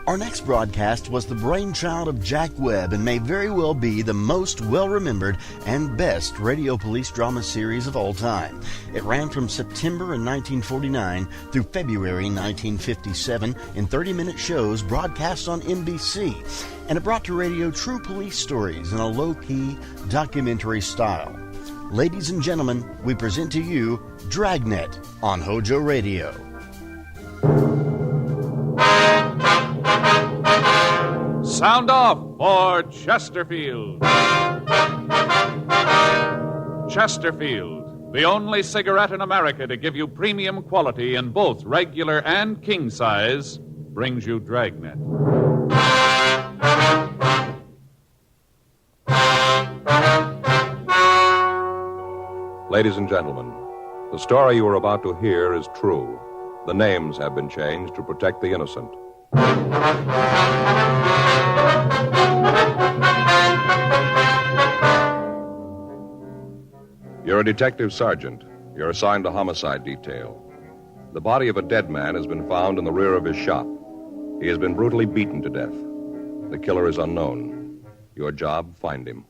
Our next broadcast was the brainchild of Jack Webb and may very well be the most well-remembered and best radio police drama series of all time. It ran from September in 1949 through February 1957 in 30-minute shows broadcast on NBC, and it brought to radio true police stories in a low-key, documentary style. Ladies and gentlemen, we present to you Dragnet on HOJO Radio. Sound off for Chesterfield. Chesterfield, the only cigarette in America to give you premium quality in both regular and king size, brings you Dragnet. Ladies and gentlemen, the story you are about to hear is true. The names have been changed to protect the innocent. You're a detective sergeant. You're assigned to homicide detail. The body of a dead man has been found in the rear of his shop. He has been brutally beaten to death. The killer is unknown. Your job, find him.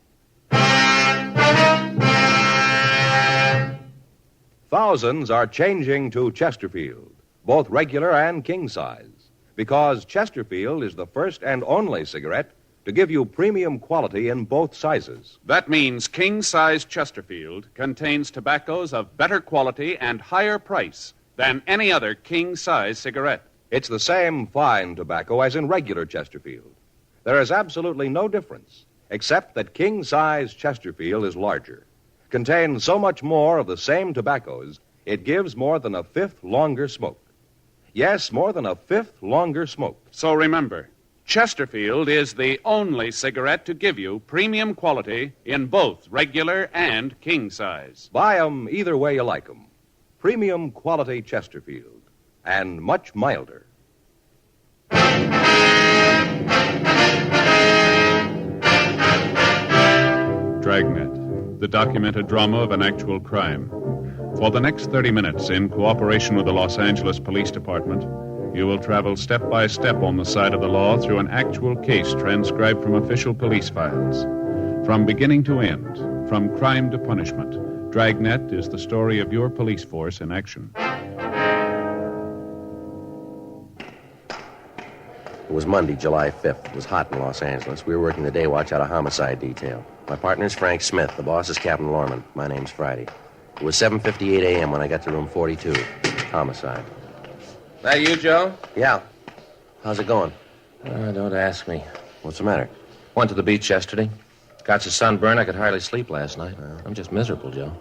Thousands are changing to Chesterfield, both regular and king size, because Chesterfield is the first and only cigarette to give you premium quality in both sizes. That means king-size Chesterfield contains tobaccos of better quality and higher price than any other king-size cigarette. It's the same fine tobacco as in regular Chesterfield. There is absolutely no difference, except that king-size Chesterfield is larger, contains so much more of the same tobaccos, it gives more than a fifth longer smoke. Yes, more than a fifth longer smoke. So remember, Chesterfield is the only cigarette to give you premium quality in both regular and king size. Buy 'em either way you like 'em. Premium quality Chesterfield, and much milder. Dragnet, the documented drama of an actual crime. For the next 30 minutes, in cooperation with the Los Angeles Police Department, you will travel step by step on the side of the law through an actual case transcribed from official police files. From beginning to end, from crime to punishment, Dragnet is the story of your police force in action. It was Monday, July 5th. It was hot in Los Angeles. We were working the day watch out of homicide detail. My partner's Frank Smith. The boss is Captain Lorman. My name's Friday. It was 7:58 a.m. when I got to room 42. Homicide. That you, Joe? Yeah. How's it going? Don't ask me. What's the matter? Went to the beach yesterday. Got so sunburned I could hardly sleep last night. I'm just miserable, Joe.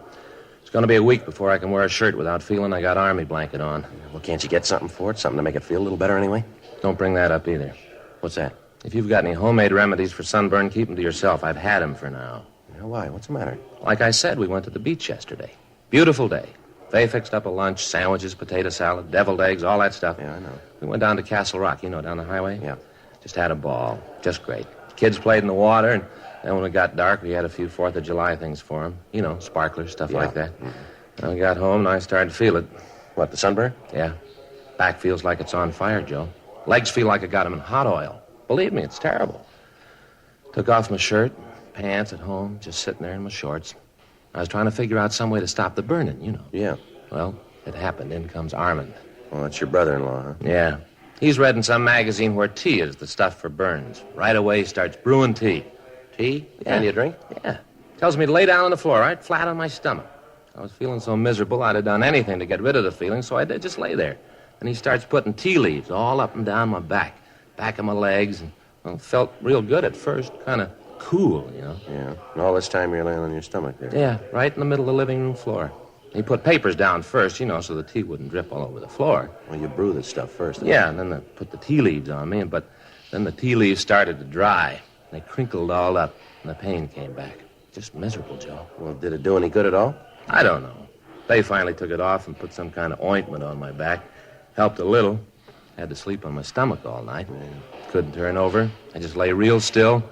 It's going to be a week before I can wear a shirt without feeling I got army blanket on. Well, can't you get something for it? Something to make it feel a little better anyway? Don't bring that up either. What's that? If you've got any homemade remedies for sunburn, keep them to yourself. I've had them for now. Yeah, why? What's the matter? Like I said, we went to the beach yesterday. Beautiful day. They fixed up a lunch, sandwiches, potato salad, deviled eggs, all that stuff. Yeah, I know. We went down to Castle Rock, you know, down the highway. Yeah. Just had a ball. Just great. Kids played in the water, and then when it got dark, we had a few 4th of July things for them. You know, sparklers, stuff like that. Mm-hmm. Then we got home, and I started to feel it. What, the sunburn? Yeah. Back feels like it's on fire, Joe. Legs feel like I got them in hot oil. Believe me, it's terrible. Took off my shirt, pants at home, just sitting there in my shorts. I was trying to figure out some way to stop the burning, you know. Yeah. Well, it happened. In comes Armand. Well, that's your brother-in-law, huh? Yeah. He's read in some magazine where tea is the stuff for burns. Right away, he starts brewing tea. Tea? Yeah. Can you drink? Yeah. Tells me to lay down on the floor, right, flat on my stomach. I was feeling so miserable, I'd have done anything to get rid of the feeling, so I did just lay there. And he starts putting tea leaves all up and down my back of my legs, and, well, felt real good at first, kind of cool, you know. Yeah. And all this time you're laying on your stomach there. Yeah, right in the middle of the living room floor. He put papers down first, you know, so the tea wouldn't drip all over the floor. Well, you brew this stuff first. Yeah, and then they put the tea leaves on me, but then the tea leaves started to dry. They crinkled all up, and the pain came back. Just miserable, Joe. Well, did it do any good at all? I don't know. They finally took it off and put some kind of ointment on my back. Helped a little. Had to sleep on my stomach all night. Couldn't turn over. I just lay real still.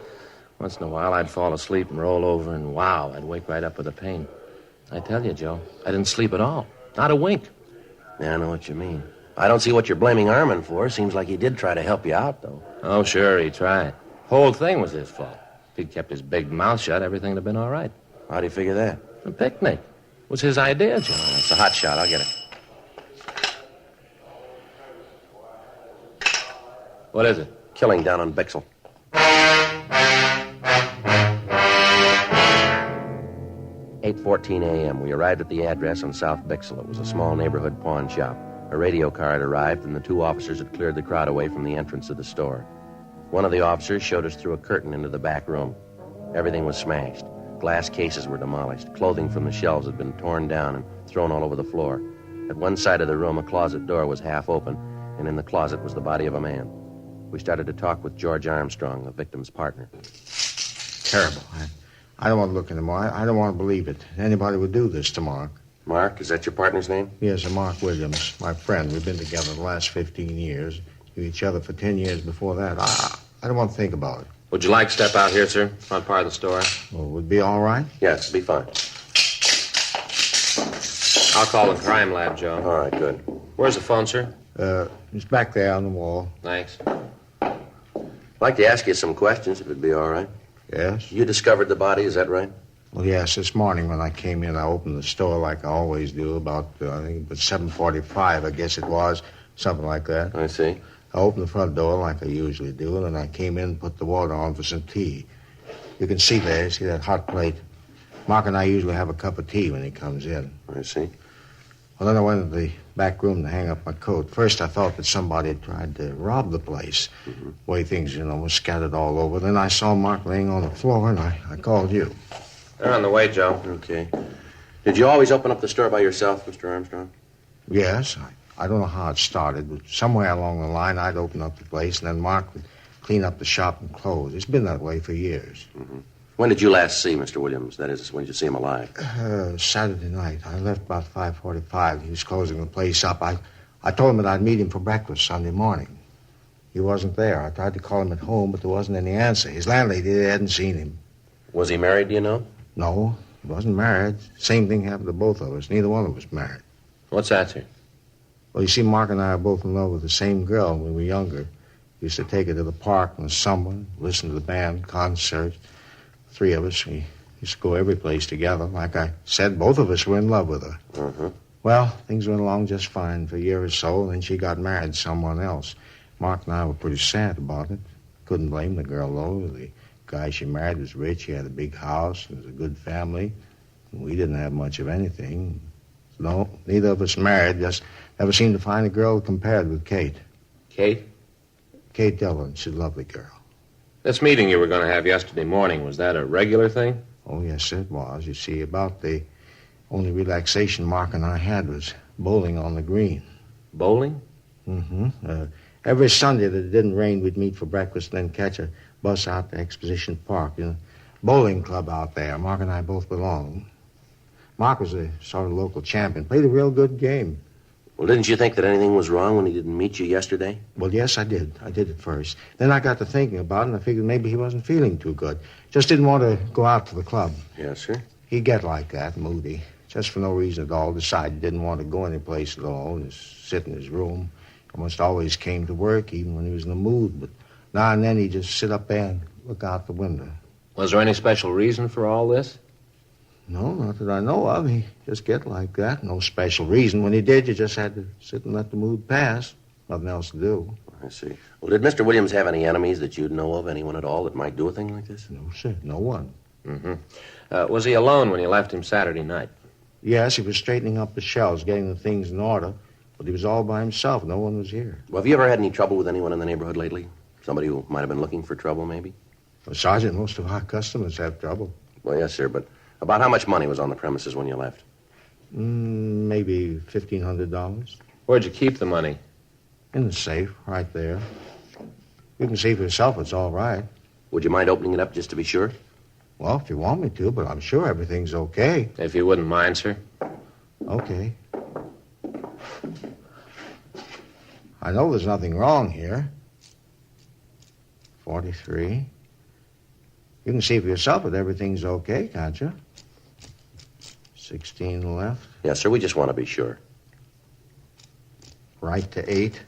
Once in a while, I'd fall asleep and roll over, and wow, I'd wake right up with the pain. I tell you, Joe, I didn't sleep at all. Not a wink. Yeah, I know what you mean. I don't see what you're blaming Armin for. Seems like he did try to help you out, though. Oh, sure, he tried. Whole thing was his fault. If he'd kept his big mouth shut, everything would have been all right. How do you figure that? A picnic. It was his idea, John. It's a hot shot. I'll get it. What is it? Killing down on Bixel. 8:14 a.m. We arrived at the address on South Bixel. It was a small neighborhood pawn shop. A radio car had arrived, and the two officers had cleared the crowd away from the entrance of the store. One of the officers showed us through a curtain into the back room. Everything was smashed. Glass cases were demolished. Clothing from the shelves had been torn down and thrown all over the floor. At one side of the room, a closet door was half open, and in the closet was the body of a man. We started to talk with George Armstrong, the victim's partner. Terrible. I don't want to look anymore. I don't want to believe it. Anybody would do this to Mark. Mark, is that your partner's name? Yes, Mark Williams, my friend. We've been together the last 15 years. Knew each other for 10 years before that. I don't want to think about it. Would you like to step out here, sir? Front part of the store? Well, would it be all right? Yes, it'll be fine. I'll call the crime lab, Joe. All right, good. Where's the phone, sir? It's back there on the wall. Thanks. I'd like to ask you some questions, if it'd be all right. Yes? You discovered the body, is that right? Well, yes. This morning when I came in, I opened the store like I always do, about, I think it was 7:45, I guess it was, something like that. I see. I opened the front door like I usually do, and then I came in and put the water on for some tea. You can see there, see that hot plate? Mark and I usually have a cup of tea when he comes in. I see. Well, then I went to the back room to hang up my coat. First, I thought that somebody had tried to rob the place. Mm-hmm. The way things, were scattered all over. Then I saw Mark laying on the floor, and I called you. They're on the way, Joe. Okay. Did you always open up the store by yourself, Mr. Armstrong? Yes. I don't know how it started, but somewhere along the line, I'd open up the place, and then Mark would clean up the shop and close. It's been that way for years. Mm-hmm. When did you last see Mr. Williams? That is, when did you see him alive? Saturday night. I left about 5:45. He was closing the place up. I told him that I'd meet him for breakfast Sunday morning. He wasn't there. I tried to call him at home, but there wasn't any answer. His landlady hadn't seen him. Was he married, do you know? No, he wasn't married. Same thing happened to both of us. Neither one of us married. What's that, sir? Well, you see, Mark and I are both in love with the same girl when we were younger. We used to take her to the park in the summer, listen to the band, concerts. Three of us, we used to go every place together. Like I said, both of us were in love with her. Uh-huh. Well, things went along just fine for a year or so, and then she got married to someone else. Mark and I were pretty sad about it. Couldn't blame the girl, though. The guy she married was rich. He had a big house. It was a good family. We didn't have much of anything. No, neither of us married. Just never seemed to find a girl that compared with Kate. Kate? Kate Dillon. She's a lovely girl. This meeting you were going to have yesterday morning, was that a regular thing? Oh, yes, it was. You see, about the only relaxation Mark and I had was bowling on the green. Bowling? Mm-hmm. Every Sunday that it didn't rain, we'd meet for breakfast and then catch a bus out to Exposition Park. Bowling club out there. Mark and I both belonged. Mark was a sort of local champion. Played a real good game. Well, didn't you think that anything was wrong when he didn't meet you yesterday? Well, yes, I did. I did at first. Then I got to thinking about it, and I figured maybe he wasn't feeling too good. Just didn't want to go out to the club. Yes, sir. He'd get like that, moody. Just for no reason at all. Decided he didn't want to go anyplace at all. Just sit in his room. Almost always came to work, even when he was in the mood. But now and then he'd just sit up there and look out the window. Was there any special reason for all this? No, not that I know of. He just get like that. No special reason. When he did, you just had to sit and let the mood pass. Nothing else to do. I see. Well, did Mr. Williams have any enemies that you'd know of? Anyone at all that might do a thing like this? No, sir. No one. Mm-hmm. Was he alone when you left him Saturday night? Yes, he was straightening up the shelves, getting the things in order. But he was all by himself. No one was here. Well, have you ever had any trouble with anyone in the neighborhood lately? Somebody who might have been looking for trouble, maybe? Well, Sergeant, most of our customers have trouble. Well, yes, sir, but about how much money was on the premises when you left? Maybe $1,500. Where'd you keep the money? In the safe, right there. You can see for yourself it's all right. Would you mind opening it up just to be sure? Well, if you want me to, but I'm sure everything's okay. If you wouldn't mind, sir. Okay. I know there's nothing wrong here. 43. You can see for yourself that everything's okay, can't you? 16 left. Yes, sir. We just want to be sure. right to 8.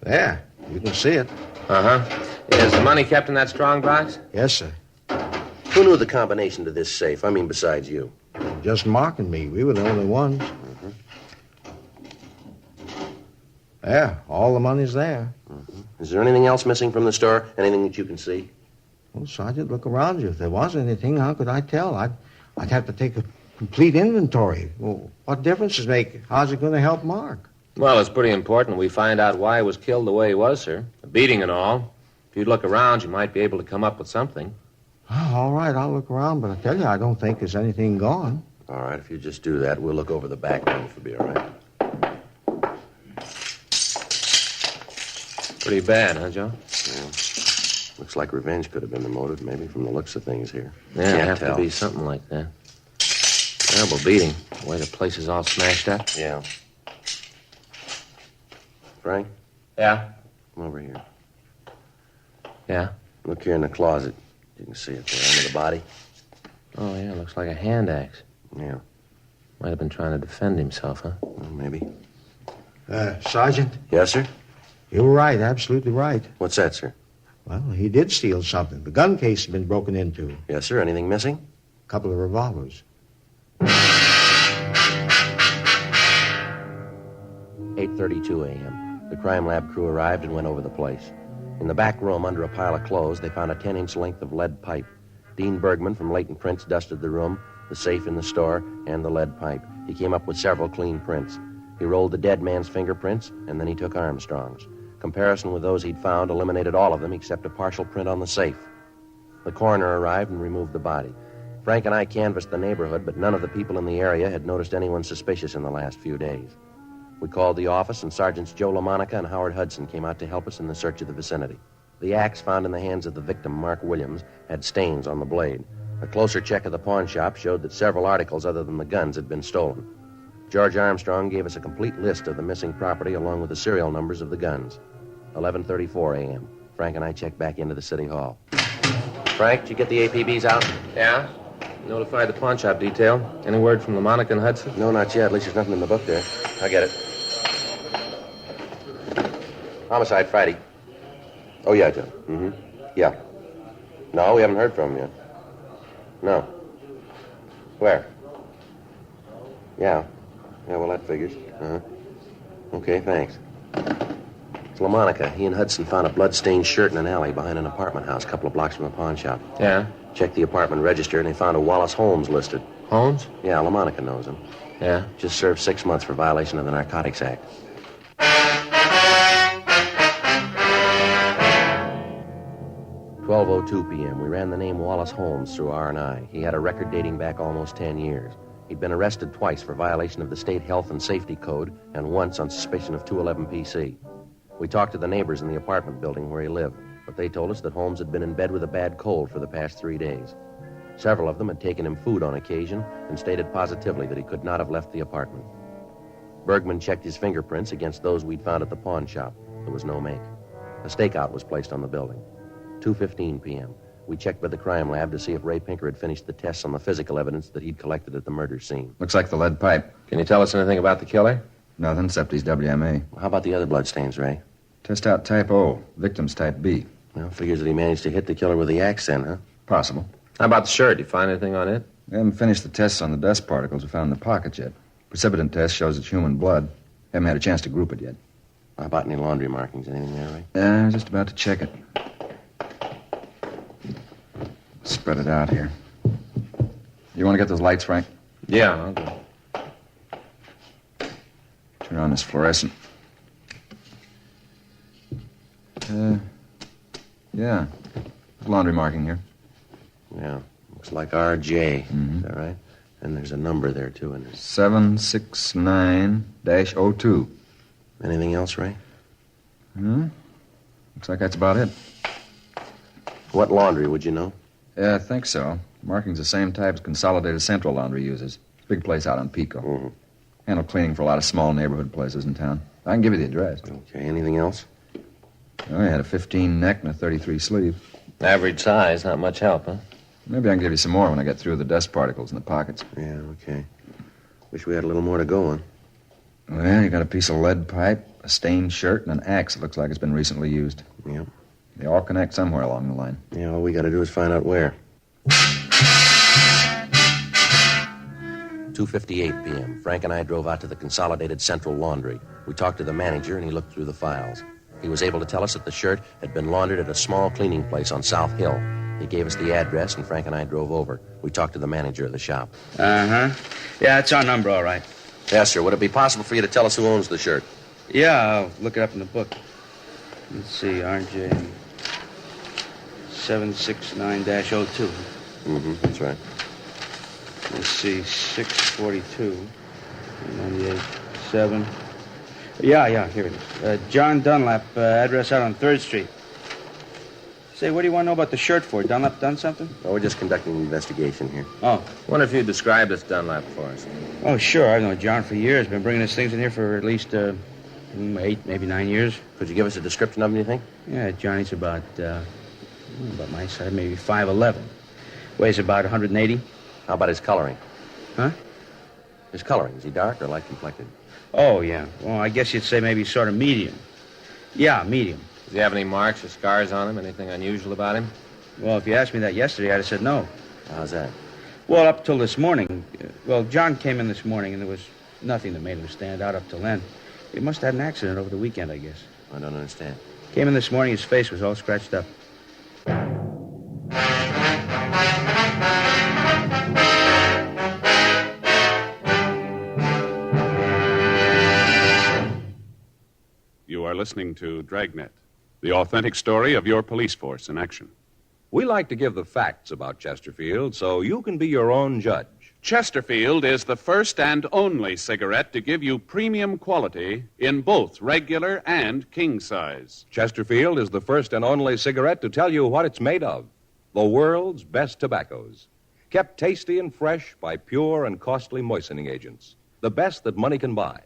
There, you can see it. Uh-huh. Is the money kept in that strong box? Yes, sir. Who knew the combination to this safe? I mean, besides you. Just Mark and me. We were the only ones. There, all the money's there. Is there anything else missing from the store? Anything that you can see? Well, Sergeant, look around you. If there was anything, how could I tell? I'd have to take a complete inventory. Well, what difference does it make? How's it going to help Mark? Well, it's pretty important we find out why he was killed the way he was, sir. The beating and all. If you'd look around, you might be able to come up with something. Oh, all right, I'll look around, but I tell you, I don't think there's anything gone. All right, if you just do that, we'll look over the back room if it'll be all right. Pretty bad, huh, Joe? Yeah. Looks like revenge could have been the motive, maybe, from the looks of things here. Yeah, Can't have tell. to be something like that. Terrible beating. The way the place is all smashed up. Yeah. Frank, Yeah? come over here. Yeah? Look here in the closet. You can see it there under the body. Oh, yeah, looks like a hand axe. Yeah, Might have been trying to defend himself, huh? well, maybe. Sergeant, Yes, sir? you were right, absolutely right. What's that, sir? Well, he did steal something. The gun case has been broken into. Yes, sir. Anything missing? A couple of revolvers. 8:32 a.m. The crime lab crew arrived and went over the place. In the back room, under a pile of clothes, they found a 10-inch length of lead pipe. Dean Bergman from Leighton Prints dusted the room, the safe in the store, and the lead pipe. He came up with several clean prints. He rolled the dead man's fingerprints, and then he took Armstrong's. Comparison with those he'd found eliminated all of them except a partial print on the safe. The coroner arrived and removed the body. Frank and I canvassed the neighborhood, but none of the people in the area had noticed anyone suspicious in the last few days. We called the office, and Sergeants Joe LaMonica and Howard Hudson came out to help us in the search of the vicinity. The axe found in the hands of the victim, Mark Williams, had stains on the blade. A closer check of the pawn shop showed that several articles other than the guns had been stolen. George Armstrong gave us a complete list of the missing property along with the serial numbers of the guns. 11:34 a.m. Frank and I checked back into the city hall. Frank, did you get the APBs out? Yeah? Notified the pawn shop detail. Any word from LaMonica and Hudson? No, not yet. At least there's nothing in the book there. I'll get it. Homicide Friday. Oh, yeah, Joe. Mm-hmm. Yeah. No, we haven't heard from him yet. No. Where? Yeah. Yeah, well, that figures. Uh-huh. Okay, thanks. It's LaMonica. He and Hudson found a blood-stained shirt in an alley behind an apartment house a couple of blocks from the pawn shop. Yeah? Checked the apartment register, and they found a Wallace Holmes listed. Holmes? Yeah, LaMonica knows him. Yeah? Just served 6 months for violation of the Narcotics Act. (12:02 p.m.) We ran the name Wallace Holmes through R&I. He had a record dating back almost 10 years. He'd been arrested twice for violation of the state health and safety code and once on suspicion of 211 PC. We talked to the neighbors in the apartment building where he lived, but they told us that Holmes had been in bed with a bad cold for the past 3 days. Several of them had taken him food on occasion and stated positively that he could not have left the apartment. Bergman checked his fingerprints against those we'd found at the pawn shop. There was no make. A stakeout was placed on the building. 2:15 p.m. We checked with the crime lab to see if Ray Pinker had finished the tests on the physical evidence that he'd collected at the murder scene. Looks like the lead pipe. Can you tell us anything about the killer? Nothing except he's WMA. How about the other bloodstains, Ray? Test out type O, victim's type B. Well, figures that he managed to hit the killer with the axe then, huh? Possible. How about the shirt? You find anything on it? We haven't finished the tests on the dust particles we found in the pockets yet. Precipitant test shows it's human blood. Haven't had a chance to group it yet. How about any laundry markings? Anything there, Ray? I was just about to check it. Spread it out here. You want to get those lights, Frank? Yeah, I'll do. Turn on this fluorescent. Yeah. Laundry marking here. Yeah. Looks like RJ. Mm-hmm. Is that right? And there's a number there, too, and there's... 769-02. Anything else, Ray? Looks like that's about it. What laundry, would you know? Yeah, I think so. Marking's the same type as Consolidated Central Laundry uses. It's a big place out on Pico. Mm-hmm. Handle cleaning for a lot of small neighborhood places in town. I can give you the address. Okay, anything else? Oh, he had a 15 neck and a 33 sleeve. Average size, not much help, huh? Maybe I can give you some more when I get through the dust particles in the pockets. Yeah, okay. Wish we had a little more to go on. Well, you got a piece of lead pipe, a stained shirt, and an axe that looks like it's been recently used. Yep. They all connect somewhere along the line. Yeah, all we got to do is find out where. 2:58 p.m. Frank and I drove out to the Consolidated Central Laundry. We talked to the manager, and he looked through the files. He was able to tell us that the shirt had been laundered at a small cleaning place on South Hill. He gave us the address, and Frank and I drove over. We talked to the manager of the shop. Uh-huh. Yeah, it's our number, all right. Yes, sir. Would it be possible for you to tell us who owns the shirt? Yeah, I'll look it up in the book. Let's see, RJ 769-02. That's right. Let's see, 642, 98, 7. Yeah, here it is. John Dunlap, address out on 3rd Street. Say, what do you want to know about the shirt for? Dunlap done something? Oh, we're just conducting an investigation here. Oh. Wonder if you'd describe this Dunlap for us. Oh, sure. I've known John for years. Been bringing his things in here for at least 8, maybe 9 years. Could you give us a description of him, you think? Yeah, Johnny's about my size, maybe 5'11". Weighs about 180. How about his coloring? Huh? His coloring. Is he dark or light complected? Oh, yeah. Well, I guess you'd say maybe sort of medium. Yeah, medium. Does he have any marks or scars on him? Anything unusual about him? Well, if you asked me that yesterday, I'd have said no. How's that? Well, up till this morning. John came in this morning, and there was nothing that made him stand out up till then. He must have had an accident over the weekend, I guess. I don't understand. Came in this morning, his face was all scratched up. You are listening to Dragnet, the authentic story of your police force in action. We like to give the facts about Chesterfield so you can be your own judge. Chesterfield is the first and only cigarette to give you premium quality in both regular and king size. Chesterfield is the first and only cigarette to tell you what it's made of. The world's best tobaccos. Kept tasty and fresh by pure and costly moistening agents. The best that money can buy.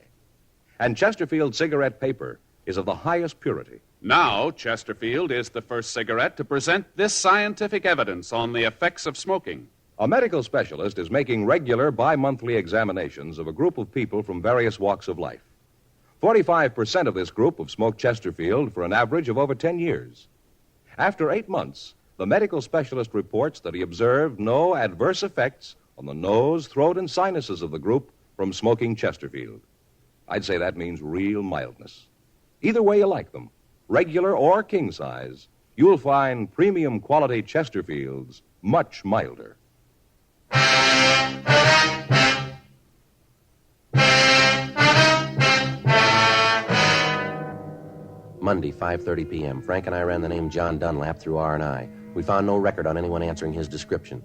And Chesterfield cigarette paper is of the highest purity. Now, Chesterfield is the first cigarette to present this scientific evidence on the effects of smoking. A medical specialist is making regular bi-monthly examinations of a group of people from various walks of life. 45% of this group have smoked Chesterfield for an average of over 10 years. After 8 months, the medical specialist reports that he observed no adverse effects on the nose, throat, and sinuses of the group from smoking Chesterfield. I'd say that means real mildness. Either way you like them, regular or king size, you'll find premium quality Chesterfields much milder. Monday, 5:30 p.m. Frank and I ran the name John Dunlap through R&I. We found no record on anyone answering his description.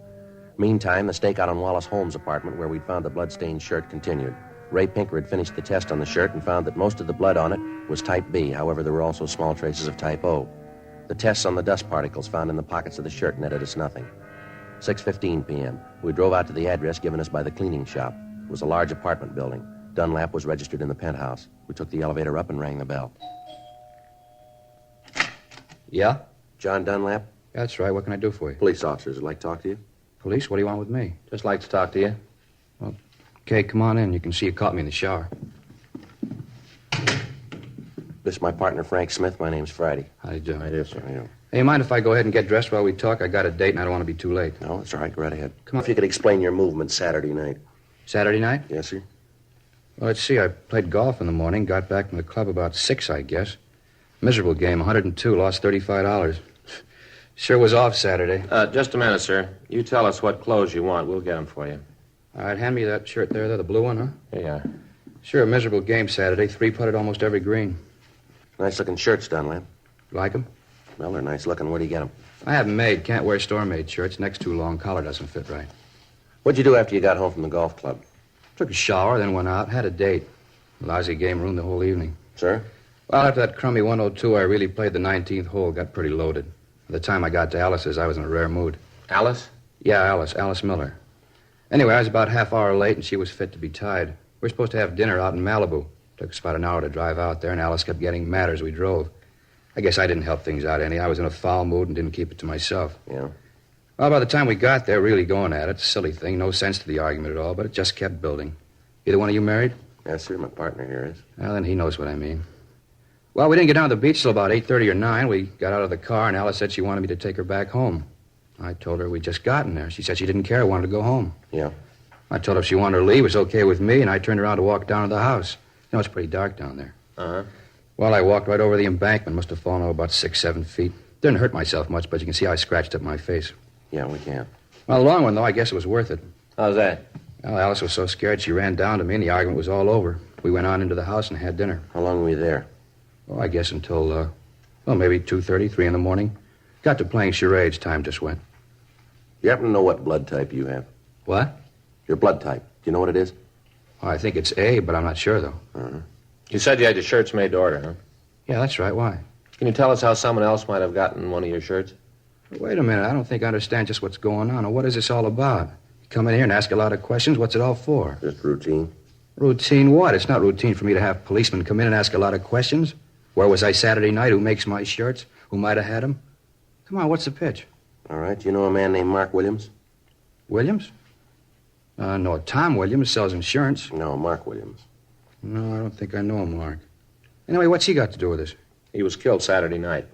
Meantime, the stakeout on Wallace Holmes' apartment where we'd found the blood-stained shirt continued. Ray Pinker had finished the test on the shirt and found that most of the blood on it was type B. However, there were also small traces of type O. The tests on the dust particles found in the pockets of the shirt netted us nothing. 6:15 p.m. We drove out to the address given us by the cleaning shop. It was a large apartment building. Dunlap was registered in the penthouse. We took the elevator up and rang the bell. Yeah? John Dunlap? That's right. What can I do for you? Police officers would like to talk to you. Police? What do you want with me? Just like to talk to you. Okay, come on in. You can see you caught me in the shower. This is my partner, Frank Smith. My name's Friday. How do you do? I do, sir. I do. Hey, you mind if I go ahead and get dressed while we talk? I got a date and I don't want to be too late. No, it's all right. Go right ahead. Come on. If you could explain your movements Saturday night. Saturday night? Yes, sir. Well, let's see. I played golf in the morning, got back from the club about 6, I guess. Miserable game, 102, lost $35. Sure was off Saturday. Just a minute, sir. You tell us what clothes you want. We'll get them for you. All right, hand me that shirt there, the blue one, huh? Here you are. Sure, a miserable game Saturday. 3-putted almost every green. Nice-looking shirts, Dunlap. Like them? Well, they're nice-looking. Where do you get them? I have them made. Can't wear store-made shirts. Neck's too long. Collar doesn't fit right. What'd you do after you got home from the golf club? Took a shower, then went out. Had a date. Lousy game ruined the whole evening. Sir? Well, after that crummy 102, I really played the 19th hole. Got pretty loaded. By the time I got to Alice's, I was in a rare mood. Alice? Yeah, Alice Miller. Anyway, I was about half hour late, and she was fit to be tied. We were supposed to have dinner out in Malibu. Took us about an hour to drive out there, and Alice kept getting madder as we drove. I guess I didn't help things out any. I was in a foul mood and didn't keep it to myself. Yeah? Well, by the time we got there, really going at it, silly thing, no sense to the argument at all, but it just kept building. Either one of you married? Yes, sir. My partner here is. Well, then he knows what I mean. Well, we didn't get down to the beach till about 8:30 or 9. We got out of the car, and Alice said she wanted me to take her back home. I told her we'd just gotten there. She said she didn't care, wanted to go home. Yeah. I told her if she wanted to leave, it was okay with me, and I turned around to walk down to the house. You know, it's pretty dark down there. Uh-huh. Well, I walked right over the embankment. Must have fallen over about 6-7 feet. Didn't hurt myself much, but you can see I scratched up my face. Yeah, we can. Well, the long one, though, I guess it was worth it. How's that? Well, Alice was so scared she ran down to me, and the argument was all over. We went on into the house and had dinner. How long were you there? Well, I guess until, maybe 2:30, 3 in the morning. Got to playing charades. Time just went. You happen to know what blood type you have? What? Your blood type. Do you know what it is? Oh, I think it's A, but I'm not sure, though. Uh-huh. You said you had your shirts made to order, huh? Yeah, that's right. Why? Can you tell us how someone else might have gotten one of your shirts? Wait a minute. I don't think I understand just what's going on. Or what is this all about? You come in here and ask a lot of questions. What's it all for? Just routine. Routine what? It's not routine for me to have policemen come in and ask a lot of questions. Where was I Saturday night? Who makes my shirts? Who might have had them? Come on, what's the pitch? All right. You know a man named Mark Williams? Williams? No, Tom Williams sells insurance. No, Mark Williams. No, I don't think I know him, Mark. Anyway, what's he got to do with this? He was killed Saturday night.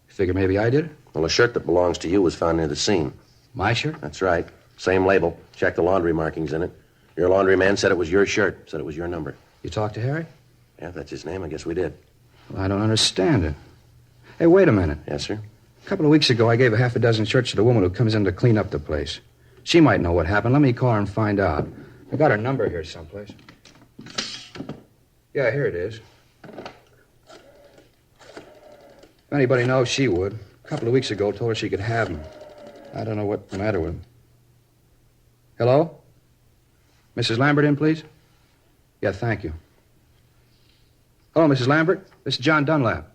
You figure maybe I did? Well, a shirt that belongs to you was found near the scene. My shirt? That's right. Same label. Check the laundry markings in it. Your laundryman said it was your shirt. Said it was your number. You talked to Harry? Yeah, if that's his name, I guess we did. Well, I don't understand it. Hey, wait a minute. Yes, sir? A couple of weeks ago, I gave a half a dozen shirts to the woman who comes in to clean up the place. She might know what happened. Let me call her and find out. I got her number here someplace. Yeah, here it is. If anybody knows, she would. A couple of weeks ago, told her she could have them. I don't know what's the matter with them. Hello? Mrs. Lambert in, please? Yeah, thank you. Hello, Mrs. Lambert. This is John Dunlap.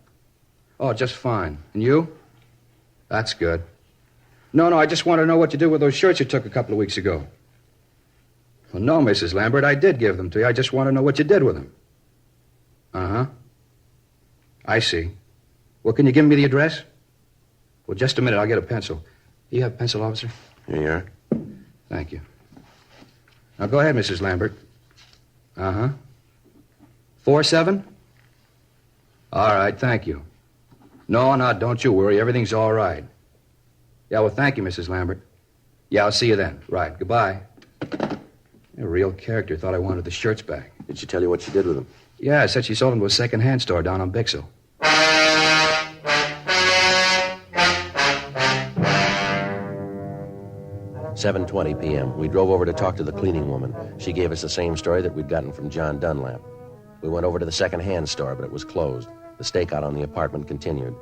Oh, just fine. And you? That's good. No, I just want to know what you did with those shirts you took a couple of weeks ago. Well, no, Mrs. Lambert, I did give them to you. I just want to know what you did with them. Uh-huh. I see. Well, can you give me the address? Well, just a minute. I'll get a pencil. Do you have a pencil, officer? Here you are. Thank you. Now, go ahead, Mrs. Lambert. Uh-huh. 47? All right, thank you. No, don't you worry. Everything's all right. Yeah, well, thank you, Mrs. Lambert. Yeah, I'll see you then. Right, goodbye. A real character. Thought I wanted the shirts back. Did she tell you what she did with them? Yeah, said she sold them to a second-hand store down on Bixel. $7:20 p.m. We drove over to talk to the cleaning woman. She gave us the same story that we'd gotten from John Dunlap. We went over to the second-hand store, but it was closed. The stakeout on the apartment continued.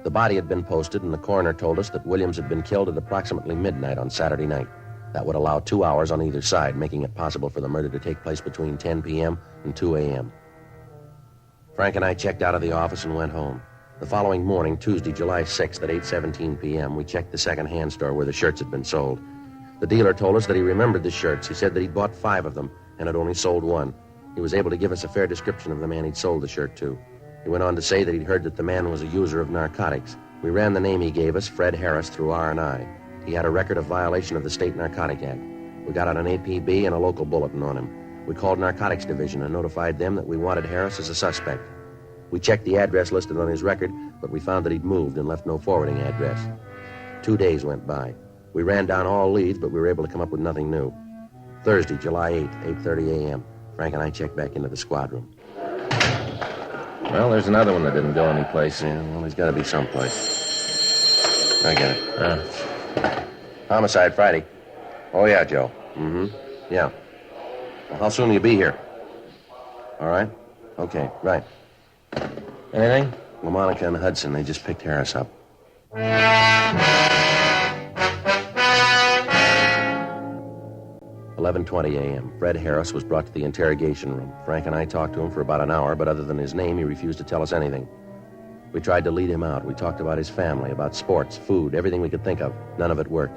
The body had been posted, and the coroner told us that Williams had been killed at approximately midnight on Saturday night. That would allow 2 hours on either side, making it possible for the murder to take place between 10 p.m. and 2 a.m. Frank and I checked out of the office and went home. The following morning, Tuesday, July 6th at 8:17 p.m., we checked the second-hand store where the shirts had been sold. The dealer told us that he remembered the shirts. He said that he'd bought 5 of them and had only sold 1. He was able to give us a fair description of the man he'd sold the shirt to. He went on to say that he'd heard that the man was a user of narcotics. We ran the name he gave us, Fred Harris, through R&I. He had a record of violation of the State Narcotic Act. We got out an APB and a local bulletin on him. We called Narcotics Division and notified them that we wanted Harris as a suspect. We checked the address listed on his record, but we found that he'd moved and left no forwarding address. 2 days went by. We ran down all leads, but we were able to come up with nothing new. Thursday, July 8th, 8:30 a.m. Frank and I checked back into the squad room. Well, there's another one that didn't go anyplace. Yeah, well, he's got to be someplace. I get it. Homicide Friday. Oh, yeah, Joe. Mm-hmm. Yeah. Well, how soon will you be here? All right. Okay, right. Anything? LaMonica and Hudson, they just picked Harris up. 11:20 a.m. Fred Harris was brought to the interrogation room. Frank and I talked to him for about an hour, but other than his name, he refused to tell us anything. We tried to lead him out. We talked about his family, about sports, food, everything we could think of. None of it worked.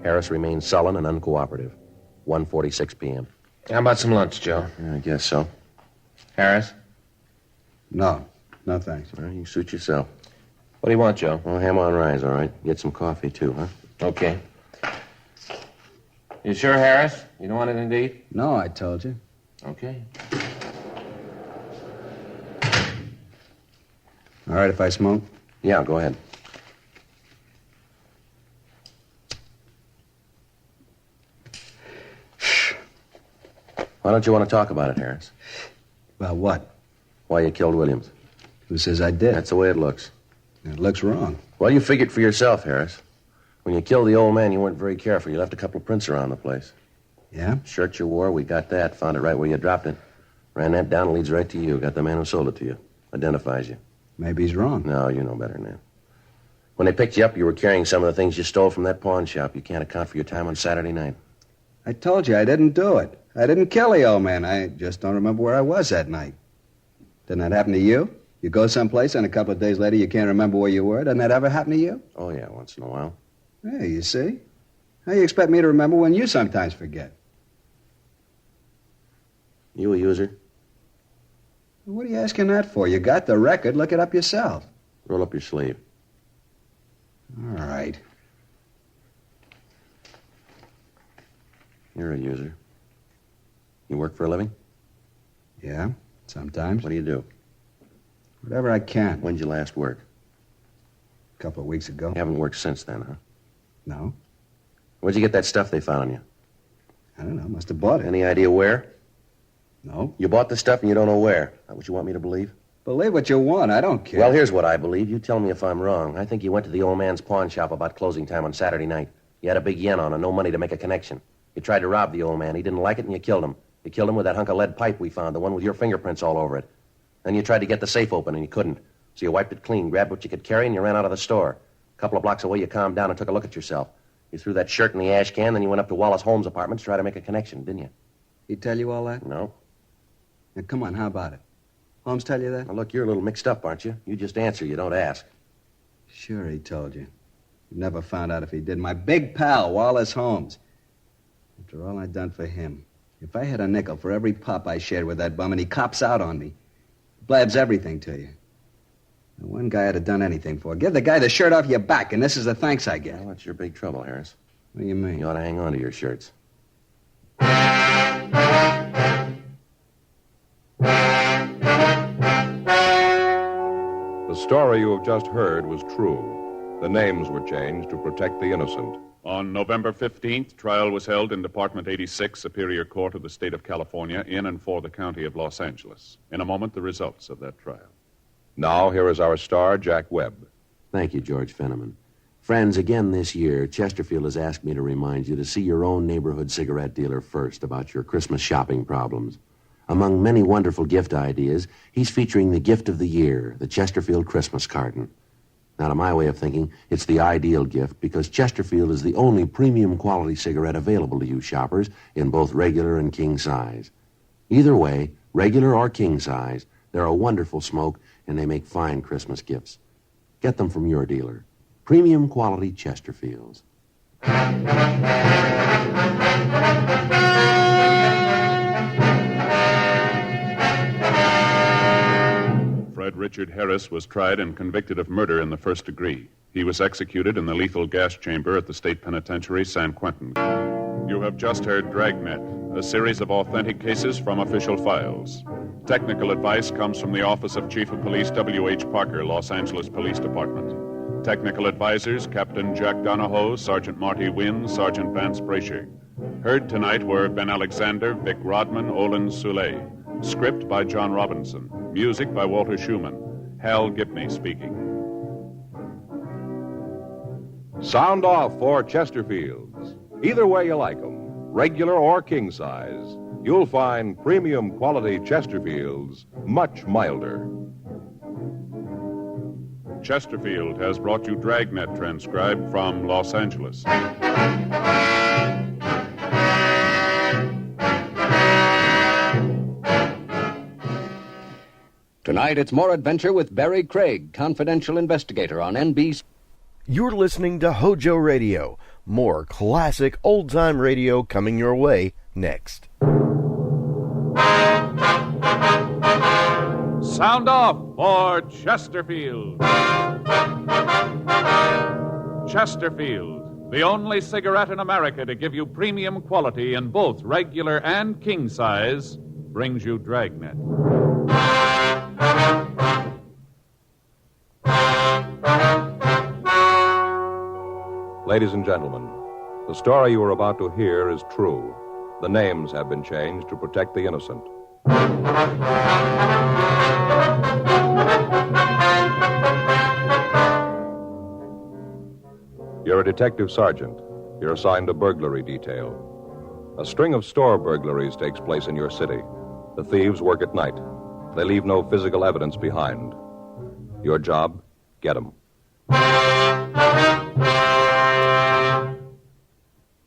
Harris remained sullen and uncooperative. 1:46 p.m. How about some lunch, Joe? Yeah, I guess so. Harris? No, thanks. Well, you suit yourself. What do you want, Joe? Well, ham on rye's all right. Get some coffee, too, huh? Okay. You sure, Harris? You don't want anything to eat? No, I told you. Okay. All right if I smoke? Yeah, go ahead. Why don't you want to talk about it, Harris? About what? Why you killed Williams. Who says I did? That's the way it looks. It looks wrong. Well, you figured for yourself, Harris. When you killed the old man, you weren't very careful. You left a couple of prints around the place. Yeah? Shirt you wore, we got that. Found it right where you dropped it. Ran that down, leads right to you. Got the man who sold it to you. Identifies you. Maybe he's wrong. No, you know better than that. When they picked you up, you were carrying some of the things you stole from that pawn shop. You can't account for your time on Saturday night. I told you I didn't do it. I didn't kill the old man. I just don't remember where I was that night. Didn't that happen to you? You go someplace and a couple of days later you can't remember where you were. Doesn't that ever happen to you? Oh, yeah, once in a while. Yeah, you see? How you expect me to remember when you sometimes forget? You a user? What are you asking that for? You got the record. Look it up yourself. Roll up your sleeve. All right. You're a user. You work for a living? Yeah, sometimes. What do you do? Whatever I can. When'd you last work? A couple of weeks ago. You haven't worked since then, huh? No. Where'd you get that stuff they found on you? I don't know. Must have bought it. Any idea where? No. You bought the stuff and you don't know where. That what you want me to believe? Believe what you want. I don't care. Well, here's what I believe. You tell me if I'm wrong. I think you went to the old man's pawn shop about closing time on Saturday night. You had a big yen on and no money to make a connection. You tried to rob the old man. He didn't like it and you killed him. You killed him with that hunk of lead pipe we found, the one with your fingerprints all over it. Then you tried to get the safe open and you couldn't. So you wiped it clean, grabbed what you could carry, and you ran out of the store. A couple of blocks away, you calmed down and took a look at yourself. You threw that shirt in the ash can, then you went up to Wallace Holmes' apartment to try to make a connection, didn't you? He tell you all that? No. Now, come on, how about it? Holmes tell you that? Now, look, you're a little mixed up, aren't you? You just answer, you don't ask. Sure, he told you. You never found out if he did. My big pal, Wallace Holmes. After all I'd done for him. If I had a nickel for every pop I shared with that bum and he cops out on me, blabs everything to you. The one guy I'd have done anything for. Give the guy the shirt off your back, and this is the thanks I get. Well, that's your big trouble, Harris. What do you mean? You ought to hang on to your shirts. The story you have just heard was true. The names were changed to protect the innocent. On November 15th, trial was held in Department 86, Superior Court of the State of California, in and for the County of Los Angeles. In a moment, the results of that trial. Now, here is our star, Jack Webb. Thank you, George Fenneman. Friends, again this year, Chesterfield has asked me to remind you to see your own neighborhood cigarette dealer first about your Christmas shopping problems. Among many wonderful gift ideas, he's featuring the gift of the year, the Chesterfield Christmas carton. Now, to my way of thinking, it's the ideal gift because Chesterfield is the only premium quality cigarette available to you shoppers in both regular and king size. Either way, regular or king size, they're a wonderful smoke and they make fine Christmas gifts. Get them from your dealer. Premium quality Chesterfields. Fred Richard Harris was tried and convicted of murder in the first degree. He was executed in the lethal gas chamber at the State Penitentiary, San Quentin. You have just heard Dragnet, a series of authentic cases from official files. Technical advice comes from the Office of Chief of Police W.H. Parker, Los Angeles Police Department. Technical advisors, Captain Jack Donahoe, Sergeant Marty Wynn, Sergeant Vance Brasher. Heard tonight were Ben Alexander, Vic Rodman, Olin Soule. Script by John Robinson. Music by Walter Schumann. Hal Gibney speaking. Sound off for Chesterfields. Either way you like them, regular or king size, you'll find premium quality Chesterfields much milder. Chesterfield has brought you Dragnet, transcribed from Los Angeles. Tonight, it's more adventure with Barry Craig, confidential investigator on NBC. You're listening to HOJO Radio. More classic old-time radio coming your way next. Sound off for Chesterfield. Chesterfield, the only cigarette in America to give you premium quality in both regular and king size, brings you Dragnet. Ladies and gentlemen, the story you are about to hear is true. The names have been changed to protect the innocent. You're a detective sergeant. You're assigned a burglary detail. A string of store burglaries takes place in your city. The thieves work at night. They leave no physical evidence behind. Your job, get them.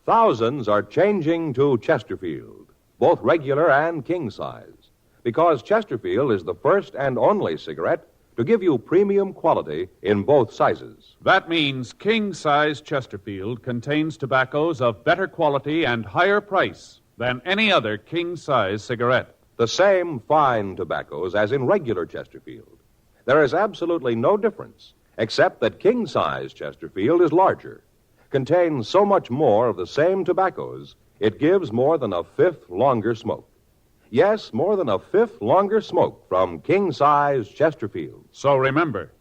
Thousands are changing to Chesterfield, both regular and king size, because Chesterfield is the first and only cigarette to give you premium quality in both sizes. That means king-size Chesterfield contains tobaccos of better quality and higher price than any other king-size cigarette. The same fine tobaccos as in regular Chesterfield. There is absolutely no difference, except that king-size Chesterfield is larger, contains so much more of the same tobaccos, it gives more than a fifth longer smoke. Yes, more than a fifth longer smoke from king-size Chesterfield. So remember,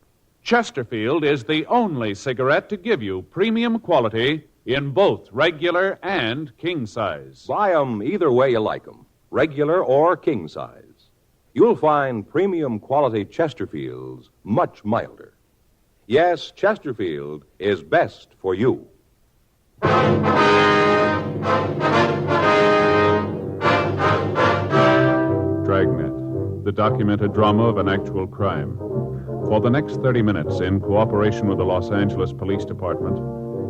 Chesterfield is the only cigarette to give you premium quality in both regular and king size. Buy 'em either way you like 'em, regular or king size. You'll find premium quality Chesterfields much milder. Yes, Chesterfield is best for you. Dragnet, the documented drama of an actual crime. For the next 30 minutes, in cooperation with the Los Angeles Police Department,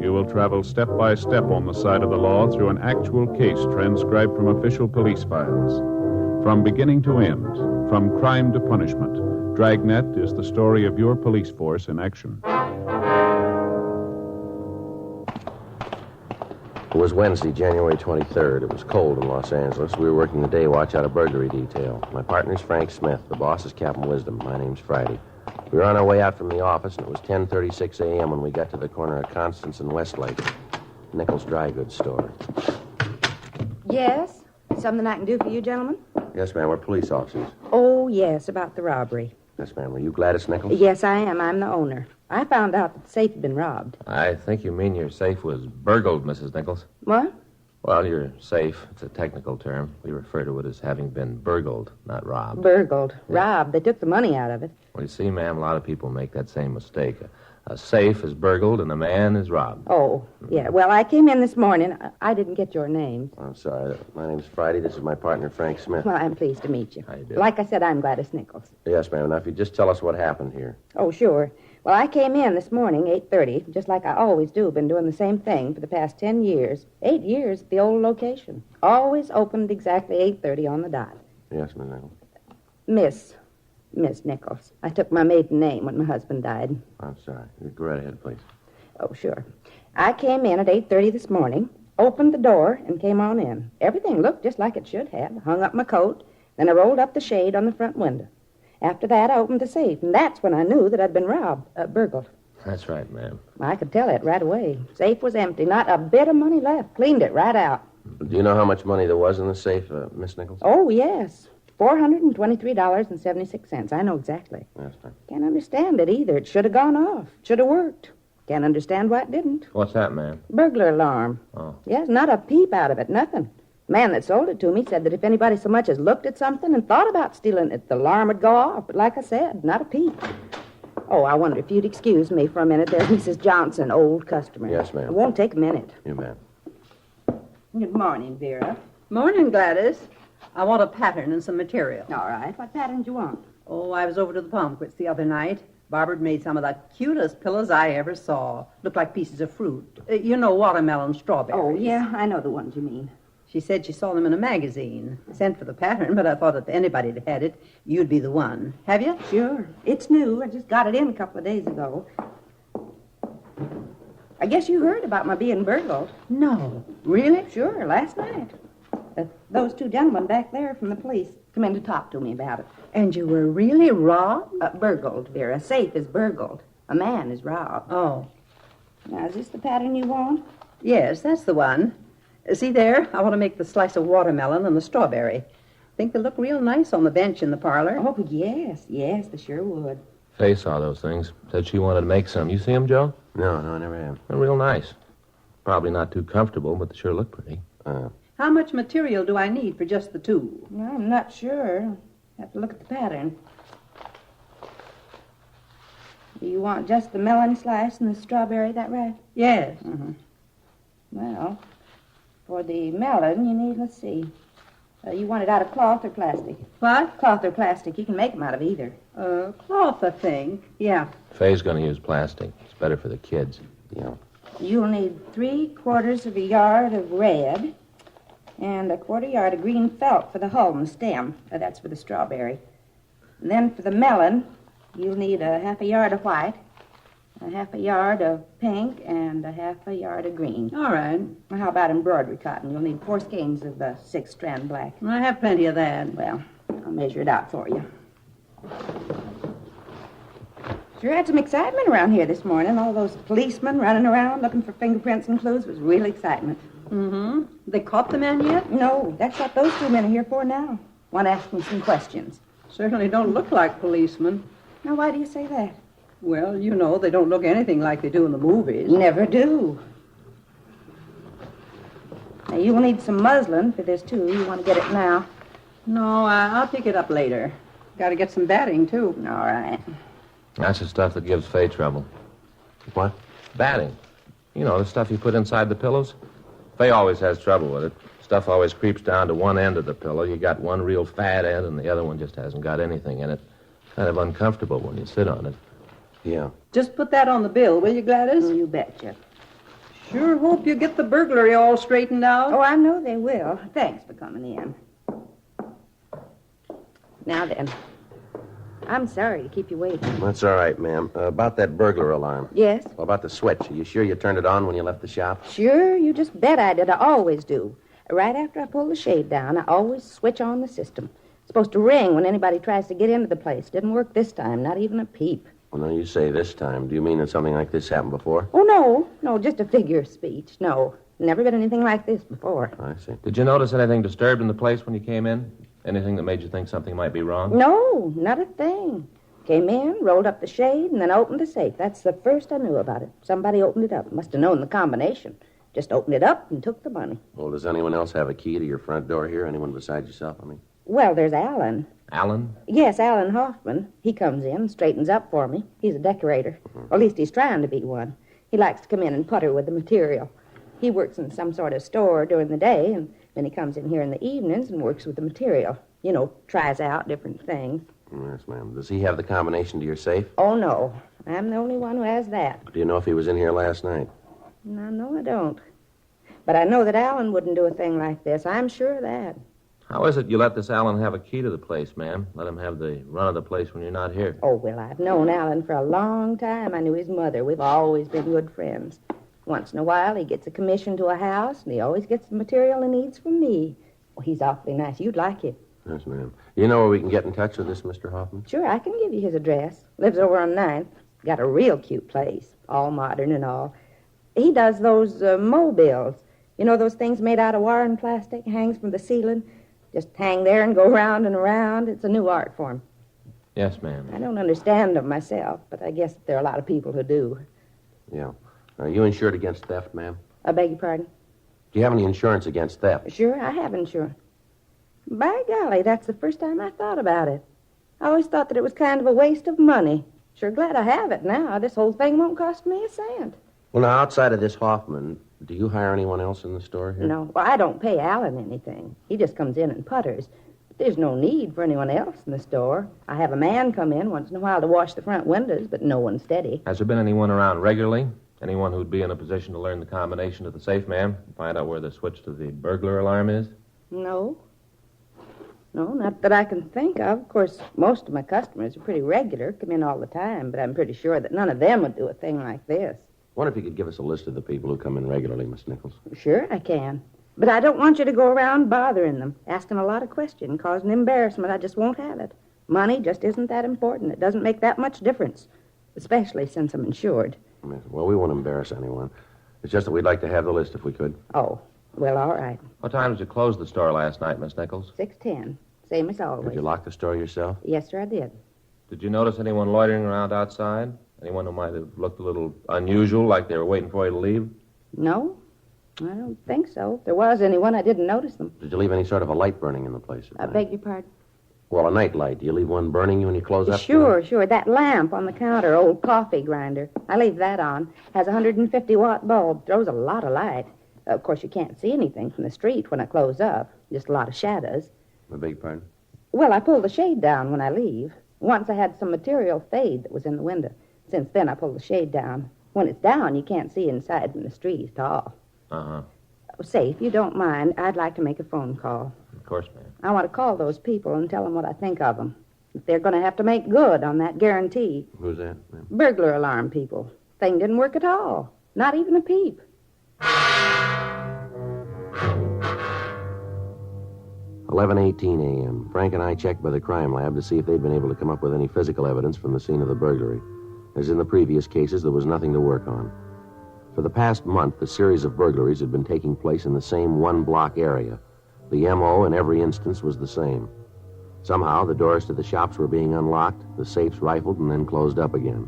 you will travel step by step on the side of the law through an actual case transcribed from official police files. From beginning to end, from crime to punishment, Dragnet is the story of your police force in action. It was Wednesday, January 23rd. It was cold in Los Angeles. We were working the day watch out of burglary detail. My partner's Frank Smith. The boss is Captain Wisdom. My name's Friday. We were on our way out from the office, and it was 10:36 a.m. when we got to the corner of Constance and Westlake. Nichols Dry Goods Store. Yes? Something I can do for you, gentlemen? Yes, ma'am. We're police officers. Oh, yes, about the robbery. Yes, ma'am. Were you Gladys Nichols? Yes, I am. I'm the owner. I found out that the safe had been robbed. I think you mean your safe was burgled, Mrs. Nichols. What? Well, your safe, it's a technical term. We refer to it as having been burgled, not robbed. Burgled. Robbed. They took the money out of it. Well, you see, ma'am, a lot of people make that same mistake. A safe is burgled and a man is robbed. Oh, yeah. Well, I came in this morning. I didn't get your names. I'm sorry. My name's Friday. This is my partner, Frank Smith. Well, I'm pleased to meet you. How you do? Like I said, I'm Gladys Nichols. Yes, ma'am. Now, if you just tell us what happened here. Oh, sure. Well, I came in this morning, 8:30, just like I always do. Been doing the same thing for the past 10 years. 8 years at the old location. Always opened exactly 8:30 on the dot. Yes, Miss Nichols. Miss Nichols. I took my maiden name when my husband died. I'm sorry. Go right ahead, please. Oh, sure. I came in at 8:30 this morning, opened the door, and came on in. Everything looked just like it should have. I hung up my coat, then I rolled up the shade on the front window. After that, I opened the safe, and that's when I knew that I'd been robbed, burgled. That's right, ma'am. I could tell it right away. Safe was empty, not a bit of money left. Cleaned it right out. Do you know how much money there was in the safe, Miss Nichols? Oh, yes. $423.76. I know exactly. Yes, ma'am. Can't understand it either. It should have gone off. Should have worked. Can't understand why it didn't. What's that, ma'am? Burglar alarm. Oh. Yes, not a peep out of it, nothing. The man that sold it to me said that if anybody so much as looked at something and thought about stealing it, the alarm would go off. But like I said, not a peep. Oh, I wonder if you'd excuse me for a minute. There's Mrs. Johnson, old customer. Yes, ma'am. It won't take a minute. You, ma'am. Good morning, Vera. Morning, Gladys. I want a pattern and some material. All right. What pattern do you want? Oh, I was over to the Palmquits the other night. Barbara made some of the cutest pillows I ever saw. Looked like pieces of fruit. You know, watermelon strawberries. Oh, yeah, I know the ones you mean. She said she saw them in a magazine. Sent for the pattern, but I thought if anybody had had it, you'd be the one. Have you? Sure. It's new. I just got it in a couple of days ago. I guess you heard about my being burgled. No. Really? Sure, last night. Those two gentlemen back there from the police come in to talk to me about it. And you were really robbed? Burgled, Vera. A safe is burgled. A man is robbed. Oh. Now, is this the pattern you want? Yes, that's the one. See there? I want to make the slice of watermelon and the strawberry. Think they look real nice on the bench in the parlor. Oh, yes, they sure would. Faye saw those things. Said she wanted to make some. You see them, Joe? No, I never have. They're real nice. Probably not too comfortable, but they sure look pretty. How much material do I need for just the two? Well, I'm not sure. Have to look at the pattern. Do you want just the melon slice and the strawberry, that right? Yes. Mm-hmm. Well, for the melon, you need, let's see. You want it out of cloth or plastic? What? Cloth or plastic. You can make them out of either. Cloth, I think. Yeah. Faye's going to use plastic. It's better for the kids. Yeah. You'll need 3/4 yard of red and 1/4 yard of green felt for the hull and the stem. That's for the strawberry. And then for the melon, you'll need 1/2 yard of white, 1/2 yard of pink, and 1/2 yard of green. All right. Well, how about embroidery cotton? You'll need 4 skeins of 6-strand black. I have plenty of that. Well, I'll measure it out for you. Sure had some excitement around here this morning. All those policemen running around looking for fingerprints and clues was real excitement. Mm-hmm. They caught the man yet? No, that's what those 2 men are here for now. Want to ask them some questions. Certainly don't look like policemen. Now, why do you say that? Well, you know, they don't look anything like they do in the movies. Never do. Now, you will need some muslin for this, too. You want to get it now? No, I'll pick it up later. Got to get some batting, too. All right. That's the stuff that gives Faye trouble. What? Batting. You know, the stuff you put inside the pillows. Faye always has trouble with it. Stuff always creeps down to one end of the pillow. You got one real fat end, and the other one just hasn't got anything in it. Kind of uncomfortable when you sit on it. Yeah. Just put that on the bill, will you, Gladys? You betcha. Sure hope you get the burglary all straightened out. Oh, I know they will. Thanks for coming in. Now then, I'm sorry to keep you waiting. That's all right, ma'am. About that burglar alarm. Yes? Well, about the switch. Are you sure you turned it on when you left the shop? Sure, you just bet I did. I always do. Right after I pull the shade down, I always switch on the system. It's supposed to ring when anybody tries to get into the place. Didn't work this time, not even a peep. Well, now you say this time. Do you mean that something like this happened before? Oh, no, just a figure of speech. No, never been anything like this before. I see. Did you notice anything disturbed in the place when you came in? Anything that made you think something might be wrong? No, not a thing. Came in, rolled up the shade, and then opened the safe. That's the first I knew about it. Somebody opened it up. Must have known the combination. Just opened it up and took the money. Well, does anyone else have a key to your front door here? Anyone besides yourself, I mean? Well, there's Alan. Alan? Yes, Alan Hoffman. He comes in and straightens up for me. He's a decorator. Or at least he's trying to be one. He likes to come in and putter with the material. He works in some sort of store during the day, and then he comes in here in the evenings and works with the material. You know, tries out different things. Yes, ma'am. Does he have the combination to your safe? Oh, no. I'm the only one who has that. Do you know if he was in here last night? No, I don't. But I know that Alan wouldn't do a thing like this. I'm sure of that. How is it you let this Alan have a key to the place, ma'am? Let him have the run of the place when you're not here? Oh, well, I've known Alan for a long time. I knew his mother. We've always been good friends. Once in a while, he gets a commission to a house, and he always gets the material he needs from me. Well, he's awfully nice. You'd like him. Yes, ma'am. You know where we can get in touch with this Mr. Hoffman? Sure, I can give you his address. Lives over on 9th. Got a real cute place. All modern and all. He does those mobiles. You know those things made out of wire and plastic? Hangs from the ceiling? Just hang there and go round and around. It's a new art form. Yes, ma'am. I don't understand them myself, but I guess there are a lot of people who do. Yeah. Are you insured against theft, ma'am? I beg your pardon? Do you have any insurance against theft? Sure, I have insurance. By golly, that's the first time I thought about it. I always thought that it was kind of a waste of money. Sure glad I have it now. This whole thing won't cost me a cent. Well, now, outside of this Hoffman, do you hire anyone else in the store here? No, well, I don't pay Alan anything. He just comes in and putters. But there's no need for anyone else in the store. I have a man come in once in a while to wash the front windows, but no one steady. Has there been anyone around regularly? Anyone who'd be in a position to learn the combination to the safe, ma'am? Find out where the switch to the burglar alarm is? No. No, not that I can think of. Of course, most of my customers are pretty regular, come in all the time, but I'm pretty sure that none of them would do a thing like this. Wonder if you could give us a list of the people who come in regularly, Miss Nichols. Sure, I can. But I don't want you to go around bothering them, asking a lot of questions, causing embarrassment. I just won't have it. Money just isn't that important. It doesn't make that much difference, especially since I'm insured. Well, we won't embarrass anyone. It's just that we'd like to have the list if we could. Oh, well, all right. What time did you close the store last night, Miss Nichols? 6:10. same as always. Did you lock the store yourself? Yes, sir, I did. Did you notice anyone loitering around outside? Anyone who might have looked a little unusual, like they were waiting for you to leave? No, I don't think so. If there was anyone, I didn't notice them. Did you leave any sort of a light burning in the place? I beg your pardon? Well, a night light. Do you leave one burning you when you close up? Sure. That lamp on the counter, old coffee grinder. I leave that on. Has a 150-watt bulb. Throws a lot of light. Of course, you can't see anything from the street when I close up. Just a lot of shadows. I beg your pardon? Well, I pull the shade down when I leave. Once I had some material fade that was in the window. Since then, I pull the shade down. When it's down, you can't see inside from the street at all. Uh-huh. Say, if you don't mind, I'd like to make a phone call. Of course, ma'am. I want to call those people and tell them what I think of them. They're going to have to make good on that guarantee. Who's that, ma'am? Burglar alarm people. Thing didn't work at all. Not even a peep. 11:18 a.m. Frank and I checked by the crime lab to see if they'd been able to come up with any physical evidence from the scene of the burglary. As in the previous cases, there was nothing to work on. For the past month, a series of burglaries had been taking place in the same one-block area. The M.O. in every instance was the same. Somehow, the doors to the shops were being unlocked, the safes rifled, and then closed up again.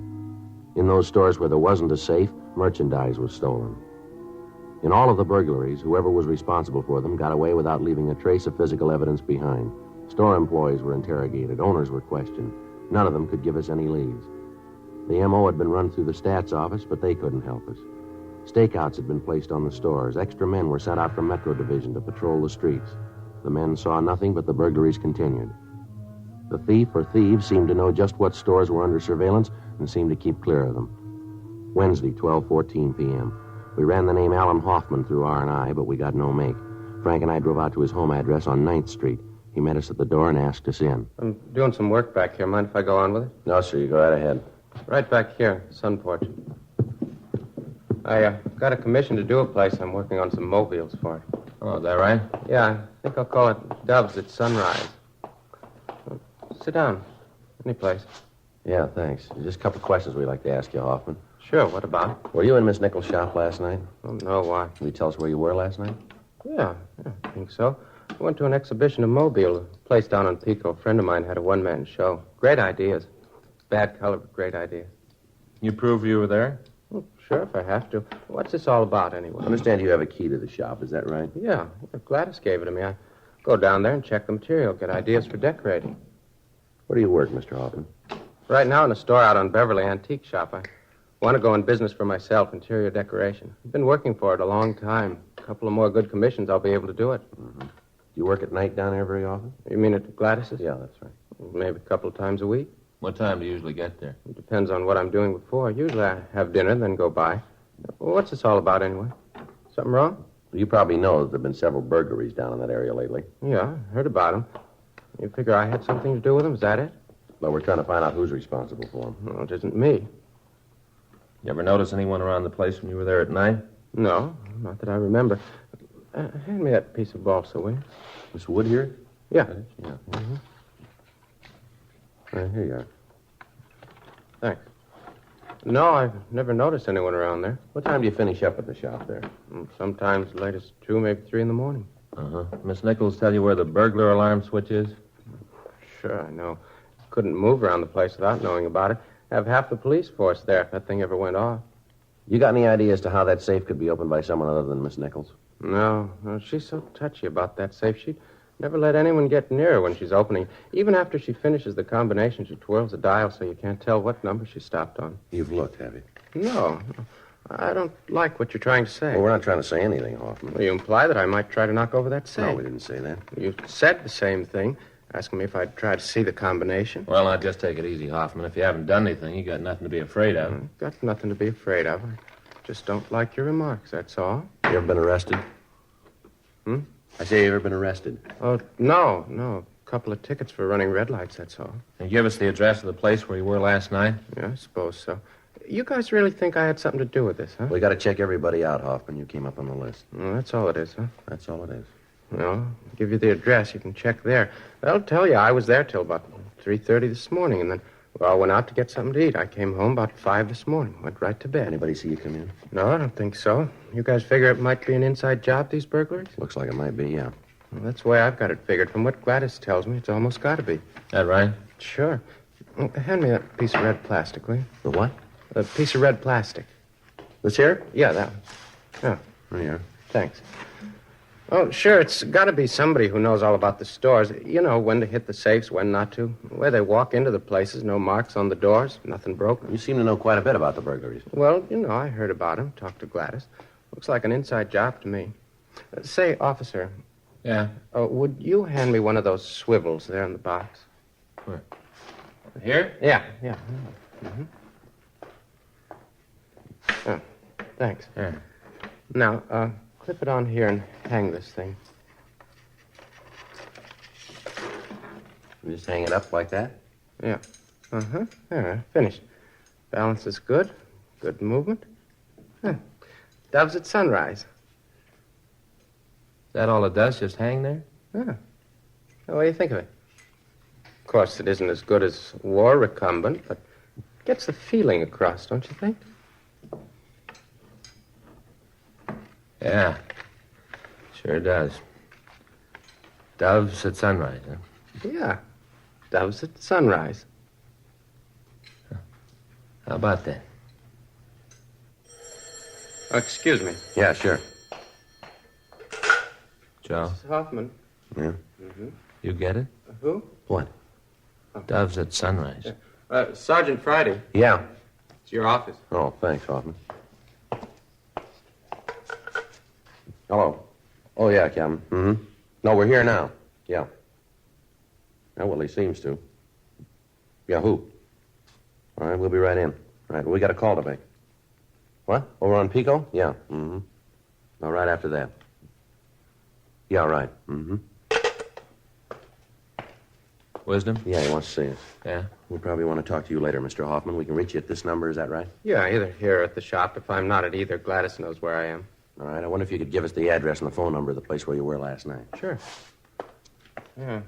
In those stores where there wasn't a safe, merchandise was stolen. In all of the burglaries, whoever was responsible for them got away without leaving a trace of physical evidence behind. Store employees were interrogated, owners were questioned. None of them could give us any leads. The M.O. had been run through the stats office, but they couldn't help us. Stakeouts had been placed on the stores. Extra men were sent out from Metro Division to patrol the streets. The men saw nothing, but the burglaries continued. The thief or thieves seemed to know just what stores were under surveillance and seemed to keep clear of them. Wednesday, 12:14 p.m. We ran the name Alan Hoffman through R&I, but we got no make. Frank and I drove out to his home address on 9th Street. He met us at the door and asked us in. I'm doing some work back here. Mind if I go on with it? No, sir. You go right ahead. Right back here, sun porch. I got a commission to do a place. I'm working on some mobiles for it. Oh, is that right? Yeah, I think I'll call it Doves at Sunrise. Sit down. Any place. Yeah, thanks. Just a couple of questions we'd like to ask you, Hoffman. Sure, what about? Were you in Miss Nichols' shop last night? Oh, no, why? Can you tell us where you were last night? Yeah, I think so. I went to an exhibition in Mobile, a place down on Pico. A friend of mine had a one-man show. Great ideas. Bad color, but great ideas. You prove you were there? Well, sure, if I have to. What's this all about, anyway? I understand you have a key to the shop, is that right? Yeah, Gladys gave it to me. I go down there and check the material, get ideas for decorating. Where do you work, Mr. Hoffman? Right now in a store out on Beverly, antique shop. I want to go in business for myself, interior decoration. I've been working for it a long time. A couple of more good commissions, I'll be able to do it. Mm-hmm. Do you work at night down there very often? You mean at Gladys's? Yeah, that's right. Maybe a couple of times a week. What time do you usually get there? It depends on what I'm doing before. Usually I have dinner, then go by. Well, what's this all about, anyway? Something wrong? You probably know that there have been several burglaries down in that area lately. Yeah, I heard about them. You figure I had something to do with them? Is that it? Well, we're trying to find out who's responsible for them. No, it isn't me. You ever notice anyone around the place when you were there at night? No, not that I remember. Hand me that piece of balsa, will you? Miss Wood here? Yeah. Yeah. Mm-hmm. Here you are. Thanks. No, I've never noticed anyone around there. What time do you finish up at the shop there? Sometimes late as 2, maybe 3 in the morning. Uh-huh. Miss Nichols tell you where the burglar alarm switch is? Sure, I know. Couldn't move around the place without knowing about it. Have half the police force there if that thing ever went off. You got any idea as to how that safe could be opened by someone other than Miss Nichols? No, she's so touchy about that safe. She'd never let anyone get near her when she's opening. Even after she finishes the combination, she twirls the dial so you can't tell what number she stopped on. You've looked, have you? No. I don't like what you're trying to say. Well, we're not trying to say anything, Hoffman. Well, you imply that I might try to knock over that safe. No, we didn't say that. You said the same thing, asking me if I'd try to see the combination. Well, now, just take it easy, Hoffman. If you haven't done anything, you got nothing to be afraid of. I've got nothing to be afraid of. I just don't like your remarks, that's all. You ever been arrested? I say, you ever been arrested? Oh, no. A couple of tickets for running red lights, that's all. And give us the address of the place where you were last night? Yeah, I suppose so. You guys really think I had something to do with this, huh? We got to check everybody out, Hoffman. You came up on the list. Well, that's all it is, huh? That's all it is. Well, I'll give you the address. You can check there. They'll tell you I was there till about 3:30 this morning, and then I went out to get something to eat. I came home about 5 this morning. Went right to bed. Anybody see you come in? No, I don't think so. You guys figure it might be an inside job, these burglaries? Looks like it might be, yeah. Well, that's the way I've got it figured. From what Gladys tells me, it's almost got to be. That right? Sure. Hand me that piece of red plastic, will you? The what? A piece of red plastic. This here? Yeah, that one. Yeah. There you are. Thanks. Oh, sure, it's got to be somebody who knows all about the stores. You know, when to hit the safes, when not to. Where they walk into the places, no marks on the doors, nothing broken. You seem to know quite a bit about the burglaries. Well, you know, I heard about him, talked to Gladys. Looks like an inside job to me. Say, officer. Yeah? Would you hand me one of those swivels there in the box? Where? Here? Yeah. Mm-hmm. Oh, thanks. Yeah. Now, clip it on here and hang this thing. You just hang it up like that? Yeah. Uh-huh. There, finished. Balance is good. Good movement. Huh. Doves at sunrise. Is that all it does, just hang there? Yeah. Well, what do you think of it? Of course, it isn't as good as war recumbent, but it gets the feeling across, don't you think? Yeah. Sure does. Doves at sunrise, huh? Yeah. Doves at sunrise. How about that? Oh, excuse me. Yeah, sure. Joe, Mrs. Hoffman. Yeah. Mm-hmm. you get it? Who? What? Doves at sunrise. Sergeant Friday. Yeah. It's your office. Oh, thanks, Hoffman. Hello. Oh, yeah, Captain. Mm-hmm. No, we're here now. Yeah. Yeah, well, he seems to. Yeah, who? All right, we'll be right in. All right, we got a call to make. What? Over on Pico? Yeah. Mm-hmm. All right, after that. Yeah, right. Mm-hmm. Wisdom? Yeah, he wants to see us. Yeah? We probably want to talk to you later, Mr. Hoffman. We can reach you at this number, is that right? Yeah, either here or at the shop. If I'm not at either, Gladys knows where I am. All right, I wonder if you could give us the address and the phone number of the place where you were last night. Sure. Yeah.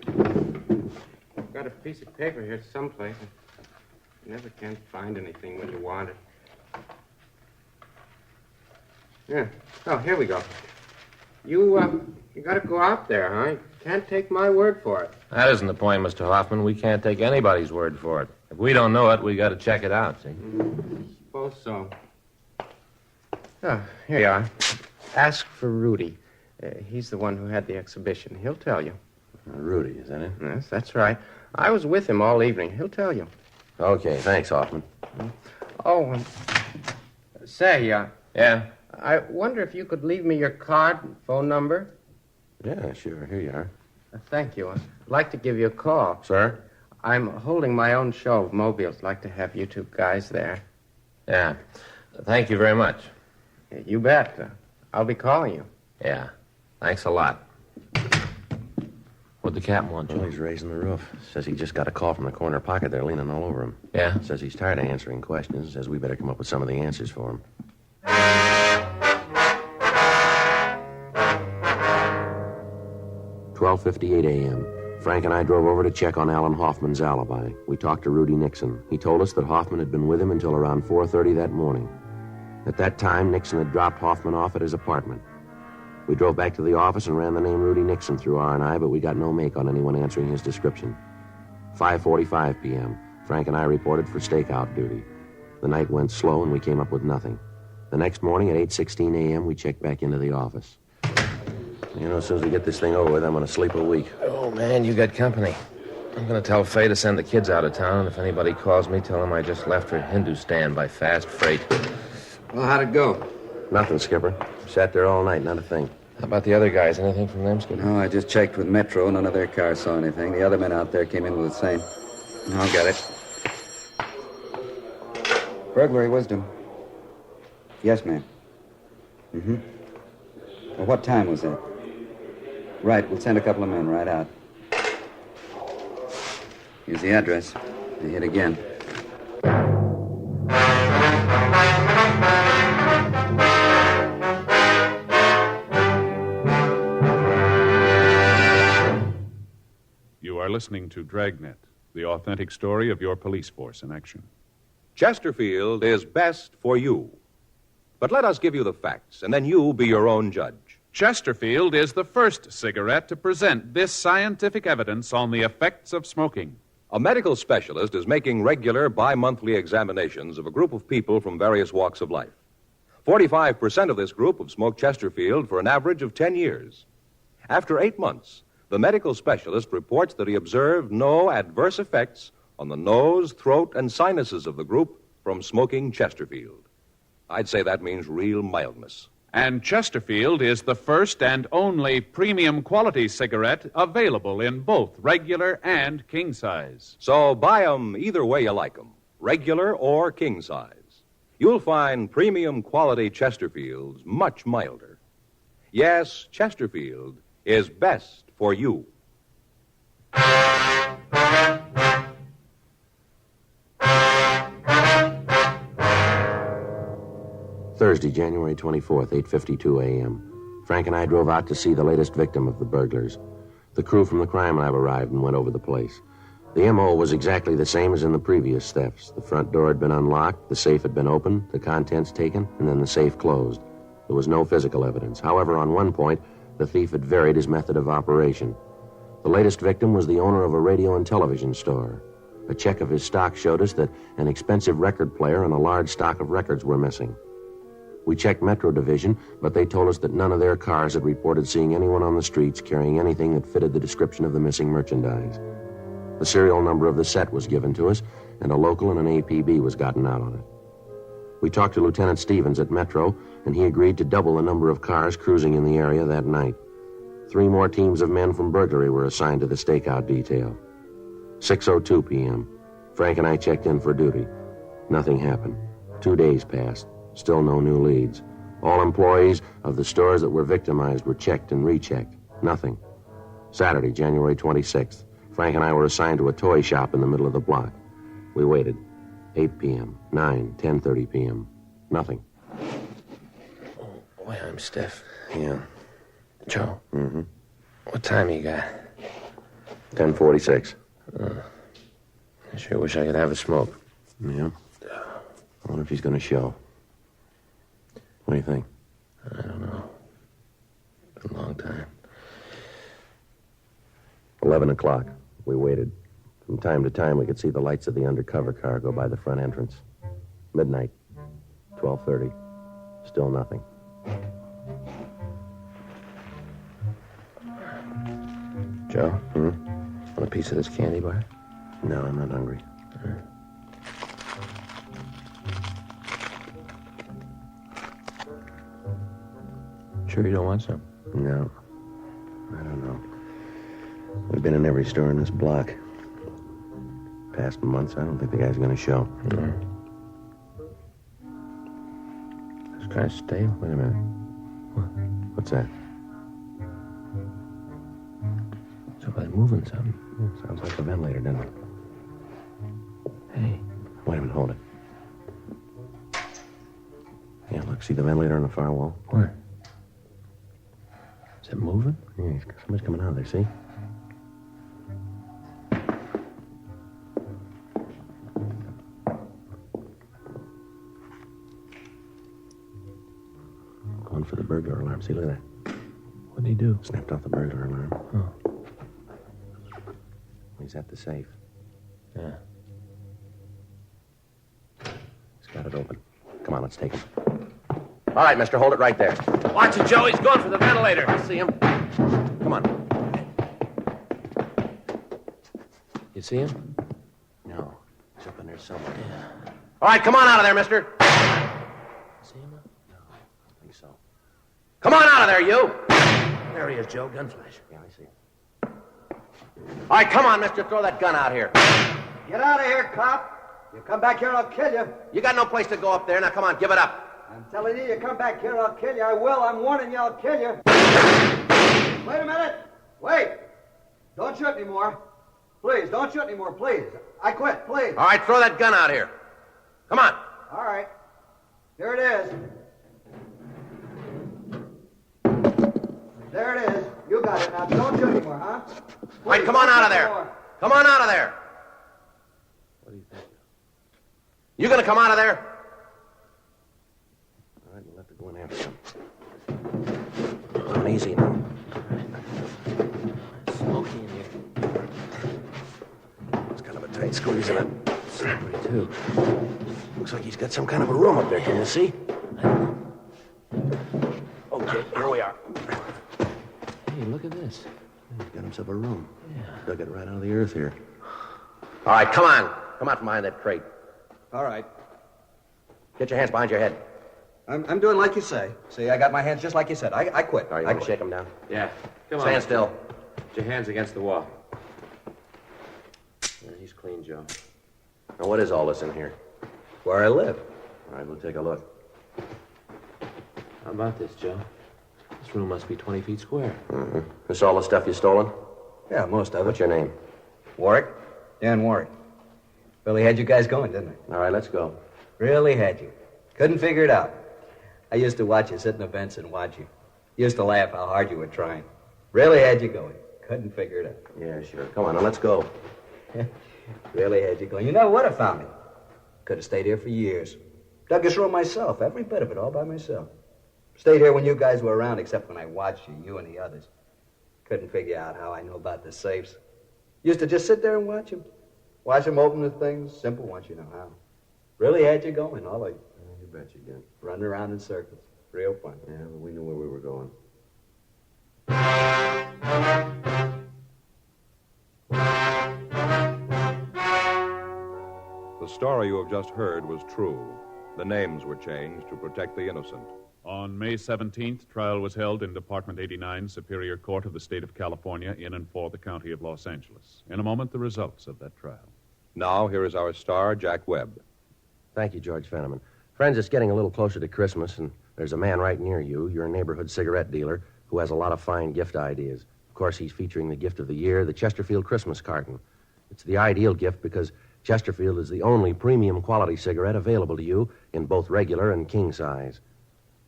I've got a piece of paper here someplace. You never can find anything when you want it. Yeah. Oh, here we go. You gotta go out there, huh? You can't take my word for it. That isn't the point, Mr. Hoffman. We can't take anybody's word for it. If we don't know it, we got to check it out, see? Suppose so. Oh, here you are. Ask for Rudy. He's the one who had the exhibition. He'll tell you. Rudy, is that it? Yes, that's right. I was with him all evening. He'll tell you. Okay, thanks, Hoffman. Oh, say, Yeah? I wonder if you could leave me your card and phone number? Yeah, sure. Here you are. Thank you. I'd like to give you a call. Sir? I'm holding my own show of mobiles. I'd like to have you two guys there. Yeah. Thank you very much. You bet. I'll be calling you. Yeah. Thanks a lot. What'd the captain want, Well, Joe? he's raising the roof. Says he just got a call from the corner pocket. They're leaning all over him. Yeah? Says he's tired of answering questions. Says we better come up with some of the answers for him. 12:58 a.m. Frank and I drove over to check on Alan Hoffman's alibi. We talked to Rudy Nixon. He told us that Hoffman had been with him until around 4:30 that morning. At that time, Nixon had dropped Hoffman off at his apartment. We drove back to the office and ran the name Rudy Nixon through R&I, but we got no make on anyone answering his description. 5:45 p.m., Frank and I reported for stakeout duty. The night went slow and we came up with nothing. The next morning at 8:16 a.m., we checked back into the office. You know, as soon as we get this thing over with, I'm going to sleep a week. Oh, man, you got company. I'm going to tell Faye to send the kids out of town, and if anybody calls me, tell them I just left for Hindustan by fast freight. Well, how'd it go? Nothing, Skipper. Sat there all night, not a thing. How about the other guys? Anything from them, Skipper? No, I just checked with Metro. None of their cars saw anything. The other men out there came in with the same. I'll get it. Burglary wisdom. Yes, ma'am. Mm-hmm. Well, what time was that? Right, we'll send a couple of men right out. Here's the address. They hit again. You are listening to Dragnet, the authentic story of your police force in action. Chesterfield is best for you. But let us give you the facts, and then you be your own judge. Chesterfield is the first cigarette to present this scientific evidence on the effects of smoking. A medical specialist is making regular bi-monthly examinations of a group of people from various walks of life. 45% of this group have smoked Chesterfield for an average of 10 years. After 8 months, the medical specialist reports that he observed no adverse effects on the nose, throat, and sinuses of the group from smoking Chesterfield. I'd say that means real mildness. And Chesterfield is the first and only premium quality cigarette available in both regular and king size. So buy 'em either way you like 'em, regular or king size. You'll find premium quality Chesterfields much milder. Yes, Chesterfield is best for you. Thursday, January 24th, 8:52 a.m. Frank and I drove out to see the latest victim of the burglars. The crew from the crime lab arrived and went over the place. The M.O. was exactly the same as in the previous thefts. The front door had been unlocked, the safe had been opened, the contents taken, and then the safe closed. There was no physical evidence. However, on one point, the thief had varied his method of operation. The latest victim was the owner of a radio and television store. A check of his stock showed us that an expensive record player and a large stock of records were missing. We checked Metro Division, but they told us that none of their cars had reported seeing anyone on the streets carrying anything that fitted the description of the missing merchandise. The serial number of the set was given to us, and a local and an APB was gotten out on it. We talked to Lieutenant Stevens at Metro, and he agreed to double the number of cars cruising in the area that night. 3 more teams of men from Burglary were assigned to the stakeout detail. 6:02 p.m. Frank and I checked in for duty. Nothing happened. 2 days passed. Still no new leads. All employees of the stores that were victimized were checked and rechecked. Nothing. Saturday, January 26th. Frank and I were assigned to a toy shop in the middle of the block. We waited. 8 p.m., 9, 10:30 p.m. Nothing. Boy, I'm stiff. Yeah. Joe? Mm-hmm. What time you got? 10:46. I sure wish I could have a smoke. Yeah. I wonder if he's going to show. What do you think? I don't know. Been a long time. 11 o'clock. We waited. From time to time, we could see the lights of the undercover car go by the front entrance. Midnight. 12:30. Still nothing. Joe? Want a piece of this candy bar? No, I'm not hungry. Sure you don't want some? No. I don't know. We've been in every store in this block. Past months, I don't think the guy's going to show. It's kind of stale. Wait a minute. What's that? Somebody's moving something. Yeah, sounds like a ventilator, doesn't it? Hey. Wait a minute, hold it. Yeah, look, see the ventilator on the far wall? Where? Is it moving? Yeah, somebody's coming out of there, see? Going for the burglar alarm. See, look at that. What'd he do? Snapped off the burglar alarm. Oh. He's at the safe. Yeah. He's got it open. Come on, let's take him. All right, mister, hold it right there. Watch it, Joe. He's going for the ventilator. I see him. Come on. You see him? No. He's up in there somewhere. Yeah. All right, come on out of there, mister. See him? No, I don't think so. Come on out of there, you. There he is, Joe. Gun flash. Yeah, I see him. All right, come on, mister. Throw that gun out here. Get out of here, cop. You come back here, I'll kill you. You got no place to go up there. Now, come on, give it up. I'm telling you, you come back here, I'll kill you. I will. I'm warning you, I'll kill you. Wait a minute. Wait. Don't shoot anymore. Please, don't shoot anymore, please. I quit, please. All right, throw that gun out here. Come on. All right. Here it is. There it is. You got it now. Don't shoot anymore, huh? Please, all right, come on out of there. Anymore. Come on out of there. What do you think? You gonna come out of there? All right, we'll have to go in after him. on, easy now. Smoky in here. It's kind of a tight squeeze in it. Slippery, too. Looks like he's got some kind of a room up there. Can you see? Okay, here we are. Hey, look at this. He's got himself a room. Yeah. Dug it right out of the earth here. All right, come on. Come out from behind that crate. All right. Get your hands behind your head. I'm doing like you say. See, I got my hands just like you said. I quit. All right, you want to shake them down? Yeah. Come on. Stand still. Put your hands against the wall. Yeah, he's clean, Joe. Now, what is all this in here? Where I live. All right, we'll take a look. How about this, Joe? This room must be 20 feet square. Mm-hmm. This all the stuff you stolen? Yeah, most of it. What's your name? Warwick. Dan Warwick. Really had you guys going, didn't I? All right, let's go. Really had you. Couldn't figure it out. I used to watch you sit in events and watch you. Used to laugh how hard you were trying. Really had you going. Couldn't figure it out. Yeah, sure. Come on, now let's go. Really had you going. You never would have found me. Could have stayed here for years. Dug this room myself, every bit of it, all by myself. Stayed here when you guys were around, except when I watched you and the others. Couldn't figure out how I knew about the safes. Used to just sit there and watch them. Watch them open the things, simple once you know how. Really had you going, all of you. You bet you did. Running around in circles. Real fun. Yeah, but we knew where we were going. The story you have just heard was true. The names were changed to protect the innocent. On May 17th, trial was held in Department 89, Superior Court of the State of California, in and for the County of Los Angeles. In a moment, the results of that trial. Now, here is our star, Jack Webb. Thank you, George Fenneman. Friends, it's getting a little closer to Christmas, and there's a man right near you, your neighborhood cigarette dealer, who has a lot of fine gift ideas. Of course, he's featuring the gift of the year, the Chesterfield Christmas carton. It's the ideal gift because Chesterfield is the only premium quality cigarette available to you in both regular and king size.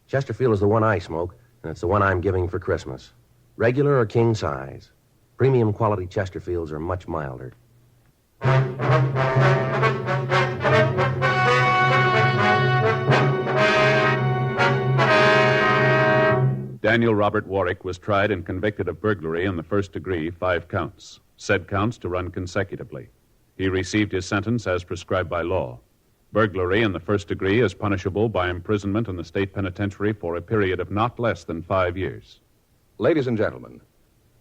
Chesterfield is the one I smoke, and it's the one I'm giving for Christmas. Regular or king size. Premium quality Chesterfields are much milder. Daniel Robert Warwick was tried and convicted of burglary in the first degree, 5 counts. Said counts to run consecutively. He received his sentence as prescribed by law. Burglary in the first degree is punishable by imprisonment in the state penitentiary for a period of not less than 5 years. Ladies and gentlemen,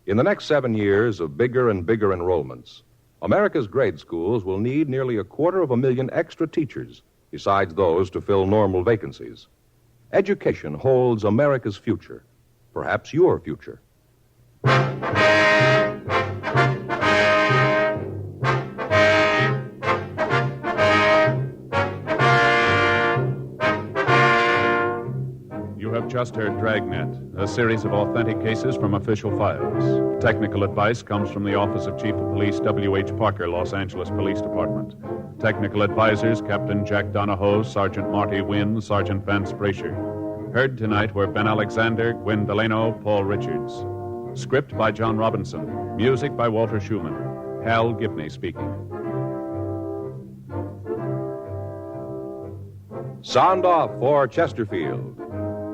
in the next 7 years of bigger and bigger enrollments, America's grade schools will need nearly 250,000 extra teachers, besides those to fill normal vacancies. Education holds America's future, perhaps your future. You have just heard Dragnet, a series of authentic cases from official files. Technical advice comes from the Office of Chief of Police W.H. Parker, Los Angeles Police Department. Technical advisors, Captain Jack Donahoe, Sergeant Marty Wynn, Sergeant Vance Brasher. Heard tonight were Ben Alexander, Gwen Delano, Paul Richards. Script by John Robinson. Music by Walter Schumann. Hal Gibney speaking. Sound off for Chesterfield.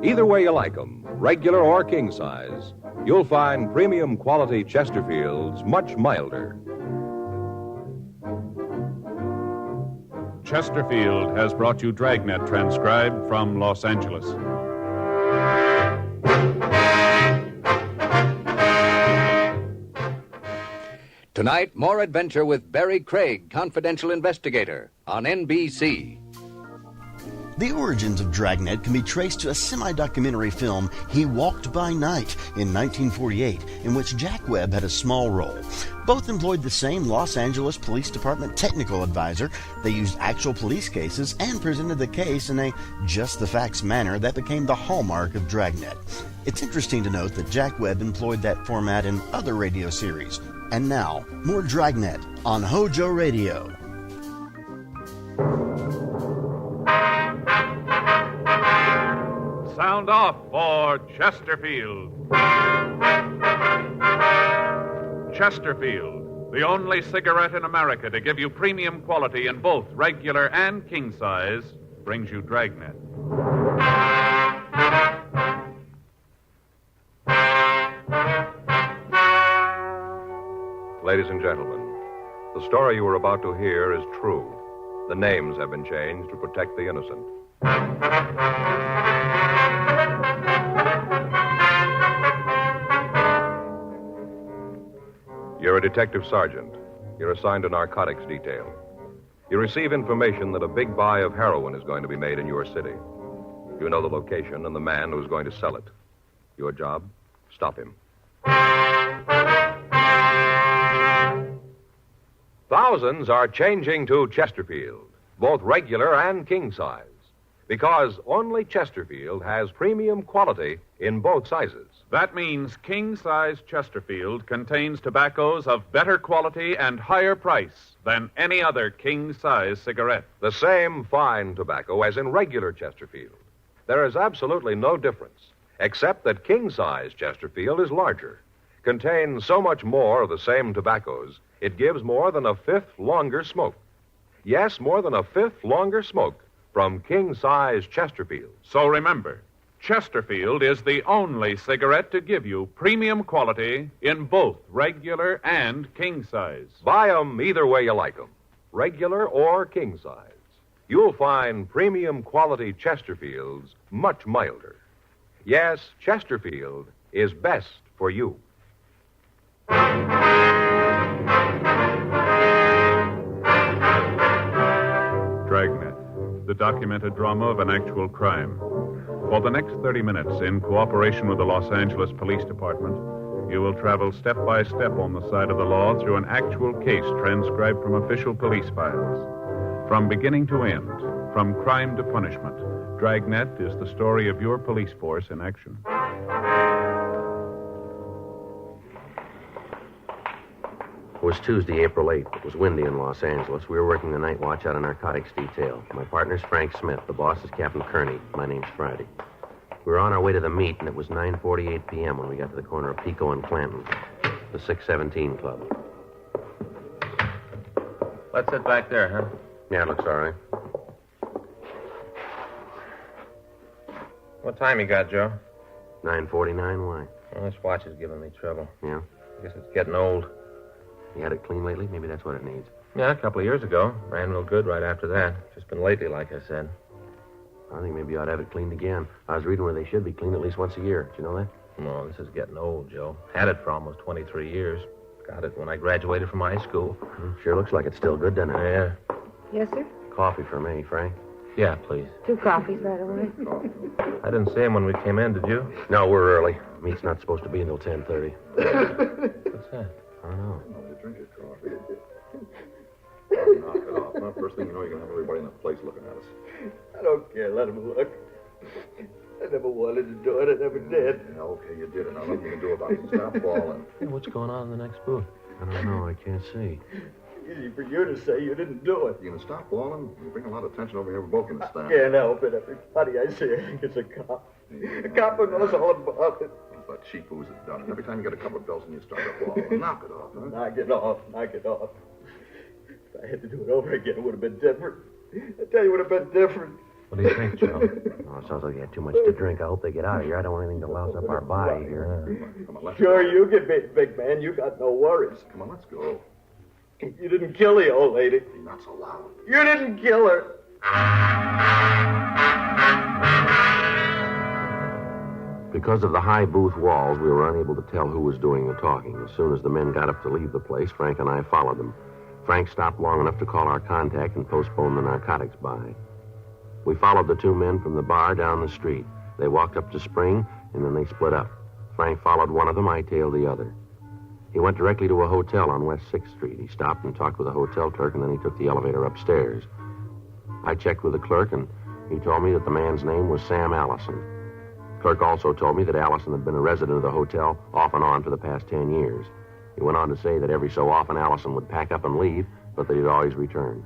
Either way you like them, regular or king size, you'll find premium quality Chesterfields much milder. Chesterfield has brought you Dragnet, transcribed from Los Angeles. Tonight, more adventure with Barry Craig, confidential investigator, on NBC. The origins of Dragnet can be traced to a semi-documentary film, He Walked by Night, in 1948, in which Jack Webb had a small role. Both employed the same Los Angeles Police Department technical advisor. They used actual police cases and presented the case in a just-the-facts manner that became the hallmark of Dragnet. It's interesting to note that Jack Webb employed that format in other radio series. And now, more Dragnet on HOJO Radio. Sound off for Chesterfield. Chesterfield, the only cigarette in America to give you premium quality in both regular and king size, brings you Dragnet. Ladies and gentlemen, the story you are about to hear is true. The names have been changed to protect the innocent. You're a detective sergeant. You're assigned to narcotics detail. You receive information that a big buy of heroin is going to be made in your city. You know the location and the man who's going to sell it. Your job? Stop him. Thousands are changing to Chesterfield, both regular and king size, because only Chesterfield has premium quality in both sizes. That means king-size Chesterfield contains tobaccos of better quality and higher price than any other king-size cigarette. The same fine tobacco as in regular Chesterfield. There is absolutely no difference, except that king-size Chesterfield is larger, contains so much more of the same tobaccos, it gives more than a fifth longer smoke. Yes, more than a fifth longer smoke from king-size Chesterfield. So remember, Chesterfield is the only cigarette to give you premium quality in both regular and king size. Buy 'em either way you like 'em, regular or king size. You'll find premium quality Chesterfields much milder. Yes, Chesterfield is best for you. Dragnet, the documented drama of an actual crime. For the next 30 minutes, in cooperation with the Los Angeles Police Department, you will travel step by step on the side of the law through an actual case transcribed from official police files. From beginning to end, from crime to punishment, Dragnet is the story of your police force in action. It was Tuesday, April 8th. It was windy in Los Angeles. We were working the night watch out of narcotics detail. My partner's Frank Smith. The boss is Captain Kearney. My name's Friday. We were on our way to the meet, and it was 9:48 p.m. when we got to the corner of Pico and Clanton, the 617 Club. Let's sit back there, huh? Yeah, it looks all right. What time you got, Joe? 9:49, why? Well, this watch is giving me trouble. Yeah? I guess it's getting old. You had it clean lately? Maybe that's what it needs. Yeah, a couple of years ago. Ran real good right after that. Just been lately, like I said. I think maybe you ought to have it cleaned again. I was reading where they should be cleaned at least once a year. Did you know that? No, this is getting old, Joe. Had it for almost 23 years. Got it when I graduated from high school. Sure looks like it's still good, doesn't it? Yeah. Yes, sir? Coffee for me, Frank. Yeah, please. 2 coffees right away. I didn't see him when we came in, did you? No, we're early. Meet's not supposed to be until 10:30. What's that? I don't know. Drink your coffee. Knock it off. Well, first thing you know, you're going to have everybody in the place looking at us. I don't care. Let him look. I never wanted to do it. I never did. Yeah, okay, you did, and nothing you can do about it. Stop falling. Hey, what's going on in the next booth? I don't know. I can't see. Easy for you to say you didn't do it. You going to stop falling? You bring a lot of attention over here. We're both going to stand. Can't help it. Everybody I see, I think it's a cop. A cop who knows all about it. It's that cheap who's it done. Every time you get a couple of bills and you start to fall. Knock it off, huh? Knock it off. Knock it off. If I had to do it over again, it would have been different. I tell you, it would have been different. What do you think, Joe? Oh, it sounds like you had too much to drink. I hope they get out of here. I don't want anything to louse up our body here. Come on, let's Sure, go. you can be, big man. You got no worries. Come on, let's go. You didn't kill the old lady. Not so loud. You didn't kill her. Because of the high booth walls, we were unable to tell who was doing the talking. As soon as the men got up to leave the place, Frank and I followed them. Frank stopped long enough to call our contact and postpone the narcotics buy. We followed the 2 men from the bar down the street. They walked up to Spring, and then they split up. Frank followed one of them, I tailed the other. He went directly to a hotel on West 6th Street. He stopped and talked with the hotel clerk, and then he took the elevator upstairs. I checked with the clerk, and he told me that the man's name was Sam Allison. Clerk also told me that Allison had been a resident of the hotel off and on for the past 10 years. He went on to say that every so often Allison would pack up and leave, but that he'd always return.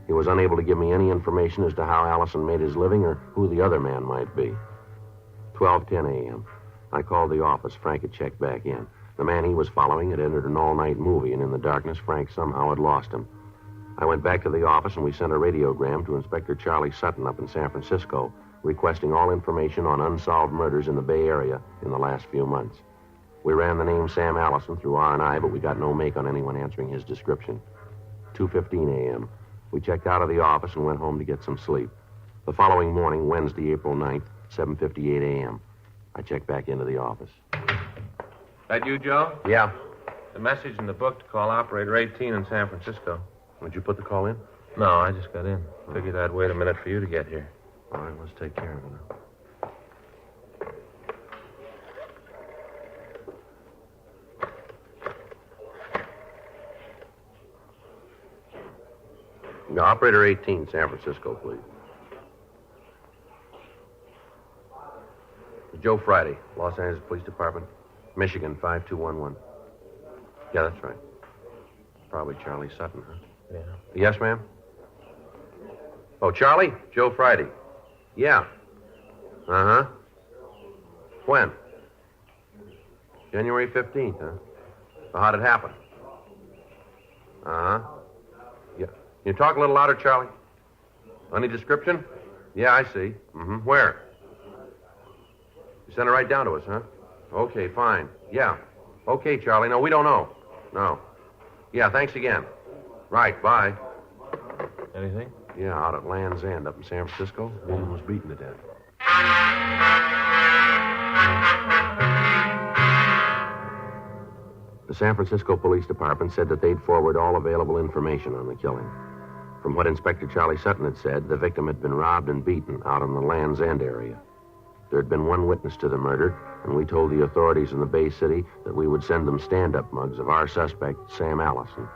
He was unable to give me any information as to how Allison made his living or who the other man might be. 12:10 a.m. I called the office. Frank had checked back in. The man he was following had entered an all-night movie, and in the darkness, Frank somehow had lost him. I went back to the office, and we sent a radiogram to Inspector Charlie Sutton up in San Francisco, requesting all information on unsolved murders in the Bay Area in the last few months. We ran the name Sam Allison through R&I, but we got no make on anyone answering his description. 2:15 a.m. We checked out of the office and went home to get some sleep. The following morning, Wednesday, April 9th, 7:58 a.m., I checked back into the office. That you, Joe? Yeah. The message in the book to call Operator 18 in San Francisco. Did you put the call in? No, I just got in. Figured I'd wait a minute for you to get here. All right, let's take care of it now. Now, Operator 18, San Francisco, please. Joe Friday, Los Angeles Police Department, Michigan 5211. Yeah, that's right. Probably Charlie Sutton, huh? Yeah. Yes, ma'am? Oh, Charlie? Joe Friday. Yeah. Uh-huh. When? January 15th, huh? So how'd it happen? Uh-huh. Yeah. Can you talk a little louder, Charlie? Any description? Yeah, I see. Mm-hmm. Where? You sent it right down to us, huh? Okay, fine. Yeah. Okay, Charlie. No, we don't know. No. Yeah, thanks again. Right, bye. Anything? Yeah, out at Land's End up in San Francisco. A woman was beaten to death. The San Francisco Police Department said that they'd forward all available information on the killing. From what Inspector Charlie Sutton had said, the victim had been robbed and beaten out in the Land's End area. There had been one witness to the murder, and we told the authorities in the Bay City that we would send them stand-up mugs of our suspect, Sam Allison.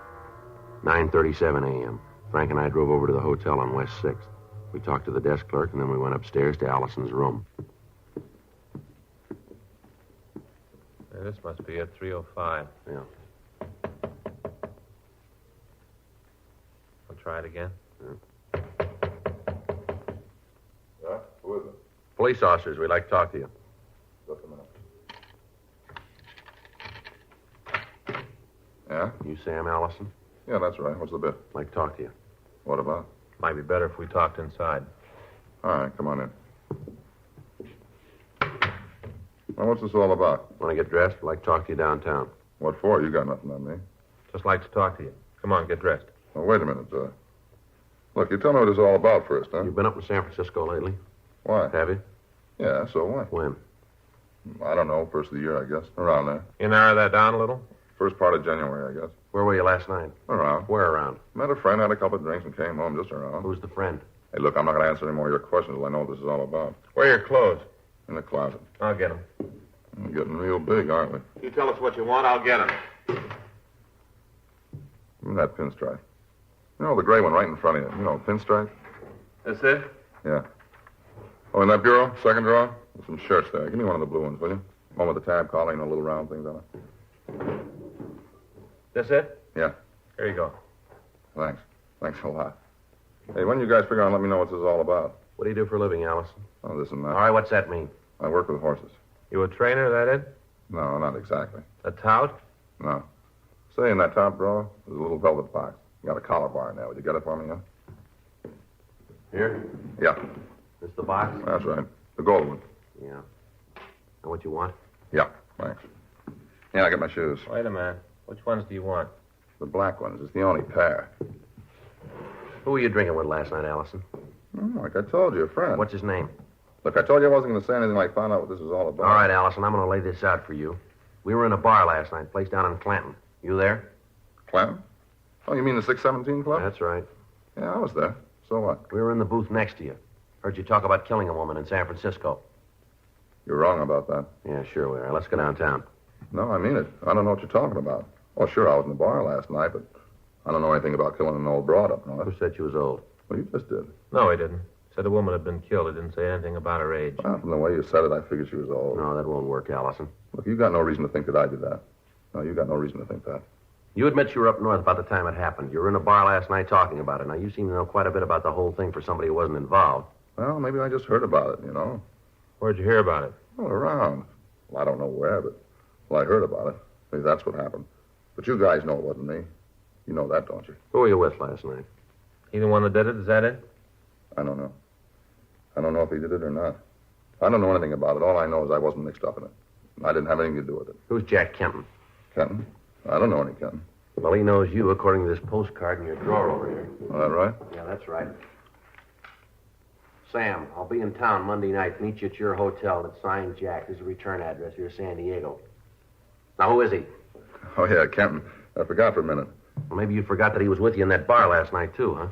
9:37 a.m. Frank and I drove over to the hotel on West 6th. We talked to the desk clerk, and then we went upstairs to Allison's room. This must be at 3:05. Yeah. I'll try it again. Yeah? Who is it? Police officers, we'd like to talk to you. Just a minute. Yeah? You Sam Allison? Yeah, that's right. What's the bit? Like to talk to you. What about? Might be better if we talked inside. All right, come on in. Well, what's this all about? Want to get dressed? We'd like to talk to you downtown. What for? You got nothing on me. Just like to talk to you. Come on, get dressed. Well, wait a minute. Look, you tell me what it's all about first, huh? You've been up in San Francisco lately? Why? Have you? Yeah, so what? When? I don't know. First of the year, I guess. Around there. You narrow that down a little? First part of January, I guess. Where were you last night? Around. Where around? Met a friend, had a couple of drinks, and came home just around. Who's the friend? Hey, look, I'm not going to answer any more of your questions until I know what this is all about. Where are your clothes? In the closet. I'll get them. We're getting real big, aren't we? You tell us what you want, I'll get them. That pinstripe. You know, the gray one right in front of you. You know, pinstripe? That's it? Yeah. Oh, in that bureau, second drawer, there's some shirts there. Give me one of the blue ones, will you? One with the tab collar, you know, little round things on it. This it? Yeah. Here you go. Thanks. Thanks a lot. Hey, when you guys figure out and let me know what this is all about? What do you do for a living, Allison? Oh, this and that. All right, what's that mean? I work with horses. You a trainer, that it? No, not exactly. A tout? No. Say, in that top drawer, there's a little velvet box. You got a collar bar in there. Would you get it for me, huh? Here? Yeah. This the box? That's right. The gold one. Yeah. And what you want? Yeah, thanks. Yeah, I got my shoes. Wait a minute. Which ones do you want? The black ones. It's the only pair. Who were you drinking with last night, Allison? Oh, like I told you, a friend. What's his name? Look, I told you I wasn't going to say anything like find out what this is all about. All right, Allison, I'm going to lay this out for you. We were in a bar last night, place down in Clanton. You there? Clanton? Oh, you mean the 617 Club? That's right. Yeah, I was there. So what? We were in the booth next to you. Heard you talk about killing a woman in San Francisco. You're wrong about that. Yeah, sure we are. Let's go downtown. No, I mean it. I don't know what you're talking about. Oh, sure, I was in the bar last night, but I don't know anything about killing an old broad up north. Who said she was old? Well, you just did. No, he didn't. Said a woman had been killed. He didn't say anything about her age. Well, from the way you said it, I figured she was old. No, that won't work, Allison. Look, you got no reason to think that I did that. No, you got no reason to think that. You admit you were up north about the time it happened. You were in a bar last night talking about it. Now, you seem to know quite a bit about the whole thing for somebody who wasn't involved. Well, maybe I just heard about it, you know. Where'd you hear about it? Well, around. Well, I don't know where, but well, I heard about it. Maybe that's what happened. But you guys know it wasn't me. You know that, don't you? Who were you with last night? He the one that did it? Is that it? I don't know. I don't know if he did it or not. I don't know anything about it. All I know is I wasn't mixed up in it. I didn't have anything to do with it. Who's Jack Kenton? Kenton? I don't know any Kenton. Well, he knows you, according to this postcard in your drawer over here. Is that right? Yeah, that's right. Sam, I'll be in town Monday night. Meet you at your hotel. That's signed Jack. There's a return address here, San Diego. Now, who is he? Oh, yeah, Kenton. I forgot for a minute. Well, maybe you forgot that he was with you in that bar last night, too, huh?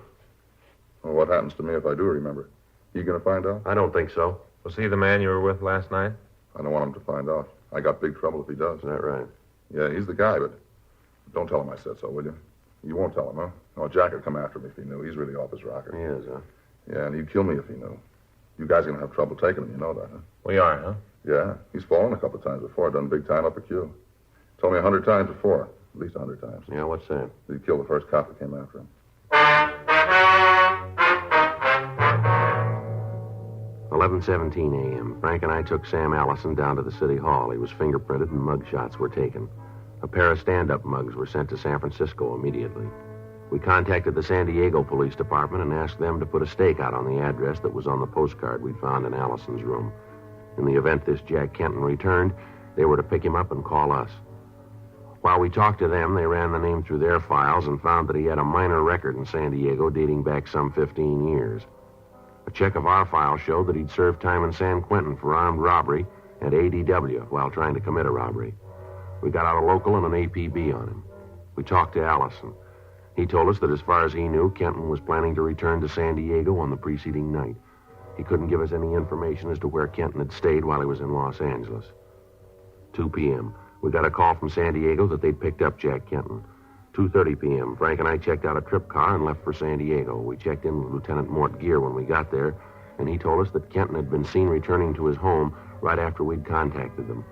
Well, what happens to me if I do remember? You going to find out? I don't think so. Was he the man you were with last night? I don't want him to find out. I got big trouble if he does. Is that right? Yeah, he's the guy, but don't tell him I said so, will you? You won't tell him, huh? Oh, Jack would come after me if he knew. He's really off his rocker. He is, huh? Yeah, and he'd kill me if he knew. You guys are going to have trouble taking him, you know that, huh? We are, huh? Yeah, he's fallen a couple of times before, done big time up at Q. Told me 100 times before, at least 100 times. Yeah, what's that? He killed the first cop that came after him. 11:17 a.m. Frank and I took Sam Allison down to the city hall. He was fingerprinted and mug shots were taken. A pair of stand-up mugs were sent to San Francisco immediately. We contacted the San Diego Police Department and asked them to put a stakeout on the address that was on the postcard we'd found in Allison's room. In the event this Jack Kenton returned, they were to pick him up and call us. While we talked to them, they ran the name through their files and found that he had a minor record in San Diego dating back some 15 years. A check of our file showed that he'd served time in San Quentin for armed robbery and ADW while trying to commit a robbery. We got out a local and an APB on him. We talked to Allison. He told us that as far as he knew, Kenton was planning to return to San Diego on the preceding night. He couldn't give us any information as to where Kenton had stayed while he was in Los Angeles. 2 p.m. We got a call from San Diego that they'd picked up Jack Kenton. 2:30 p.m. Frank and I checked out a trip car and left for San Diego. We checked in with Lieutenant Mort Gear when we got there, and he told us that Kenton had been seen returning to his home right after we'd contacted them.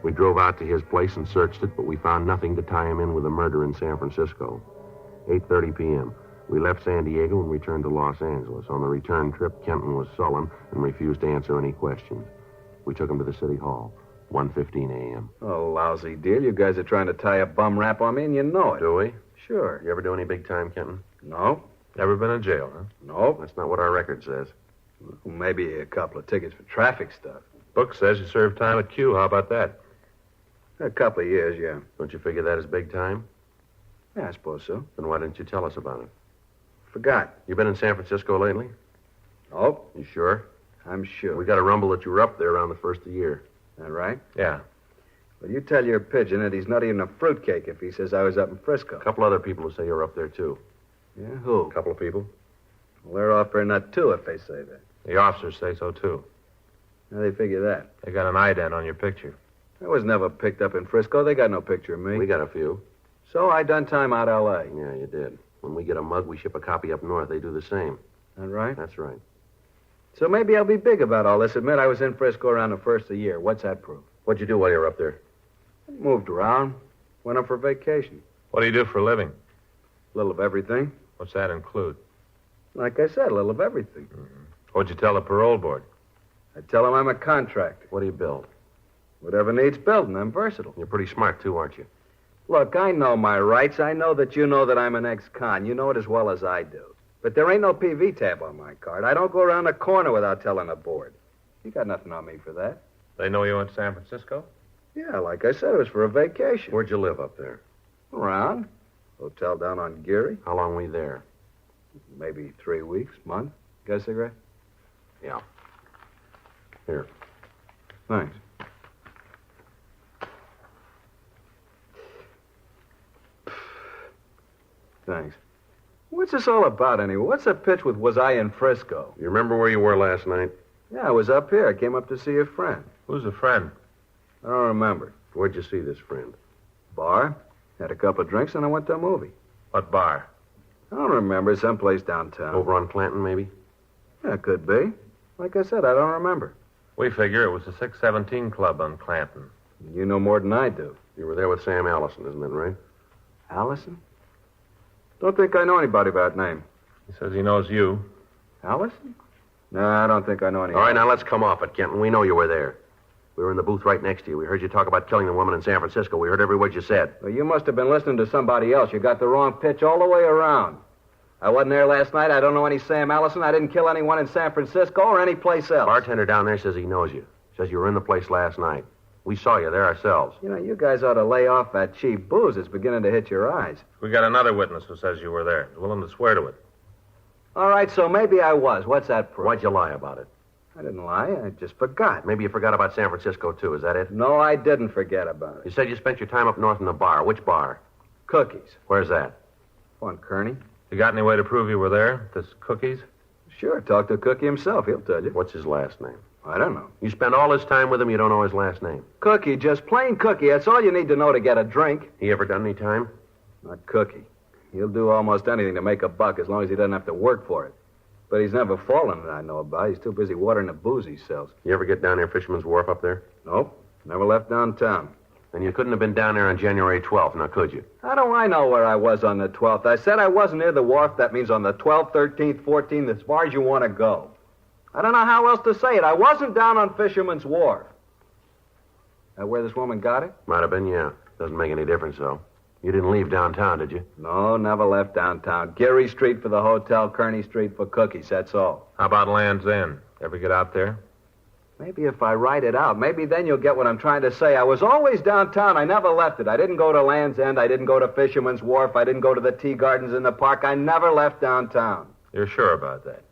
We drove out to his place and searched it, but we found nothing to tie him in with a murder in San Francisco. 8:30 p.m. We left San Diego and returned to Los Angeles. On the return trip, Kenton was sullen and refused to answer any questions. We took him to the city hall. 1:15 a.m. Oh, lousy deal. You guys are trying to tie a bum rap on me, and you know it. Do we? Sure. You ever do any big time, Kenton? No. Never been in jail, huh? No. That's not what our record says. Well, maybe a couple of tickets for traffic stuff. Book says you served time at Q. How about that? A couple of years, yeah. Don't you figure that as big time? Yeah, I suppose so. Then why didn't you tell us about it? Forgot. You been in San Francisco lately? Oh. You sure? I'm sure. We got a rumble that you were up there around the first of the year. That right? Yeah. Well, you tell your pigeon that he's not even a fruitcake if he says I was up in Frisco. A couple other people who say you're up there, too. Yeah, who? A couple of people. Well, they're off for a nut, too, if they say that. The officers say so, too. How do they figure that? They got an ident on your picture. I was never picked up in Frisco. They got no picture of me. We got a few. So I done time out L.A. Yeah, you did. When we get a mug, we ship a copy up north. They do the same. That right? That's right. So maybe I'll be big about all this. Admit I was in Frisco around the first of the year. What's that prove? What'd you do while you were up there? Moved around. Went up for vacation. What do you do for a living? A little of everything. What's that include? Like I said, a little of everything. Mm-hmm. What'd you tell the parole board? I tell them I'm a contractor. What do you build? Whatever needs building. I'm versatile. You're pretty smart, too, aren't you? Look, I know my rights. I know that you know that I'm an ex-con. You know it as well as I do. But there ain't no PV tab on my card. I don't go around the corner without telling the board. You got nothing on me for that. They know you went to San Francisco? Yeah, like I said, it was for a vacation. Where'd you live up there? Around. Hotel down on Geary. How long were you there? Maybe 3 weeks, month. Got a cigarette? Yeah. Here. Thanks. Thanks. What's this all about, anyway? What's the pitch with was I in Frisco? You remember where you were last night? Yeah, I was up here. I came up to see a friend. Who's a friend? I don't remember. Where'd you see this friend? Bar. Had a couple of drinks, and I went to a movie. What bar? I don't remember. Someplace downtown. Over on Clanton, maybe? Yeah, could be. Like I said, I don't remember. We figure it was the 617 Club on Clanton. You know more than I do. You were there with Sam Allison, isn't that right? Allison? Don't think I know anybody by that name. He says he knows you. Allison? No, I don't think I know anybody. All right, now let's come off it, Kenton. We know you were there. We were in the booth right next to you. We heard you talk about killing the woman in San Francisco. We heard every word you said. Well, you must have been listening to somebody else. You got the wrong pitch all the way around. I wasn't there last night. I don't know any Sam Allison. I didn't kill anyone in San Francisco or any place else. Bartender down there says he knows you. Says you were in the place last night. We saw you there ourselves. You know, you guys ought to lay off that cheap booze. It's beginning to hit your eyes. We got another witness who says you were there. He's willing to swear to it. All right, so maybe I was. What's that proof? Why'd you lie about it? I didn't lie. I just forgot. Maybe you forgot about San Francisco, too. Is that it? No, I didn't forget about it. You said you spent your time up north in the bar. Which bar? Cookies. Where's that? On Kearney. You got any way to prove you were there? This Cookies? Sure, talk to Cookie himself. He'll tell you. What's his last name? I don't know. You spend all this time with him, you don't know his last name. Cookie, just plain Cookie. That's all you need to know to get a drink. He ever done any time? Not Cookie. He'll do almost anything to make a buck as long as he doesn't have to work for it. But he's never fallen that I know about. He's too busy watering the booze he sells. You ever get down near Fisherman's Wharf up there? Nope. Never left downtown. Then you couldn't have been down there on January 12th, now could you? How do I know where I was on the 12th? I said I wasn't near the wharf. That means on the 12th, 13th, 14th, as far as you want to go. I don't know how else to say it. I wasn't down on Fisherman's Wharf. That where this woman got it? Might have been, yeah. Doesn't make any difference, though. You didn't leave downtown, did you? No, never left downtown. Geary Street for the hotel, Kearney Street for Cookies, that's all. How about Land's End? Ever get out there? Maybe if I write it out, maybe then you'll get what I'm trying to say. I was always downtown. I never left it. I didn't go to Land's End. I didn't go to Fisherman's Wharf. I didn't go to the tea gardens in the park. I never left downtown. You're sure about that?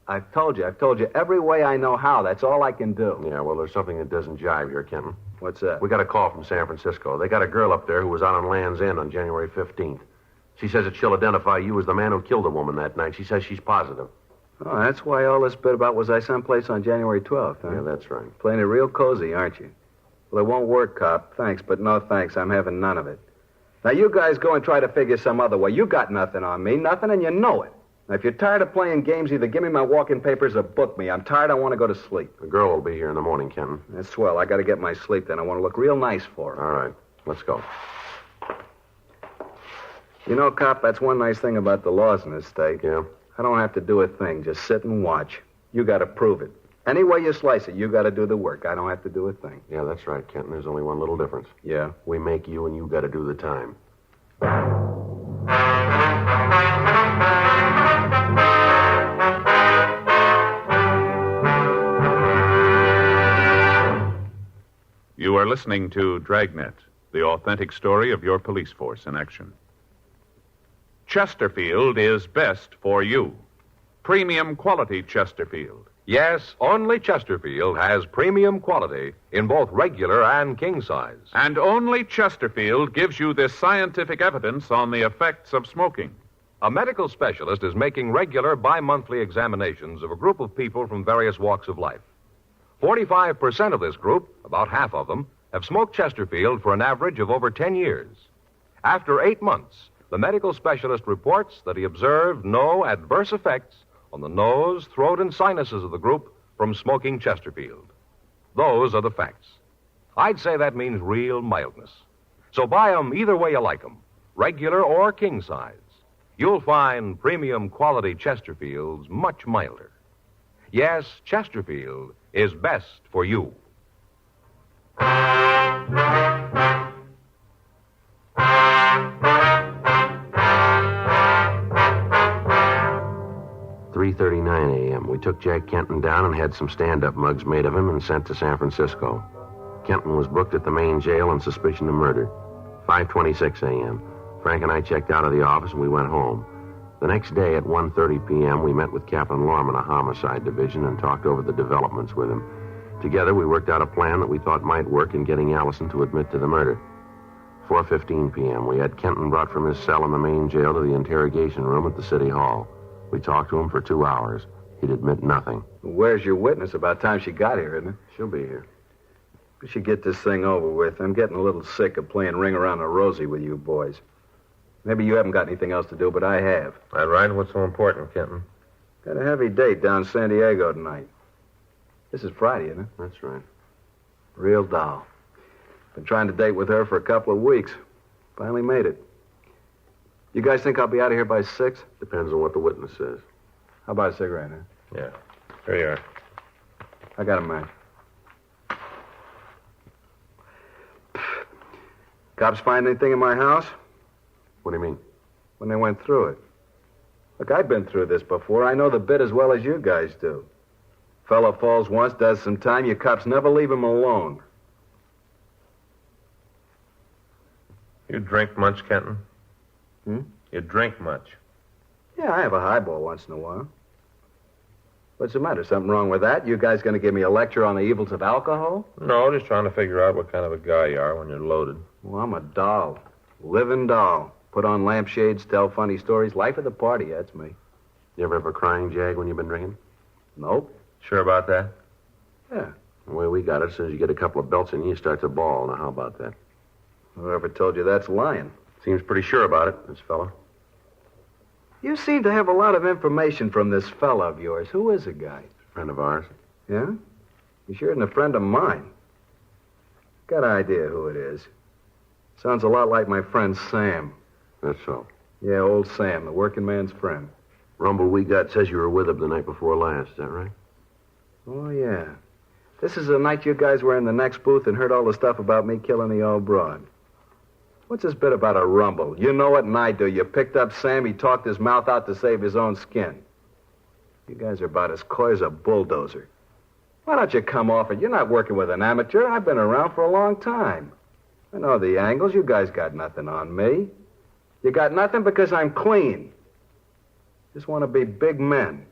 I've told you every way I know how. That's all I can do. Yeah, well, there's something that doesn't jive here, Kenton. What's that? We got a call from San Francisco. They got a girl up there who was out on Land's End on January 15th. She says that she'll identify you as the man who killed the woman that night. She says she's positive. Oh, that's why all this bit about was I someplace on January 12th, huh? Yeah, that's right. Playing it real cozy, aren't you? Well, it won't work, cop. Thanks, but no thanks. I'm having none of it. Now, you guys go and try to figure some other way. You got nothing on me, nothing, and you know it. Now, if you're tired of playing games, either give me my walk-in papers or book me. I'm tired. I want to go to sleep. The girl will be here in the morning, Kenton. That's swell. I got to get my sleep then. I want to look real nice for her. All right. Let's go. You know, cop, that's one nice thing about the laws in this state. Yeah? I don't have to do a thing. Just sit and watch. You got to prove it. Any way you slice it, you got to do the work. I don't have to do a thing. Yeah, that's right, Kenton. There's only one little difference. Yeah? We make you, and you got to do the time. You are listening to Dragnet, the authentic story of your police force in action. Chesterfield is best for you. Premium quality Chesterfield. Yes, only Chesterfield has premium quality in both regular and king size. And only Chesterfield gives you this scientific evidence on the effects of smoking. A medical specialist is making regular bi-monthly examinations of a group of people from various walks of life. 45% of this group, about half of them, have smoked Chesterfield for an average of over 10 years. After 8 months, the medical specialist reports that he observed no adverse effects on the nose, throat, and sinuses of the group from smoking Chesterfield. Those are the facts. I'd say that means real mildness. So buy them either way you like them, regular or king size. You'll find premium quality Chesterfields much milder. Yes, Chesterfield is best for you. 3:39 a.m. We took Jack Kenton down and had some stand-up mugs made of him and sent to San Francisco. Kenton was booked at the main jail on suspicion of murder. 5:26 a.m. Frank and I checked out of the office and we went home. The next day at 1:30 p.m., we met with Captain Lorman of Homicide Division and talked over the developments with him. Together, we worked out a plan that we thought might work in getting Allison to admit to the murder. 4:15 p.m., we had Kenton brought from his cell in the main jail to the interrogation room at the City Hall. We talked to him for 2 hours. He'd admit nothing. Where's your witness? About time she got here, isn't it? She'll be here. We should get this thing over with. I'm getting a little sick of playing ring around the rosy with you boys. Maybe you haven't got anything else to do, but I have. That right? What's so important, Kenton? Got a heavy date down in San Diego tonight. This is Friday, isn't it? That's right. Real doll. Been trying to date with her for a couple of weeks. Finally made it. You guys think I'll be out of here by 6? Depends on what the witness says. How about a cigarette, huh? Yeah. Here you are. I got a match. Cops find anything in my house? What do you mean? When they went through it. Look, I've been through this before. I know the bit as well as you guys do. Fella falls once, does some time, you cops never leave him alone. You drink much, Kenton? Hmm? You drink much? Yeah, I have a highball once in a while. What's the matter? Something wrong with that? You guys going to give me a lecture on the evils of alcohol? No, just trying to figure out what kind of a guy you are when you're loaded. Well, I'm a doll. Living doll. Put on lampshades, tell funny stories. Life of the party, that's me. You ever have a crying jag when you've been drinking? Nope. Sure about that? Yeah. The way we got it, as soon as you get a couple of belts in you, you start to bawl. Now, how about that? Whoever told you that's lying? Seems pretty sure about it, this fella. You seem to have a lot of information from this fella of yours. Who is the guy? Friend of ours. Yeah? He sure isn't a friend of mine. Got an idea who it is. Sounds a lot like my friend Sam. That's so. Yeah, old Sam, the working man's friend. Rumble we got says you were with him the night before last, is that right? Oh, yeah. This is the night you guys were in the next booth and heard all the stuff about me killing the old broad. What's this bit about a rumble? You know it and I do. You picked up Sam, he talked his mouth out to save his own skin. You guys are about as coy as a bulldozer. Why don't you come off it? You're not working with an amateur. I've been around for a long time. I know the angles. You guys got nothing on me. You got nothing because I'm clean. Just want to be big men.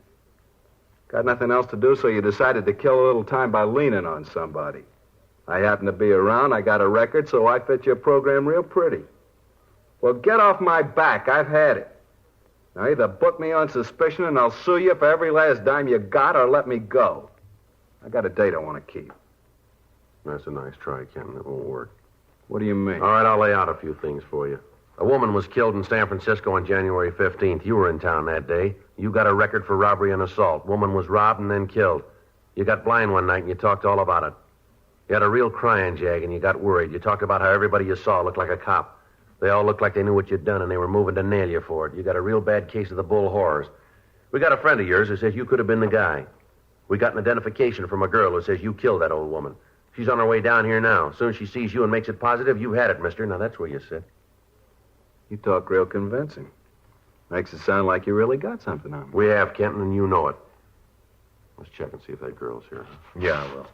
Got nothing else to do, so you decided to kill a little time by leaning on somebody. I happen to be around, I got a record, so I fit your program real pretty. Well, get off my back. I've had it. Now, either book me on suspicion and I'll sue you for every last dime you got, or let me go. I got a date I want to keep. That's a nice try, Kenton. It won't work. What do you mean? All right, I'll lay out a few things for you. A woman was killed in San Francisco on January 15th. You were in town that day. You got a record for robbery and assault. Woman was robbed and then killed. You got blind one night and you talked all about it. You had a real crying jag and you got worried. You talked about how everybody you saw looked like a cop. They all looked like they knew what you'd done and they were moving to nail you for it. You got a real bad case of the bull horrors. We got a friend of yours who says you could have been the guy. We got an identification from a girl who says you killed that old woman. She's on her way down here now. As soon as she sees you and makes it positive, you've had it, mister. Now, that's where you sit. You talk real convincing. Makes it sound like you really got something on me. We have, Kenton, and you know it. Let's check and see if that girl's here. Yeah, I will.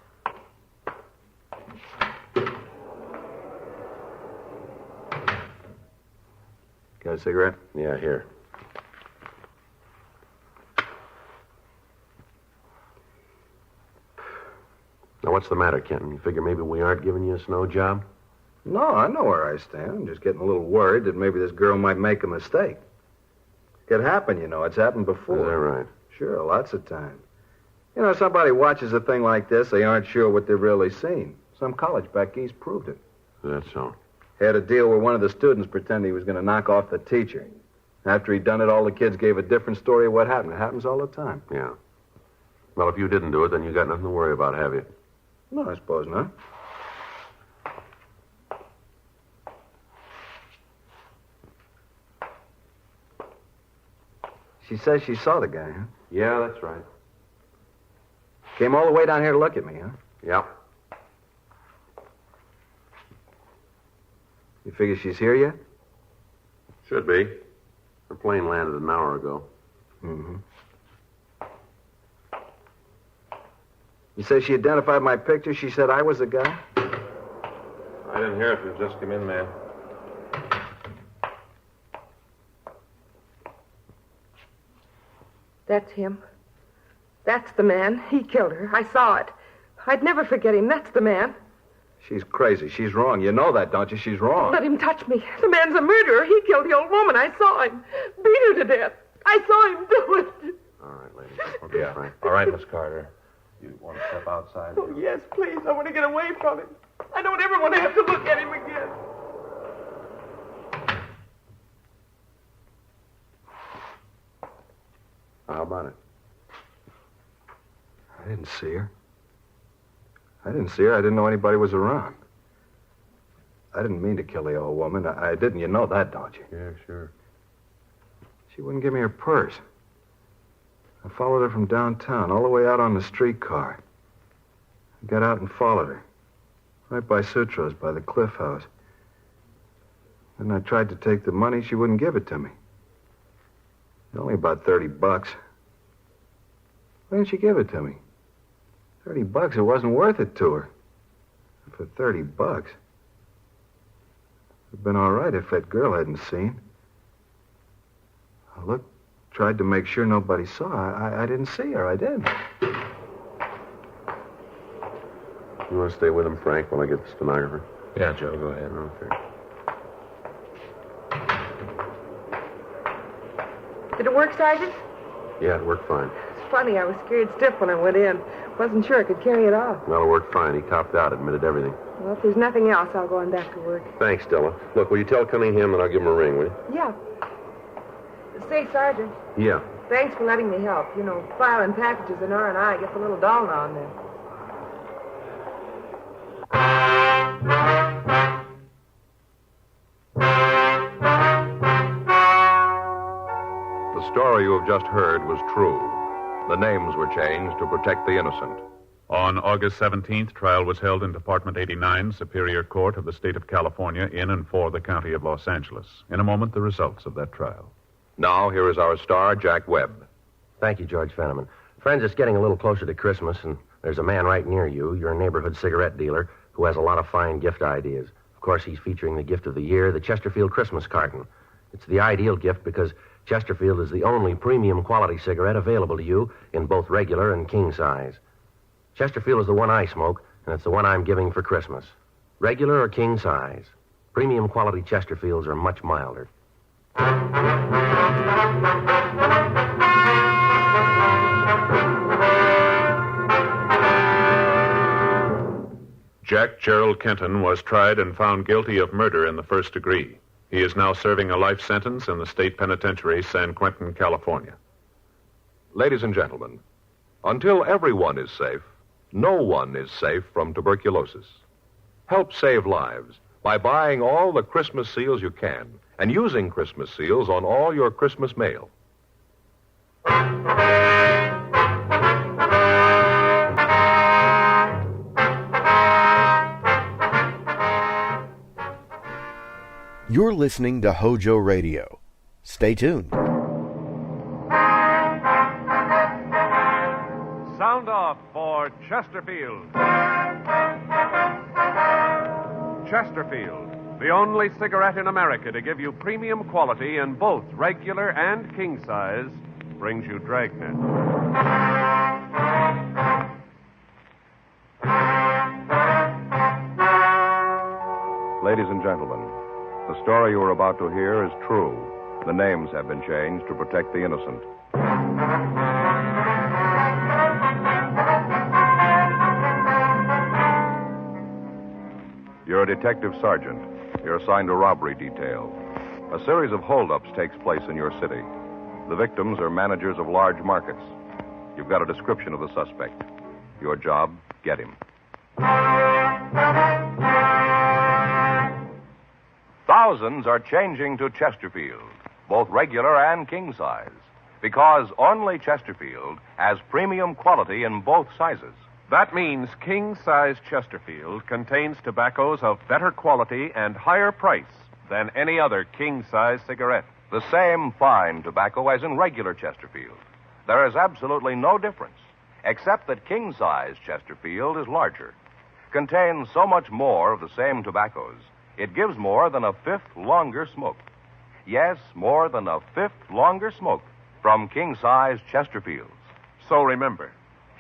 Got a cigarette? Yeah, here. Now, what's the matter, Kenton? You figure maybe we aren't giving you a snow job? No, I know where I stand. I'm just getting a little worried that maybe this girl might make a mistake. It happened, you know. It's happened before. Is that right? Sure, lots of times. You know, somebody watches a thing like this, they aren't sure what they've really seen. Some college back east proved it. That's so. Had a deal where one of the students pretended he was going to knock off the teacher. After he'd done it, all the kids gave a different story of what happened. It happens all the time. Yeah. Well, if you didn't do it, then you got nothing to worry about, have you? No, I suppose not. She says she saw the guy, huh? Yeah, that's right. Came all the way down here to look at me, huh? Yep. You figure she's here yet? Should be. Her plane landed an hour ago. Mm-hmm. You say she identified my picture? She said I was the guy? I didn't hear it. You just come in, man. That's him. That's the man. He killed her. I saw it. I'd never forget him. That's the man. She's crazy. She's wrong. You know that, don't you? She's wrong. Let him touch me. The man's a murderer. He killed the old woman. I saw him. Beat her to death. I saw him do it. All right, lady. Okay, Yeah. Frank. All right, Miss Carter. You want to step outside? Oh, yes, please. I want to get away from him. I don't ever want to have to look at him again. How about it? I didn't see her. I didn't know anybody was around. I didn't mean to kill the old woman. I didn't. You know that, don't you? Yeah, sure. She wouldn't give me her purse. I followed her from downtown, all the way out on the streetcar. I got out and followed her. Right by Sutro's, by the Cliff House. Then I tried to take the money. She wouldn't give it to me. Only about $30. Why didn't she give it to me? $30, it wasn't worth it to her. For $30. It'd been all right if that girl hadn't seen. I looked, tried to make sure nobody saw. I didn't see her. I did. You want to stay with him, Frank, while I get the stenographer? Yeah, Joe, go ahead. Okay. Did it work, Sergeant? Yeah, it worked fine. It's funny, I was scared stiff when I went in. Wasn't sure I could carry it off. Well, it worked fine. He copped out, admitted everything. Well, if there's nothing else, I'll go on back to work. Thanks, Stella. Look, will you tell Cunningham that I'll give him a ring, will you? Yeah. Say, Sergeant, Yeah. thanks for letting me help. You know, filing packages in R&I gets a little dull now and then. The story you have just heard was true. The names were changed to protect the innocent. On August 17th, trial was held in Department 89, Superior Court of the State of California, in and for the County of Los Angeles. In a moment, the results of that trial. Now, here is our star, Jack Webb. Thank you, George Fenneman. Friends, it's getting a little closer to Christmas, and there's a man right near you, your neighborhood cigarette dealer, who has a lot of fine gift ideas. Of course, he's featuring the gift of the year, the Chesterfield Christmas carton. It's the ideal gift because Chesterfield is the only premium quality cigarette available to you in both regular and king size. Chesterfield is the one I smoke, and it's the one I'm giving for Christmas. Regular or king size. Premium quality Chesterfields are much milder. Jack Gerald Kenton was tried and found guilty of murder in the first degree. He is now serving a life sentence in the state penitentiary, San Quentin, California. Ladies and gentlemen, until everyone is safe, no one is safe from tuberculosis. Help save lives by buying all the Christmas seals you can and using Christmas seals on all your Christmas mail. You're listening to HOJO Radio. Stay tuned. Sound off for Chesterfield. Chesterfield, the only cigarette in America to give you premium quality in both regular and king size, brings you Dragnet. Ladies and gentlemen, the story you are about to hear is true. The names have been changed to protect the innocent. You're a detective sergeant. You're assigned to robbery detail. A series of holdups takes place in your city. The victims are managers of large markets. You've got a description of the suspect. Your job, get him. Thousands are changing to Chesterfield, both regular and king size, because only Chesterfield has premium quality in both sizes. That means king-size Chesterfield contains tobaccos of better quality and higher price than any other king-size cigarette. The same fine tobacco as in regular Chesterfield. There is absolutely no difference, except that king-size Chesterfield is larger, contains so much more of the same tobaccos, it gives more than a fifth longer smoke. Yes, more than a fifth longer smoke from king-size Chesterfields. So remember,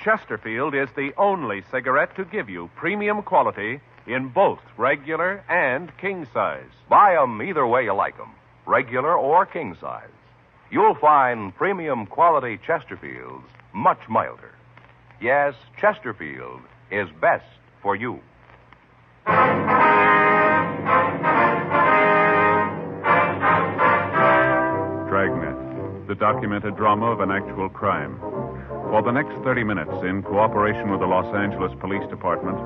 Chesterfield is the only cigarette to give you premium quality in both regular and king size. Buy 'em either way you like 'em, regular or king size. You'll find premium quality Chesterfields much milder. Yes, Chesterfield is best for you. Dragnet, the documented drama of an actual crime. For the next 30 minutes, in cooperation with the Los Angeles Police Department,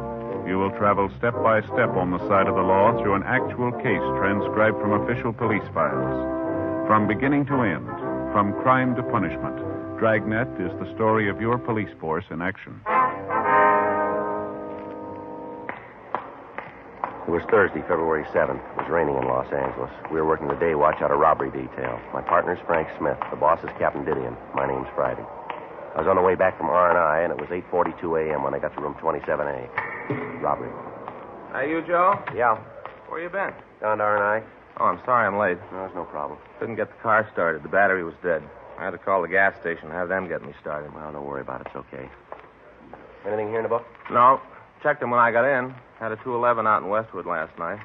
you will travel step by step on the side of the law through an actual case transcribed from official police files. From beginning to end, from crime to punishment, Dragnet is the story of your police force in action. It was Thursday, February 7th. It was raining in Los Angeles. We were working the day watch out of robbery detail. My partner's Frank Smith. The boss is Captain Didion. My name's Friday. I was on the way back from R&I, and it was 8:42 a.m. when I got to room 27A. Robbery. Are you, Joe? Yeah. Where you been? Down to R&I. Oh, I'm sorry I'm late. No, it's no problem. Couldn't get the car started. The battery was dead. I had to call the gas station and have them get me started. Well, don't worry about it. It's okay. Anything here in the book? No. Checked him when I got in. Had a 211 out in Westwood last night.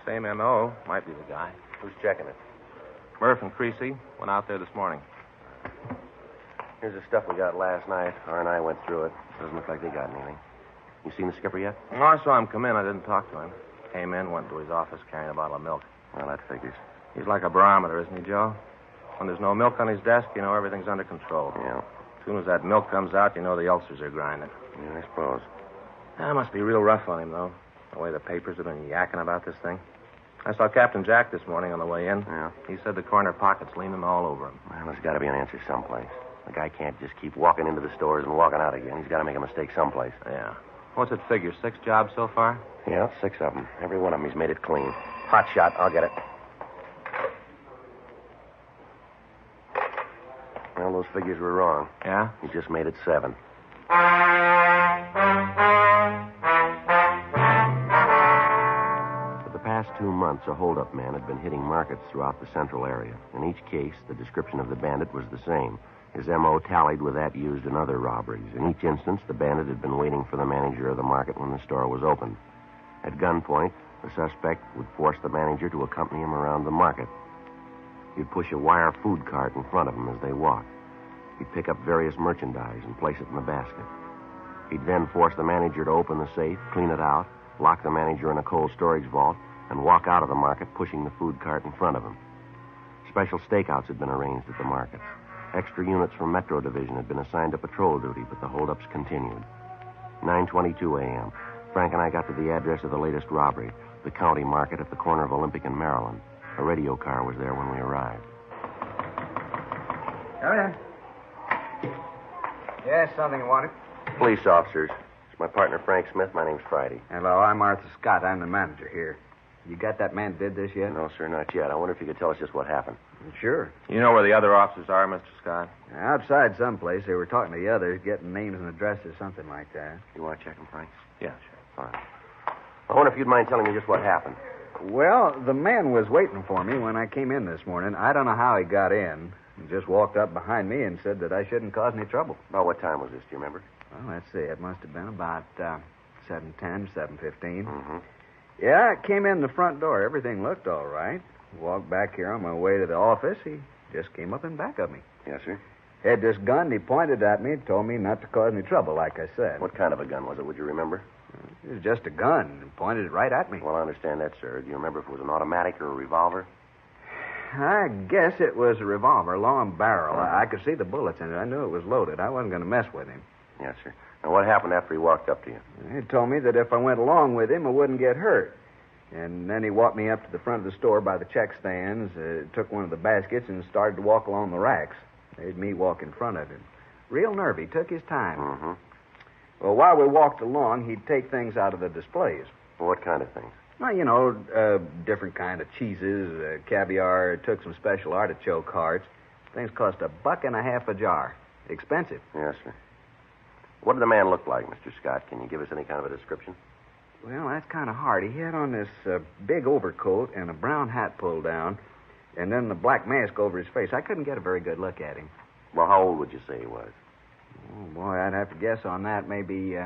Same M.O. Might be the guy. Who's checking it? Murph and Creasy went out there this morning. Here's the stuff we got last night. R&I went through it. Doesn't look like they got anything. You seen the skipper yet? No, I saw him come in. I didn't talk to him. Came in, went to his office carrying a bottle of milk. Well, that figures. He's like a barometer, isn't he, Joe? When there's no milk on his desk, you know everything's under control. Yeah. As soon as that milk comes out, you know the ulcers are grinding. Yeah, I suppose. That must be real rough on him, though. The way the papers have been yakking about this thing. I saw Captain Jack this morning on the way in. Yeah. He said the corner pocket's leaning all over him. Well, there's got to be an answer someplace. The guy can't just keep walking into the stores and walking out again. He's got to make a mistake someplace. Yeah. What's it figure, 6 jobs so far? Yeah, 6 of them. Every one of them, he's made it clean. Hot shot. I'll get it. Well, those figures were wrong. Yeah? He just made it 7. For the past 2 months, a hold-up man had been hitting markets throughout the central area. In each case, the description of the bandit was the same. His M.O. tallied with that used in other robberies. In each instance, the bandit had been waiting for the manager of the market when the store was opened. At gunpoint, the suspect would force the manager to accompany him around the market. He'd push a wire food cart in front of him as they walked. He'd pick up various merchandise and place it in the basket. He'd then force the manager to open the safe, clean it out, lock the manager in a cold storage vault, and walk out of the market pushing the food cart in front of him. Special stakeouts had been arranged at the markets. Extra units from Metro Division had been assigned to patrol duty, but the holdups continued. 9:22 a.m. Frank and I got to the address of the latest robbery, the county market at the corner of Olympic and Maryland. A radio car was there when we arrived. Oh, yeah. Yes, something you wanted? Police officers. It's my partner, Frank Smith. My name's Friday. Hello, I'm Arthur Scott. I'm the manager here. You got that man did this yet? No, sir, not yet. I wonder if you could tell us just what happened. Sure. You know where the other officers are, Mr. Scott? Outside someplace. They were talking to the others, getting names and addresses, something like that. You want to check them, Frank? Yeah, sure. All right. I wonder if you'd mind telling me just what happened. Well, the man was waiting for me when I came in this morning. I don't know how he got in. He just walked up behind me and said that I shouldn't cause any trouble. About what time was this, do you remember? Well, let's see. It must have been about 7:10, 7:15. Mm-hmm. Yeah, I came in the front door. Everything looked all right. Walked back here on my way to the office. He just came up in back of me. Yes, sir. Had this gun. He pointed at me, told me not to cause any trouble, like I said. What kind of a gun was it, would you remember? It was just a gun. He pointed it right at me. Well, I understand that, sir. Do you remember if it was an automatic or a revolver? I guess it was a revolver, long barrel. I could see the bullets in it. I knew it was loaded. I wasn't going to mess with him. Yes, sir. Now, what happened after he walked up to you? He told me that if I went along with him, I wouldn't get hurt. And then he walked me up to the front of the store by the check stands, took one of the baskets, and started to walk along the racks. Made me walk in front of him. Real nervy. Took his time. Mm-hmm. Well, while we walked along, he'd take things out of the displays. Well, what kind of things? Well, you know, different kind of cheeses, caviar. Took some special artichoke hearts. Things cost $1.50 a jar. Expensive. Yes, sir. What did the man look like, Mr. Scott? Can you give us any kind of a description? Well, that's kind of hard. He had on this big overcoat and a brown hat pulled down, and then the black mask over his face. I couldn't get a very good look at him. Well, how old would you say he was? Oh, boy, I'd have to guess on that. Maybe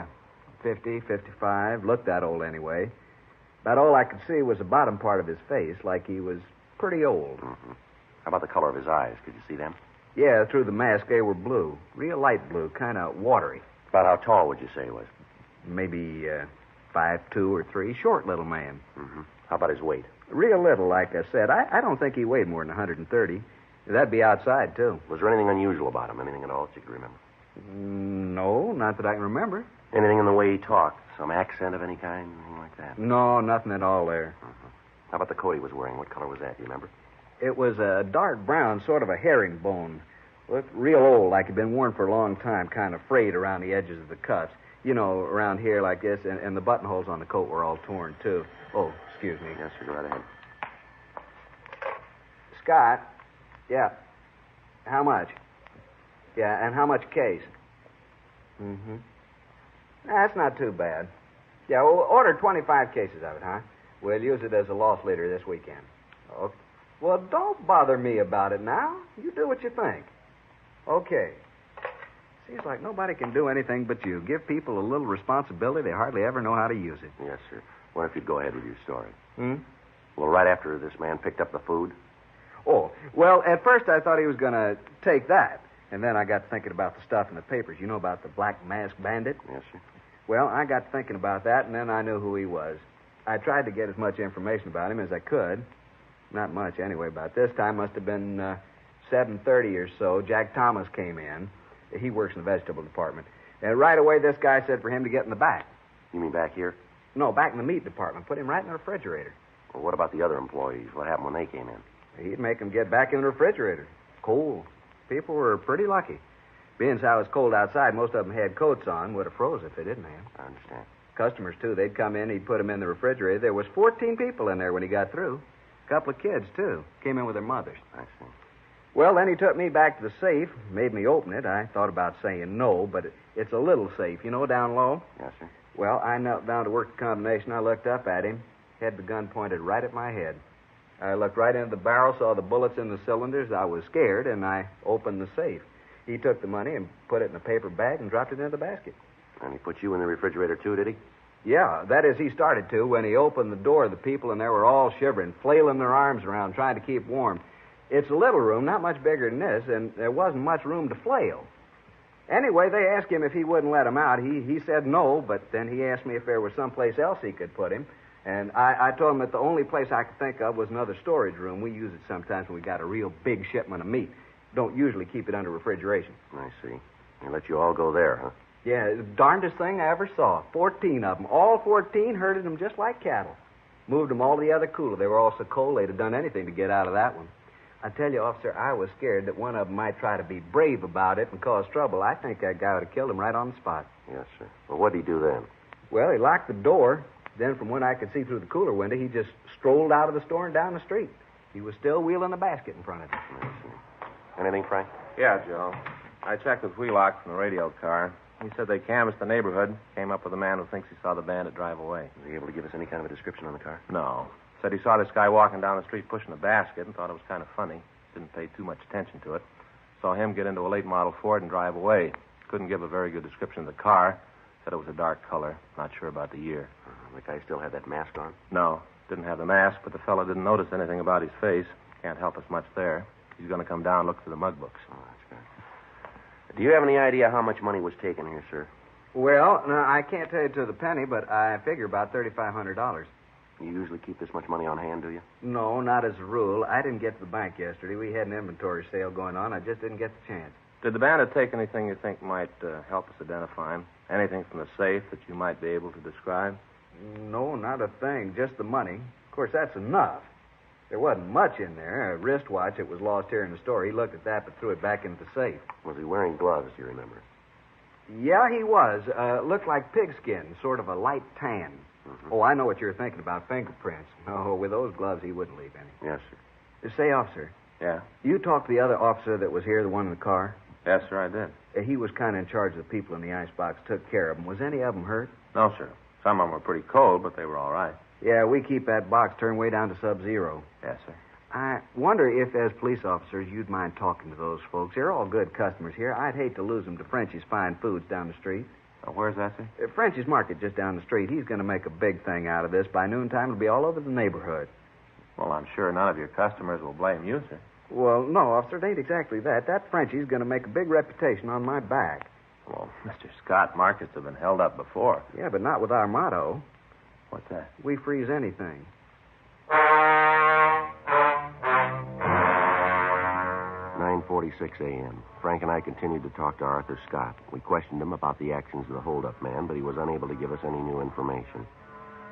50, 55. Looked that old anyway. About all I could see was the bottom part of his face, like he was pretty old. Mm-hmm. How about the color of his eyes? Could you see them? Yeah, through the mask, they were blue. Real light blue, kind of watery. About how tall would you say he was? Maybe 5'2" or 3. Short little man. Mm-hmm. How about his weight? Real little, like I said. I don't think he weighed more than 130. That'd be outside, too. Was there anything unusual about him? Anything at all that you could remember? No, not that I can remember. Anything in the way he talked? Some accent of any kind? Anything like that? No, nothing at all there. Mm-hmm. How about the coat he was wearing? What color was that? Do you remember? It was a dark brown, sort of a herringbone. Looked real old, like it'd been worn for a long time, kind of frayed around the edges of the cuffs. You know, around here like this, and the buttonholes on the coat were all torn, too. Oh, excuse me. Yes, sir, go right ahead. Scott? Yeah. How much? Yeah, and how much case? Mm-hmm. That's not too bad. Yeah, well, order 25 cases of it, huh? We'll use it as a loss leader this weekend. Okay. Well, don't bother me about it now. You do what you think. Okay. Seems like nobody can do anything but you. Give people a little responsibility, they hardly ever know how to use it. Yes, sir. What if you'd go ahead with your story? Well, right after this man picked up the food? Oh, well, at first I thought he was going to take that. And then I got thinking about the stuff in the papers. You know about the Black Mask Bandit? Yes, sir. Well, I got thinking about that, and then I knew who he was. I tried to get as much information about him as I could. Not much, anyway. About this time must have been 7:30 or so. Jack Thomas came in. He works in the vegetable department. And right away, this guy said for him to get in the back. You mean back here? No, back in the meat department. Put him right in the refrigerator. Well, what about the other employees? What happened when they came in? He'd make them get back in the refrigerator. Cold. People were pretty lucky. Being how it was cold outside, most of them had coats on. Would have froze if they didn't have. I understand. Customers, too. They'd come in, he'd put them in the refrigerator. There was 14 people in there when he got through. A couple of kids, too. Came in with their mothers. I see. Well, then he took me back to the safe, made me open it. I thought about saying no, but it's a little safe, you know, down low. Yes, sir. Well, I knelt down to work the combination. I looked up at him, had the gun pointed right at my head. I looked right into the barrel, saw the bullets in the cylinders. I was scared, and I opened the safe. He took the money and put it in a paper bag and dropped it into the basket. And he put you in the refrigerator, too, did he? Yeah, that is, he started to. When he opened the door, the people in there were all shivering, flailing their arms around, trying to keep warm. It's a little room, not much bigger than this, and there wasn't much room to flail. Anyway, they asked him if he wouldn't let him out. He said no, but then he asked me if there was someplace else he could put him. And I told him that the only place I could think of was another storage room. We use it sometimes when we got a real big shipment of meat. Don't usually keep it under refrigeration. I see. They let you all go there, huh? Yeah, the darndest thing I ever saw. 14 of them. All 14 herded them just like cattle. Moved them all to the other cooler. They were all so cold they'd have done anything to get out of that one. I tell you, officer, I was scared that one of them might try to be brave about it and cause trouble. I think that guy would have killed him right on the spot. Yes, sir. Well, what did he do then? Well, he locked the door. Then from when I could see through the cooler window, he just strolled out of the store and down the street. He was still wheeling a basket in front of him. I see. Anything, Frank? Yeah, Joe. I checked with Wheelock from the radio car. He said they canvassed the neighborhood, came up with a man who thinks he saw the bandit drive away. Was he able to give us any kind of a description on the car? No. Said he saw this guy walking down the street pushing a basket and thought it was kind of funny. Didn't pay too much attention to it. Saw him get into a late model Ford and drive away. Couldn't give a very good description of the car. Said it was a dark color. Not sure about the year. The guy still had that mask on? No. Didn't have the mask, but the fellow didn't notice anything about his face. Can't help us much there. He's going to come down and look through the mug books. Oh, that's good. Do you have any idea how much money was taken here, sir? Well, no, I can't tell you to the penny, but I figure about $3,500. You usually keep this much money on hand, do you? No, not as a rule. I didn't get to the bank yesterday. We had an inventory sale going on. I just didn't get the chance. Did the bandit take anything you think might help us identify him? Anything from the safe that you might be able to describe? No, not a thing. Just the money. Of course, that's enough. There wasn't much in there. A wristwatch that was lost here in the store. He looked at that but threw it back into the safe. Was he wearing gloves, do you remember? Yeah, he was. Looked like pigskin, sort of a light tan. Mm-hmm. Oh, I know what you're thinking about, fingerprints. Oh, with those gloves, he wouldn't leave any. Yes, sir. Say, officer. Yeah? You talked to the other officer that was here, the one in the car? Yes, sir, I did. He was kind of in charge of the people in the icebox, took care of them. Was any of them hurt? No, sir. Some of them were pretty cold, but they were all right. Yeah, we keep that box turned way down to sub-zero. Yes, sir. I wonder if, as police officers, you'd mind talking to those folks. They're all good customers here. I'd hate to lose them to Frenchie's Fine Foods down the street. Where's that, sir? Frenchie's Market just down the street. He's going to make a big thing out of this. By noontime, it'll be all over the neighborhood. Well, I'm sure none of your customers will blame you, sir. Well, no, officer, it ain't exactly that. That Frenchie's going to make a big reputation on my back. Well, Mr. Scott, markets have been held up before. Yeah, but not with our motto. What's that? We freeze anything. 9:46 a.m. Frank and I continued to talk to Arthur Scott. We questioned him about the actions of the hold-up man, but he was unable to give us any new information.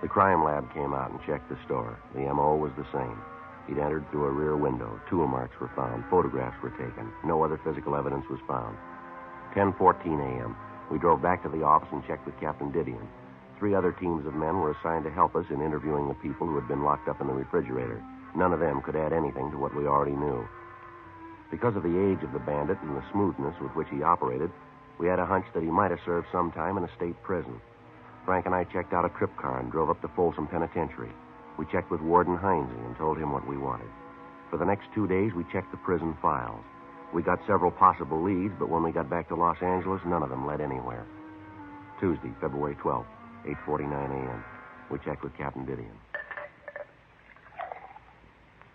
The crime lab came out and checked the store. The M.O. was the same. He'd entered through a rear window. Tool marks were found. Photographs were taken. No other physical evidence was found. 10:14 a.m. We drove back to the office and checked with Captain Didion. 3 other teams of men were assigned to help us in interviewing the people who had been locked up in the refrigerator. None of them could add anything to what we already knew. Because of the age of the bandit and the smoothness with which he operated, we had a hunch that he might have served some time in a state prison. Frank and I checked out a trip car and drove up to Folsom Penitentiary. We checked with Warden Heinze and told him what we wanted. For the next 2 days, we checked the prison files. We got several possible leads, but when we got back to Los Angeles, none of them led anywhere. Tuesday, February 12th, 8:49 a.m. We checked with Captain Didion.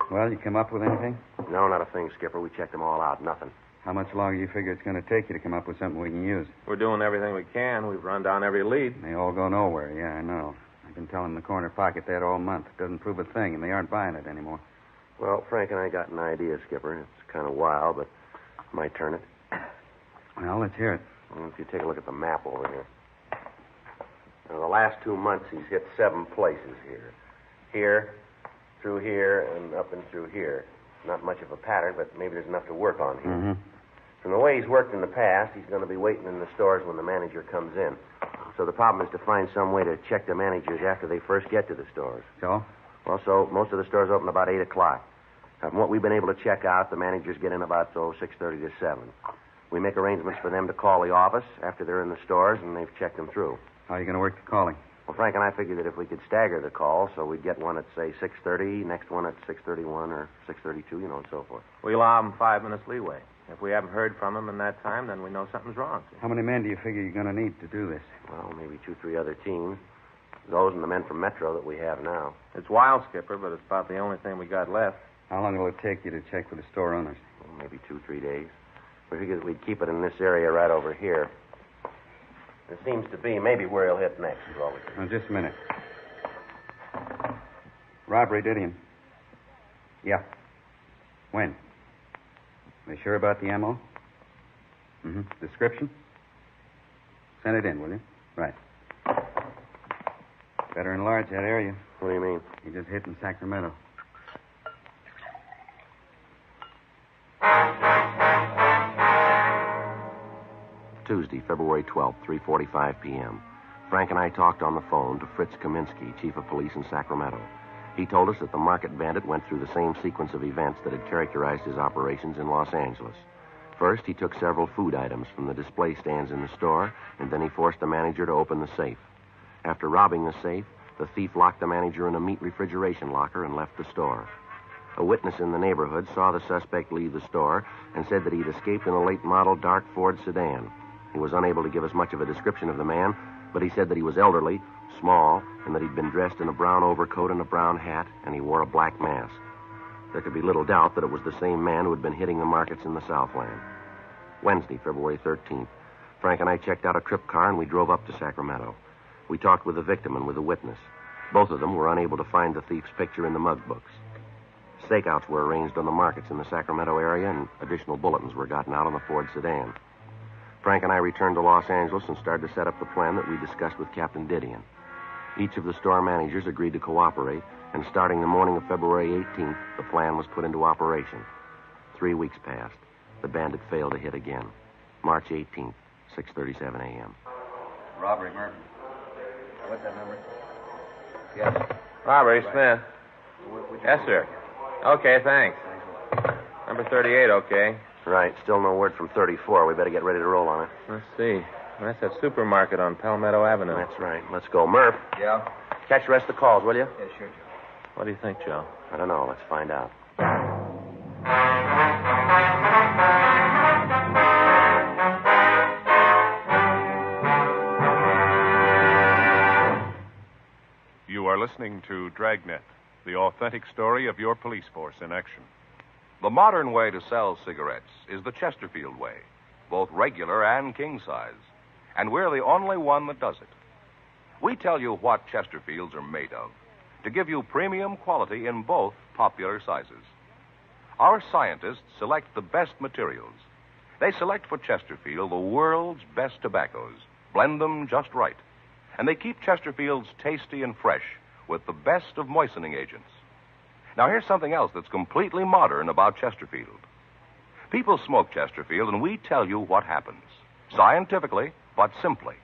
Well, you come up with anything? No, not a thing, Skipper. We checked them all out. Nothing. How much longer do you figure it's going to take you to come up with something we can use? We're doing everything we can. We've run down every lead. They all go nowhere. Yeah, I know. I've been telling the corner pocket that all month. It doesn't prove a thing, and they aren't buying it anymore. Well, Frank and I got an idea, Skipper. It's kind of wild, but might turn it. Well, let's hear it. Well, if you take a look at the map over here. Now, the last 2 months, he's hit 7 places here. Here, through here, and up and through here. Not much of a pattern, but maybe there's enough to work on here. Mm-hmm. From the way he's worked in the past, he's going to be waiting in the stores when the manager comes in. So the problem is to find some way to check the managers after they first get to the stores. So? Well, so most of the stores open about 8 o'clock. From what we've been able to check out, the managers get in about 6:30 to 7. We make arrangements for them to call the office after they're in the stores, and they've checked them through. How are you going to work the calling? Well, Frank and I figured that if we could stagger the call, so we'd get one at, say, 6:30, next one at 6:31 or 6:32, and so forth. We allow them 5 minutes leeway. If we haven't heard from them in that time, then we know something's wrong. How many men do you figure you're going to need to do this? Well, maybe 2-3 other teams. Those and the men from Metro that we have now. It's wild, Skipper, but it's about the only thing we got left. How long will it take you to check with the store owners? Well, maybe 2-3 days. We figured we'd keep it in this area right over here. It seems to be maybe where he'll hit next is all we can. Now, just a minute. Robbery, Didion. Yeah. When? Are you sure about the ammo? Mm-hmm. Description? Send it in, will you? Right. Better enlarge that area. What do you mean? He just hit in Sacramento. Tuesday, February 12th, 3:45 p.m. Frank and I talked on the phone to Fritz Kaminsky, chief of police in Sacramento. He told us that the Market Bandit went through the same sequence of events that had characterized his operations in Los Angeles. First, he took several food items from the display stands in the store, and then he forced the manager to open the safe. After robbing the safe, the thief locked the manager in a meat refrigeration locker and left the store. A witness in the neighborhood saw the suspect leave the store and said that he'd escaped in a late-model dark Ford sedan. He was unable to give us much of a description of the man, but he said that he was elderly, small, and that he'd been dressed in a brown overcoat and a brown hat, and he wore a black mask. There could be little doubt that it was the same man who had been hitting the markets in the Southland. Wednesday, February 13th. Frank and I checked out a trip car, and we drove up to Sacramento. We talked with the victim and with the witness. Both of them were unable to find the thief's picture in the mug books. Stakeouts were arranged on the markets in the Sacramento area, and additional bulletins were gotten out on the Ford sedan. Frank and I returned to Los Angeles and started to set up the plan that we discussed with Captain Didion. Each of the store managers agreed to cooperate, and starting the morning of February 18th, the plan was put into operation. 3 weeks passed. The Bandit failed to hit again. March 18th, 6:37 a.m. Robbery, Murphy. What's that number? Yes. Robbery, Smith. Yes, sir. Okay, thanks. Number 38, okay. Right. Still no word from 34. We better get ready to roll on it. Let's see. That's that supermarket on Palmetto Avenue. That's right. Let's go. Murph. Yeah? Catch the rest of the calls, will you? Yeah, sure, Joe. What do you think, Joe? I don't know. Let's find out. You are listening to Dragnet, the authentic story of your police force in action. The modern way to sell cigarettes is the Chesterfield way, both regular and king size. And we're the only one that does it. We tell you what Chesterfields are made of to give you premium quality in both popular sizes. Our scientists select the best materials. They select for Chesterfield the world's best tobaccos, blend them just right, and they keep Chesterfields tasty and fresh with the best of moistening agents. Now, here's something else that's completely modern about Chesterfield. People smoke Chesterfield, and we tell you what happens. Scientifically, but simply.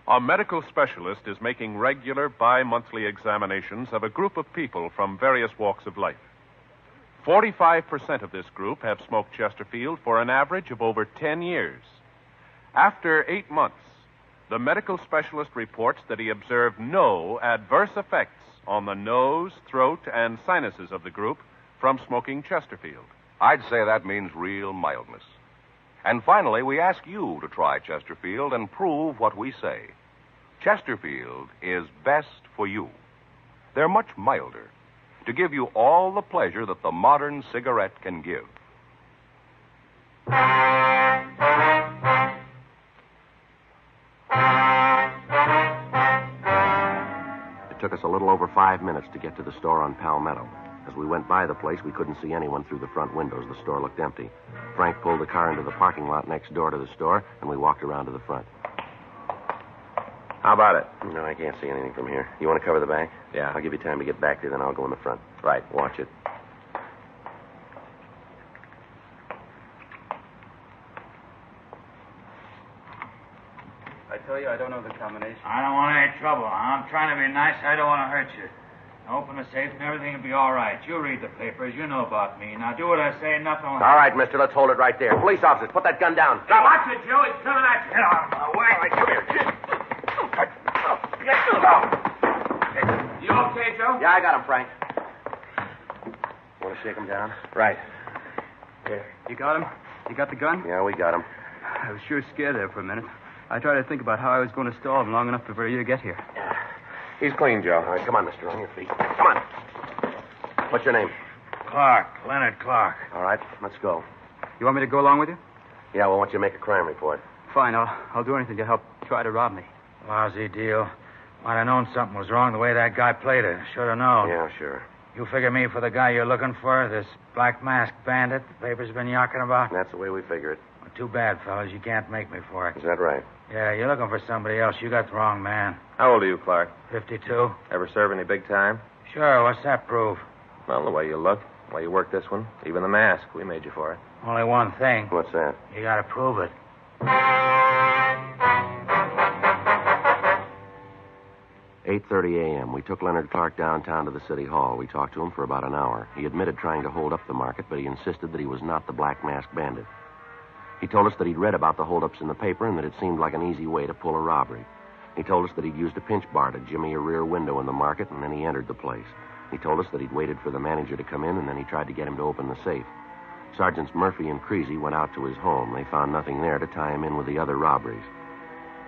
A medical specialist is making regular bi-monthly examinations of a group of people from various walks of life. 45% of this group have smoked Chesterfield for an average of over 10 years. After 8 months, the medical specialist reports that he observed no adverse effects on the nose, throat, and sinuses of the group from smoking Chesterfield. I'd say that means real mildness. And finally, we ask you to try Chesterfield and prove what we say. Chesterfield is best for you. They're much milder, to give you all the pleasure that the modern cigarette can give. It took us a little over 5 minutes to get to the store on Palmetto. As we went by the place, we couldn't see anyone through the front windows. The store looked empty. Frank pulled the car into the parking lot next door to the store, and we walked around to the front. How about it? No, I can't see anything from here. You want to cover the back? Yeah. I'll give you time to get back there, then I'll go in the front. Right. Watch it. I tell you, I don't know the combination. I don't want any trouble. I'm trying to be nice. I don't want to hurt you. Open the safe and everything will be all right. You read the papers. You know about me. Now do what I say and nothing will happen. All right, mister, let's hold it right there. Police officers, put that gun down. Drop Watch it, Joe. He's coming at you. Get out of my way. All right, come here. You okay, Joe? Yeah, I got him, Frank. Want to shake him down? Right. Here. You got him? You got the gun? Yeah, we got him. I was sure scared there for a minute. I tried to think about how I was going to stall him long enough before you to get here. He's clean, Joe. All right, come on, mister, on your feet. Come on. What's your name? Clark. Leonard Clark. All right, let's go. You want me to go along with you? Yeah, well, why don't you make a crime report? Fine, I'll do anything to help try to rob me. Lousy deal. Might have known something was wrong the way that guy played it. Should have known. Yeah, sure. You figure me for the guy you're looking for, this black masked bandit the paper's been yakking about? That's the way we figure it. Well, too bad, fellas. You can't make me for it. Is that right? Yeah, you're looking for somebody else. You got the wrong man. How old are you, Clark? 52. Ever serve any big time? Sure, what's that prove? Well, the way you look, the way you work this one, even the mask. We made you for it. Only one thing. What's that? You gotta prove it. 8:30 a.m. We took Leonard Clark downtown to the city hall. We talked to him for about an hour. He admitted trying to hold up the market, but he insisted that he was not the black masked bandit. He told us that he'd read about the holdups in the paper and that it seemed like an easy way to pull a robbery. He told us that he'd used a pinch bar to jimmy a rear window in the market, and then he entered the place. He told us that he'd waited for the manager to come in, and then he tried to get him to open the safe. Sergeants Murphy and Creasy went out to his home. They found nothing there to tie him in with the other robberies.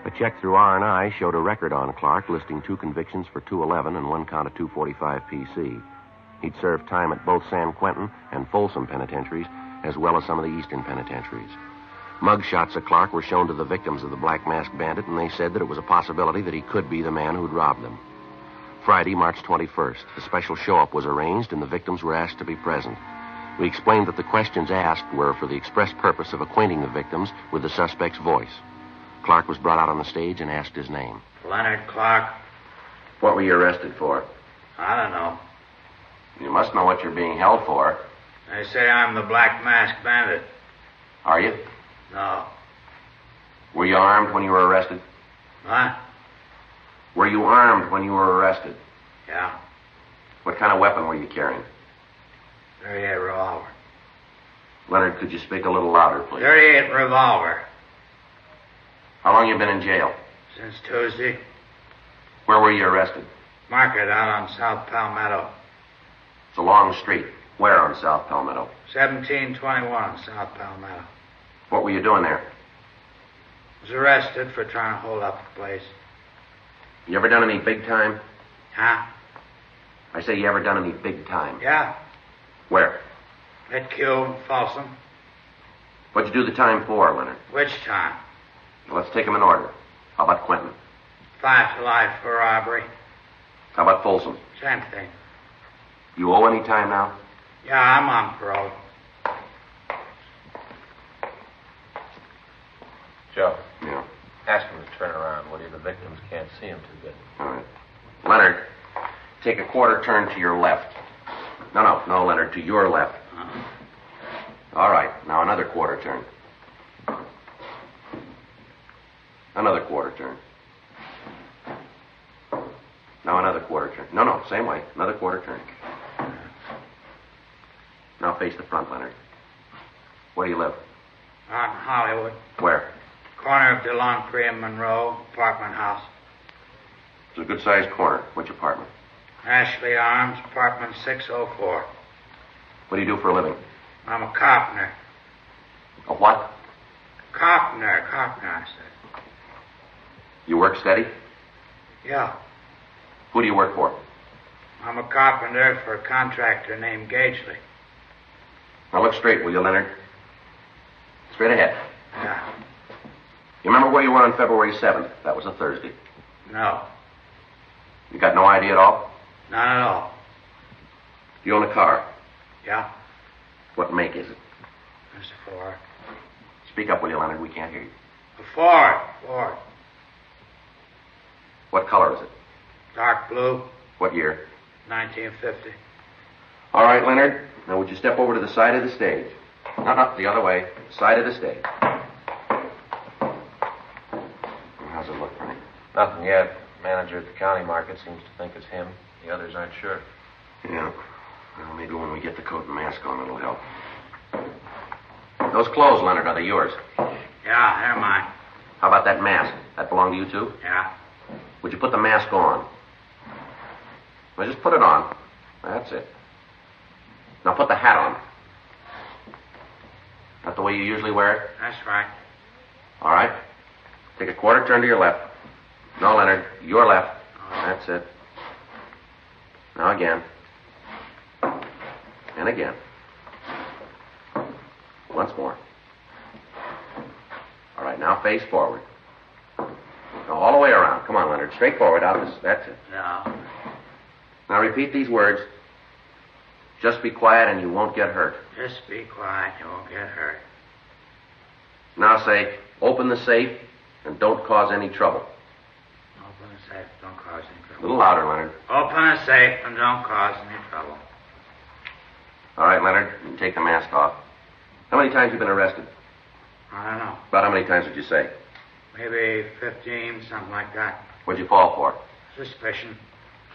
A check through R&I showed a record on Clark listing 2 convictions for 211 and 1 count of 245 PC. He'd served time at both San Quentin and Folsom penitentiaries, as well as some of the eastern penitentiaries. Mug shots of Clark were shown to the victims of the Black Masked Bandit, and they said that it was a possibility that he could be the man who'd robbed them. Friday, March 21st, a special show-up was arranged, and the victims were asked to be present. We explained that the questions asked were for the express purpose of acquainting the victims with the suspect's voice. Clark was brought out on the stage and asked his name. Leonard Clark. What were you arrested for? I don't know. You must know what you're being held for. They say I'm the Black Masked Bandit. Are you? No. Were you armed when you were arrested? What? Were you armed when you were arrested? Yeah. What kind of weapon were you carrying? .38 revolver. Leonard, could you speak a little louder, please? .38 revolver. How long you been in jail? Since Tuesday. Where were you arrested? Market out on South Palmetto. It's a long street. Where on South Palmetto? 1721 South Palmetto. What were you doing there? Was arrested for trying to hold up the place. You ever done any big time? Huh? I say, you ever done any big time? Yeah. Where? At Q, Folsom. What'd you do the time for, Leonard? Which time? Well, let's take them in order. How about Quentin? 5 to life for robbery. How about Folsom? Same thing. You owe any time now? Yeah, I'm on parole. Joe. Yeah. Ask him to turn around, will you? The victims can't see him too good. All right. Leonard, take a quarter turn to your left. No, Leonard, to your left. All right. Now another quarter turn. Another quarter turn. Now another quarter turn. No, same way. Another quarter turn. Now face the front, Leonard. Where do you live? Out in Hollywood. Where? Corner of DeLongpre and Monroe, apartment house. It's a good-sized corner. Which apartment? Ashley Arms, apartment 604. What do you do for a living? I'm a carpenter. A what? Carpenter, I said. You work steady? Yeah. Who do you work for? I'm a carpenter for a contractor named Gagely. Now look straight, will you, Leonard? Straight ahead. Yeah. You remember where you were on February 7th? That was a Thursday. No. You got no idea at all? Not at all. Do you own a car? Yeah. What make is it? It's a Ford. Speak up, will you, Leonard? We can't hear you. A Ford. What color is it? Dark blue. What year? 1950. All right, Leonard. Now, would you step over to the side of the stage? No, the other way. Side of the stage. How's it look, Frank? Nothing yet. Manager at the county market seems to think it's him. The others aren't sure. Yeah. Well, maybe when we get the coat and mask on, it'll help. Those clothes, Leonard, are they yours? Yeah, they're mine. How about that mask? That belong to you, too? Yeah. Would you put the mask on? Well, just put it on. That's it. Now put the hat on. Not the way you usually wear it? That's right. All right. Take a quarter turn to your left. No, Leonard, your left. That's it. Now again. And again. Once more. All right, now face forward. Now all the way around. Come on, Leonard. Straight forward out this. That's it. Yeah. Now repeat these words. Just be quiet and you won't get hurt. Just be quiet. You won't get hurt. Now say, open the safe and don't cause any trouble. Open the safe. Don't cause any A trouble. little louder, Leonard. Open the safe and don't cause any trouble. All right, Leonard, you can take the mask off. How many times have you been arrested? I don't know. About how many times would you say? Maybe 15, something like that. What'd you fall for? Suspicion.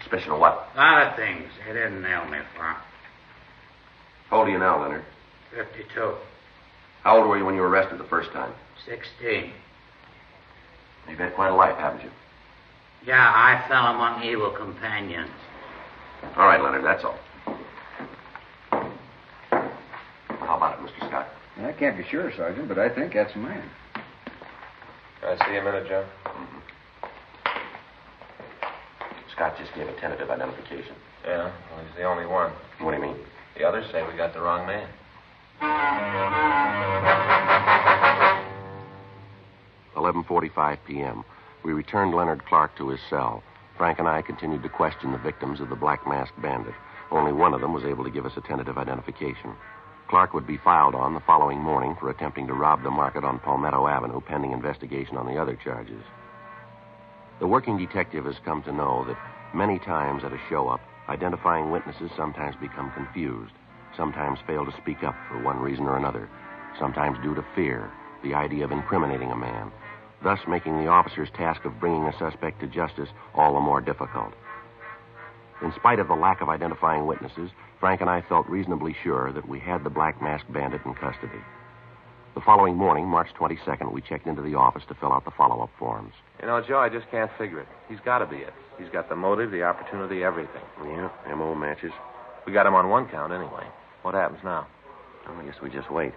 Suspicion of what? A lot of things. They didn't nail me for. How old are you now, Leonard? 52. How old were you when you were arrested the first time? 16. You've had quite a life, haven't you? Yeah, I fell among evil companions. All right, Leonard, that's all. How about it, Mr. Scott? I can't be sure, Sergeant, but I think that's a man. Can I see a minute, Joe? Scott just gave a tentative identification. Yeah, well, he's the only one. What do you mean? The others say we got the wrong man. 11:45 p.m. We returned Leonard Clark to his cell. Frank and I continued to question the victims of the Black Masked Bandit. Only one of them was able to give us a tentative identification. Clark would be filed on the following morning for attempting to rob the market on Palmetto Avenue, pending investigation on the other charges. The working detective has come to know that many times at a show-up, identifying witnesses sometimes become confused, sometimes fail to speak up for one reason or another, sometimes due to fear, the idea of incriminating a man, thus making the officer's task of bringing a suspect to justice all the more difficult. In spite of the lack of identifying witnesses, Frank and I felt reasonably sure that we had the Black Masked Bandit in custody. The following morning, March 22nd, we checked into the office to fill out the follow-up forms. You know, Joe, I just can't figure it. He's got to be it. He's got the motive, the opportunity, everything. Yeah, M.O. matches. We got him on one count anyway. What happens now? Well, I guess we just wait.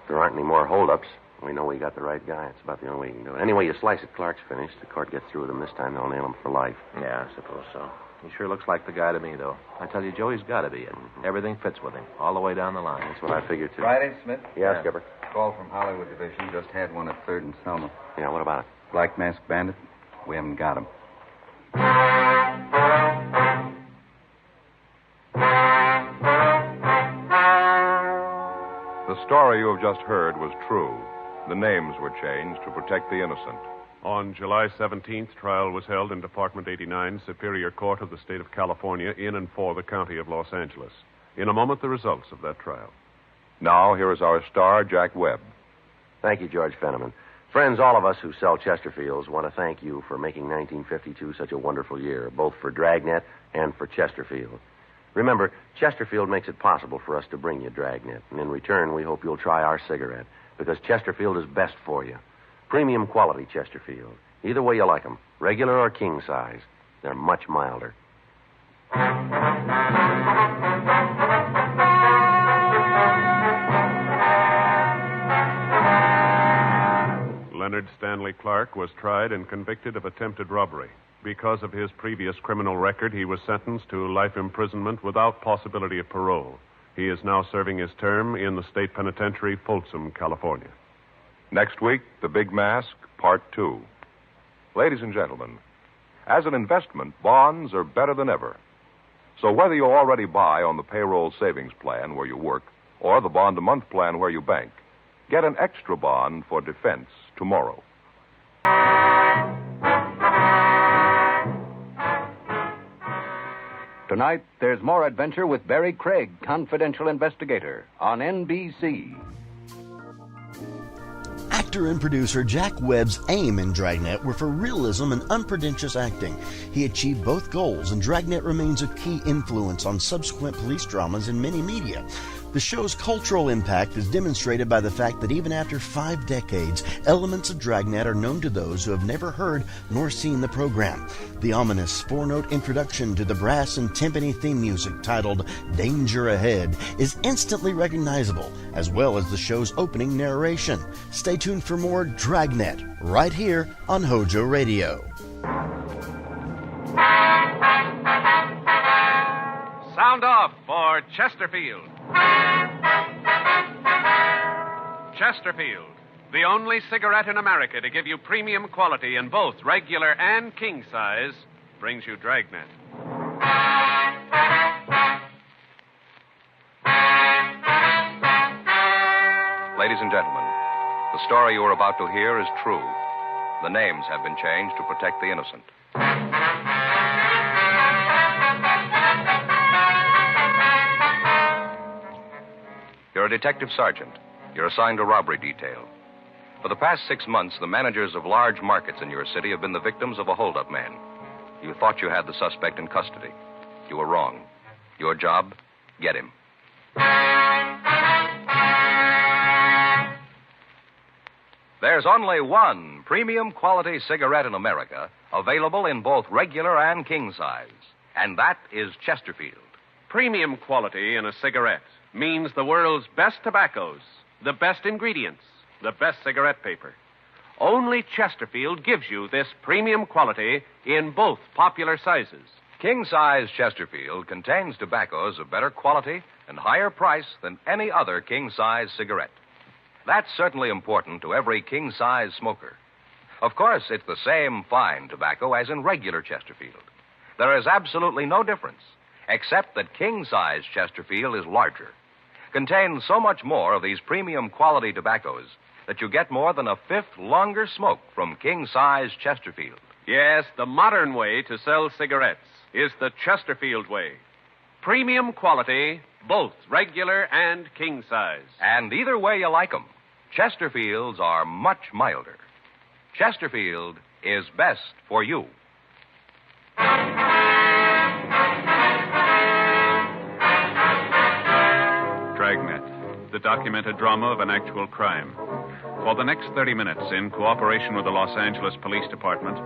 If there aren't any more holdups, we know we got the right guy. It's about the only way we can do it. Anyway, you slice it, Clark's finished. The court gets through with him this time. They'll nail him for life. Yeah, I suppose so. He sure looks like the guy to me, though. I tell you, Joe, he's got to be it. Mm-hmm. Everything fits with him, all the way down the line. That's what I figured, too. Friday, Smith? Yeah, Skipper. Call from Hollywood Division. Just had one at 3rd and Selma. Yeah, what about it? Black Masked Bandit. We haven't got him. The story you have just heard was true. The names were changed to protect the innocent. On July 17th, trial was held in Department 89, Superior Court of the State of California, in and for the County of Los Angeles. In a moment, the results of that trial. Now, here is our star, Jack Webb. Thank you, George Fenneman. Friends, all of us who sell Chesterfields want to thank you for making 1952 such a wonderful year, both for Dragnet and for Chesterfield. Remember, Chesterfield makes it possible for us to bring you Dragnet, and in return, we hope you'll try our cigarette, because Chesterfield is best for you. Premium quality Chesterfield. Either way you like them, regular or king size. They're much milder. Leonard Stanley Clark was tried and convicted of attempted robbery. Because of his previous criminal record, he was sentenced to life imprisonment without possibility of parole. He is now serving his term in the state penitentiary, Folsom, California. Next week, The Big Mask, Part 2. Ladies and gentlemen, as an investment, bonds are better than ever. So whether you already buy on the payroll savings plan where you work or the bond-a-month plan where you bank, get an extra bond for defense tomorrow. Tonight, there's more adventure with Barry Craig, confidential investigator, on NBC. Actor and producer Jack Webb's aim in Dragnet were for realism and unpretentious acting. He achieved both goals, and Dragnet remains a key influence on subsequent police dramas in many media. The show's cultural impact is demonstrated by the fact that even after 5 decades, elements of Dragnet are known to those who have never heard nor seen the program. The ominous 4-note introduction to the brass and timpani theme music titled Danger Ahead is instantly recognizable, as well as the show's opening narration. Stay tuned for more Dragnet right here on HOJO Radio. Sound off for Chesterfield. Chesterfield, the only cigarette in America to give you premium quality in both regular and king size, brings you Dragnet. Ladies and gentlemen, the story you are about to hear is true. The names have been changed to protect the innocent. You're a detective sergeant. You're assigned to robbery detail. For the past 6 months, the managers of large markets in your city have been the victims of a hold-up man. You thought you had the suspect in custody. You were wrong. Your job, get him. There's only one premium quality cigarette in America available in both regular and king size, and that is Chesterfield. Premium quality in a cigarette means the world's best tobaccos, the best ingredients, the best cigarette paper. Only Chesterfield gives you this premium quality in both popular sizes. King-size Chesterfield contains tobaccos of better quality and higher price than any other king-size cigarette. That's certainly important to every king-size smoker. Of course, it's the same fine tobacco as in regular Chesterfield. There is absolutely no difference, except that king-size Chesterfield is larger. Contains so much more of these premium quality tobaccos that you get more than a fifth longer smoke from king-size Chesterfield. Yes, the modern way to sell cigarettes is the Chesterfield way. Premium quality, both regular and king size. And either way you like them, Chesterfields are much milder. Chesterfield is best for you. Dragnet, the documented drama of an actual crime. For the next 30 minutes, in cooperation with the Los Angeles Police Department,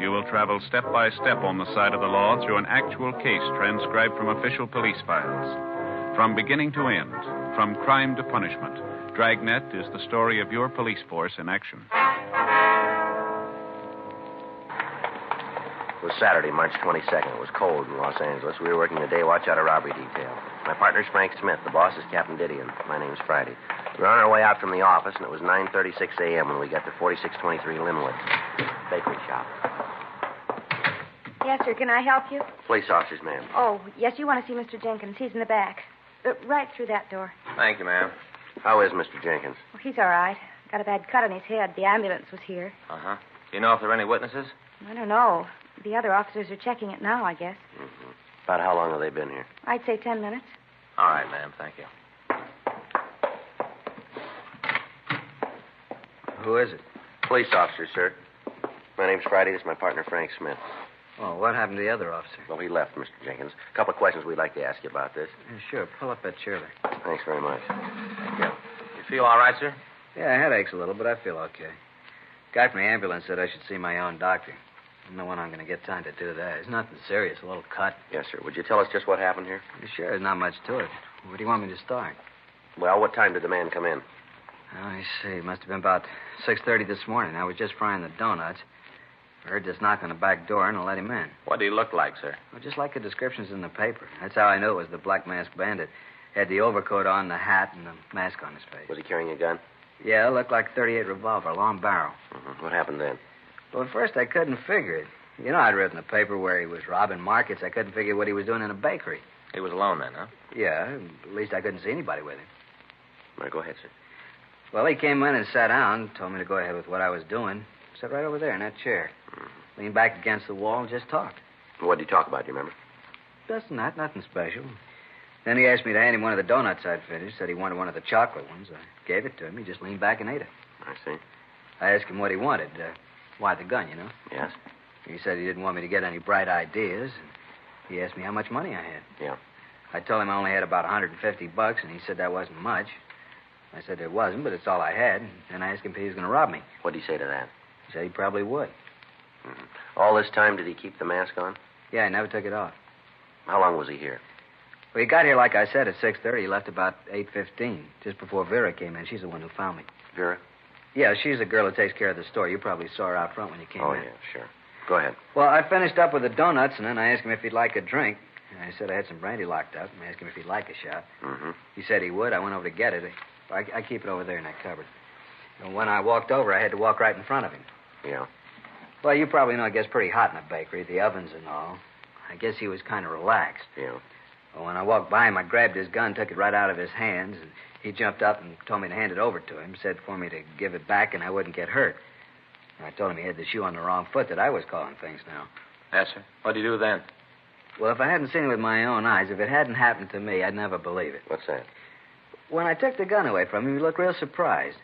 you will travel step by step on the side of the law through an actual case transcribed from official police files. From beginning to end, from crime to punishment, Dragnet is the story of your police force in action. It was Saturday, March 22nd. It was cold in Los Angeles. We were working the day watch out of robbery detail. My partner's Frank Smith. The boss is Captain Didion. My name's Friday. We were on our way out from the office, and it was 9:36 a.m. when we got to 4623 Linwood, bakery shop. Yes, sir. Can I help you? Police officers, ma'am. Oh, yes, you want to see Mr. Jenkins. He's in the back. Right through that door. Thank you, ma'am. How is Mr. Jenkins? Well, he's all right. Got a bad cut on his head. The ambulance was here. Uh-huh. Do you know if there are any witnesses? I don't know. The other officers are checking it now, I guess. Mm-hmm. About how long have they been here? I'd say 10 minutes. All right, ma'am. Thank you. Who is it? Police officer, sir. My name's Friday. This is my partner, Frank Smith. Oh, what happened to the other officer? Well, he left, Mr. Jenkins. A couple of questions we'd like to ask you about this. Yeah, sure. Pull up that chair there. Thanks very much. You feel all right, sir? Yeah, headaches a little, but I feel okay. Guy from the ambulance said I should see my own doctor. I know when I'm going to get time to do that. It's nothing serious, a little cut. Yes, sir. Would you tell us just what happened here? Sure, there's not much to it. Where do you want me to start? Well, what time did the man come in? I see. It must have been about 6:30 this morning. I was just frying the donuts. I heard this knock on the back door, and I let him in. What did he look like, sir? Well, just like the descriptions in the paper. That's how I knew it was the Black Masked Bandit. Had the overcoat on, the hat, and the mask on his face. Was he carrying a gun? Yeah, it looked like a .38 revolver, long barrel. Mm-hmm. What happened then? Well, at first I couldn't figure it. You know, I'd read in the paper where he was robbing markets. I couldn't figure what he was doing in a bakery. He was alone then, huh? Yeah, at least I couldn't see anybody with him. All right, go ahead, sir. Well, he came in and sat down, told me to go ahead with what I was doing. Sat right over there in that chair. Mm-hmm. Leaned back against the wall and just talked. What did he talk about, do you remember? Just that, nothing special. Then he asked me to hand him one of the donuts I'd finished. Said he wanted one of the chocolate ones. I gave it to him. He just leaned back and ate it. I see. I asked him what he wanted. Why the gun, you know? Yes. He said he didn't want me to get any bright ideas. And he asked me how much money I had. Yeah. I told him I only had about $150, and he said that wasn't much. I said it wasn't, but it's all I had. And then I asked him if he was going to rob me. What did he say to that? He said he probably would. Mm-hmm. All this time, did he keep the mask on? Yeah, he never took it off. How long was he here? Well, he got here, like I said, at 6:30. He left about 8:15, just before Vera came in. She's the one who found me. Vera? Yeah, she's the girl who takes care of the store. You probably saw her out front when you came in. Oh, yeah, sure. Go ahead. Well, I finished up with the donuts, and then I asked him if he'd like a drink. And I said I had some brandy locked up, and I asked him if he'd like a shot. Mm-hmm. He said he would. I went over to get it. I keep it over there in that cupboard. And when I walked over, I had to walk right in front of him. Yeah. Well, you probably know it gets pretty hot in a bakery, the ovens and all. I guess he was kind of relaxed. Yeah. Well, when I walked by him, I grabbed his gun, took it right out of his hands, and he jumped up and told me to hand it over to him, said for me to give it back and I wouldn't get hurt. And I told him he had the shoe on the wrong foot, that I was calling things now. Yes, sir. What did you do then? Well, if I hadn't seen it with my own eyes, if it hadn't happened to me, I'd never believe it. What's that? When I took the gun away from him, he looked real surprised.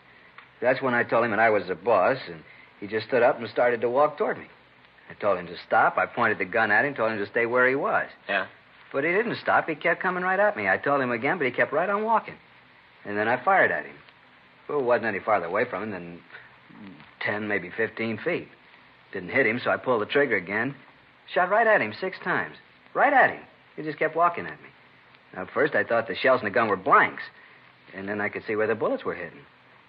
That's when I told him that I was the boss, and he just stood up and started to walk toward me. I told him to stop. I pointed the gun at him, told him to stay where he was. Yeah? But he didn't stop. He kept coming right at me. I told him again, but he kept right on walking. And then I fired at him. Well, it wasn't any farther away from him than 10, maybe 15 feet. Didn't hit him, so I pulled the trigger again. Shot right at him 6 times. Right at him. He just kept walking at me. Now, at first, I thought the shells in the gun were blanks. And then I could see where the bullets were hitting.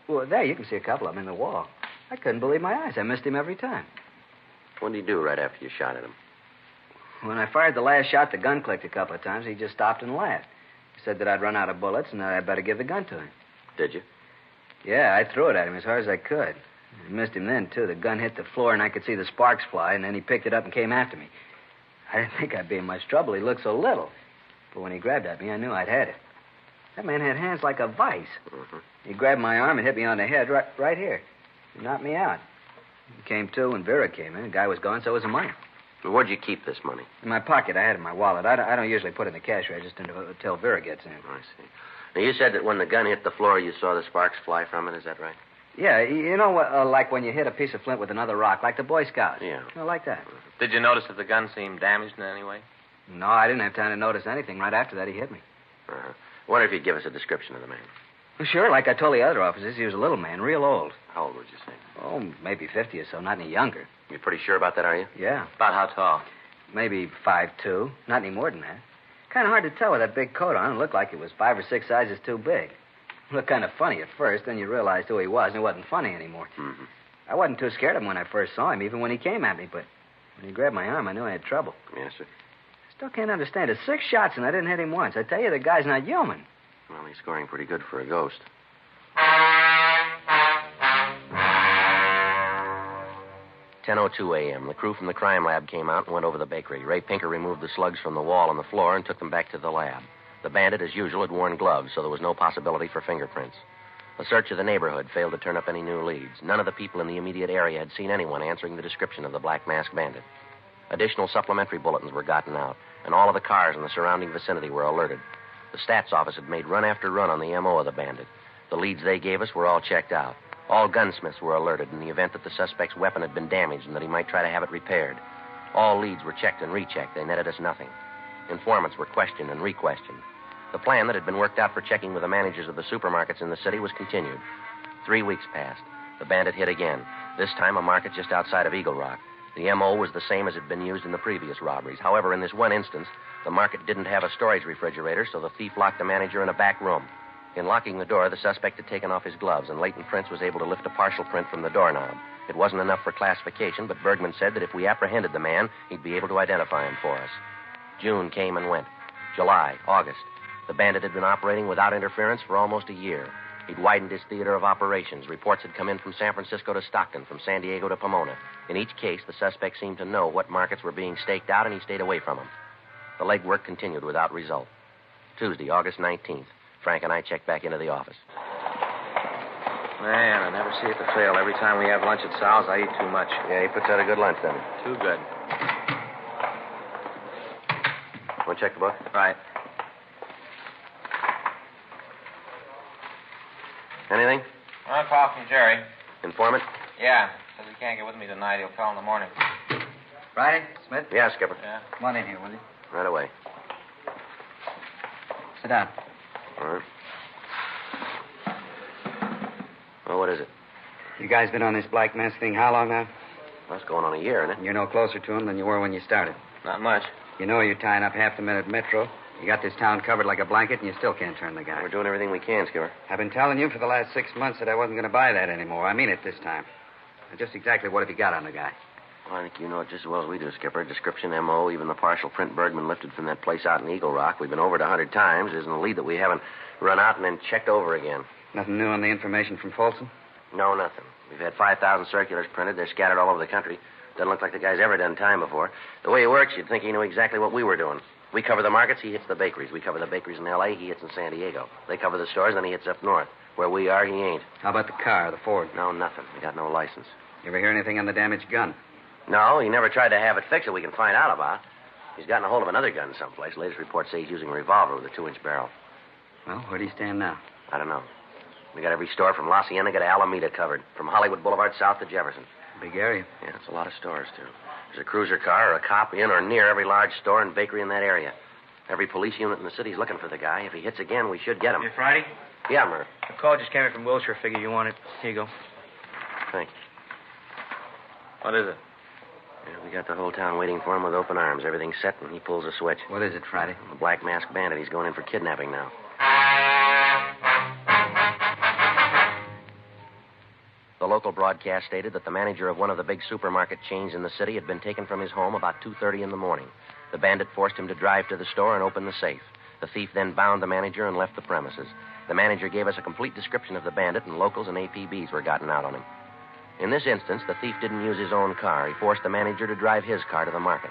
Well, there, you can see a couple of them in the wall. I couldn't believe my eyes. I missed him every time. What did he do right after you shot at him? When I fired the last shot, the gun clicked a couple of times. He just stopped and laughed. He said that I'd run out of bullets and that I'd better give the gun to him. Did you? Yeah, I threw it at him as hard as I could. I missed him then, too. The gun hit the floor, and I could see the sparks fly, and then he picked it up and came after me. I didn't think I'd be in much trouble. He looked so little. But when he grabbed at me, I knew I'd had it. That man had hands like a vice. Mm-hmm. He grabbed my arm and hit me on the head right here. He knocked me out. He came to when Vera came in. The guy was gone, so was the money. Well, where'd you keep this money? In my pocket. I had it in my wallet. I don't usually put it in the cash register until Vera gets in. I see. Now, you said that when the gun hit the floor, you saw the sparks fly from it. Is that right? Yeah, you know, like when you hit a piece of flint with another rock, like the Boy Scouts. Yeah. You know, like that. Did you notice if the gun seemed damaged in any way? No, I didn't have time to notice anything. Right after that, he hit me. Uh-huh. I wonder if you'd give us a description of the man. Well, sure, like I told the other officers, he was a little man, real old. How old would you say? Oh, maybe 50 or so, not any younger. You're pretty sure about that, are you? Yeah. About how tall? Maybe 5'2", not any more than that. Kind of hard to tell with that big coat on. It looked like it was 5 or 6 sizes too big. It looked kind of funny at first, then you realized who he was, and it wasn't funny anymore. Mm-hmm. I wasn't too scared of him when I first saw him, even when he came at me, but when he grabbed my arm, I knew I had trouble. Yes, sir. Still can't understand it. 6 shots, and I didn't hit him once. I tell you, the guy's not human. Well, he's scoring pretty good for a ghost. 10:02 a.m. The crew from the crime lab came out and went over the bakery. Ray Pinker removed the slugs from the wall and the floor and took them back to the lab. The bandit, as usual, had worn gloves, so there was no possibility for fingerprints. A search of the neighborhood failed to turn up any new leads. None of the people in the immediate area had seen anyone answering the description of the Black Masked Bandit. Additional supplementary bulletins were gotten out, and all of the cars in the surrounding vicinity were alerted. The stats office had made run after run on the M.O. of the bandit. The leads they gave us were all checked out. All gunsmiths were alerted in the event that the suspect's weapon had been damaged and that he might try to have it repaired. All leads were checked and rechecked. They netted us nothing. Informants were questioned and re-questioned. The plan that had been worked out for checking with the managers of the supermarkets in the city was continued. 3 weeks passed. The bandit hit again. This time a market just outside of Eagle Rock. The M.O. was the same as had been used in the previous robberies. However, in this one instance, the market didn't have a storage refrigerator, so the thief locked the manager in a back room. In locking the door, the suspect had taken off his gloves, and Leighton Prince was able to lift a partial print from the doorknob. It wasn't enough for classification, but Bergman said that if we apprehended the man, he'd be able to identify him for us. June came and went. July, August. The Bandit had been operating without interference for almost a year. He'd widened his theater of operations. Reports had come in from San Francisco to Stockton, from San Diego to Pomona. In each case, the suspect seemed to know what markets were being staked out, and he stayed away from them. The legwork continued without result. Tuesday, August 19th. Frank and I checked back into the office. Man, I never see it to fail. Every time we have lunch at Sal's, I eat too much. Yeah, he puts out a good lunch, doesn't he? Too good. Want to check the book? Right. Anything? A call from Jerry. Informant? Yeah. Says he can't get with me tonight. He'll call in the morning. Friday, Smith? Yeah, Skipper. Yeah. Come on in here, will you? Right away. Sit down. All right. Well, what is it? You guys been on this black mass thing how long now? Well, it's going on a year, isn't it? You're no closer to him than you were when you started. Not much. You know you're tying up half the men at Metro. You got this town covered like a blanket, and you still can't turn the guy. We're doing everything we can, Skipper. I've been telling you for the last 6 months that I wasn't going to buy that anymore. I mean it this time. Now, just exactly what have you got on the guy? Well, I think you know it just as well as we do, Skipper. Description, M.O., even the partial print Bergman lifted from that place out in Eagle Rock. We've been over it 100 times. There's a lead that we haven't run out and then checked over again. Nothing new on the information from Folsom? No, nothing. We've had 5,000 circulars printed. They're scattered all over the country. Doesn't look like the guy's ever done time before. The way he works, you'd think he knew exactly what we were doing. We cover the markets, he hits the bakeries. We cover the bakeries in L.A., he hits in San Diego. They cover the stores, then he hits up north. Where we are, he ain't. How about the car, the Ford? No, nothing. We got no license. You ever hear anything on the damaged gun? No, he never tried to have it fixed that we can find out about. He's gotten a hold of another gun someplace. Latest reports say he's using a revolver with a 2-inch barrel. Well, where do you stand now? I don't know. We got every store from La Cienega to Alameda covered. From Hollywood Boulevard south to Jefferson. Big area. Yeah, it's a lot of stores, too. There's a cruiser car or a cop in or near every large store and bakery in that area. Every police unit in the city's looking for the guy. If he hits again, we should get him. Hey, Friday? Yeah, Murph. A call just came in from Wilshire. Figure you want it. Here you go. Thanks. What is it? Yeah, we got the whole town waiting for him with open arms. Everything's set, and he pulls a switch. What is it, Friday? A black masked bandit. He's going in for kidnapping now. The local broadcast stated that the manager of one of the big supermarket chains in the city had been taken from his home about 2:30 in the morning. The bandit forced him to drive to the store and open the safe. The thief then bound the manager and left the premises. The manager gave us a complete description of the bandit, and locals and APBs were gotten out on him. In this instance, the thief didn't use his own car. He forced the manager to drive his car to the market.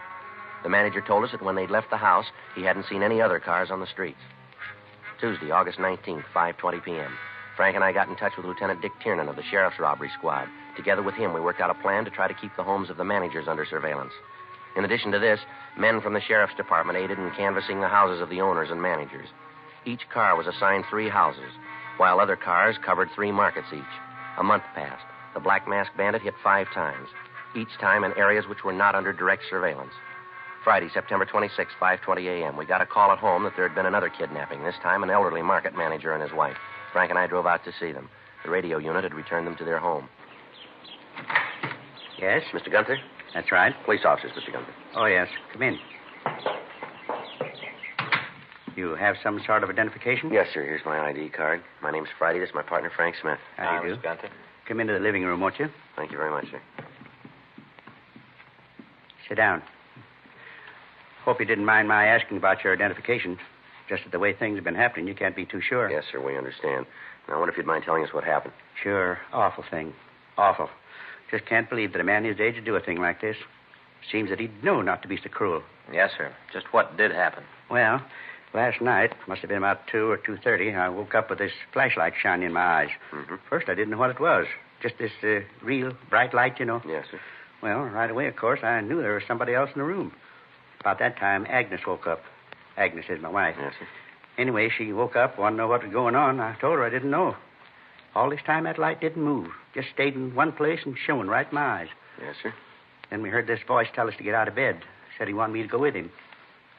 The manager told us that when they'd left the house, he hadn't seen any other cars on the streets. Tuesday, August 19th, 5:20 p.m. Frank and I got in touch with Lieutenant Dick Tiernan of the Sheriff's Robbery Squad. Together with him, we worked out a plan to try to keep the homes of the managers under surveillance. In addition to this, men from the Sheriff's Department aided in canvassing the houses of the owners and managers. Each car was assigned 3 houses, while other cars covered 3 markets each. A month passed. The Black Masked Bandit hit 5 times, each time in areas which were not under direct surveillance. Friday, September 26, 5:20 a.m., we got a call at home that there had been another kidnapping, this time an elderly market manager and his wife. Frank and I drove out to see them. The radio unit had returned them to their home. Yes? Mr. Gunther? That's right. Police officers, Mr. Gunther. Oh, yes. Come in. You have some sort of identification? Yes, sir. Here's my ID card. My name's Friday. This is my partner, Frank Smith. How do you do? Mr. Gunther. Come into the living room, won't you? Thank you very much, sir. Sit down. Hope you didn't mind my asking about your identification. Just that the way things have been happening, you can't be too sure. Yes, sir, we understand. Now, I wonder if you'd mind telling us what happened. Sure. Awful thing. Awful. Just can't believe that a man his age would do a thing like this. Seems that he'd know not to be so cruel. Yes, sir. Just what did happen? Well, last night, must have been about 2 or 2:30, I woke up with this flashlight shining in my eyes. Mm-hmm. First, I didn't know what it was. Just this real bright light, you know. Yes, sir. Well, right away, of course, I knew there was somebody else in the room. About that time, Agnes woke up. Agnes is my wife. Yes, sir. Anyway, she woke up, wanted to know what was going on. I told her I didn't know. All this time, that light didn't move. Just stayed in one place and shone right in my eyes. Yes, sir. Then we heard this voice tell us to get out of bed. Said he wanted me to go with him.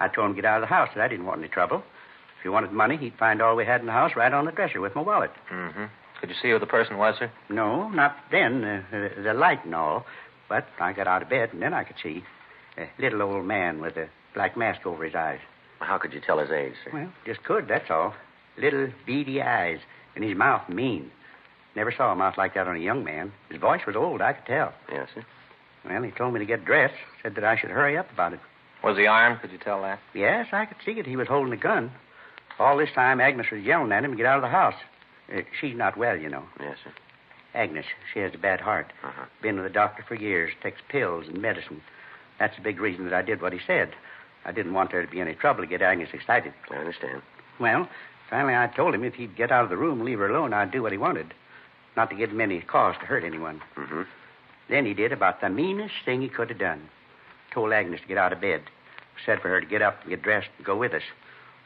I told him to get out of the house, that I didn't want any trouble. If he wanted money, he'd find all we had in the house right on the dresser with my wallet. Mm-hmm. Could you see who the person was, sir? No, not then. The light and all. But I got out of bed, and then I could see a little old man with a black mask over his eyes. How could you tell his age, sir? Well, just could, that's all. Little beady eyes, and his mouth mean. Never saw a mouth like that on a young man. His voice was old, I could tell. Yes, sir. Well, he told me to get dressed, said that I should hurry up about it. Was he armed? Could you tell that? Yes, I could see it. He was holding a gun. All this time, Agnes was yelling at him to get out of the house. She's not well, you know. Yes, sir. Agnes, she has a bad heart. Uh-huh. Been with the doctor for years, takes pills and medicine. That's the big reason that I did what he said. I didn't want there to be any trouble to get Agnes excited. I understand. Well, finally I told him if he'd get out of the room and leave her alone, I'd do what he wanted. Not to give him any cause to hurt anyone. Mm-hmm. Then he did about the meanest thing he could have done. Told Agnes to get out of bed. Said for her to get up and get dressed and go with us.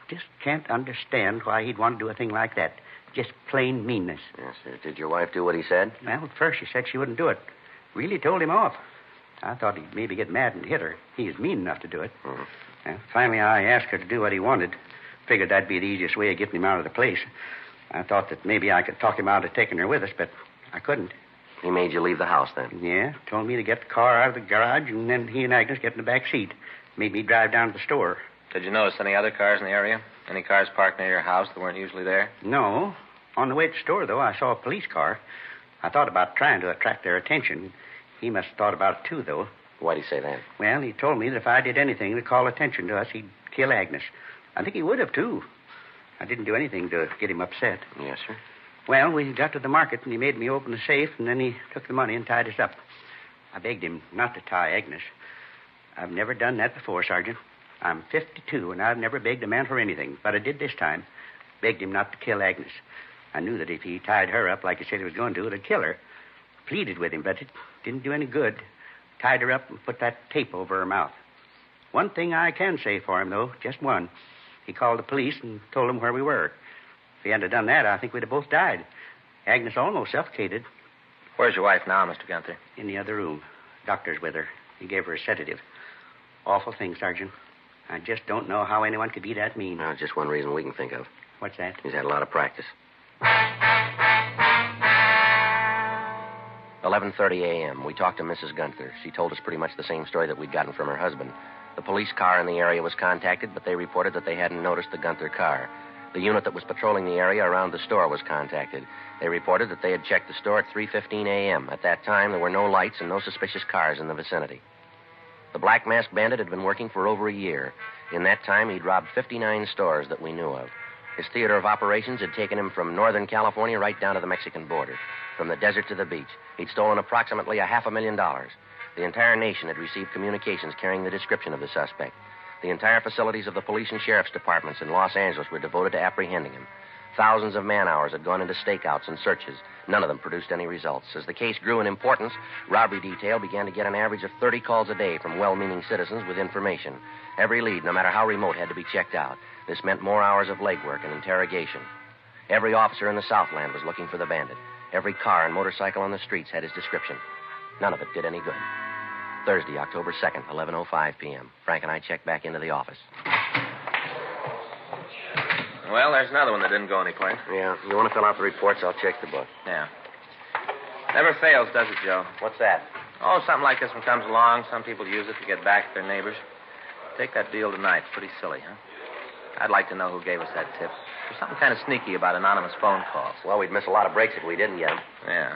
Just can't understand why he'd want to do a thing like that. Just plain meanness. Yes, sir. Did your wife do what he said? Well, at first she said she wouldn't do it. Really told him off. I thought he'd maybe get mad and hit her. He was mean enough to do it. Mm-hmm. Well, finally, I asked her to do what he wanted. Figured that'd be the easiest way of getting him out of the place. I thought that maybe I could talk him out of taking her with us, but I couldn't. He made you leave the house then? Yeah, told me to get the car out of the garage, and then he and Agnes get in the back seat. Made me drive down to the store. Did you notice any other cars in the area? Any cars parked near your house that weren't usually there? No. On the way to the store, though, I saw a police car. I thought about trying to attract their attention. He must have thought about it, too, though. Why'd he say that? Well, he told me that if I did anything to call attention to us, he'd kill Agnes. I think he would have, too. I didn't do anything to get him upset. Yes, sir. Well, we got to the market, and he made me open the safe, and then he took the money and tied us up. I begged him not to tie Agnes. I've never done that before, Sergeant. I'm 52, and I've never begged a man for anything, but I did this time. Begged him not to kill Agnes. I knew that if he tied her up like he said he was going to, it'd kill her. Pleaded with him, but it didn't do any good. Tied her up and put that tape over her mouth. One thing I can say for him, though, just one. He called the police and told them where we were. If he hadn't done that, I think we'd have both died. Agnes almost suffocated. Where's your wife now, Mr. Gunther? In the other room. Doctor's with her. He gave her a sedative. Awful thing, Sergeant. I just don't know how anyone could be that mean. No, just one reason we can think of. What's that? He's had a lot of practice. 11:30 a.m. We talked to Mrs. Gunther. She told us pretty much the same story that we'd gotten from her husband. The police car in the area was contacted, but they reported that they hadn't noticed the Gunther car. The unit that was patrolling the area around the store was contacted. They reported that they had checked the store at 3:15 a.m. At that time, there were no lights and no suspicious cars in the vicinity. The Black Masked Bandit had been working for over a year. In that time, he'd robbed 59 stores that we knew of. His theater of operations had taken him from Northern California right down to the Mexican border. From the desert to the beach, he'd stolen approximately $500,000. The entire nation had received communications carrying the description of the suspect. The entire facilities of the police and sheriff's departments in Los Angeles were devoted to apprehending him. Thousands of man-hours had gone into stakeouts and searches. None of them produced any results. As the case grew in importance, robbery detail began to get an average of 30 calls a day from well-meaning citizens with information. Every lead, no matter how remote, had to be checked out. This meant more hours of legwork and interrogation. Every officer in the Southland was looking for the bandit. Every car and motorcycle on the streets had his description. None of it did any good. Thursday, October 2nd, 11:05 p.m. Frank and I checked back into the office. Well, there's another one that didn't go anyplace. Yeah, you want to fill out the reports? I'll check the book. Yeah. Never fails, does it, Joe? What's that? Oh, something like this one comes along. Some people use it to get back at their neighbors. Take that deal tonight. Pretty silly, huh? I'd like to know who gave us that tip. There's something kind of sneaky about anonymous phone calls. Well, we'd miss a lot of breaks if we didn't get them. Yeah.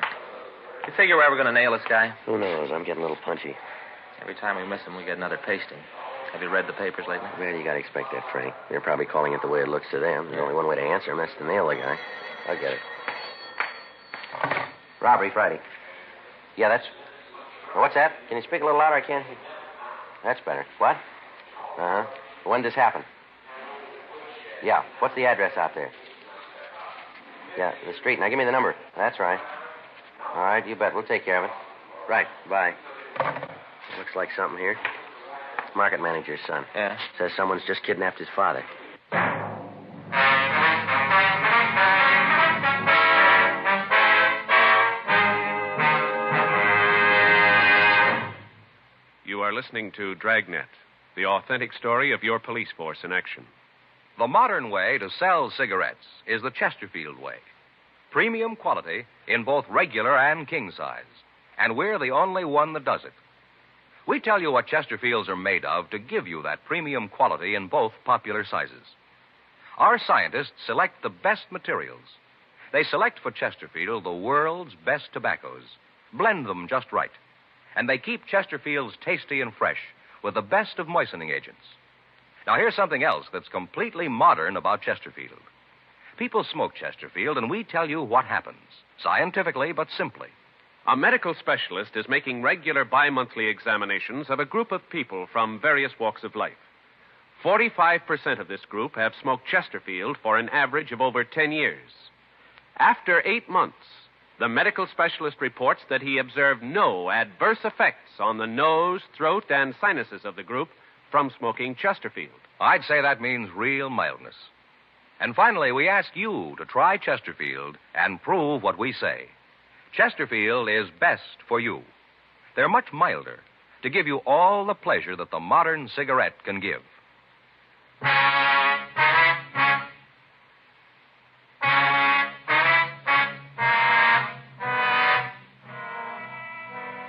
You figure we're ever going to nail this guy? Who knows? I'm getting a little punchy. Every time we miss him, we get another pasting. Have you read the papers lately? Well, you got to expect that, Frank. They're probably calling it the way it looks to them. There's only one way to answer him. That's to nail the guy. I'll get it. Robbery Friday. Yeah, that's... What's that? Can you speak a little louder? I can't hear. That's better. What? Uh-huh. When did this happen? Yeah. What's the address out there? Yeah, the street. Now, give me the number. That's right. All right, you bet. We'll take care of it. Right. Bye. Looks like something here. Market manager's son. Yeah? Says someone's just kidnapped his father. You are listening to Dragnet, the authentic story of your police force in action. The modern way to sell cigarettes is the Chesterfield way. Premium quality in both regular and king size. And we're the only one that does it. We tell you what Chesterfields are made of to give you that premium quality in both popular sizes. Our scientists select the best materials. They select for Chesterfield the world's best tobaccos, blend them just right, and they keep Chesterfields tasty and fresh with the best of moistening agents. Now, here's something else that's completely modern about Chesterfield. People smoke Chesterfield, and we tell you what happens, scientifically but simply. A medical specialist is making regular bi-monthly examinations of a group of people from various walks of life. 45% of this group have smoked Chesterfield for an average of over 10 years. After 8 months, the medical specialist reports that he observed no adverse effects on the nose, throat, and sinuses of the group from smoking Chesterfield. I'd say that means real mildness. And finally, we ask you to try Chesterfield and prove what we say. Chesterfield is best for you. They're much milder to give you all the pleasure that the modern cigarette can give.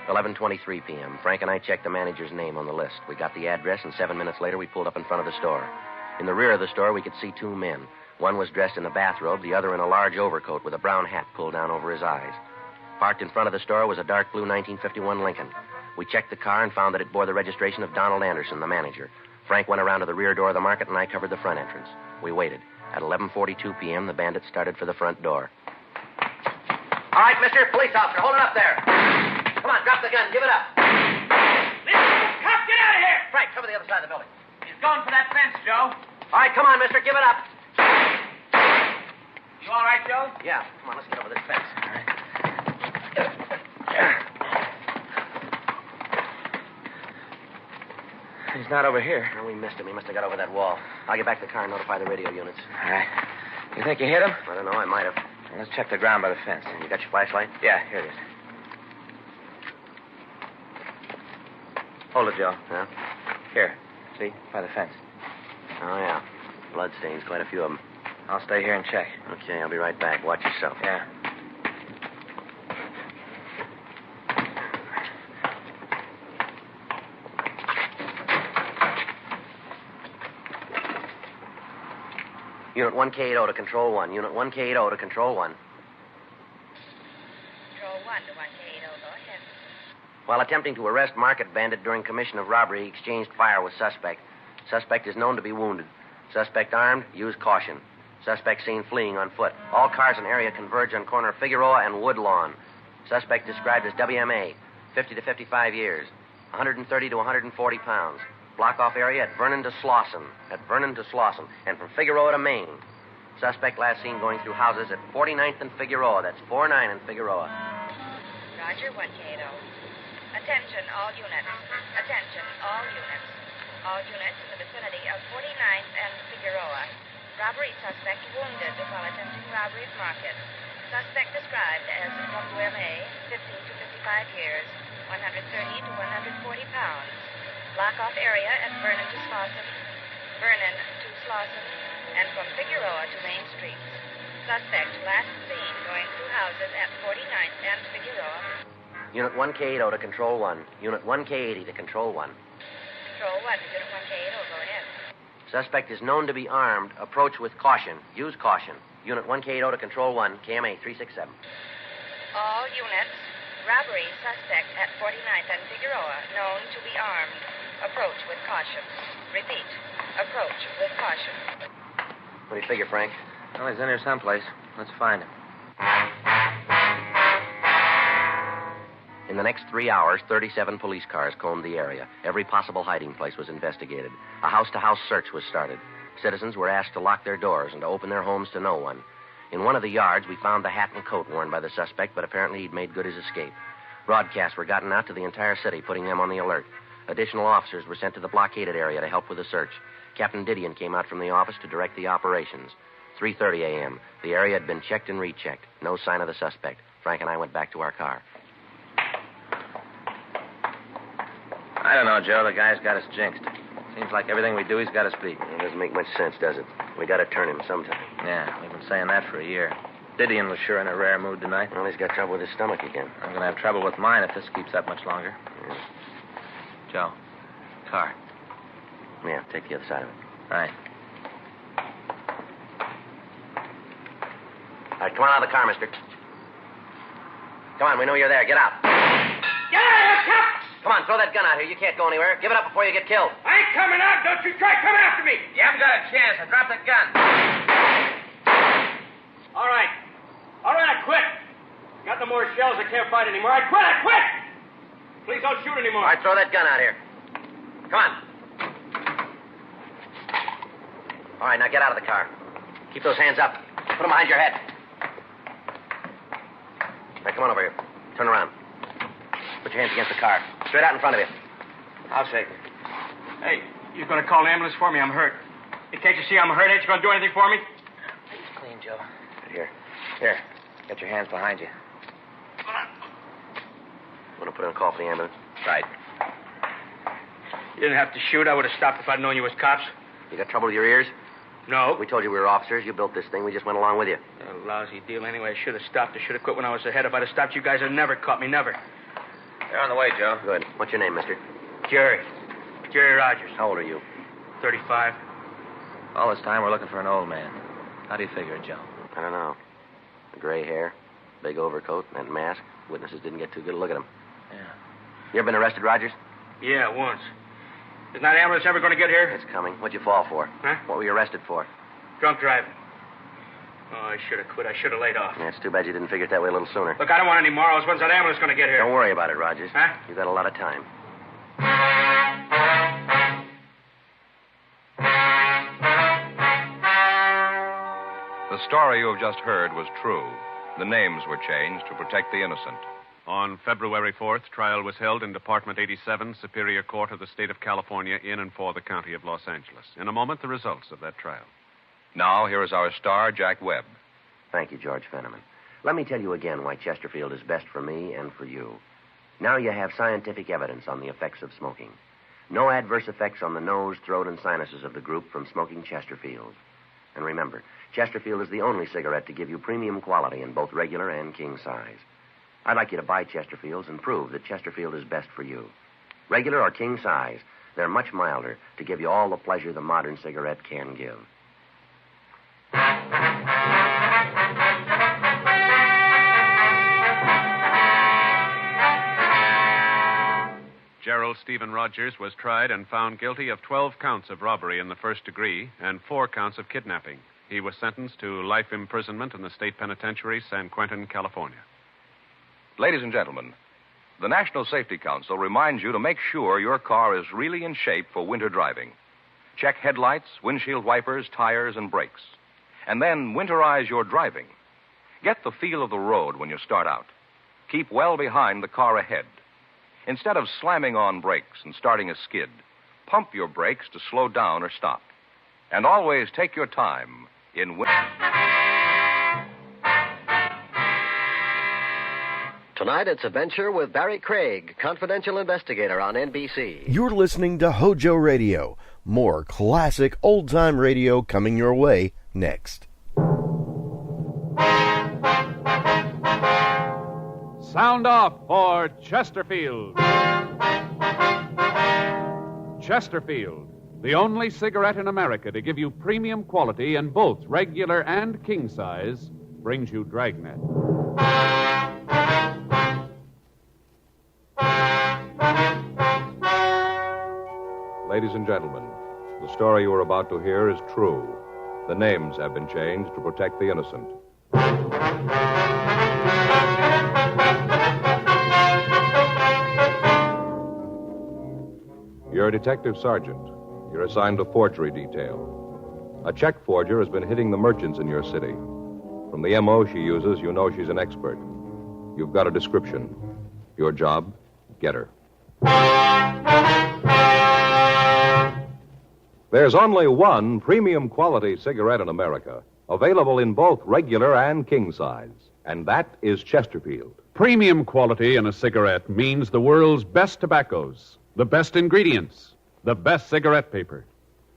11:23 p.m. Frank and I checked the manager's name on the list. We got the address, and 7 minutes later, we pulled up in front of the store. In the rear of the store, we could see 2 men. One was dressed in a bathrobe, the other in a large overcoat with a brown hat pulled down over his eyes. Parked in front of the store was a dark blue 1951 Lincoln. We checked the car and found that it bore the registration of Donald Anderson, the manager. Frank went around to the rear door of the market, and I covered the front entrance. We waited. At 11:42 p.m., the Bandit started for the front door. All right, mister, police officer, hold it up there. Come on, drop the gun, give it up. Cop, get out of here! Frank, cover the other side of the building. He's going for that fence, Joe. All right, come on, mister, give it up. You all right, Joe? Yeah, come on, let's get over this fence. All right. He's not over here. No, we missed him. He must have got over that wall. I'll get back to the car and notify the radio units. All right. You think you hit him? I don't know. I might have. Well, let's check the ground by the fence. You got your flashlight? Yeah, here it is. Hold it, Joe. Yeah? Here. See? By the fence. Oh, yeah. Bloodstains, quite a few of them. I'll stay here and check. Okay, I'll be right back. Watch yourself. Yeah. Unit 1K80 to Control 1. Unit 1K80 to Control 1. Control 1 to 1K80. Go ahead. While attempting to arrest Market Bandit during commission of robbery, he exchanged fire with suspect. Suspect is known to be wounded. Suspect armed, use caution. Suspect seen fleeing on foot. All cars in area converge on corner Figueroa and Woodlawn. Suspect described as WMA, 50 to 55 years, 130 to 140 pounds. Block off area at Vernon to Slauson. And from Figueroa to Maine. Suspect last seen going through houses at 49th and Figueroa. That's 49 and Figueroa. Roger, 1K80. Attention, all units. Attention, all units. All units in the vicinity of 49th and Figueroa. Robbery suspect wounded while attempting robbery at market. Suspect described as WMA, 50 to 55 years, 130 to 140 pounds. Block off area at Vernon to Slauson, and from Figueroa to Main Street. Suspect last seen going through houses at 49th and Figueroa. Unit 1K80 to Control 1. Unit 1K80 to Control 1. Control 1 to Unit 1K80. Go ahead. Suspect is known to be armed. Approach with caution. Use caution. Unit 1K80 to Control 1. KMA 367. All units. Robbery suspect at 49th and Figueroa, known to be armed. Approach with caution. Repeat. Approach with caution. What do you figure, Frank? Well, he's in here someplace. Let's find him. In the next 3 hours, 37 police cars combed the area. Every possible hiding place was investigated. A house-to-house search was started. Citizens were asked to lock their doors and to open their homes to no one. In one of the yards, we found the hat and coat worn by the suspect, but apparently he'd made good his escape. Broadcasts were gotten out to the entire city, putting them on the alert. Additional officers were sent to the blockaded area to help with the search. Captain Didion came out from the office to direct the operations. 3:30 a.m. The area had been checked and rechecked. No sign of the suspect. Frank and I went back to our car. I don't know, Joe. The guy's got us jinxed. Seems like everything we do, he's got us beat. It doesn't make much sense, does it? We got to turn him sometime. Yeah, we've been saying that for a year. Didion was sure in a rare mood tonight. Well, he's got trouble with his stomach again. I'm going to have trouble with mine if this keeps up much longer. Yeah. Joe, car. Yeah, take the other side of it. Right. All right, come on out of the car, mister. Come on, we know you're there. Get out. Get out of here, cop! Come on, throw that gun out here. You can't go anywhere. Give it up before you get killed. I ain't coming out. Don't you try coming after me. You haven't got a chance. I dropped the gun. All right. All right, I quit. Got no more shells. I can't fight anymore. I quit. Please don't shoot anymore. All right, throw that gun out here. Come on. All right, now get out of the car. Keep those hands up. Put them behind your head. All right, come on over here. Turn around. Put your hands against the car. Straight out in front of you. I'll shake it. Hey, you going to call an ambulance for me? I'm hurt. Hey, can't you see I'm hurt? Ain't you going to do anything for me? It's clean, Joe. Here. Here. Get your hands behind you. Want to put in a call for the ambulance? Right. You didn't have to shoot. I would have stopped if I'd known you was cops. You got trouble with your ears? No. We told you we were officers. You built this thing. We just went along with you. A lousy deal anyway. I should have stopped. I should have quit when I was ahead. If I'd have stopped, you guys would have never caught me. Never. They're on the way, Joe. Good. What's your name, mister? Jerry Rogers. How old are you? 35. All this time, we're looking for an old man. How do you figure it, Joe? I don't know. Gray hair, big overcoat, and that mask. Witnesses didn't get too good a look at him. Yeah. You ever been arrested, Rogers? Yeah, once. Isn't that ambulance ever going to get here? It's coming. What'd you fall for? Huh? What were you arrested for? Drunk driving. Oh, I should have quit. I should have laid off. Yeah, it's too bad you didn't figure it that way a little sooner. Look, I don't want any more. When's that ambulance going to get here? Don't worry about it, Rogers. Huh? You've got a lot of time. The story you have just heard was true. The names were changed to protect the innocent. On February 4th, trial was held in Department 87, Superior Court of the State of California, in and for the County of Los Angeles. In a moment, the results of that trial. Now, here is our star, Jack Webb. Thank you, George Fenneman. Let me tell you again why Chesterfield is best for me and for you. Now you have scientific evidence on the effects of smoking. No adverse effects on the nose, throat, and sinuses of the group from smoking Chesterfield. And remember, Chesterfield is the only cigarette to give you premium quality in both regular and king size. I'd like you to buy Chesterfields and prove that Chesterfield is best for you. Regular or king size, they're much milder to give you all the pleasure the modern cigarette can give. Gerald Stephen Rogers was tried and found guilty of 12 counts of robbery in the first degree and 4 counts of kidnapping. He was sentenced to life imprisonment in the state penitentiary, San Quentin, California. Ladies and gentlemen, the National Safety Council reminds you to make sure your car is really in shape for winter driving. Check headlights, windshield wipers, tires, and brakes. And then winterize your driving. Get the feel of the road when you start out. Keep well behind the car ahead. Instead of slamming on brakes and starting a skid, pump your brakes to slow down or stop. And always take your time in winter. Tonight, it's Adventure with Barry Craig, confidential investigator on NBC. You're listening to HOJO Radio. More classic old-time radio coming your way next. Sound off for Chesterfield. Chesterfield, the only cigarette in America to give you premium quality in both regular and king size, brings you Dragnet. Ladies and gentlemen, the story you are about to hear is true. The names have been changed to protect the innocent. You're a detective sergeant. You're assigned to forgery detail. A check forger has been hitting the merchants in your city. From the M.O. she uses, you know she's an expert. You've got a description. Your job, get her. There's only one premium quality cigarette in America, available in both regular and king size, and that is Chesterfield. Premium quality in a cigarette means the world's best tobaccos, the best ingredients, the best cigarette paper.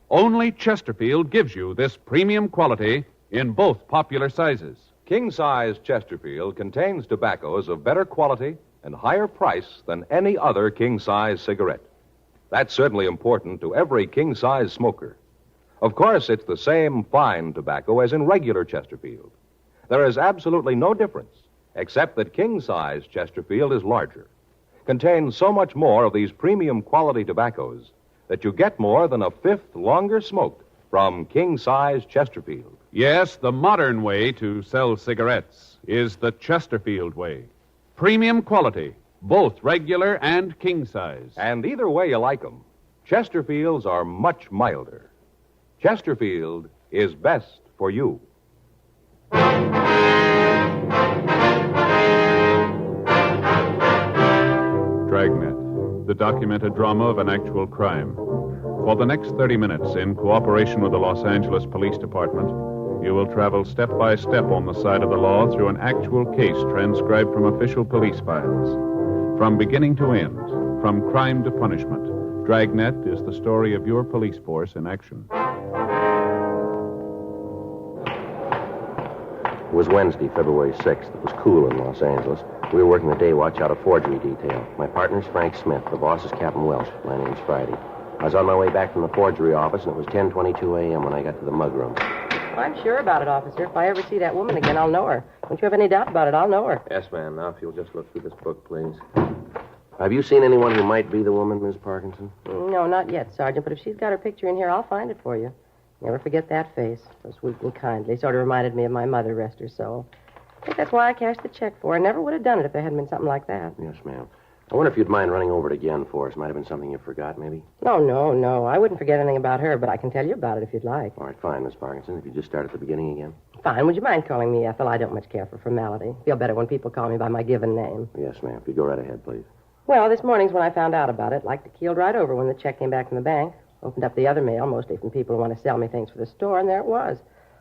Only Chesterfield gives you this premium quality in both popular sizes. King-size Chesterfield contains tobaccos of better quality and higher price than any other king-size cigarette. That's certainly important to every king-size smoker. Of course, it's the same fine tobacco as in regular Chesterfield. There is absolutely no difference, except that king-size Chesterfield is larger, contains so much more of these premium quality tobaccos that you get more than a fifth longer smoked from king-size Chesterfield. Yes, the modern way to sell cigarettes is the Chesterfield way. Premium quality, both regular and king size. And either way you like them, Chesterfields are much milder. Chesterfield is best for you. Dragnet, the documented drama of an actual crime. For the next 30 minutes, in cooperation with the Los Angeles Police Department, you will travel step by step on the side of the law through an actual case transcribed from official police files. From beginning to end, from crime to punishment, Dragnet is the story of your police force in action. It was Wednesday, February 6th. It was cool in Los Angeles. We were working the day watch out of forgery detail. My partner's Frank Smith. The boss is Captain Welsh. My name's Friday. I was on my way back from the forgery office, and it was 10:22 a.m. when I got to the mug room. I'm sure about it, officer. If I ever see that woman again, I'll know her. Don't you have any doubt about it? I'll know her. Yes, ma'am. Now, if you'll just look through this book, please. Have you seen anyone who might be the woman, Miss Parkinson? No, not yet, Sergeant. But if she's got her picture in here, I'll find it for you. Never forget that face. So sweet and kindly. Sort of reminded me of my mother, rest her soul. I think that's why I cashed the check for her. I never would have done it if there hadn't been something like that. Yes, ma'am. I wonder if you'd mind running over it again for us. Might have been something you forgot, maybe. No. I wouldn't forget anything about her, but I can tell you about it if you'd like. All right, fine, Miss Parkinson. If you just start at the beginning again. Fine. Would you mind calling me Ethel? I don't much care for formality. Feel better when people call me by my given name. Yes, ma'am. If you go right ahead, please. Well, this morning's when I found out about it. Like to keeled right over when the check came back from the bank. Opened up the other mail, mostly from people who want to sell me things for the store, and there it was.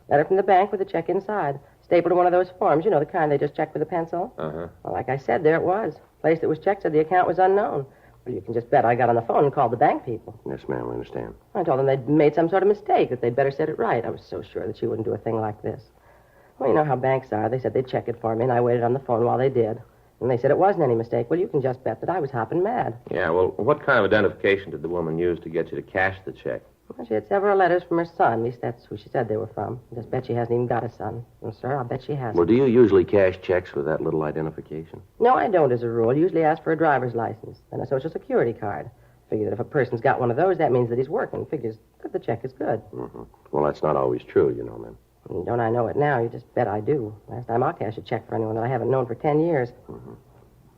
Letter from the bank with a check inside. Stapled to one of those forms, you know, the kind they just check with a pencil. Uh-huh. Well, like I said, there it was. Place that was checked said the account was unknown. Well, you can just bet I got on the phone and called the bank people. Yes, ma'am, I understand. I told them they'd made some sort of mistake, that they'd better set it right. I was so sure that she wouldn't do a thing like this. Well, you know how banks are. They said they'd check it for me, and I waited on the phone while they did. And they said it wasn't any mistake. Well, you can just bet that I was hopping mad. Yeah, well, what kind of identification did the woman use to get you to cash the check? Well, she had several letters from her son. At least that's who she said they were from. I just bet she hasn't even got a son. Well, sir, I'll bet she hasn't. Well, do you usually cash checks with that little identification? No, I don't, as a rule. Usually ask for a driver's license and a Social Security card. Figure that if a person's got one of those, that means that he's working. Figures that the check is good. Mm-hmm. Well, that's not always true, you know, ma'am. Don't I know it now? You just bet I do. Last time I'll cash a check for anyone that I haven't known for 10 years. Mm-hmm.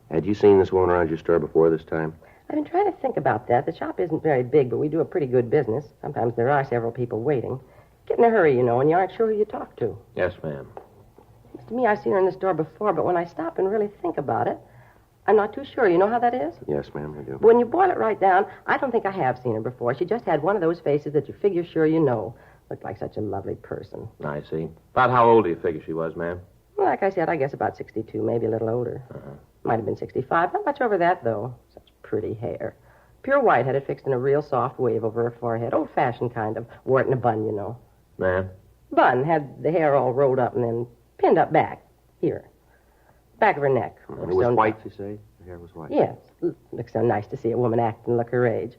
Had you seen this woman around your store before this time? I've been trying to think about that. The shop isn't very big, but we do a pretty good business. Sometimes there are several people waiting. Get in a hurry, you know, and you aren't sure who you talk to. Yes, ma'am. Seems to me I've seen her in the store before, but when I stop and really think about it, I'm not too sure. You know how that is? Yes, ma'am, I do. But when you boil it right down, I don't think I have seen her before. She just had one of those faces that you figure sure you know. Looked like such a lovely person. I see. About how old do you figure she was, ma'am? Well, like I said, I guess about 62, maybe a little older. Might have been 65. Not much over that, though. Such pretty hair. Pure white, had it fixed in a real soft wave over her forehead. Old-fashioned kind of. Wore it in a bun, you know. Ma'am? Bun. Had the hair all rolled up and then pinned up back. Here. Back of her neck. And it was white, you say? The hair was white? Yes. Looks so nice to see a woman act and look her age.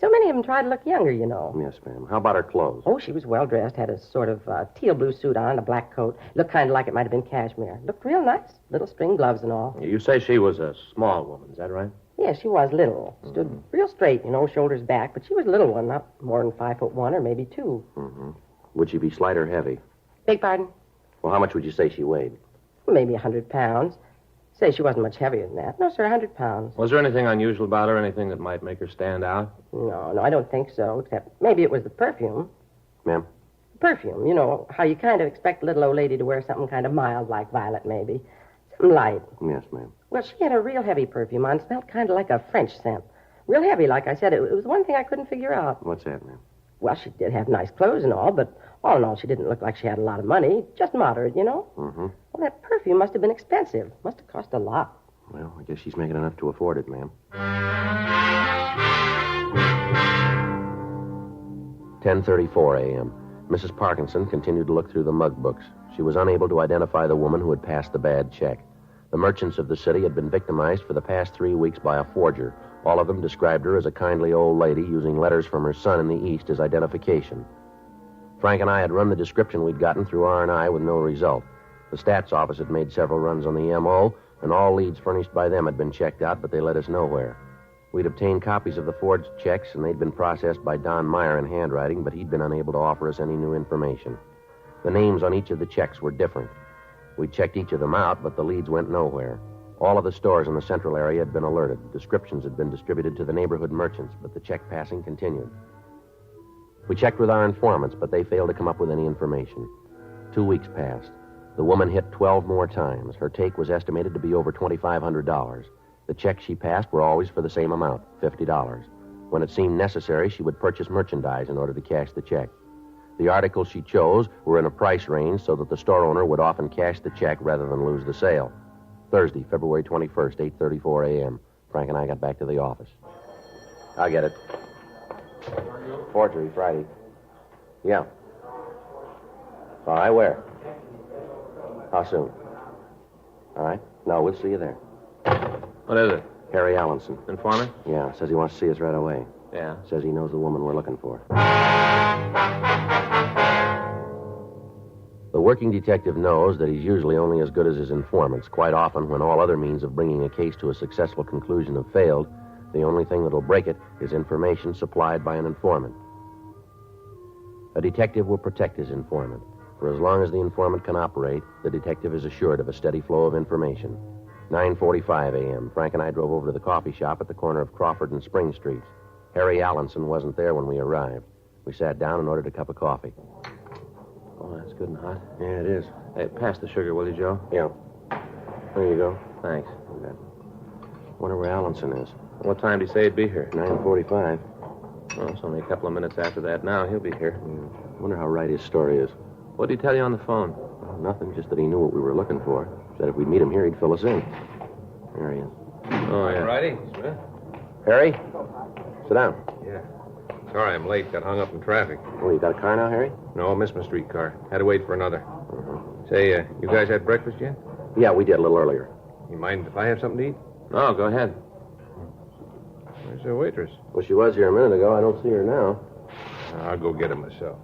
So many of them try to look younger, you know. Yes, ma'am. How about her clothes? Oh, she was well-dressed. Had a sort of teal blue suit on, a black coat. Looked kind of like it might have been cashmere. Looked real nice. Little string gloves and all. You say she was a small woman, is that right? Yeah, she was little. Stood real straight, you know, shoulders back. But she was a little one, not more than 5'1" or maybe 2. Mm-hmm. Would she be slight or heavy? Beg pardon? Well, how much would you say she weighed? Maybe 100 pounds. Say she wasn't much heavier than that. No, sir, 100 pounds. Was there anything unusual about her, anything that might make her stand out? No, I don't think so, except maybe it was the perfume. Ma'am? Perfume, you know, how you kind of expect a little old lady to wear something kind of mild like violet, maybe. Something light. Yes, ma'am. Well, she had a real heavy perfume on. Smelled kind of like a French scent. Real heavy, like I said. It was one thing I couldn't figure out. What's that, ma'am? Well, she did have nice clothes and all, but all in all, she didn't look like she had a lot of money. Just moderate, you know? Mm-hmm. Well, that perfume must have been expensive. Must have cost a lot. Well, I guess she's making enough to afford it, ma'am. 10:34 a.m. Mrs. Parkinson continued to look through the mug books. She was unable to identify the woman who had passed the bad check. The merchants of the city had been victimized for the past 3 weeks by a forger. All of them described her as a kindly old lady using letters from her son in the East as identification. Frank and I had run the description we'd gotten through R&I with no result. The stats office had made several runs on the M.O., and all leads furnished by them had been checked out, but they led us nowhere. We'd obtained copies of the forged checks, and they'd been processed by Don Meyer in handwriting, but he'd been unable to offer us any new information. The names on each of the checks were different. We checked each of them out, but the leads went nowhere. All of the stores in the central area had been alerted. Descriptions had been distributed to the neighborhood merchants, but the check passing continued. We checked with our informants, but they failed to come up with any information. 2 weeks passed. The woman hit 12 more times. Her take was estimated to be over $2,500. The checks she passed were always for the same amount, $50. When it seemed necessary, she would purchase merchandise in order to cash the check. The articles she chose were in a price range so that the store owner would often cash the check rather than lose the sale. Thursday, February 21st, 8:34 a.m. Frank and I got back to the office. I'll get it. Forgery, Friday. Yeah. All right, where? How soon? All right. No, we'll see you there. What is it? Harry Allenson. Informant? Yeah, says he wants to see us right away. Yeah. Says he knows the woman we're looking for. The working detective knows that he's usually only as good as his informants. Quite often, when all other means of bringing a case to a successful conclusion have failed, the only thing that'll break it is information supplied by an informant. A detective will protect his informant. For as long as the informant can operate, the detective is assured of a steady flow of information. 9:45 a.m., Frank and I drove over to the coffee shop at the corner of Crawford and Spring Streets. Harry Allenson wasn't there when we arrived. We sat down and ordered a cup of coffee. Oh, that's good and hot. Yeah, it is. Hey, pass the sugar, will you, Joe? Yeah. There you go. Thanks. Okay. Wonder where Allenson is. What time did he say he'd be here? 9:45. Well, it's only a couple of minutes after that now. He'll be here. Wonder how right his story is. What did he tell you on the phone? Well, nothing, just that he knew what we were looking for. Said if we'd meet him here, he'd fill us in. There he is. Oh, yeah. Righty, Smith. Harry? Sit down. Yeah. Sorry I'm late. Got hung up in traffic. Oh, you got a car now, Harry? No, I missed my streetcar. Had to wait for another. Say, you guys had breakfast yet? Yeah, we did a little earlier. You mind if I have something to eat? No, go ahead. Where's the waitress? Well, she was here a minute ago. I don't see her now. I'll go get her myself.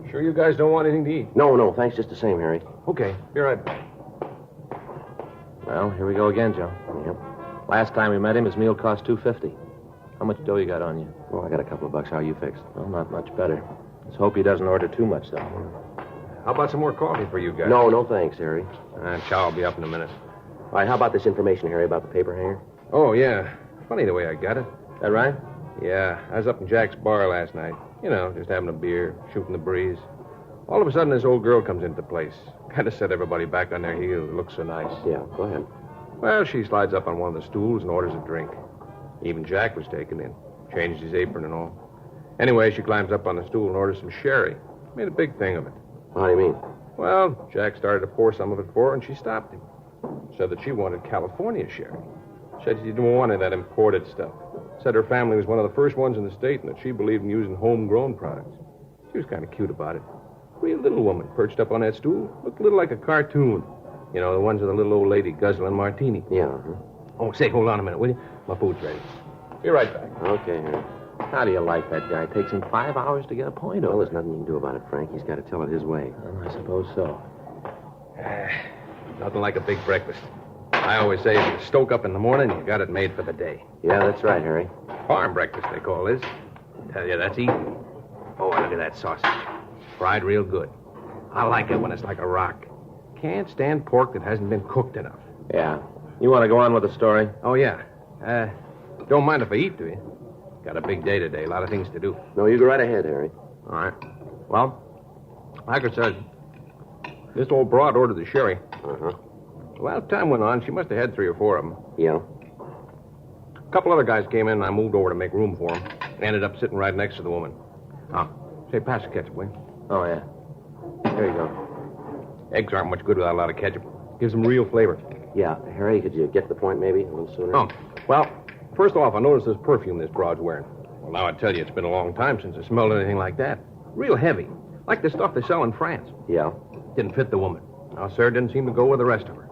Sure you guys don't want anything to eat? No, thanks just the same, Harry. Okay, be right back. Well, here we go again, Joe. Yep. Last time we met him, his meal cost $2.50. How much dough you got on you? Oh, I got a couple of bucks. How you fixed? Well, not much better. Let's hope he doesn't order too much, though. How about some more coffee for you guys? No, thanks, Harry. Chow will be up in a minute. All right, how about this information, Harry, about the paper hanger? Oh, yeah. Funny the way I got it. That right? Yeah, I was up in Jack's bar last night. You know, just having a beer, shooting the breeze. All of a sudden, this old girl comes into the place. Kind of set everybody back on their heels. It looks so nice. Yeah, go ahead. Well, she slides up on one of the stools and orders a drink. Even Jack was taken in. Changed his apron and all. Anyway, she climbs up on the stool and orders some sherry. Made a big thing of it. How do you mean? Well, Jack started to pour some of it for her, and she stopped him. Said that she wanted California sherry. Said she didn't want any of that imported stuff. Said her family was one of the first ones in the state and that she believed in using homegrown products. She was kind of cute about it. Real little woman perched up on that stool. Looked a little like a cartoon. You know, the ones with the little old lady guzzling martini. Yeah. Oh, say, hold on a minute, will you? My food's ready. Be right back. Okay, Harry. How do you like that guy? It takes him 5 hours to get a point over. Well, there's nothing you can do about it, Frank. He's got to tell it his way. Well, I suppose so. Nothing like a big breakfast. I always say if you stoke up in the morning, you got it made for the day. Yeah, that's right, Harry. Farm breakfast, they call this. Tell you, that's eating. Oh, look at that sausage. Fried real good. I like it when it's like a rock. Can't stand pork that hasn't been cooked enough. Yeah. You want to go on with the story? Oh, yeah. Don't mind if I eat, do you? Got a big day today. A lot of things to do. No, you go right ahead, Harry. All right. Well, like I said, this old broad ordered the sherry. Uh-huh. Well, time went on. She must have had 3 or 4 of them. Yeah? A couple other guys came in, and I moved over to make room for them. Ended up sitting right next to the woman. Say, pass the ketchup, will you? Oh, yeah. Here you go. Eggs aren't much good without a lot of ketchup. Gives them real flavor. Yeah. Harry, could you get to the point maybe a little sooner? Oh, well, first off, I noticed this perfume this broad's wearing. Well, now I tell you, it's been a long time since I smelled anything like that. Real heavy. Like the stuff they sell in France. Yeah? Didn't fit the woman. No, sir, didn't seem to go with the rest of her.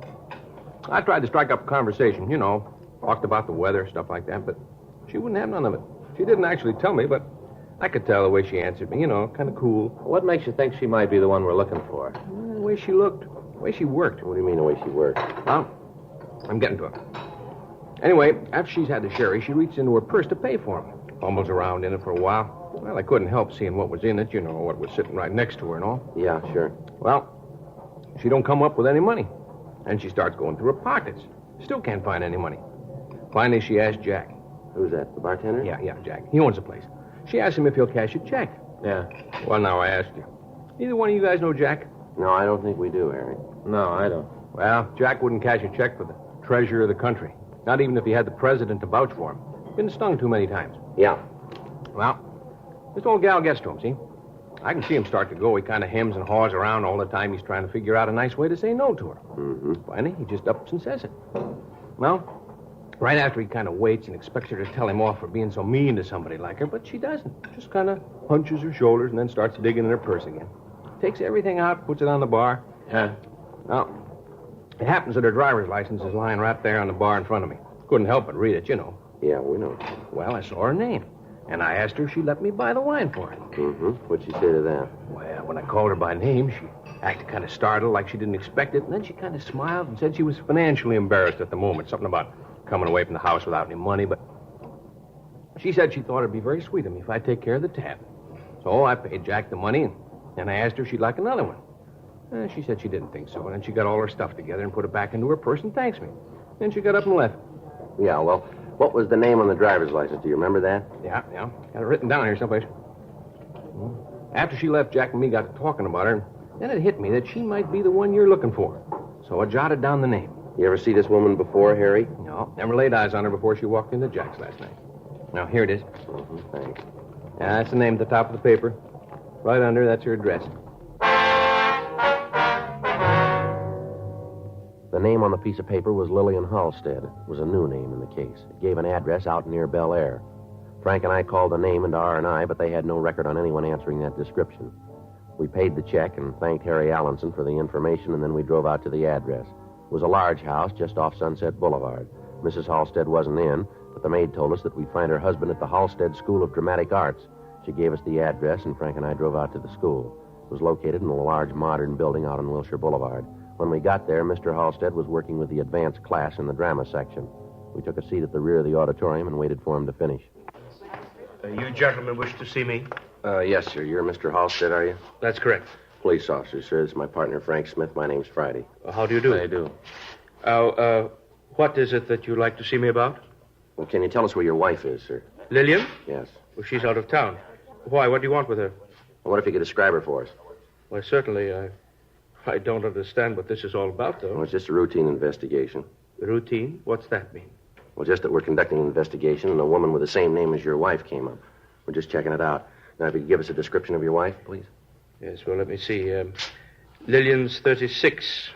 I tried to strike up a conversation, talked about the weather, stuff like that, but she wouldn't have none of it. She didn't actually tell me, but I could tell the way she answered me, kind of cool. What makes you think she might be the one we're looking for? The way she looked, the way she worked. What do you mean the way she worked? Well, I'm getting to it. Anyway, after she's had the sherry, she reached into her purse to pay for him. Fumbles around in it for a while. Well, I couldn't help seeing what was in it, what was sitting right next to her and all. Yeah, sure. Well, she don't come up with any money. And she starts going through her pockets. Still can't find any money. Finally, she asked Jack. Who's that, the bartender? Yeah, Jack. He owns the place. She asked him if he'll cash a check. Yeah. Well, now I ask you. Either one of you guys know Jack? No, I don't think we do, Harry. No, I don't. Well, Jack wouldn't cash a check for the treasurer of the country. Not even if he had the president to vouch for him. Been stung too many times. Yeah. Well, this old gal gets to him, see? I can see him start to go. He kind of hems and haws around all the time. He's trying to figure out a nice way to say no to her. Mm-hmm. Finally, he just ups and says it. Well, right after he kind of waits and expects her to tell him off for being so mean to somebody like her, but she doesn't. Just kind of hunches her shoulders and then starts digging in her purse again. Takes everything out, puts it on the bar. Yeah. Now, it happens that her driver's license is lying right there on the bar in front of me. Couldn't help but read it, Yeah, we know. Well, I saw her name. And I asked her if she'd let me buy the wine for her. Mm-hmm. What'd she say to that? Well, when I called her by name, she acted kind of startled, like she didn't expect it, and then she kind of smiled and said she was financially embarrassed at the moment. Something about coming away from the house without any money, but she said she thought it'd be very sweet of me if I'd take care of the tab. So I paid Jack the money, and I asked her if she'd like another one. She said she didn't think so, and then she got all her stuff together and put it back into her purse and thanks me. Then she got up and left. Yeah, well, what was the name on the driver's license? Do you remember that? Yeah. Got it written down here someplace. After she left, Jack and me got to talking about her, and then it hit me that she might be the one you're looking for. So I jotted down the name. You ever see this woman before, Harry? No, never laid eyes on her before she walked into Jack's last night. Now, here it is. Mm-hmm, thanks. Yeah, that's the name at the top of the paper. Right under, that's her address. The name on the piece of paper was Lillian Halstead. It was a new name in the case. It gave an address out near Bel Air. Frank and I called the name into R&I, but they had no record on anyone answering that description. We paid the check and thanked Harry Allenson for the information, and then we drove out to the address. It was a large house just off Sunset Boulevard. Mrs. Halstead wasn't in, but the maid told us that we'd find her husband at the Halstead School of Dramatic Arts. She gave us the address, and Frank and I drove out to the school. It was located in a large modern building out on Wilshire Boulevard. When we got there, Mr. Halstead was working with the advanced class in the drama section. We took a seat at the rear of the auditorium and waited for him to finish. You gentlemen wish to see me? Yes, sir. You're Mr. Halstead, are you? That's correct. Police officer, sir. This is my partner, Frank Smith. My name's Friday. How do you do? I do. What is it that you'd like to see me about? Well, can you tell us where your wife is, sir? Lillian? Yes. Well, she's out of town. Why? What do you want with her? Well, what if you could describe her for us? Well, certainly. I don't understand what this is all about, though. Well, it's just a routine investigation. Routine? What's that mean? Well, just that we're conducting an investigation and a woman with the same name as your wife came up. We're just checking it out. Now, if you could give us a description of your wife, please. Yes, well, let me see. Lillian's 36.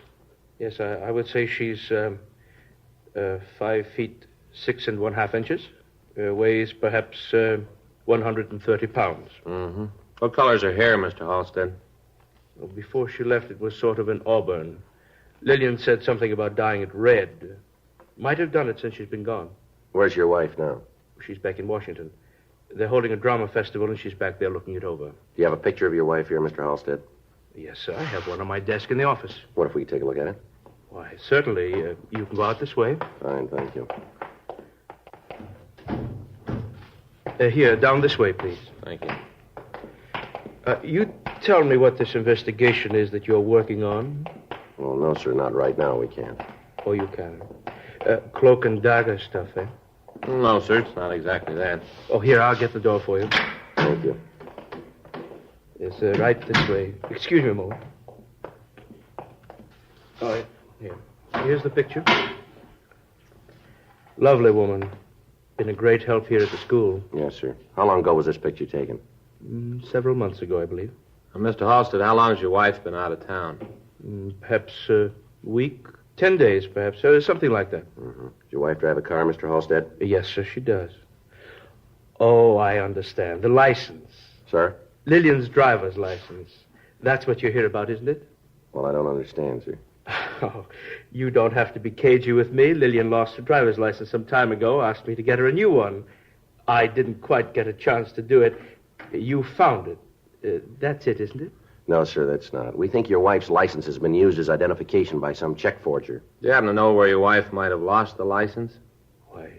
Yes, I would say she's 5 feet 6 1/2 inches. Weighs perhaps 130 pounds. Mm-hmm. What color's her hair, Mr. Halstead? Well, before she left, it was sort of an auburn. Lillian said something about dyeing it red. Might have done it since she's been gone. Where's your wife now? She's back in Washington. They're holding a drama festival, and she's back there looking it over. Do you have a picture of your wife here, Mr. Halstead? Yes, sir. I have one on my desk in the office. What if we could take a look at it? Why, certainly. You can go out this way. Fine, thank you. Here, down this way, please. Thank you. You tell me what this investigation is that you're working on? Well, no, sir, not right now. We can't. Oh, you can. Cloak and dagger stuff, eh? No, sir, it's not exactly that. Oh, here, I'll get the door for you. Thank you. Yes, right this way. Excuse me a moment. Oh, yeah. Here. Here's the picture. Lovely woman. Been a great help here at the school. Yes, sir. How long ago was this picture taken? Several months ago, I believe. Mr. Halstead, how long has your wife been out of town? Perhaps a week, 10 days, perhaps. Something like that. Mm-hmm. Does your wife drive a car, Mr. Halstead? Yes, sir, she does. Oh, I understand. The license. Sir? Lillian's driver's license. That's what you're here about, isn't it? Well, I don't understand, sir. Oh, you don't have to be cagey with me. Lillian lost her driver's license some time ago, asked me to get her a new one. I didn't quite get a chance to do it. You found it. That's it, isn't it? No, sir, that's not. We think your wife's license has been used as identification by some check forger. Do you happen to know where your wife might have lost the license? Why,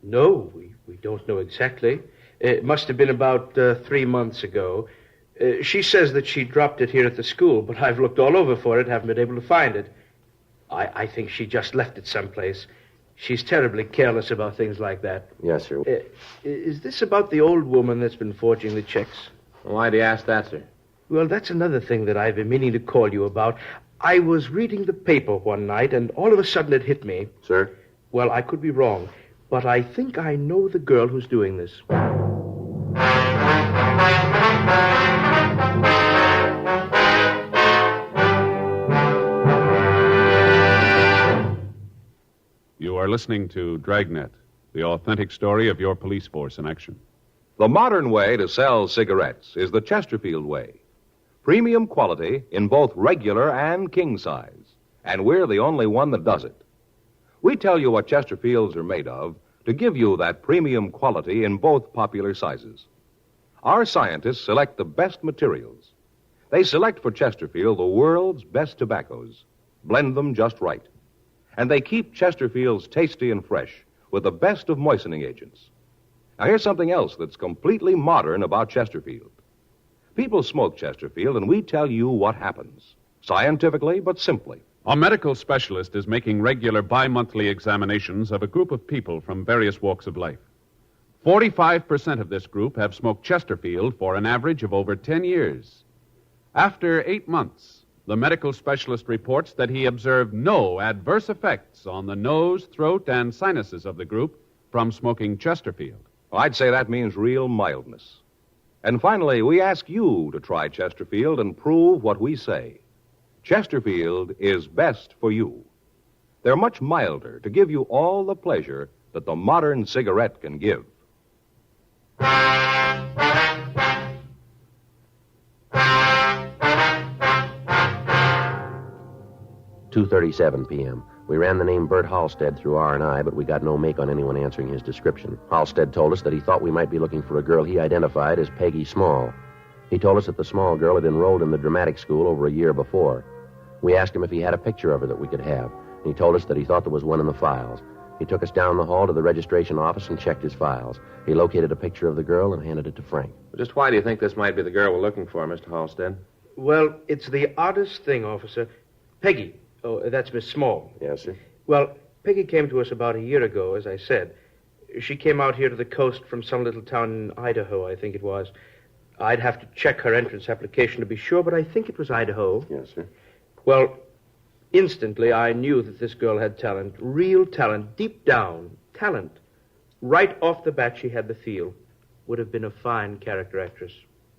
no, we don't know exactly. It must have been about 3 months ago. She says that she dropped it here at the school, but I've looked all over for it, haven't been able to find it. I think she just left it someplace. She's terribly careless about things like that. Yes, sir. Is this about the old woman that's been forging the checks? Why do you ask that, sir? Well, that's another thing that I've been meaning to call you about. I was reading the paper one night, and all of a sudden it hit me. Sir? Well, I could be wrong, but I think I know the girl who's doing this. You are listening to Dragnet, the authentic story of your police force in action. The modern way to sell cigarettes is the Chesterfield way. Premium quality in both regular and king size. And we're the only one that does it. We tell you what Chesterfields are made of to give you that premium quality in both popular sizes. Our scientists select the best materials. They select for Chesterfield the world's best tobaccos, blend them just right. And they keep Chesterfields tasty and fresh with the best of moistening agents. Now, here's something else that's completely modern about Chesterfield. People smoke Chesterfield, and we tell you what happens. Scientifically, but simply. A medical specialist is making regular bi-monthly examinations of a group of people from various walks of life. 45% of this group have smoked Chesterfield for an average of over 10 years. After 8 months, the medical specialist reports that he observed no adverse effects on the nose, throat, and sinuses of the group from smoking Chesterfield. I'd say that means real mildness. And finally, we ask you to try Chesterfield and prove what we say. Chesterfield is best for you. They're much milder to give you all the pleasure that the modern cigarette can give. 2:37 p.m. We ran the name Bert Halstead through R&I, but we got no make on anyone answering his description. Halstead told us that he thought we might be looking for a girl he identified as Peggy Small. He told us that the Small girl had enrolled in the dramatic school over a year before. We asked him if he had a picture of her that we could have, and he told us that he thought there was one in the files. He took us down the hall to the registration office and checked his files. He located a picture of the girl and handed it to Frank. Just why do you think this might be the girl we're looking for, Mr. Halstead? Well, it's the oddest thing, officer. Peggy. Oh, that's Miss Small. Yes, sir. Well, Peggy came to us about a year ago, as I said. She came out here to the coast from some little town in Idaho, I think it was. I'd have to check her entrance application to be sure, but I think it was Idaho. Yes, sir. Well, instantly I knew that this girl had talent, real talent, deep down, talent. Right off the bat, she had the feel. Would have been a fine character actress.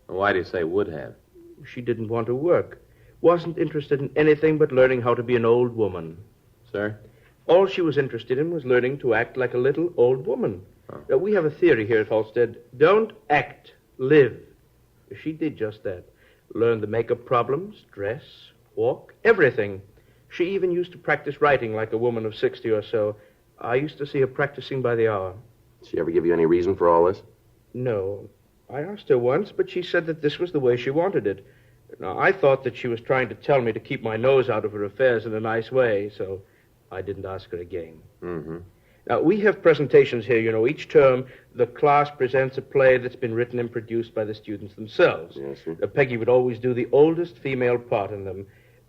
Why do you say would have? She didn't want to work. Wasn't interested in anything but learning how to be an old woman. Sir? All she was interested in was learning to act like a little old woman. Oh. Now, we have a theory here at Halstead. Don't act, live. She did just that. Learned the makeup problems, dress, walk, everything. She even used to practice writing like a woman of 60 or so. I used to see her practicing by the hour. Did she ever give you any reason for all this? No. I asked her once, but she said that this was the way she wanted it. Now, I thought that she was trying to tell me to keep my nose out of her affairs in a nice way, so I didn't ask her again. Mm-hmm. Now, we have presentations here, you know. Each term, the class presents a play that's been written and produced by the students themselves. Yes, sir. Peggy would always do the oldest female part in them.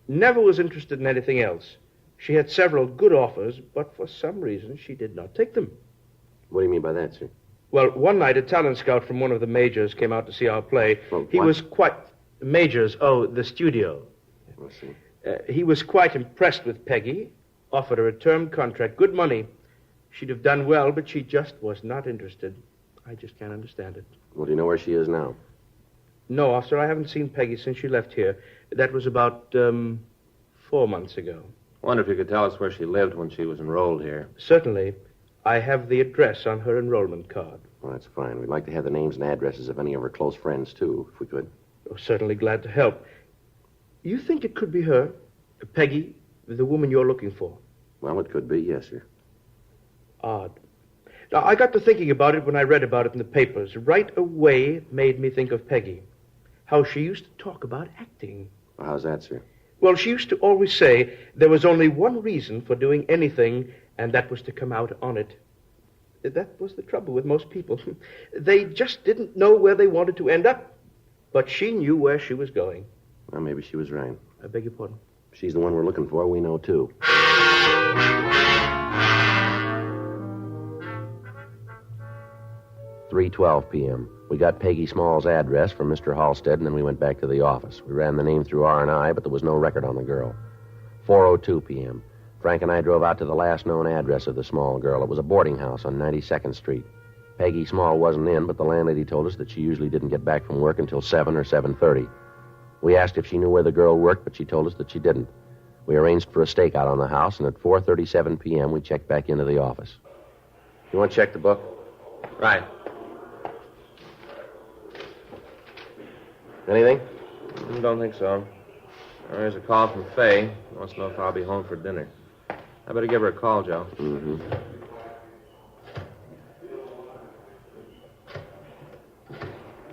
Never was interested in anything else. She had several good offers, but for some reason she did not take them. What do you mean by that, sir? Well, one night a talent scout from one of the majors came out to see our play. Well, he what? was quite... Majors, the studio. I see. He was quite impressed with Peggy, offered her a term contract, good money. She'd have done well, but she just was not interested. I just can't understand it. Well, do you know where she is now? No, officer, I haven't seen Peggy since she left here. That was about 4 months ago. I wonder if you could tell us where she lived when she was enrolled here. Certainly. I have the address on her enrollment card. Well, that's fine. We'd like to have the names and addresses of any of her close friends, too, if we could. Oh, certainly glad to help. You think it could be her, Peggy, the woman you're looking for? Well, it could be, yes, sir. Odd. Now, I got to thinking about it when I read about it in the papers. Right away, it made me think of Peggy. How she used to talk about acting. Well, how's that, sir? Well, she used to always say there was only one reason for doing anything, and that was to come out on it. That was the trouble with most people. They just didn't know where they wanted to end up. But she knew where she was going. Well, maybe she was right. I beg your pardon? If she's the one we're looking for, we know, too. 3:12 p.m. We got Peggy Small's address from Mr. Halstead, and then we went back to the office. We ran the name through R&I, but there was no record on the girl. 4:02 p.m. Frank and I drove out to the last known address of the Small girl. It was a boarding house on 92nd Street. Peggy Small wasn't in, but the landlady told us that she usually didn't get back from work until 7 or 7:30. We asked if she knew where the girl worked, but she told us that she didn't. We arranged for a stakeout on the house, and at 4:37 p.m. we checked back into the office. You want to check the book? Right. Anything? Don't think so. There's a call from Faye. Wants to know if I'll be home for dinner. I better give her a call, Joe. Mm-hmm.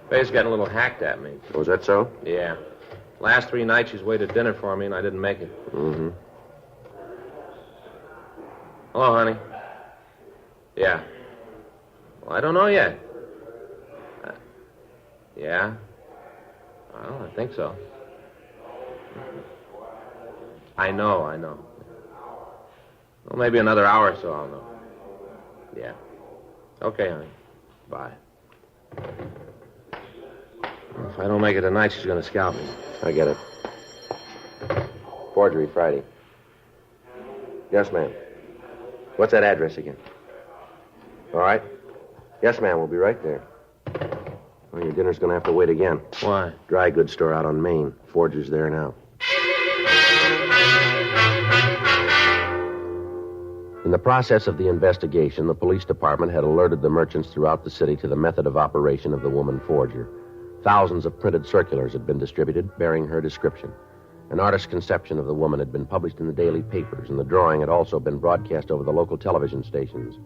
Faye's getting a little hacked at me. Was that so? Yeah. Last 3 nights she's waited dinner for me, and I didn't make it. Mm-hmm. Hello, honey. Yeah. Well, I don't know yet. Yeah? Well, I think so. I know. Well, maybe another hour or so I'll know. Yeah. Okay, honey. Bye. Well, if I don't make it tonight, she's going to scout me. I get it. Forgery Friday. Yes, ma'am. What's that address again? All right. Yes, ma'am. We'll be right there. Well, your dinner's going to have to wait again. Why? Dry goods store out on Main. Forger's there now. In the process of the investigation, the police department had alerted the merchants throughout the city to the method of operation of the woman forger. Thousands of printed circulars had been distributed bearing her description. An artist's conception of the woman had been published in the daily papers, and the drawing had also been broadcast over the local television stations.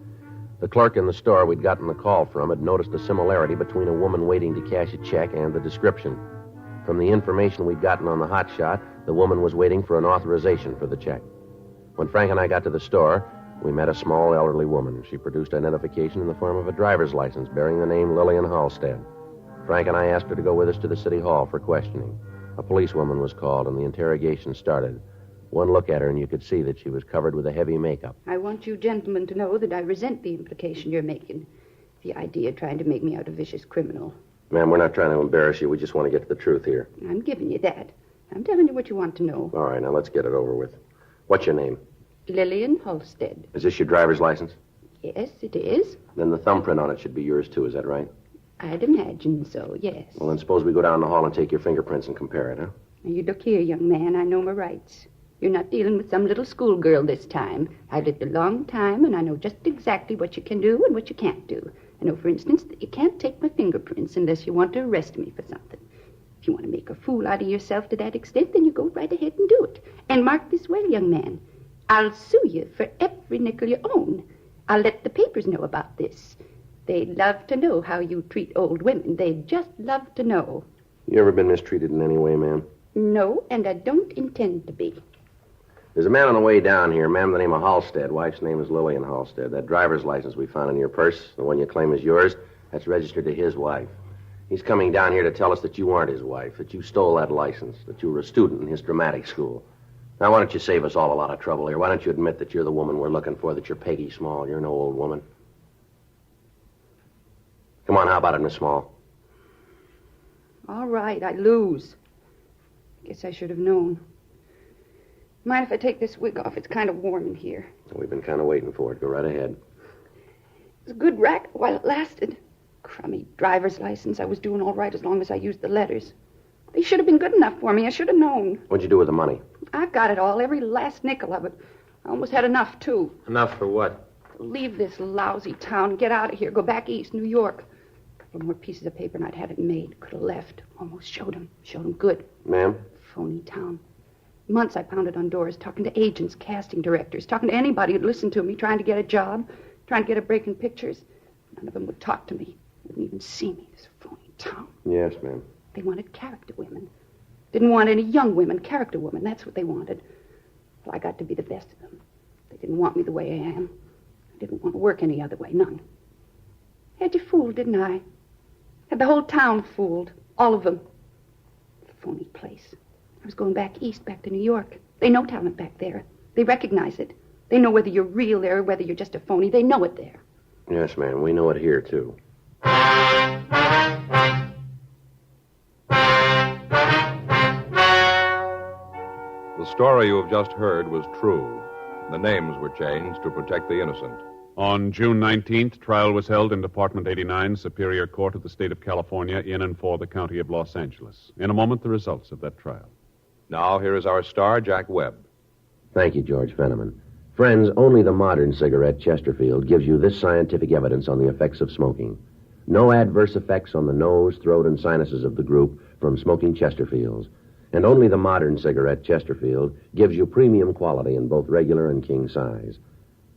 The clerk in the store we'd gotten the call from had noticed a similarity between a woman waiting to cash a check and the description. From the information we'd gotten on the hot shot, the woman was waiting for an authorization for the check. When Frank and I got to the store, we met a small elderly woman. She produced identification in the form of a driver's license bearing the name Lillian Halstead. Frank and I asked her to go with us to the city hall for questioning. A policewoman was called, and the interrogation started. One look at her, and you could see that she was covered with a heavy makeup. I want you gentlemen to know that I resent the implication you're making. The idea of trying to make me out a vicious criminal. Ma'am, we're not trying to embarrass you. We just want to get to the truth here. I'm giving you that. I'm telling you what you want to know. All right, now let's get it over with. What's your name? Lillian Halstead. Is this your driver's license? Yes, it is. Then the thumbprint on it should be yours, too. Is that right? I'd imagine so, yes. Well, then suppose we go down the hall and take your fingerprints and compare it, huh? Now, you look here, young man. I know my rights. You're not dealing with some little schoolgirl this time. I've lived a long time, and I know just exactly what you can do and what you can't do. I know, for instance, that you can't take my fingerprints unless you want to arrest me for something. If you want to make a fool out of yourself to that extent, then you go right ahead and do it. And mark this well, young man. I'll sue you for every nickel you own. I'll let the papers know about this. They'd love to know how you treat old women. They'd just love to know. You ever been mistreated in any way, ma'am? No, and I don't intend to be. There's a man on the way down here, ma'am, the name of Halstead. Wife's name is Lillian Halstead. That driver's license we found in your purse, the one you claim is yours, that's registered to his wife. He's coming down here to tell us that you aren't his wife, that you stole that license, that you were a student in his dramatic school. Now, why don't you save us all a lot of trouble here? Why don't you admit that you're the woman we're looking for, that you're Peggy Small, you're no old woman? Come on, how about it, Miss Small? All right, I lose. Guess I should have known. Mind if I take this wig off? It's kind of warm in here. We've been kind of waiting for it. Go right ahead. It was a good racket while it lasted. Crummy driver's license. I was doing all right as long as I used the letters. They should have been good enough for me. I should have known. What'd you do with the money? I got it all, every last nickel of it. I almost had enough, too. Enough for what? leave this lousy town, get out of here, go back east, New York. A couple more pieces of paper and I'd had it made. Could have left. Almost showed him good. Ma'am? Phony town. Months I pounded on doors, talking to agents, casting directors, talking to anybody who'd listen to me, trying to get a job, trying to get a break in pictures. None of them would talk to me, wouldn't even see me. This phony town. Yes, ma'am. They wanted character women. Didn't want any young women, character women. That's what they wanted. Well, I got to be the best of them. They didn't want me the way I am. I didn't want to work any other way, none. Had you fooled, didn't I? Had the whole town fooled. All of them. Phony place. I was going back east, back to New York. They know talent back there. They recognize it. They know whether you're real there or whether you're just a phony. They know it there. Yes, ma'am. We know it here, too. The story you have just heard was true. The names were changed to protect the innocent. On June 19th, trial was held in Department 89, Superior Court of the State of California, in and for the County of Los Angeles. In a moment, the results of that trial. Now, here is our star, Jack Webb. Thank you, George Fenneman. Friends, only the modern cigarette, Chesterfield, gives you this scientific evidence on the effects of smoking. No adverse effects on the nose, throat, and sinuses of the group from smoking Chesterfields. And only the modern cigarette, Chesterfield, gives you premium quality in both regular and king size.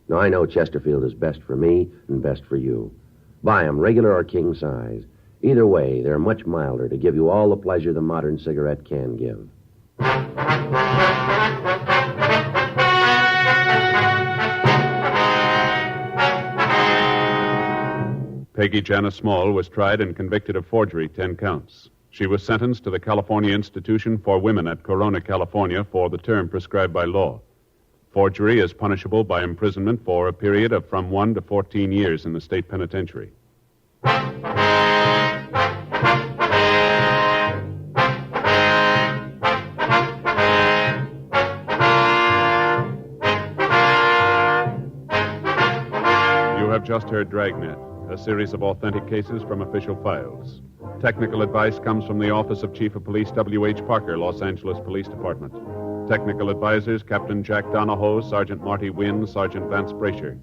Now, I know Chesterfield is best for me and best for you. Buy 'em, regular or king size. Either way, they're much milder to give you all the pleasure the modern cigarette can give. Peggy Janice Small was tried and convicted of forgery, 10 counts. She was sentenced to the California Institution for Women at Corona, California, for the term prescribed by law. Forgery is punishable by imprisonment for a period of from 1 to 14 years in the state penitentiary. You have just heard Dragnet, a series of authentic cases from official files. Technical advice comes from the Office of Chief of Police W.H. Parker, Los Angeles Police Department. Technical advisors, Captain Jack Donahoe, Sergeant Marty Wynn, Sergeant Vance Brasher.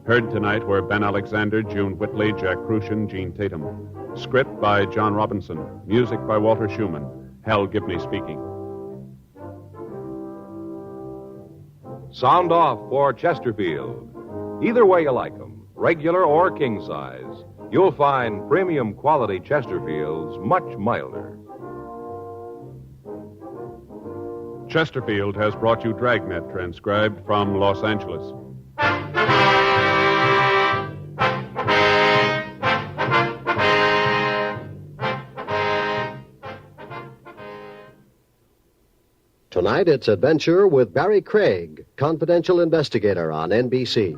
Heard tonight were Ben Alexander, June Whitley, Jack Crucian, Gene Tatum. Script by John Robinson. Music by Walter Schumann. Hal Gibney speaking. Sound off for Chesterfield. Either way you like them, regular or king size, you'll find premium quality Chesterfields much milder. Chesterfield has brought you Dragnet, transcribed from Los Angeles. Tonight, it's Adventure with Barry Craig, confidential investigator on NBC.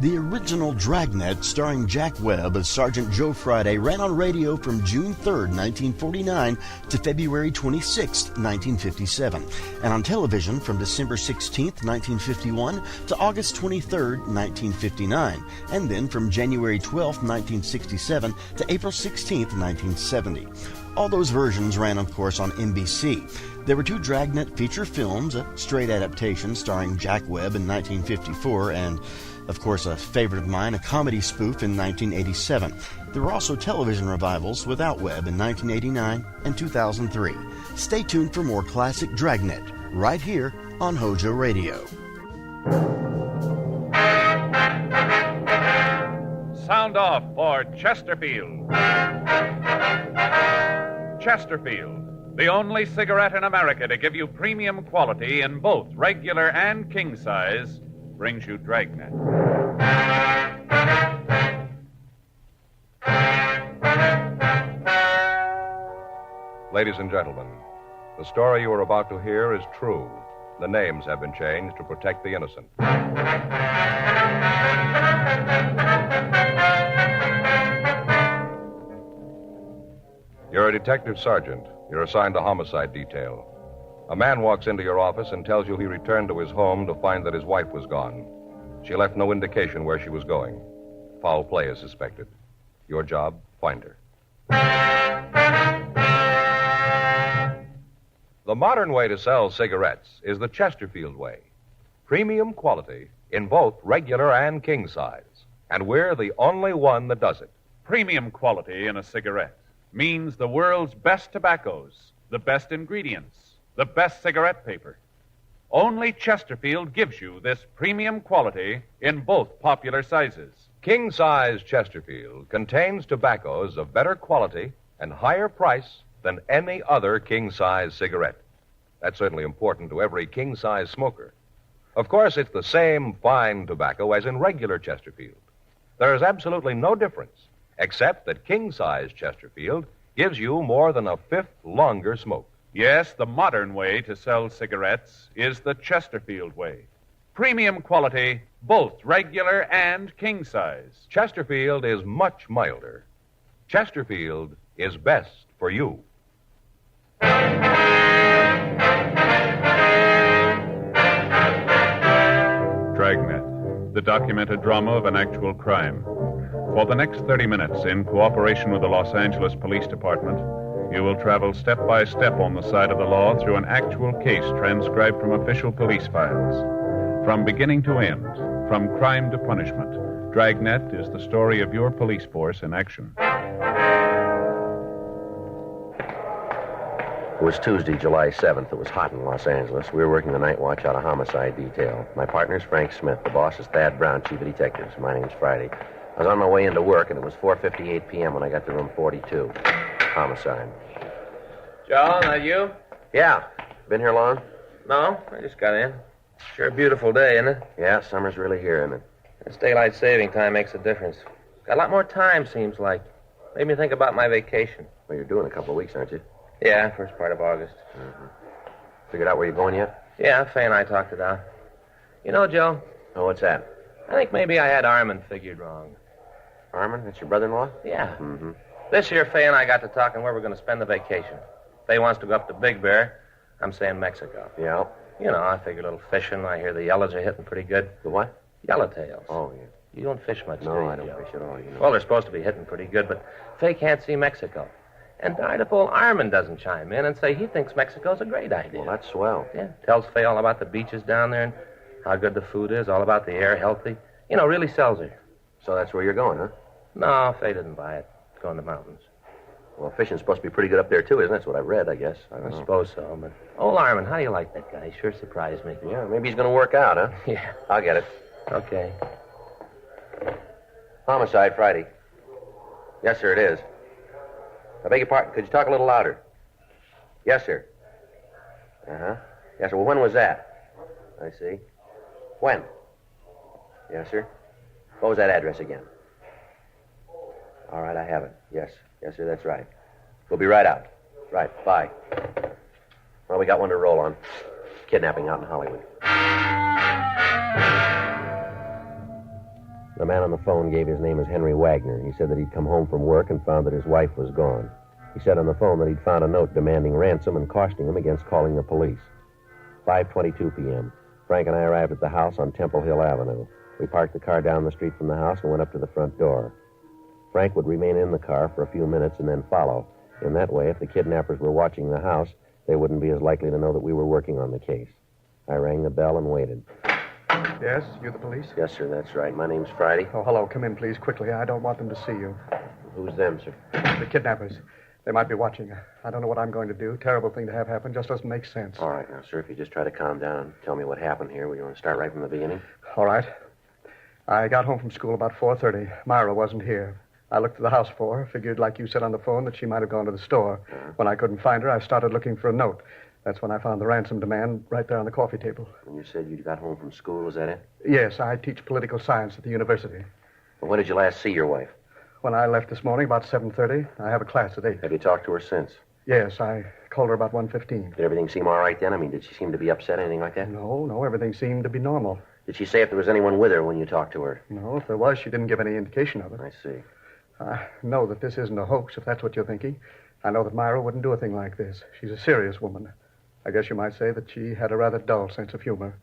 The original Dragnet, starring Jack Webb as Sergeant Joe Friday, ran on radio from June 3rd, 1949 to February 26th, 1957, and on television from December 16th, 1951 to August 23rd, 1959, and then from January 12th, 1967 to April 16th, 1970. All those versions ran, of course, on NBC. There were 2 Dragnet feature films, a straight adaptation starring Jack Webb in 1954, and of course, a favorite of mine, a comedy spoof in 1987. There were also television revivals without Webb in 1989 and 2003. Stay tuned for more classic Dragnet, right here on HOJO Radio. Sound off for Chesterfield. Chesterfield, the only cigarette in America to give you premium quality in both regular and king size, brings you Dragnet. Ladies and gentlemen, the story you are about to hear is true. The names have been changed to protect the innocent. You're a detective sergeant. You're assigned to homicide detail. A man walks into your office and tells you he returned to his home to find that his wife was gone. She left no indication where she was going. Foul play is suspected. Your job, find her. The modern way to sell cigarettes is the Chesterfield way. Premium quality in both regular and king size. And we're the only one that does it. Premium quality in a cigarette means the world's best tobaccos, the best ingredients, the best cigarette paper. Only Chesterfield gives you this premium quality in both popular sizes. King size Chesterfield contains tobaccos of better quality and higher price than any other king size cigarette. That's certainly important to every king size smoker. Of course, it's the same fine tobacco as in regular Chesterfield. There is absolutely no difference, except that king size Chesterfield gives you more than a fifth longer smoke. Yes, the modern way to sell cigarettes is the Chesterfield way. Premium quality, both regular and king size. Chesterfield is much milder. Chesterfield is best for you. Dragnet, the documented drama of an actual crime. For the next 30 minutes, in cooperation with the Los Angeles Police Department, you will travel step by step on the side of the law through an actual case transcribed from official police files. From beginning to end, from crime to punishment, Dragnet is the story of your police force in action. It was Tuesday, July 7th. It was hot in Los Angeles. We were working the night watch out of homicide detail. My partner's Frank Smith. The boss is Thad Brown, chief of detectives. My name's Friday. I was on my way into work, and it was 4:58 p.m. when I got to room 42. Homicide. Joe, that you? Yeah. Been here long? No, I just got in. Sure a beautiful day, isn't it? Yeah, summer's really here, isn't it? This daylight saving time makes a difference. Got a lot more time, seems like. Made me think about my vacation. Well, you're doing a couple of weeks, aren't you? Yeah, first part of August. Mm-hmm. Figured out where you're going yet? Yeah, Fay and I talked it out. You know, Joe? Oh, what's that? I think maybe I had Armin figured wrong. Armin? That's your brother-in-law? Yeah. Mm-hmm. This year, Fay and I got to talking where we're going to spend the vacation. Fay wants to go up to Big Bear. I'm saying Mexico. Yeah? You know, I figure a little fishing. I hear the yellows are hitting pretty good. The what? Yellowtails. Oh, yeah. You don't fish much, No, do you, I don't Joe? fish at all, you know. Well, they're supposed to be hitting pretty good, but Fay can't see Mexico. And darned if old Armin doesn't chime in and say he thinks Mexico's a great idea. Well, that's swell. Yeah, tells Fay all about the beaches down there and how good the food is, all about the air, healthy. You know, really sells her. So that's where you're going, huh? No, Fay didn't buy it. Go in the mountains. Well, fishing's supposed to be pretty good up there, too, isn't it? That's what I've read, I guess. I suppose so, but... Old Armin, how do you like that guy? He sure surprised me. Yeah, maybe he's going to work out, huh? Yeah. I'll get it. Okay. Homicide, Friday. Yes, sir, it is. I beg your pardon. Could you talk a little louder? Yes, sir. Uh-huh. Yes, sir. Well, when was that? I see. When? Yes, sir. What was that address again? All right, I have it. Yes. Yes, sir, that's right. We'll be right out. Right, bye. Well, we got one to roll on. Kidnapping out in Hollywood. The man on the phone gave his name as Henry Wagner. He said that he'd come home from work and found that his wife was gone. He said on the phone that he'd found a note demanding ransom and cautioning him against calling the police. 5:22 p.m. Frank and I arrived at the house on Temple Hill Avenue. We parked the car down the street from the house and went up to the front door. Frank would remain in the car for a few minutes and then follow. In that way, if the kidnappers were watching the house, they wouldn't be as likely to know that we were working on the case. I rang the bell and waited. Yes, you the police? Yes, sir, that's right. My name's Friday. Oh, hello. Come in, please, quickly. I don't want them to see you. Who's them, sir? The kidnappers. They might be watching. I don't know what I'm going to do. Terrible thing to have happen. Just doesn't make sense. All right, now, sir, if you just try to calm down and tell me what happened here. We want to start right from the beginning? All right. I got home from school about 4:30. Myra wasn't here. I looked at the house for her. Figured, like you said on the phone, that she might have gone to the store. When I couldn't find her, I started looking for a note. That's when I found the ransom demand right there on the coffee table. And you said you got home from school, is that it? Yes, I teach political science at the university. Well, when did you last see your wife? When I left this morning, about 7:30, I have a class at 8. Have you talked to her since? Yes, I called her about 1:15. Did everything seem all right then? I mean, did she seem to be upset, anything like that? No, everything seemed to be normal. Did she say if there was anyone with her when you talked to her? No, if there was, she didn't give any indication of it. I see. I know that this isn't a hoax, if that's what you're thinking. I know that Myra wouldn't do a thing like this. She's a serious woman. I guess you might say that she had a rather dull sense of humor.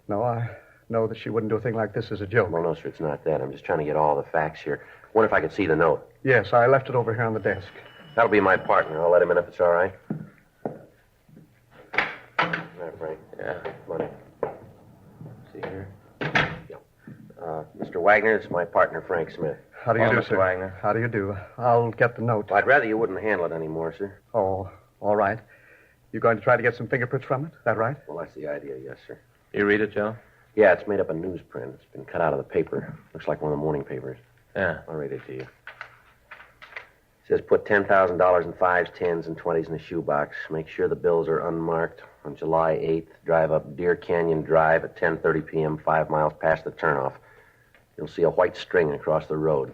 No, I know that she wouldn't do a thing like this as a joke. Well, no, sir, it's not that. I'm just trying to get all the facts here. Wonder if I could see the note. Yes, I left it over here on the desk. That'll be my partner. I'll let him in if it's all right. All right, Frank. Yeah. Come on in. See here. Yeah. Wagner, it's my partner, Frank Smith. How do you Hello, do, Mr. sir? Wagner. How do you do? I'll get the note. Well, I'd rather you wouldn't handle it anymore, sir. Oh, all right. You're going to try to get some fingerprints from it? Is that right? Well, that's the idea, yes, sir. You read it, Joe? Yeah, it's made up of newsprint. It's been cut out of the paper. Looks like one of the morning papers. Yeah. I'll read it to you. It says put $10,000 in 5s, 10s, and 20s in a shoebox. Make sure the bills are unmarked. On July 8th, drive up Deer Canyon Drive at 10:30 p.m., 5 miles past the turnoff. You'll see a white string across the road.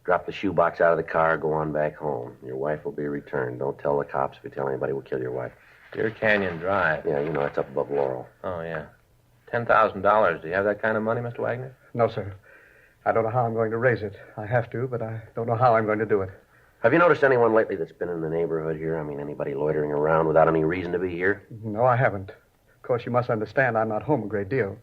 Drop the shoebox out of the car, go on back home. Your wife will be returned. Don't tell the cops. If you tell anybody, we'll kill your wife. Deer Canyon Drive. Yeah, you know, it's up above Laurel. Oh, yeah. $10,000. Do you have that kind of money, Mr. Wagner? No, sir. I don't know how I'm going to raise it. I have to, but I don't know how I'm going to do it. Have you noticed anyone lately that's been in the neighborhood here? I mean, anybody loitering around without any reason to be here? No, I haven't. Of course, you must understand I'm not home a great deal.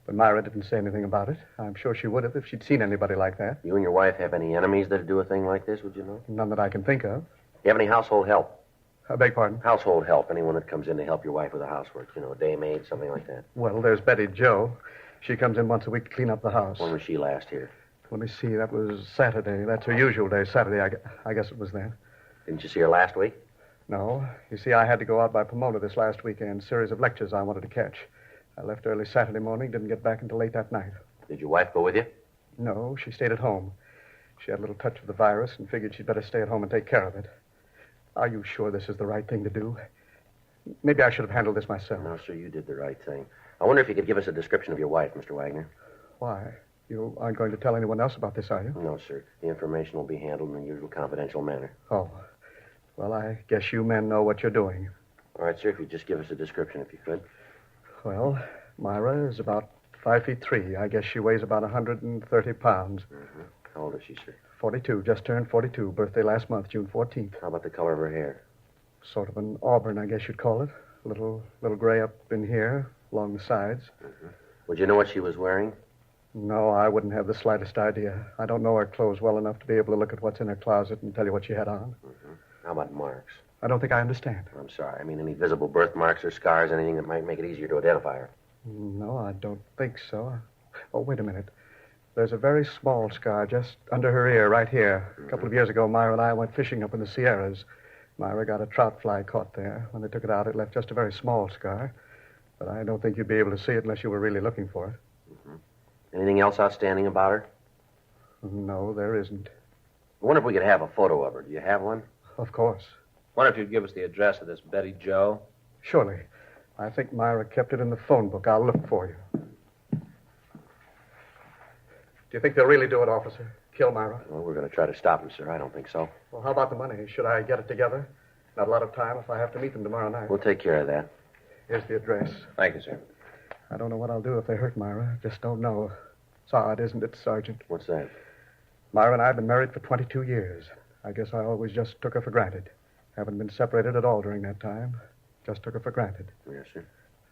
But Myra didn't say anything about it. I'm sure she would have if she'd seen anybody like that. You and your wife have any enemies that do a thing like this, would you know? None that I can think of. You have any household help? I beg pardon? Household help. Anyone that comes in to help your wife with the housework. You know, a day maid, something like that. Well, there's Betty Jo. She comes in once a week to clean up the house. When was she last here? Let me see. That was Saturday. That's her usual day, Saturday. I guess it was then. Didn't you see her last week? No. You see, I had to go out by Pomona this last weekend. Series of lectures I wanted to catch. I left early Saturday morning, didn't get back until late that night. Did your wife go with you? No, she stayed at home. She had a little touch of the virus and figured she'd better stay at home and take care of it. Are you sure this is the right thing to do? Maybe I should have handled this myself. No, sir, you did the right thing. I wonder if you could give us a description of your wife, Mr. Wagner. Why? You aren't going to tell anyone else about this, are you? No, sir. The information will be handled in the usual confidential manner. Oh. Well, I guess you men know what you're doing. All right, sir, if you'd just give us a description, if you could. Well, Myra is about 5'3". I guess she weighs about 130 pounds. Mm-hmm. How old is she, sir? 42. Just turned 42. Birthday last month, June 14th. How about the color of her hair? Sort of an auburn, I guess you'd call it. A little gray up in here, along the sides. Mm-hmm. Would you know what she was wearing? No, I wouldn't have the slightest idea. I don't know her clothes well enough to be able to look at what's in her closet and tell you what she had on. Mm-hmm. How about marks? I don't think I understand. I'm sorry. I mean, any visible birthmarks or scars, anything that might make it easier to identify her. No, I don't think so. Oh, wait a minute. There's a very small scar just under her ear right here. A couple of years ago, Myra and I went fishing up in the Sierras. Myra got a trout fly caught there. When they took it out, it left just a very small scar. But I don't think you'd be able to see it unless you were really looking for it. Mm-hmm. Anything else outstanding about her? No, there isn't. I wonder if we could have a photo of her. Do you have one? Of course. Wonder if you'd give us the address of this Betty Jo? Surely. I think Myra kept it in the phone book. I'll look for you. Do you think they'll really do it, officer? Kill Myra? Well, we're going to try to stop them, sir. I don't think so. Well, how about the money? Should I get it together? Not a lot of time if I have to meet them tomorrow night. We'll take care of that. Here's the address. Thank you, sir. I don't know what I'll do if they hurt Myra. Just don't know. It's odd, isn't it, Sergeant? What's that? Myra and I have been married for 22 years. I guess I always just took her for granted. Haven't been separated at all during that time. Just took her for granted. Yes, sir.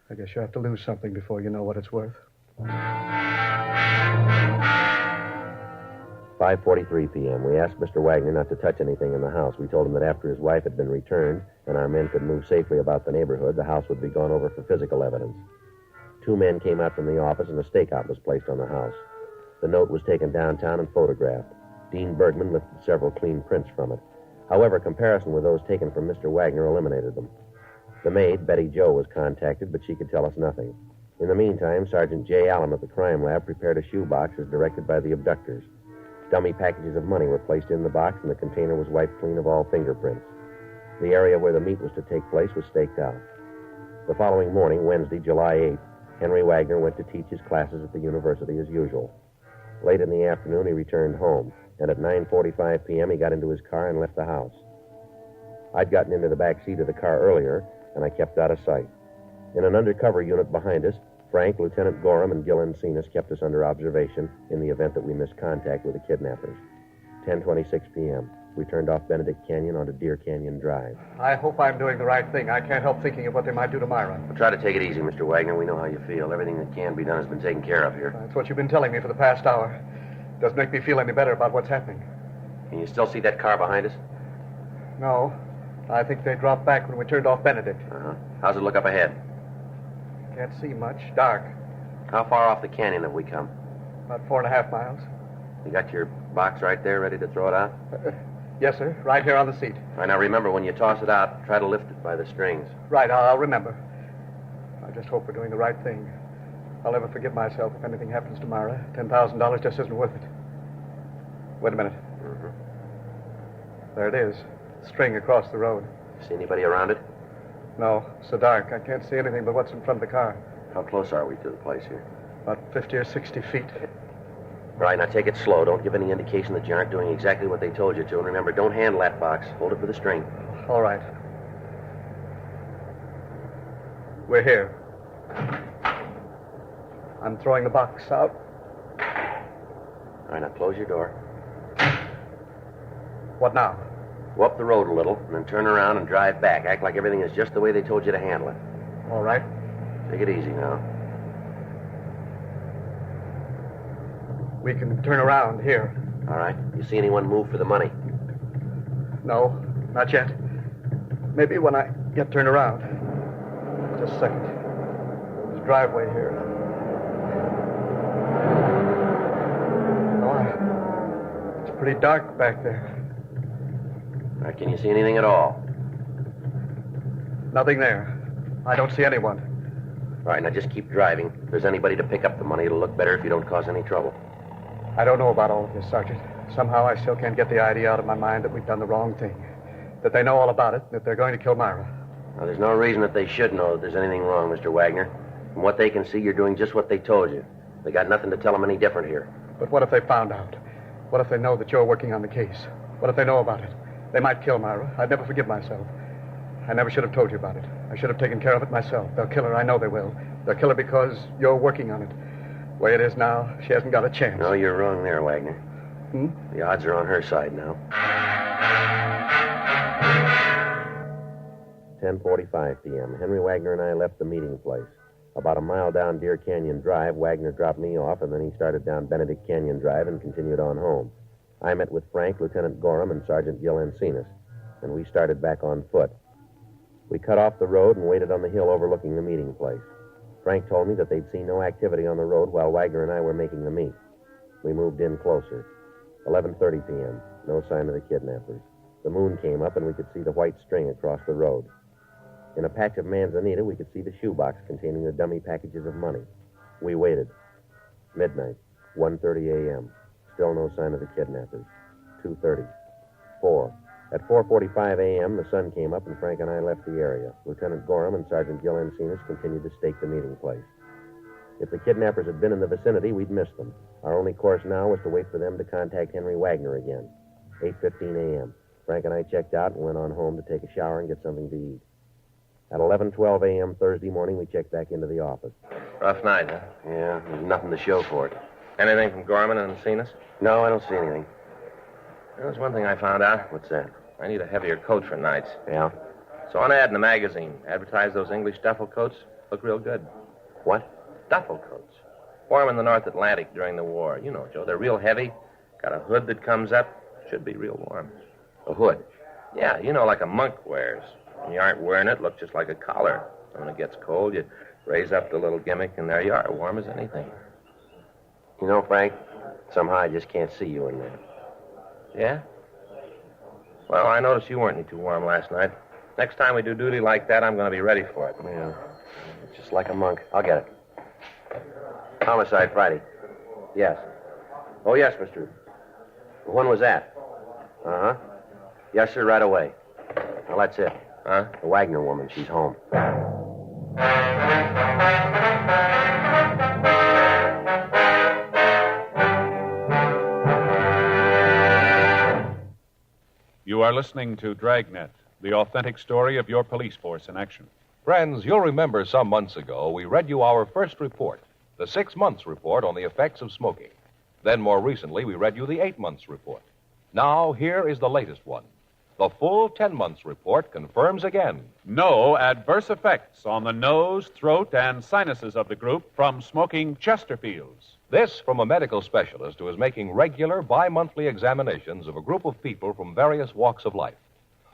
I guess you have to lose something before you know what it's worth. 5:43 p.m. We asked Mr. Wagner not to touch anything in the house. We told him that after his wife had been returned and our men could move safely about the neighborhood, the house would be gone over for physical evidence. 2 men came out from the office and a stakeout was placed on the house. The note was taken downtown and photographed. Dean Bergman lifted several clean prints from it. However, comparison with those taken from Mr. Wagner eliminated them. The maid, Betty Jo, was contacted, but she could tell us nothing. In the meantime, Sergeant J. Allen at the crime lab prepared a shoebox as directed by the abductors. Dummy packages of money were placed in the box, and the container was wiped clean of all fingerprints. The area where the meet was to take place was staked out. The following morning, Wednesday, July 8th, Henry Wagner went to teach his classes at the university as usual. Late in the afternoon, he returned home, and at 9:45 p.m., he got into his car and left the house. I'd gotten into the back seat of the car earlier, and I kept out of sight. In an undercover unit behind us, Frank, Lieutenant Gorham, and Gil Encinas kept us under observation in the event that we missed contact with the kidnappers. 10:26 p.m. We turned off Benedict Canyon onto Deer Canyon Drive. I hope I'm doing the right thing. I can't help thinking of what they might do to Myra. Well, try to take it easy, Mr. Wagner. We know how you feel. Everything that can be done has been taken care of here. That's what you've been telling me for the past hour. Doesn't make me feel any better about what's happening. Can you still see that car behind us? No. I think they dropped back when we turned off Benedict. Uh-huh. How's it look up ahead? Can't see much. Dark. How far off the canyon have we come? About 4.5 miles. You got your box right there ready to throw it out? Yes, sir. Right here on the seat. All right, now remember, when you toss it out, try to lift it by the strings. Right, I'll remember. I just hope we're doing the right thing. I'll never forgive myself if anything happens to Myra. $10,000 just isn't worth it. Wait a minute. Mm-hmm. There it is. String across the road. See anybody around it? No, it's so dark. I can't see anything but what's in front of the car. How close are we to the place here? About 50 or 60 feet. All right, now take it slow. Don't give any indication that you aren't doing exactly what they told you to. And remember, don't handle that box. Hold it with a string. All right. We're here. I'm throwing the box out. All right, now close your door. What now? Go up the road a little, and then turn around and drive back. Act like everything is just the way they told you to handle it. All right. Take it easy now. We can turn around here. All right. You see anyone move for the money? No, not yet. Maybe when I get turned around. Just a second. There's a driveway here. Oh, it's pretty dark back there. All right, can you see anything at all? Nothing there. I don't see anyone. All right, now just keep driving. If there's anybody to pick up the money, it'll look better if you don't cause any trouble. I don't know about all of this, Sergeant. Somehow I still can't get the idea out of my mind that we've done the wrong thing. That they know all about it, that they're going to kill Myra. Now, there's no reason that they should know that there's anything wrong, Mr. Wagner. From what they can see, you're doing just what they told you. They got nothing to tell them any different here. But what if they found out? What if they know that you're working on the case? What if they know about it? They might kill Myra. I'd never forgive myself. I never should have told you about it. I should have taken care of it myself. They'll kill her. I know they will. They'll kill her because you're working on it. The way it is now, she hasn't got a chance. No, you're wrong there, Wagner. Hmm? The odds are on her side now. 10:45 p.m. Henry Wagner and I left the meeting place. About a mile down Deer Canyon Drive, Wagner dropped me off, and then he started down Benedict Canyon Drive and continued on home. I met with Frank, Lieutenant Gorham, and Sergeant Gil Encinas, and we started back on foot. We cut off the road and waited on the hill overlooking the meeting place. Frank told me that they'd seen no activity on the road while Wagner and I were making the meet. We moved in closer. 11:30 p.m. No sign of the kidnappers. The moon came up and we could see the white string across the road. In a patch of manzanita, we could see the shoebox containing the dummy packages of money. We waited. Midnight. 1:30 a.m. Still no sign of the kidnappers. 2:30. 4. At 4:45 a.m., the sun came up and Frank and I left the area. Lieutenant Gorham and Sergeant Gil Encinas continued to stake the meeting place. If the kidnappers had been in the vicinity, we'd missed them. Our only course now was to wait for them to contact Henry Wagner again. 8:15 a.m. Frank and I checked out and went on home to take a shower and get something to eat. At 11:12 a.m. Thursday morning, we checked back into the office. Rough night, huh? Yeah, there's nothing to show for it. Anything from Gorman and Encinas? No, I don't see anything. There's one thing I found out. What's that? I need a heavier coat for nights. Yeah? Saw an ad in the magazine. Advertised those English duffel coats. Look real good. What? Duffel coats. Wore 'em in the North Atlantic during the war. You know, Joe, they're real heavy. Got a hood that comes up. Should be real warm. A hood? Yeah, you know, like a monk wears. When you aren't wearing it, look just like a collar. When it gets cold, you raise up the little gimmick, and there you are, warm as anything. You know, Frank, somehow I just can't see you in there. Yeah? Well, I noticed you weren't any too warm last night. Next time we do duty like that, I'm going to be ready for it. Yeah. It's just like a monk. I'll get it. Homicide Friday. Yes. Oh, yes, mister. When was that? Uh-huh. Yes, sir, right away. Well, that's it. Huh? The Wagner woman, she's home. You are listening to Dragnet, the authentic story of your police force in action. Friends, you'll remember some months ago we read you our first report, the 6 months report on the effects of smoking. Then more recently, we read you the 8 months report. Now, here is the latest one. The full 10 months report confirms again No adverse effects on the nose, throat, and sinuses of the group from smoking Chesterfields. this from a medical specialist who is making regular bi-monthly examinations of a group of people from various walks of life.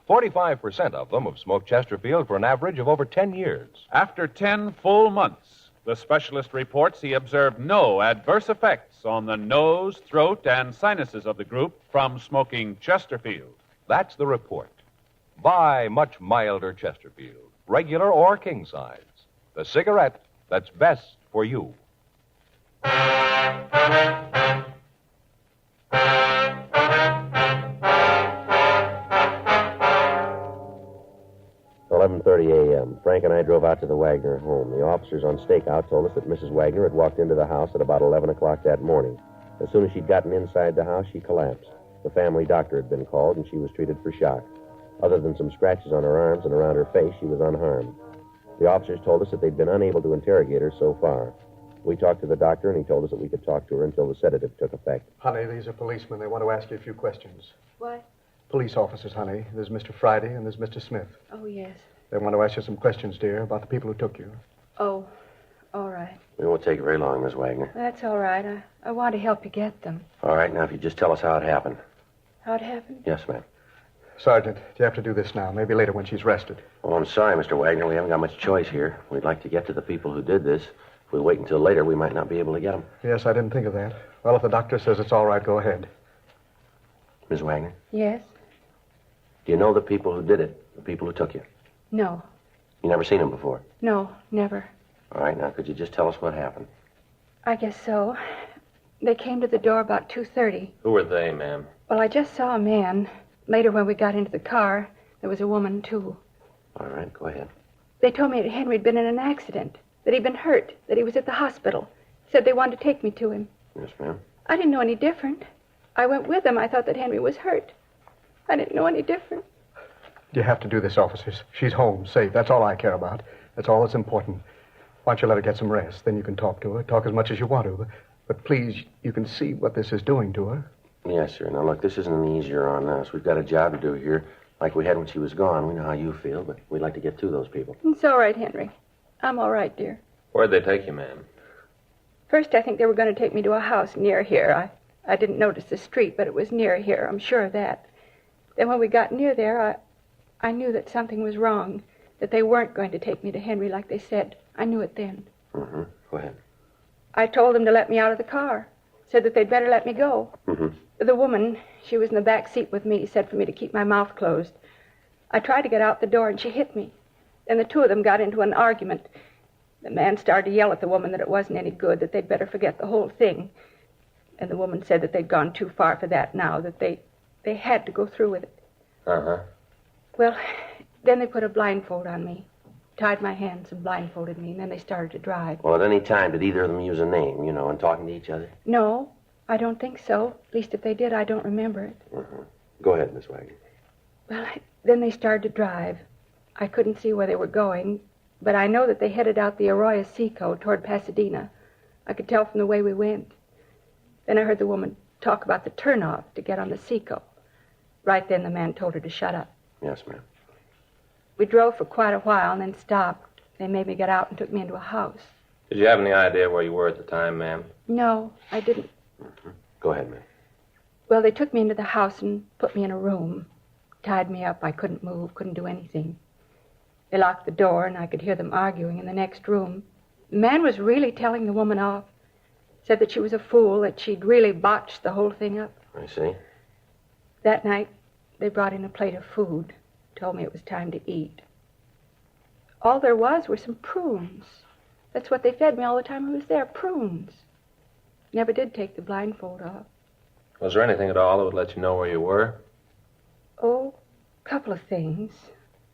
45% of them have smoked Chesterfield for an average of over 10 years. After 10 full months, The specialist reports he observed no adverse effects on the nose, throat, and sinuses of the group from smoking Chesterfield. That's the report. Buy much milder Chesterfield, regular or king size. The cigarette that's best for you. 11:30 a.m. Frank and I drove out to the Wagner home. The officers on stakeout told us that Mrs. Wagner had walked into the house at about 11 o'clock that morning. As soon as she'd gotten inside the house, she collapsed. The family doctor had been called, and she was treated for shock. Other than some scratches on her arms and around her face, she was unharmed. The officers told us that they'd been unable to interrogate her so far. We talked to the doctor, and he told us that we could talk to her until the sedative took effect. Honey, these are policemen. They want to ask you a few questions. What? Police officers, honey. There's Mr. Friday and there's Mr. Smith. Oh, yes. They want to ask you some questions, dear, about the people who took you. Oh, all right. It won't take very long, Miss Wagner. That's all right. I want to help you get them. All right, now if you just tell us how it happened. How it happened? Yes, ma'am. Sergeant, you have to do this now. Maybe later when she's rested. Oh, I'm sorry, Mr. Wagner. We haven't got much choice here. We'd like to get to the people who did this. If we wait until later, we might not be able to get them. Yes, I didn't think of that. Well, if the doctor says it's all right, go ahead. Miss Wagner, Yes? do you know the people who did it, the people who took you? No. You never seen them before? No, never. All right, now, could you just tell us what happened? I guess so. They came to the door about 2:30. Who were they, ma'am? Well, I just saw a man. Later, when we got into the car, there was a woman, too. All right, go ahead. They told me that Henry had been in an accident, that he'd been hurt, that he was at the hospital. Said they wanted to take me to him. Yes, ma'am. I didn't know any different. I went with them. I thought that Henry was hurt. I didn't know any different. You have to do this, officers. She's home, safe. That's all I care about. That's all that's important. Why don't you let her get some rest? Then you can talk to her. Talk as much as you want to. But please, you can see what this is doing to her. Yes, sir. Now, look, this isn't any easier on us. We've got a job to do here, like we had when she was gone. We know how you feel, but we'd like to get to those people. It's all right, Henry. I'm all right, dear. Where'd they take you, ma'am? First, I think they were going to take me to a house near here. I didn't notice the street, but it was near here. I'm sure of that. Then when we got near there, I knew that something was wrong, that they weren't going to take me to Henry like they said. I knew it then. Mm-hmm. Go ahead. I told them to let me out of the car. Said that they'd better let me go. Mm-hmm. The woman, she was in the back seat with me, said for me to keep my mouth closed. I tried to get out the door, and she hit me. Then the two of them got into an argument. The man started to yell at the woman that it wasn't any good, that they'd better forget the whole thing. And the woman said that they'd gone too far for that now, that they had to go through with it. Uh-huh. Well, then they put a blindfold on me, tied my hands and blindfolded me, and then they started to drive. Well, at any time, did either of them use a name, in talking to each other? No, I don't think so. At least if they did, I don't remember it. Mm-hmm. Go ahead, Miss Wagner. Well, then they started to drive. I couldn't see where they were going, but I know that they headed out the Arroyo Seco toward Pasadena. I could tell from the way we went. Then I heard the woman talk about the turnoff to get on the Seco. Right then, the man told her to shut up. Yes, ma'am. We drove for quite a while and then stopped. They made me get out and took me into a house. Did you have any idea where you were at the time, ma'am? No, I didn't. Mm-hmm. Go ahead, ma'am. Well, they took me into the house and put me in a room. Tied me up. I couldn't move, couldn't do anything. They locked the door, and I could hear them arguing in the next room. The man was really telling the woman off. Said that she was a fool, that she'd really botched the whole thing up. I see. That night, they brought in a plate of food. Told me it was time to eat. All there was were some prunes. That's what they fed me all the time I was there, prunes. Never did take the blindfold off. Was there anything at all that would let you know where you were? Oh, a couple of things.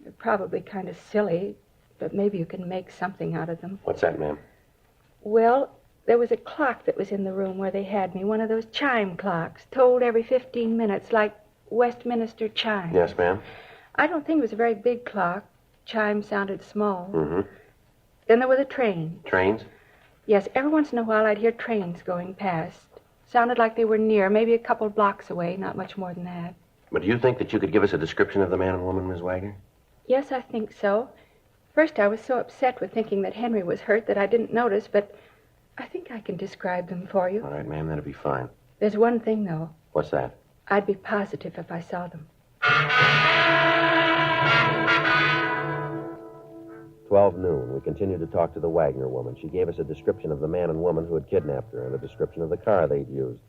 They're probably kind of silly, but maybe you can make something out of them. What's that, ma'am? Well, there was a clock that was in the room where they had me, one of those chime clocks, tolled every 15 minutes, like Westminster chimes. Yes, ma'am. I don't think it was a very big clock. Chimes sounded small. Mm-hmm. Then there were the trains. Trains? Yes, every once in a while I'd hear trains going past. Sounded like they were near, maybe a couple blocks away, not much more than that. But do you think that you could give us a description of the man and woman, Miss Wagner? Yes, I think so. First, I was so upset with thinking that Henry was hurt that I didn't notice, but I think I can describe them for you. All right, ma'am, that'll be fine. There's one thing, though. What's that? I'd be positive if I saw them. 12 noon. We continued to talk to the Wagner woman. She gave us a description of the man and woman who had kidnapped her and a description of the car they'd used.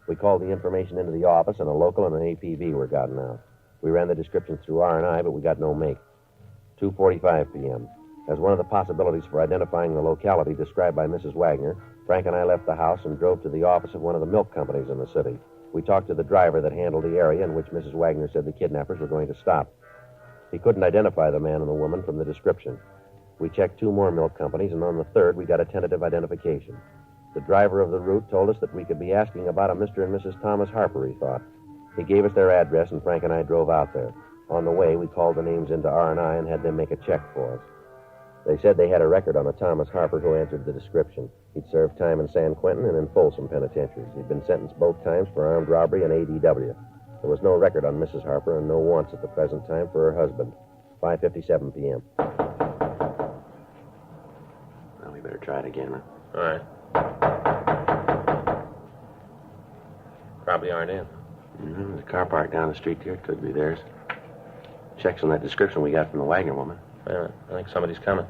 We called the information into the office, and a local and an APB were gotten out. We ran the descriptions through R&I, but we got no make. 2:45 p.m. As one of the possibilities for identifying the locality described by Mrs. Wagner, Frank and I left the house and drove to the office of one of the milk companies in the city. We talked to the driver that handled the area in which Mrs. Wagner said the kidnappers were going to stop. He couldn't identify the man and the woman from the description. We checked 2 more milk companies, and on the 3rd, we got a tentative identification. The driver of the route told us that we could be asking about a Mr. and Mrs. Thomas Harper, he thought. He gave us their address, and Frank and I drove out there. On the way, we called the names into R&I and had them make a check for us. They said they had a record on a Thomas Harper who answered the description. He'd served time in San Quentin and in Folsom penitentiaries. He'd been sentenced both times for armed robbery and ADW. There was no record on Mrs. Harper and no wants at the present time for her husband. 5:57 p.m. Well, we better try it again, huh? All right. Probably aren't in. Mm-hmm. The car parked down the street here. Could be theirs. Checks on that description we got from the Wagner woman. Wait a minute. I think somebody's coming.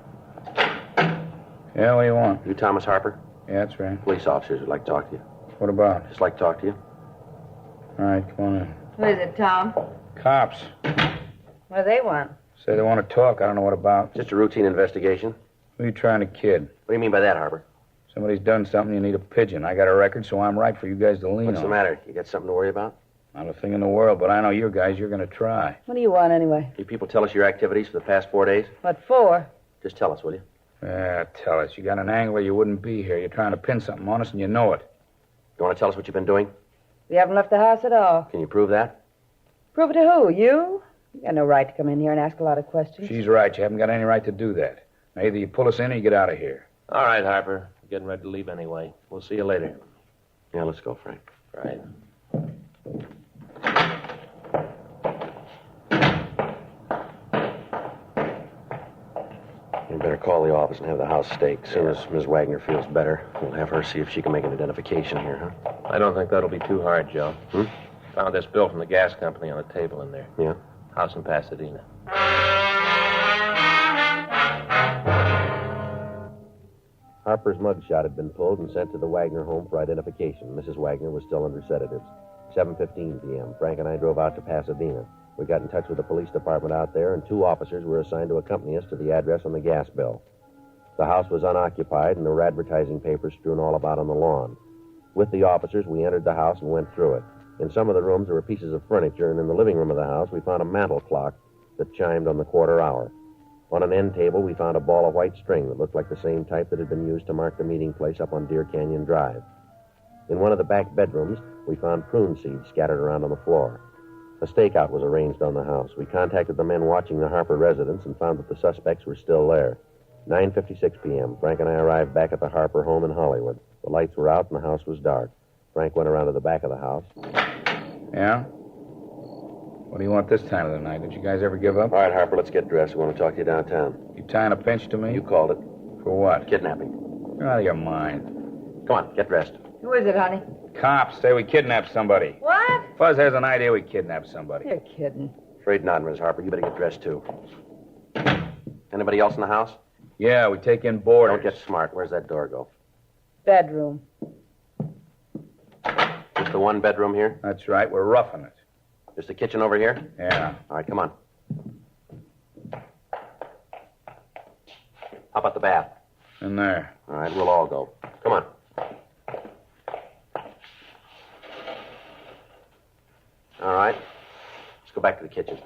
Yeah, what do you want? You Thomas Harper? Yeah, that's right. Police officers would like to talk to you. What about? Just like to talk to you. All right, come on in. Who is it, Tom? Cops. What do they want? Say they want to talk. I don't know what about. Just a routine investigation. Who are you trying to kid? What do you mean by that, Harper? Somebody's done something, you need a pigeon. I got a record, so I'm right for you guys to lean on. What's the matter? You got something to worry about? Not a thing in the world, but I know you guys, you're going to try. What do you want, anyway? You people tell us your activities for the past 4 days? What for? Just tell us, will you? Yeah, tell us. You got an angle where you wouldn't be here. You're trying to pin something on us, and you know it. You want to tell us what you've been doing? We haven't left the house at all. Can you prove that? Prove it to who? You? You got no right to come in here and ask a lot of questions. She's right. You haven't got any right to do that. Now, either you pull us in or you get out of here. All right, Harper. I'm getting ready to leave anyway. We'll see you later. Yeah, let's go, Frank. Right. You better call the office and have the house staked. As soon as Ms. Wagner feels better, we'll have her see if she can make an identification here, huh? I don't think that'll be too hard, Joe. Found this bill from the gas company on the table in there. Yeah? House in Pasadena. Harper's mugshot had been pulled and sent to the Wagner home for identification. Mrs. Wagner was still under sedatives. 7:15 p.m. Frank and I drove out to Pasadena. We got in touch with the police department out there, and 2 officers were assigned to accompany us to the address on the gas bill. The house was unoccupied, and there were advertising papers strewn all about on the lawn. With the officers, we entered the house and went through it. In some of the rooms, there were pieces of furniture, and in the living room of the house, we found a mantel clock that chimed on the quarter hour. On an end table, we found a ball of white string that looked like the same type that had been used to mark the meeting place up on Deer Canyon Drive. In one of the back bedrooms, we found prune seeds scattered around on the floor. A stakeout was arranged on the house. We contacted the men watching the Harper residence and found that the suspects were still there. 9:56 p.m. Frank and I arrived back at the Harper home in Hollywood. The lights were out and the house was dark. Frank went around to the back of the house. Yeah? What do you want this time of the night? Did you guys ever give up? All right, Harper, let's get dressed. We want to talk to you downtown. You tying a pinch to me? You called it. For what? Kidnapping. You're out of your mind. Come on, get dressed. Who is it, honey? Cops say we kidnapped somebody. What? Fuzz has an idea we kidnapped somebody. You're kidding. Afraid not, Ms. Harper. You better get dressed, too. Anybody else in the house? Yeah, we take in boarders. Don't get smart. Where's that door go? Bedroom. Just the one bedroom here? That's right. We're roughing it. Just the kitchen over here? Yeah. All right, come on. How about the bath? In there. All right, we'll all go. Come on. All right. Let's go back to the kitchen.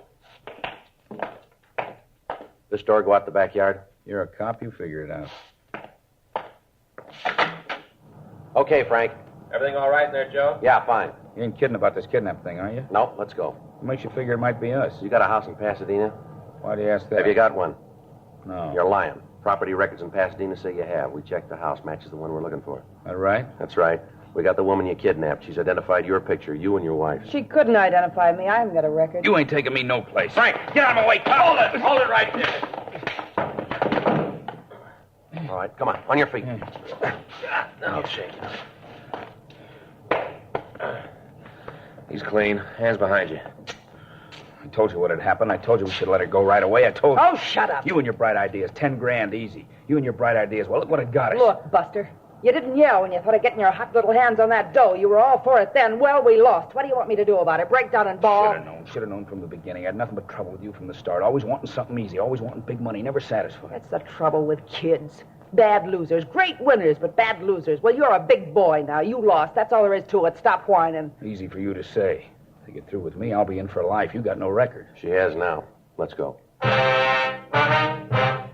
This door go out the backyard? You're a cop. You figure it out. Okay, Frank. Everything all right in there, Joe? Yeah, fine. You ain't kidding about this kidnap thing, are you? No, let's go. What makes you figure it might be us? You got a house in Pasadena? Why do you ask that? Have you got one? No. You're lying. Property records in Pasadena say you have. We checked the house. Matches the one we're looking for. That right? That's right. We got the woman you kidnapped. She's identified your picture, you and your wife. She couldn't identify me. I haven't got a record. You ain't taking me no place. Frank, get out of my way. Hold it. Hold it right there. All right, come on. On your feet. Now, shake. He's clean. Hands behind you. I told you what had happened. I told you we should let her go right away. I told you. Oh, shut up. You and your bright ideas. 10 grand, easy. You and your bright ideas. Well, look what it got us. Look, Buster, you didn't yell when you thought of getting your hot little hands on that dough. You were all for it then. Well, we lost. What do you want me to do about it? Break down and bawl? Should have known from the beginning. I had nothing but trouble with you from the start. Always wanting something easy. Always wanting big money. Never satisfied. That's the trouble with kids. Bad losers. Great winners, but bad losers. Well, you're a big boy now. You lost. That's all there is to it. Stop whining. Easy for you to say. If you get through with me, I'll be in for life. You got no record. She has now. Let's go. The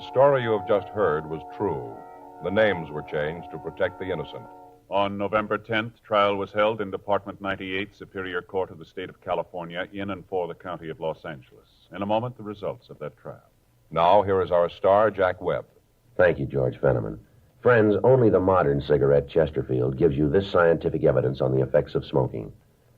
story you have just heard was true. The names were changed to protect the innocent. On November 10th, trial was held in Department 98, Superior Court of the State of California, in and for the County of Los Angeles. In a moment, the results of that trial. Now, here is our star, Jack Webb. Thank you, George Fenneman. Friends, only the modern cigarette Chesterfield gives you this scientific evidence on the effects of smoking.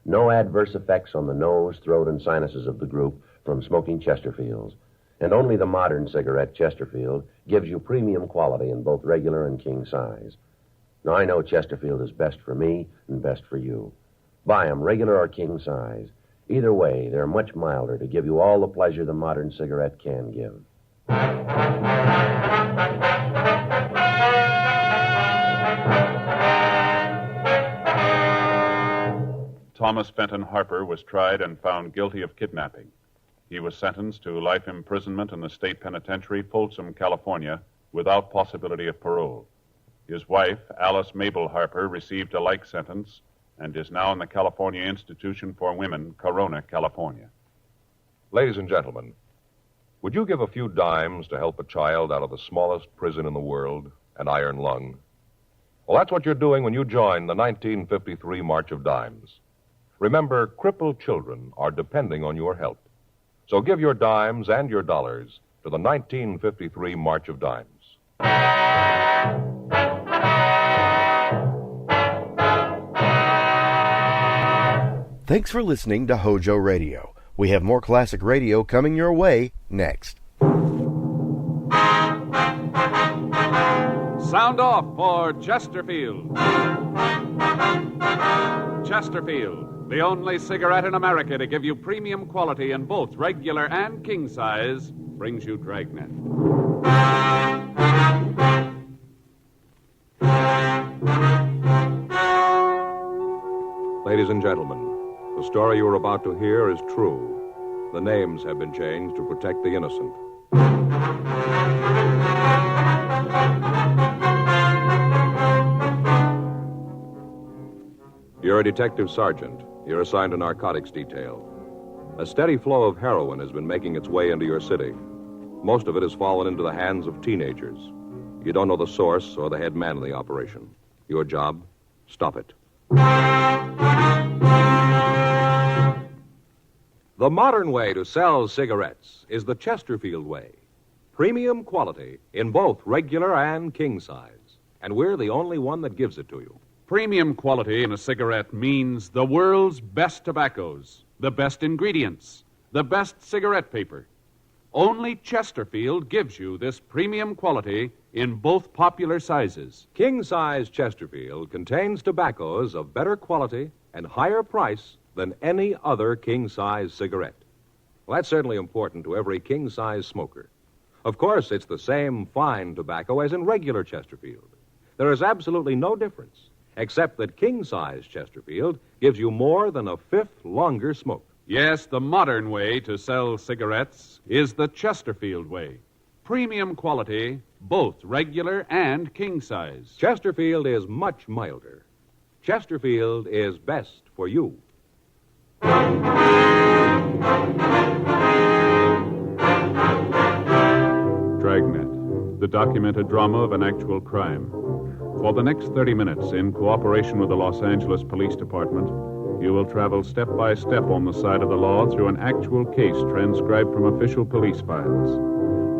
No adverse effects on the nose, throat, and sinuses of the group from smoking Chesterfields. And only the modern cigarette Chesterfield gives you premium quality in both regular and king size. Now, I know Chesterfield is best for me and best for you. Buy them, regular or king size. Either way, they're much milder to give you all the pleasure the modern cigarette can give. Thomas Fenton Harper was tried and found guilty of kidnapping. He was sentenced to life imprisonment in the state penitentiary, Folsom, California, without possibility of parole. His wife, Alice Mabel Harper, received a like sentence and is now in the California Institution for Women, Corona, California. Ladies and gentlemen, would you give a few dimes to help a child out of the smallest prison in the world, an iron lung? Well, that's what you're doing when you join the 1953 March of Dimes. Remember, crippled children are depending on your help. So give your dimes and your dollars to the 1953 March of Dimes. Thanks for listening to HOJO Radio. We have more classic radio coming your way next. Sound off for Chesterfield. Chesterfield, the only cigarette in America to give you premium quality in both regular and king size, brings you Dragnet. Ladies and gentlemen, the story you are about to hear is true. The names have been changed to protect the innocent. You're a detective sergeant. You're assigned to narcotics detail. A steady flow of heroin has been making its way into your city. Most of it has fallen into the hands of teenagers. You don't know the source or the head man of the operation. Your job, stop it. The modern way to sell cigarettes is the Chesterfield way. Premium quality in both regular and king size. And we're the only one that gives it to you. Premium quality in a cigarette means the world's best tobaccos, the best ingredients, the best cigarette paper. Only Chesterfield gives you this premium quality in both popular sizes. King-size Chesterfield contains tobaccos of better quality and higher price than any other king-size cigarette. Well, that's certainly important to every king-size smoker. Of course, it's the same fine tobacco as in regular Chesterfield. There is absolutely no difference, except that king-size Chesterfield gives you more than a fifth longer smoke. Yes, the modern way to sell cigarettes is the Chesterfield way. Premium quality, both regular and king size. Chesterfield is much milder. Chesterfield is best for you. Dragnet, the documented drama of an actual crime. For the next 30 minutes, in cooperation with the Los Angeles Police Department, you will travel step by step on the side of the law through an actual case transcribed from official police files.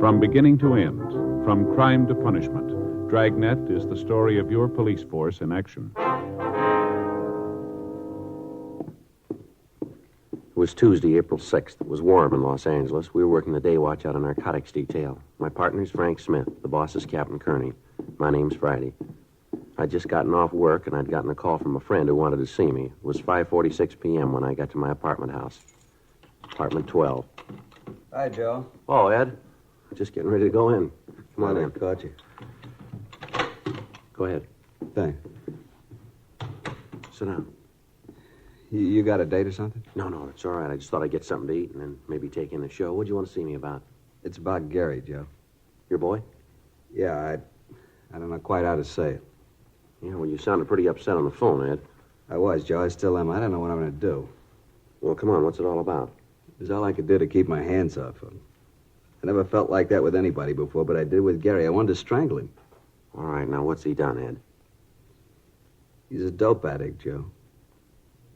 From beginning to end, from crime to punishment, Dragnet is the story of your police force in action. It was Tuesday, April 6th. It was warm in Los Angeles. We were working the day watch out of narcotics detail. My partner's Frank Smith. The boss is Captain Kearney. My name's Friday. I'd just gotten off work, and I'd gotten a call from a friend who wanted to see me. It was 5:46 p.m. when I got to my apartment house. Apartment 12. Hi, Joe. Oh, Ed. I'm just getting ready to go in. Come on in. Caught you. Go ahead. Thanks. Sit down. You got a date or something? No, it's all right. I just thought I'd get something to eat and then maybe take in the show. What do you want to see me about? It's about Gary, Joe. Your boy? Yeah, I don't know quite how to say it. Yeah, well, you sounded pretty upset on the phone, Ed. I was, Joe. I still am. I don't know what I'm going to do. Well, come on. What's it all about? It was all I could do to keep my hands off him. I never felt like that with anybody before, but I did with Gary. I wanted to strangle him. All right, now what's he done, Ed? He's a dope addict, Joe.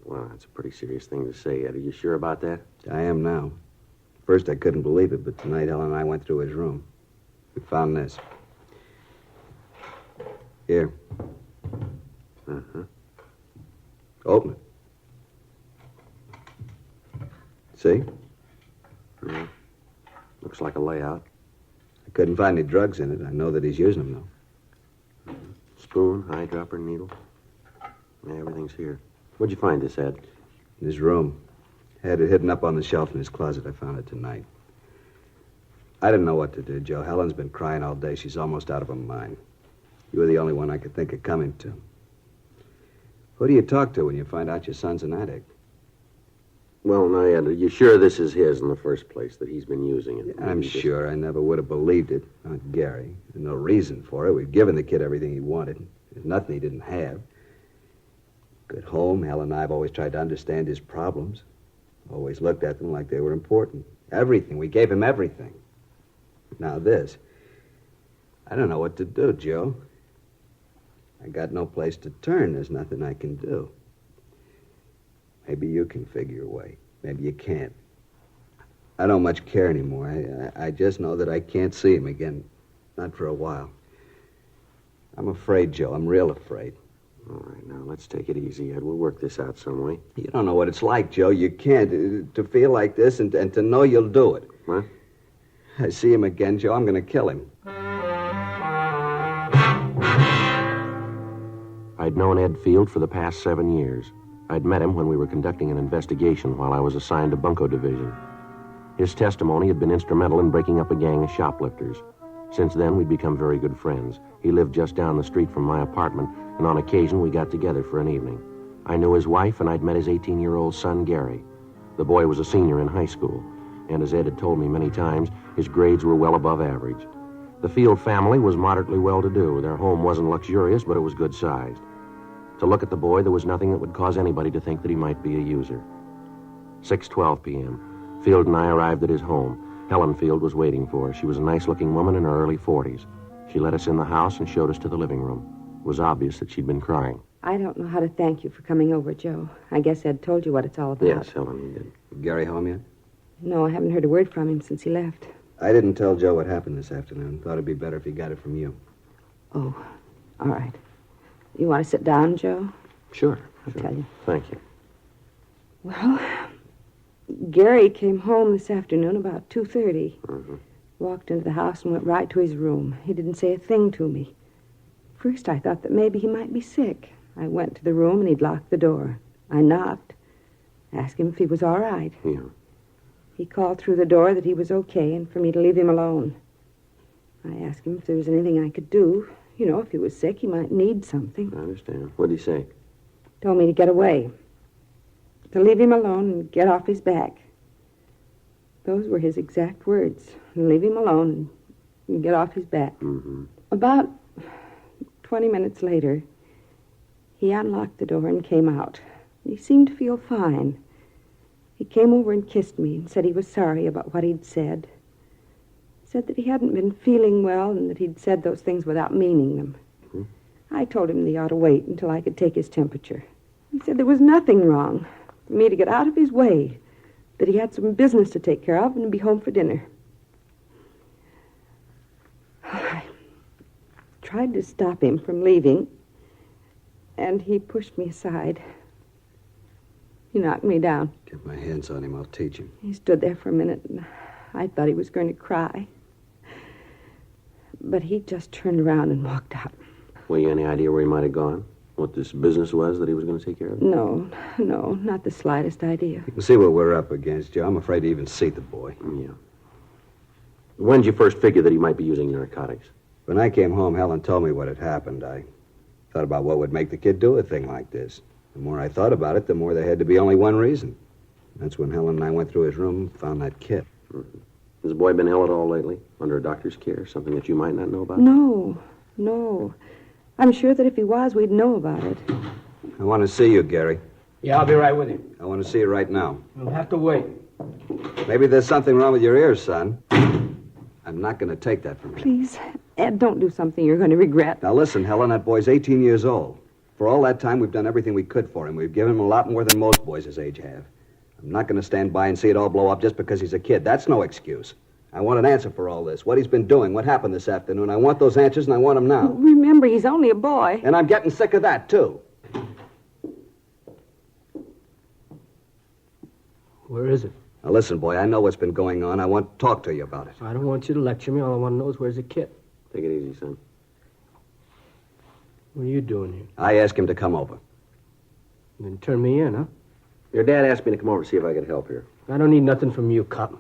Well, that's a pretty serious thing to say, Ed. Are you sure about that? I am now. First, I couldn't believe it, but tonight Helen and I went through his room. We found this. Here. Uh-huh. Open it. See? Yeah. Looks like a layout. I couldn't find any drugs in it. I know that he's using them, though. Spoon, eyedropper, needle. Yeah, everything's here. Where'd you find this, Ed? In his room. Had it hidden up on the shelf in his closet. I found it tonight. I didn't know what to do, Joe. Helen's been crying all day. She's almost out of her mind. You were the only one I could think of coming to. Who do you talk to when you find out your son's an addict? Well, now, Ed, are you sure this is his in the first place, that he's been using it? I'm sure. I never would have believed it. Not Gary. There's no reason for it. We've given the kid everything he wanted. There's nothing he didn't have. Good home. Helen and I have always tried to understand his problems. Always looked at them like they were important. Everything. We gave him everything. Now this. I don't know what to do, Joe. I got no place to turn. There's nothing I can do. Maybe you can figure a way. Maybe you can't. I don't much care anymore. I just know that I can't see him again. Not for a while. I'm afraid, Joe. I'm real afraid. All right, now, let's take it easy, Ed. We'll work this out some way. You don't know what it's like, Joe. You can't. To feel like this and to know you'll do it. What? I see him again, Joe. I'm going to kill him. I'd known Ed Field for the past 7 years. I'd met him when we were conducting an investigation while I was assigned to FUNKO division. His testimony had been instrumental in breaking up a gang of shoplifters. Since then, we'd become very good friends. He lived just down the street from my apartment, and on occasion we got together for an evening. I knew his wife, and I'd met his 18-year-old son, Gary. The boy was a senior in high school, and as Ed had told me many times, his grades were well above average. The Field family was moderately well-to-do. Their home wasn't luxurious, but it was good-sized. To look at the boy, there was nothing that would cause anybody to think that he might be a user. 6:12 p.m. Field and I arrived at his home. Helen Field was waiting for us. She was a nice-looking woman in her early 40s. She led us in the house and showed us to the living room. It was obvious that she'd been crying. I don't know how to thank you for coming over, Joe. I guess Ed told you what it's all about. Yes, Helen, he did. Gary home yet? No, I haven't heard a word from him since he left. I didn't tell Joe what happened this afternoon. Thought it'd be better if he got it from you. Oh, all right. You want to sit down, Joe? Sure. I'll tell you. Thank you. Well, Gary came home this afternoon about 2:30. Mm-hmm. Walked into the house and went right to his room. He didn't say a thing to me. First, I thought that maybe he might be sick. I went to the room and he'd locked the door. I knocked, asked him if he was all right. Yeah. He called through the door that he was okay and for me to leave him alone. I asked him if there was anything I could do. You know, if he was sick, he might need something. I understand. What did he say? Told me to get away. To leave him alone and get off his back. Those were his exact words. Leave him alone and get off his back. Mm-hmm. About 20 minutes later, he unlocked the door and came out. He seemed to feel fine. He came over and kissed me and said he was sorry about what he'd said. Said that he hadn't been feeling well and that he'd said those things without meaning them. Mm-hmm. I told him that he ought to wait until I could take his temperature. He said there was nothing wrong, for me to get out of his way, that he had some business to take care of and be home for dinner. I tried to stop him from leaving, and he pushed me aside. He knocked me down. Get my hands on him. I'll teach him. He stood there for a minute, and I thought he was going to cry. But he just turned around and walked out. Well, you any idea where he might have gone? What this business was that he was going to take care of? No, not the slightest idea. You can see what we're up against, Joe. I'm afraid to even see the boy. Yeah. When did you first figure that he might be using narcotics? When I came home, Helen told me what had happened. I thought about what would make the kid do a thing like this. The more I thought about it, the more there had to be only one reason. That's when Helen and I went through his room and found that kit. Mm-hmm. Has the boy been ill at all lately? Under a doctor's care? Something that you might not know about? No. I'm sure that if he was, we'd know about it. I want to see you, Gary. Yeah, I'll be right with you. I want to see you right now. You'll have to wait. Maybe there's something wrong with your ears, son. I'm not going to take that from you. Please, Ed, don't do something you're going to regret. Now listen, Helen, that boy's 18 years old. For all that time, we've done everything we could for him. We've given him a lot more than most boys his age have. I'm not going to stand by and see it all blow up just because he's a kid. That's no excuse. I want an answer for all this. What he's been doing, what happened this afternoon. I want those answers, and I want them now. Remember, he's only a boy. And I'm getting sick of that, too. Where is it? Now, listen, boy, I know what's been going on. I want to talk to you about it. I don't want you to lecture me. All I want to know is where's the kid. Take it easy, son. What are you doing here? I asked him to come over. You didn't turn me in, huh? Your dad asked me to come over to see if I could help here. I don't need nothing from you, cop.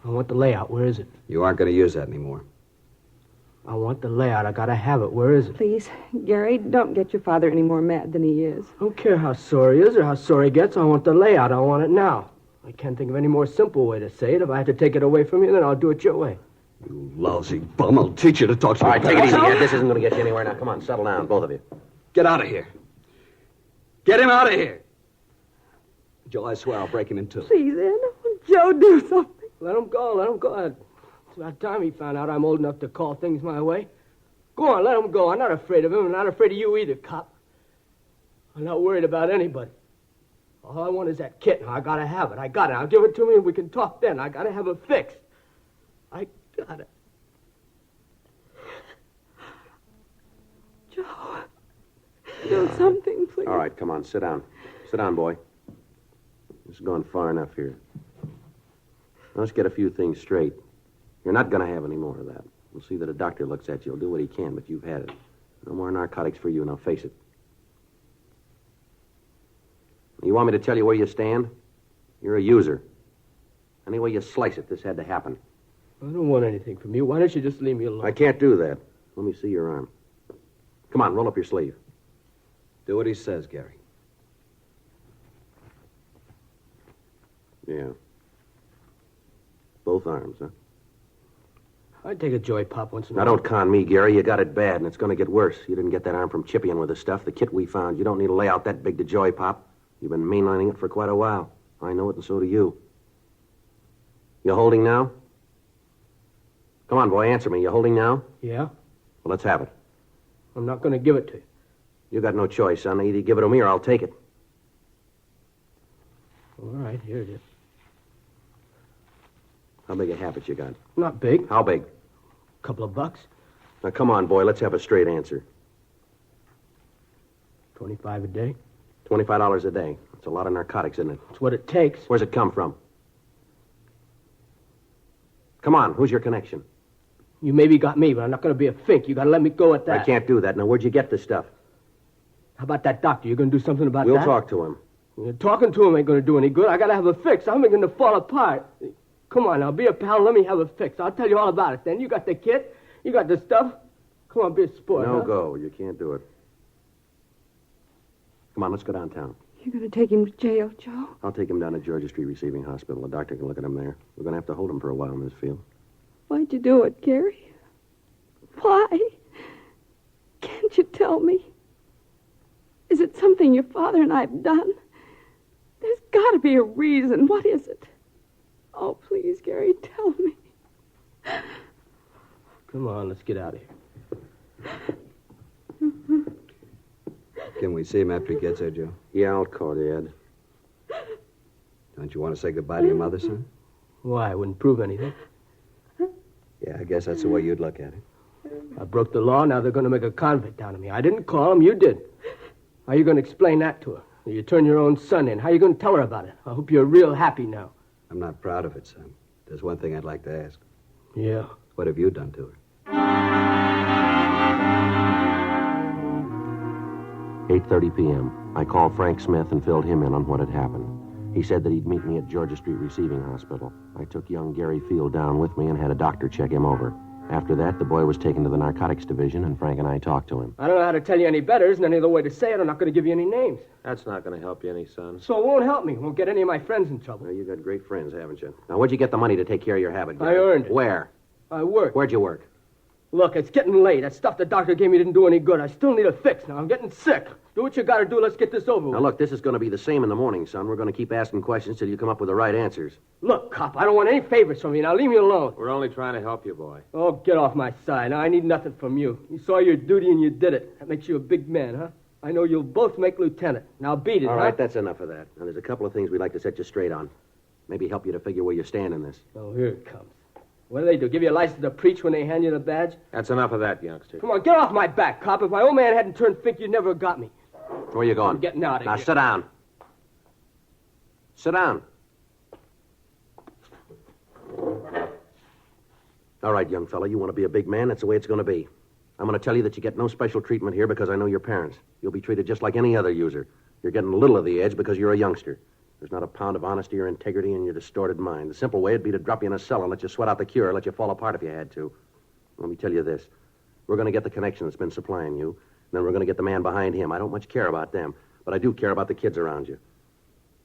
I want the layout. Where is it? You aren't going to use that anymore. I want the layout. I gotta have it. Where is it? Please, Gary, don't get your father any more mad than he is. I don't care how sore he is or how sore he gets. I want the layout. I want it now. I can't think of any more simple way to say it. If I have to take it away from you, then I'll do it your way. You lousy bum. I'll teach you to talk to me. All right, take it easy, Ed. This isn't going to get you anywhere now. Come on, settle down, both of you. Get out of here. Get him out of here. Joe, I swear I'll break him in two. Please, Ed, Joe, do something. Let him go. Let him go. It's about time he found out I'm old enough to call things my way. Go on, let him go. I'm not afraid of him. I'm not afraid of you either, cop. I'm not worried about anybody. All I want is that kit. I gotta have it. I got it. I'll give it to me and we can talk then. I gotta have it fixed. I got it. Joe, do something, please. All right, come on, sit down. Sit down, boy. This is going far enough here. Now, let's get a few things straight. You're not going to have any more of that. We'll see that a doctor looks at you. He'll do what he can, but you've had it. No more narcotics for you, now face it. You want me to tell you where you stand? You're a user. Any way you slice it, this had to happen. I don't want anything from you. Why don't you just leave me alone? I can't do that. Let me see your arm. Come on, roll up your sleeve. Do what he says, Gary. Yeah. Both arms, huh? I'd take a joy pop once in a Now, while. don't con me, Gary. You got it bad, and it's going to get worse. You didn't get that arm from chipping with the stuff. The kit we found. You don't need a layout that big to joy pop. You've been mainlining it for quite a while. I know it, and so do you. You holding now? Come on, boy, answer me. You holding now? Yeah? Well, let's have it. I'm not going to give it to you. You got no choice, son. Either you give it to me or I'll take it. All right, here it is. How big a habit you got? Not big. How big? A couple of bucks. Now, come on, boy. Let's have a straight answer. 25 a day. $25 a day. That's a lot of narcotics, isn't it? It's what it takes. Where's it come from? Come on, who's your connection? You maybe got me, but I'm not going to be a fink. You got to let me go at that. I can't do that. Now, where'd you get this stuff? How about that doctor? You going to do something about that? We'll talk to him. Talking to him ain't going to do any good. I got to have a fix. I'm going to fall apart. Come on now, be a pal. Let me have a fix. I'll tell you all about it then. You got the kit. You got the stuff. Come on, be a sport. No huh? go. You can't do it. Come on, let's go downtown. You're going to take him to jail, Joe? I'll take him down to Georgia Street Receiving Hospital. The doctor can look at him there. We're going to have to hold him for a while in this field. Why'd you do it, Gary? Why? Can't you tell me? Is it something your father and I have done? There's got to be a reason. What is it? Oh, please, Gary, tell me. Come on, let's get out of here. Can we see him after he gets there, Joe? Yeah, I'll call you, Ed. Don't you want to say goodbye to your mother, son? Why? It wouldn't prove anything. Yeah, I guess that's the way you'd look at it. I broke the law. Now they're going to make a convict out of me. I didn't call him. You did. How are you going to explain that to her? You turn your own son in. How are you going to tell her about it? I hope you're real happy now. I'm not proud of it, son. There's one thing I'd like to ask. Yeah. What have you done to her? 8:30 p.m. I called Frank Smith and filled him in on what had happened. He said that he'd meet me at Georgia Street Receiving Hospital. I took young Gary Field down with me and had a doctor check him over. After that, the boy was taken to the Narcotics Division, and Frank and I talked to him. I don't know how to tell you any better. Isn't any other way to say it. I'm not going to give you any names. That's not going to help you any, son. So it won't help me. It won't get any of my friends in trouble. Well, you got great friends, haven't you? Now, where'd you get the money to take care of your habit, Gary? I earned it. Where? I worked. Where'd you work? Look, it's getting late. That stuff the doctor gave me didn't do any good. I still need a fix now. I'm getting sick. Do what you got to do. Let's get this over with. Now, look, this is going to be the same in the morning, son. We're going to keep asking questions till you come up with the right answers. Look, cop, I don't want any favors from you. Now, leave me alone. We're only trying to help you, boy. Oh, get off my side. Now, I need nothing from you. You saw your duty and you did it. That makes you a big man, huh? I know you'll both make lieutenant. Now, beat it, All huh? right, that's enough of that. Now, there's a couple of things we'd like to set you straight on. Maybe help you to figure where you stand in this. Oh, here it comes. What do? Give you a license to preach when they hand you the badge? That's enough of that, youngster. Come on, get off my back, cop. If my old man hadn't turned thick, you'd never have got me. Where you going? I'm getting out of now, here. sit down. Sit down. All right, young fella, you want to be a big man? That's the way it's going to be. I'm going to tell you that you get no special treatment here because I know your parents. You'll be treated just like any other user. You're getting a little of the edge because you're a youngster. There's not a pound of honesty or integrity in your distorted mind. The simple way would be to drop you in a cell and let you sweat out the cure, let you fall apart if you had to. Let me tell you this. We're going to get the connection that's been supplying you, and then we're going to get the man behind him. I don't much care about them, but I do care about the kids around you.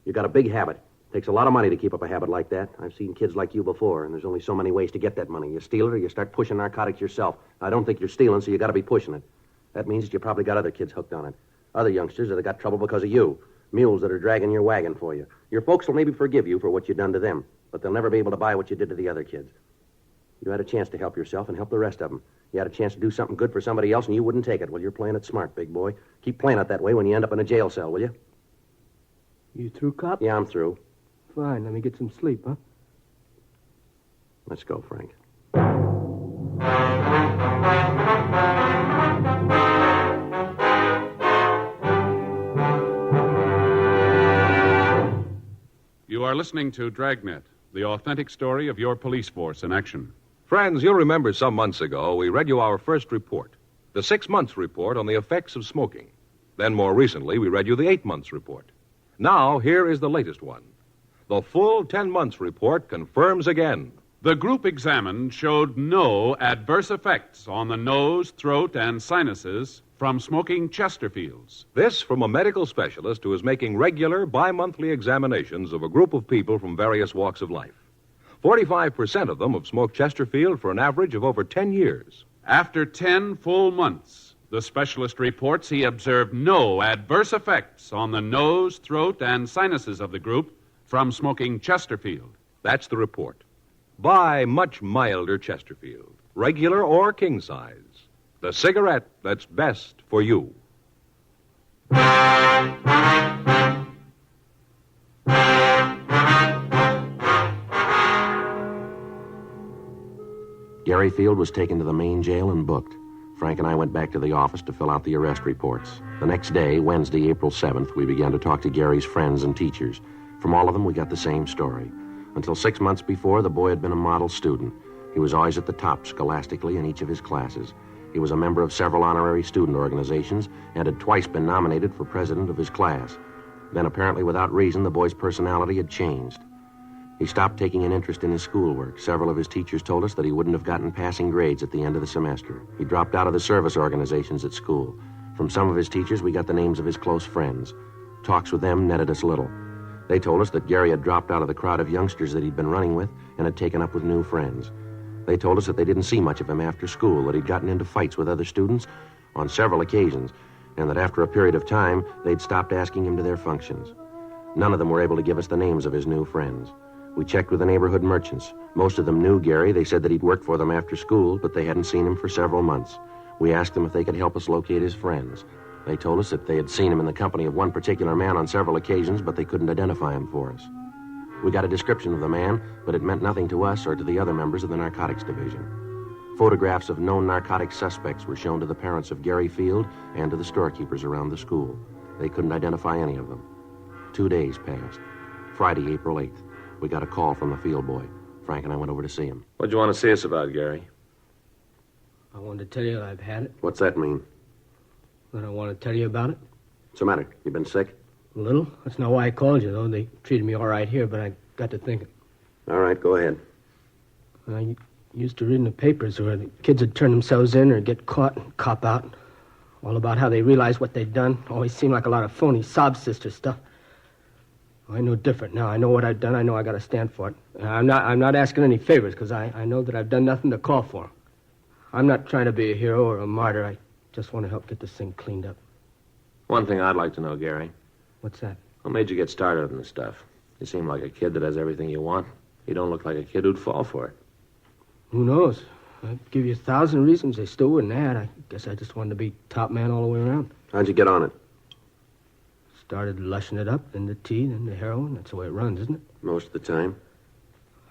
You got a big habit. Takes a lot of money to keep up a habit like that. I've seen kids like you before, and there's only so many ways to get that money. You steal it or you start pushing narcotics yourself. I don't think you're stealing, so you got to be pushing it. That means that you probably got other kids hooked on it. Other youngsters that have got trouble because of you. Mules that are dragging your wagon for you. Your folks will maybe forgive you for what you've done to them, but they'll never be able to buy what you did to the other kids. You had a chance to help yourself and help the rest of them. You had a chance to do something good for somebody else, and you wouldn't take it. Well, you're playing it smart, big boy. Keep playing it that way when you end up in a jail cell, will you? You through, cop? Yeah, I'm through. Fine, let me get some sleep, huh? Let's go, Frank. You are listening to Dragnet, the authentic story of your police force in action. Friends, you'll remember some months ago we read you our first report, the 6 months report on the effects of smoking. Then more recently, we read you the 8 months report. Now, here is the latest one. The full 10 months report confirms again. The group examined showed no adverse effects on the nose, throat, and sinuses from smoking Chesterfields. This from a medical specialist who is making regular bi-monthly examinations of a group of people from various walks of life. 45% of them have smoked Chesterfield for an average of over 10 years. After 10 full months, the specialist reports he observed no adverse effects on the nose, throat, and sinuses of the group from smoking Chesterfield. That's the report. Buy much milder Chesterfield, regular or king size. The cigarette that's best for you. Gary Field was taken to the main jail and booked. Frank and I went back to the office to fill out the arrest reports. The next day, Wednesday, April 7th, we began to talk to Gary's friends and teachers. From all of them, we got the same story. Until 6 months before, the boy had been a model student. He was always at the top scholastically in each of his classes. He was a member of several honorary student organizations and had twice been nominated for president of his class. Then, apparently without reason, the boy's personality had changed. He stopped taking an interest in his schoolwork. Several of his teachers told us that he wouldn't have gotten passing grades at the end of the semester. He dropped out of the service organizations at school. From some of his teachers, we got the names of his close friends. Talks with them netted us little. They told us that Gary had dropped out of the crowd of youngsters that he'd been running with and had taken up with new friends. They told us that they didn't see much of him after school, that he'd gotten into fights with other students on several occasions, and that after a period of time, they'd stopped asking him to their functions. None of them were able to give us the names of his new friends. We checked with the neighborhood merchants. Most of them knew Gary. They said that he'd worked for them after school, but they hadn't seen him for several months. We asked them if they could help us locate his friends. They told us that they had seen him in the company of one particular man on several occasions, but they couldn't identify him for us. We got a description of the man, but it meant nothing to us or to the other members of the Narcotics Division. Photographs of known narcotic suspects were shown to the parents of Gary Field and to the storekeepers around the school. They couldn't identify any of them. 2 days passed. Friday, April 8th, we got a call from the field boy. Frank and I went over to see him. What'd you want to see us about, Gary? I wanted to tell you that I've had it. What's that mean? That I want to tell you about it. What's the matter? You been sick? A little. That's not why I called you, though. They treated me all right here, but I got to thinking. All right, go ahead. I used to read in the papers where the kids would turn themselves in or get caught and cop out. All about how they realized what they'd done. Always seemed like a lot of phony sob sister stuff. I know different now. I know what I've done. I know I got to stand for it. I'm not asking any favors because I know that I've done nothing to call for 'em. I'm not trying to be a hero or a martyr. I just want to help get this thing cleaned up. One thing I'd like to know, Gary. What's that? What made you get started on this stuff? You seem like a kid that has everything you want. You don't look like a kid who'd fall for it. Who knows? I'd give you 1,000 reasons. They still wouldn't add. I guess I just wanted to be top man all the way around. How'd you get on it? Started lushing it up, then the tea, then the heroin. That's the way it runs, isn't it? Most of the time.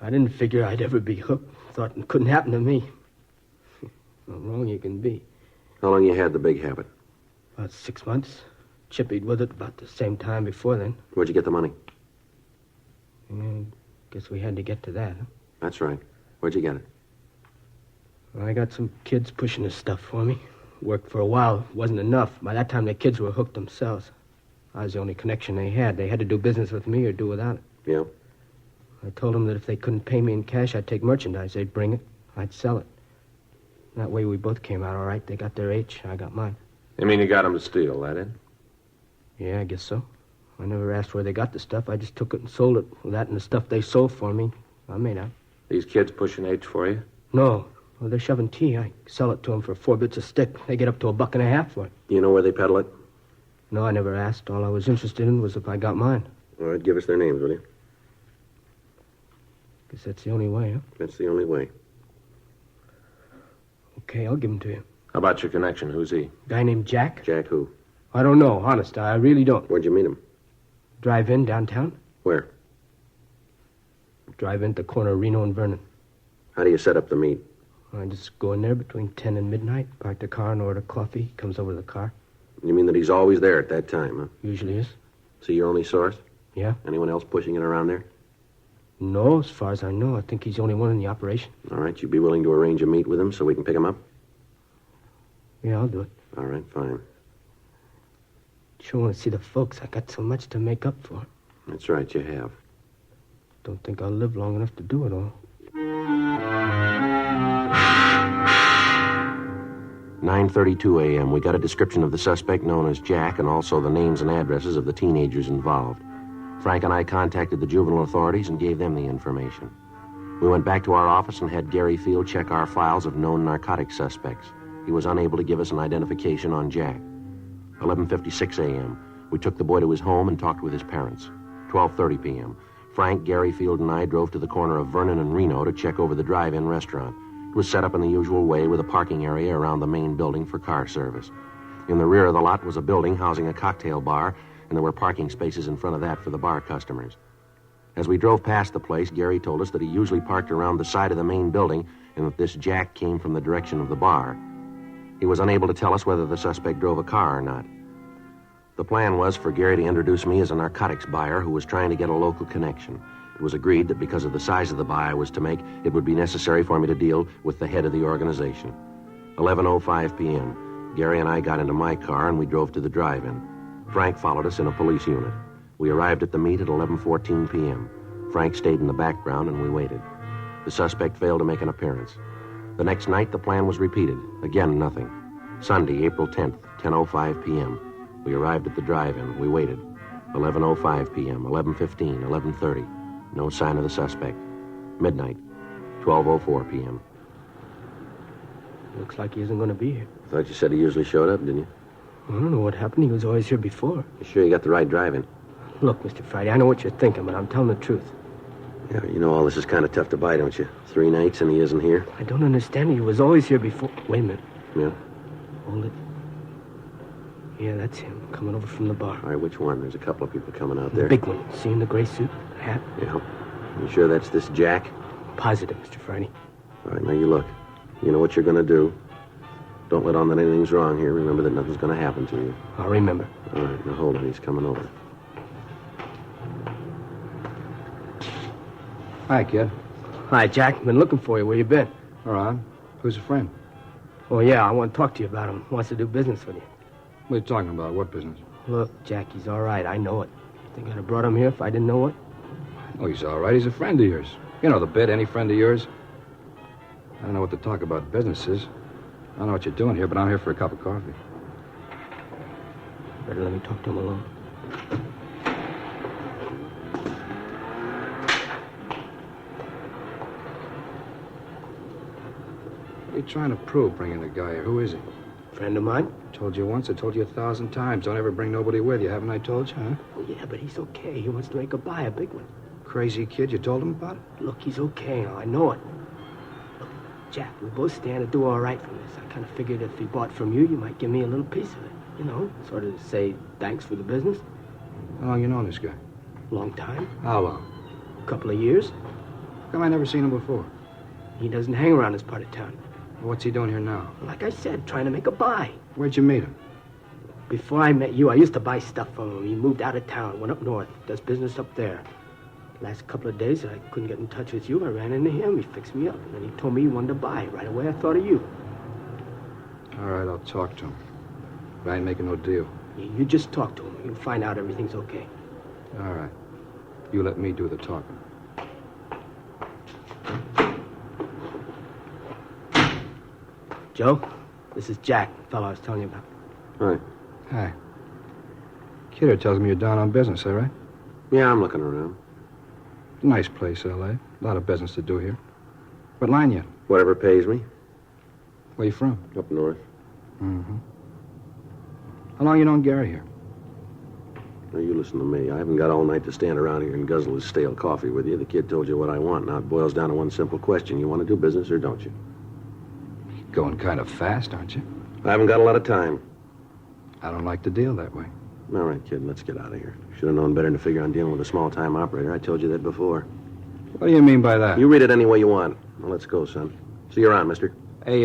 I didn't figure I'd ever be hooked. Thought it couldn't happen to me. How wrong you can be. How long you had the big habit? About 6 months. Chippied with it about the same time before then. Where'd you get the money? Guess we had to get to that, huh? That's right. Where'd you get it? I got some kids pushing this stuff for me. Worked for a while. It wasn't enough. By that time, the kids were hooked themselves. I was the only connection they had. They had to do business with me or do without it. Yeah? I told them that if they couldn't pay me in cash, I'd take merchandise. They'd bring it. I'd sell it. That way we both came out all right. They got their H, I got mine. You mean you got them to steal, that it? Yeah, I guess so. I never asked where they got the stuff. I just took it and sold it. With that and the stuff they sold for me, I made out. These kids pushing H for you? No. Well, they're shoving tea. I sell it to them for 4 bits a stick. They get up to $1.50 for it. You know where they peddle it? No, I never asked. All I was interested in was if I got mine. All right, give us their names, will you? Guess that's the only way, huh? That's the only way. Okay, I'll give them to you. How about your connection? Who's he? Guy named Jack? Jack who? I don't know, honest. I really don't. Where'd you meet him? Drive-in downtown. Where? Drive-in at the corner of Reno and Vernon. How do you set up the meet? I just go in there between 10 and midnight, park the car and order coffee. He comes over to the car. You mean that he's always there at that time, huh? Usually is. Is he your only source? Yeah. Anyone else pushing it around there? No, as far as I know. I think he's the only one in the operation. All right, you'd be willing to arrange a meet with him so we can pick him up? Yeah, I'll do it. All right, fine. Sure want to see the folks. I got so much to make up for. That's right, you have. Don't think I'll live long enough to do it all. 9:32 a.m. We got a description of the suspect known as Jack and also the names and addresses of the teenagers involved. Frank and I contacted the juvenile authorities and gave them the information. We went back to our office and had Gary Field check our files of known narcotic suspects. He was unable to give us an identification on Jack. 11:56 a.m. We took the boy to his home and talked with his parents. 12:30 p.m. Frank, Gary Field, and I drove to the corner of Vernon and Reno to check over the drive-in restaurant. It was set up in the usual way with a parking area around the main building for car service. In the rear of the lot was a building housing a cocktail bar, and there were parking spaces in front of that for the bar customers. As we drove past the place, Gary told us that he usually parked around the side of the main building and that this Jack came from the direction of the bar. He was unable to tell us whether the suspect drove a car or not. The plan was for Gary to introduce me as a narcotics buyer who was trying to get a local connection. It was agreed that because of the size of the buy I was to make, it would be necessary for me to deal with the head of the organization. 11:05 p.m. Gary and I got into my car and we drove to the drive-in. Frank followed us in a police unit. We arrived at the meet at 11:14 p.m. Frank stayed in the background and we waited. The suspect failed to make an appearance. The next night, the plan was repeated. Again, nothing. Sunday, April 10th, 10:05 p.m. We arrived at the drive-in. We waited. 11:05 p.m., 11:15, 11:30. No sign of the suspect. Midnight, 12:04 p.m. Looks like he isn't going to be here. Thought you said he usually showed up, didn't you? I don't know what happened. He was always here before. You sure you got the right drive-in? Look, Mr. Friday, I know what you're thinking, but I'm telling the truth. Yeah, you know all this is kind of tough to buy, don't you? 3 nights and he isn't here? I don't understand it. He was always here before. Wait a minute. Yeah? Hold it. Yeah, that's him, coming over from the bar. All right, which one? There's a couple of people coming out there. The big one. See in the gray suit, hat? Yeah. You sure that's this Jack? Positive, Mr. Friday. All right, now you look. You know what you're going to do. Don't let on that anything's wrong here. Remember that nothing's going to happen to you. I'll remember. All right, now hold on. He's coming over. Hi, kid. Hi, Jack. Been looking for you. Where you been? All right. Who's a friend? Oh, yeah, I want to talk to you about him. Wants to do business with you. What are you talking about? What business? Look, Jack, he's all right. I know it. Think I'd have brought him here if I didn't know it? Oh, he's all right. He's a friend of yours. You know the bit, any friend of yours. I don't know what to talk about businesses. I don't know what you're doing here, but I'm here for a cup of coffee. Better let me talk to him alone. What are you trying to prove, bringing the guy here? Who is he? Friend of mine. Told you once, I told you 1,000 times. Don't ever bring nobody with you, haven't I told you, huh? Oh, yeah, but he's okay. He wants to make a buy, a big one. Crazy kid, you told him about it? Look, he's okay now. I know it. Look, Jack, we both stand to do all right from this. I kind of figured if he bought from you, you might give me a little piece of it. You know, sort of say thanks for the business. How long you known this guy? Long time. How long? A couple of years. How come I never seen him before? He doesn't hang around this part of town. What's he doing here now? Like I said, trying to make a buy. Where'd you meet him? Before I met you, I used to buy stuff from him. He moved out of town, went up north, does business up there. Last couple of days, I couldn't get in touch with you. I ran into him. He fixed me up. And then he told me he wanted to buy. Right away, I thought of you. All right, I'll talk to him. But I ain't making no deal. You just talk to him. You'll find out everything's okay. All right. You let me do the talking. Joe, this is Jack, the fellow I was telling you about. Hi. Hi. Kidder tells me you're down on business, all right? Yeah, I'm looking around. Nice place, L.A. A lot of business to do here. What line you? Whatever pays me. Where you from? Up north. Mm-hmm. How long you known Gary here? Now, you listen to me. I haven't got all night to stand around here and guzzle his stale coffee with you. The kid told you what I want. Now it boils down to one simple question. You want to do business or don't you? Going kind of fast, aren't you? I haven't got a lot of time. I don't like to deal that way. All right, kid, let's get out of here. Should have known better than to figure on dealing with a small-time operator. I told you that before. What do you mean by that? You read it any way you want. Well, let's go, son. See you around, mister. Hey,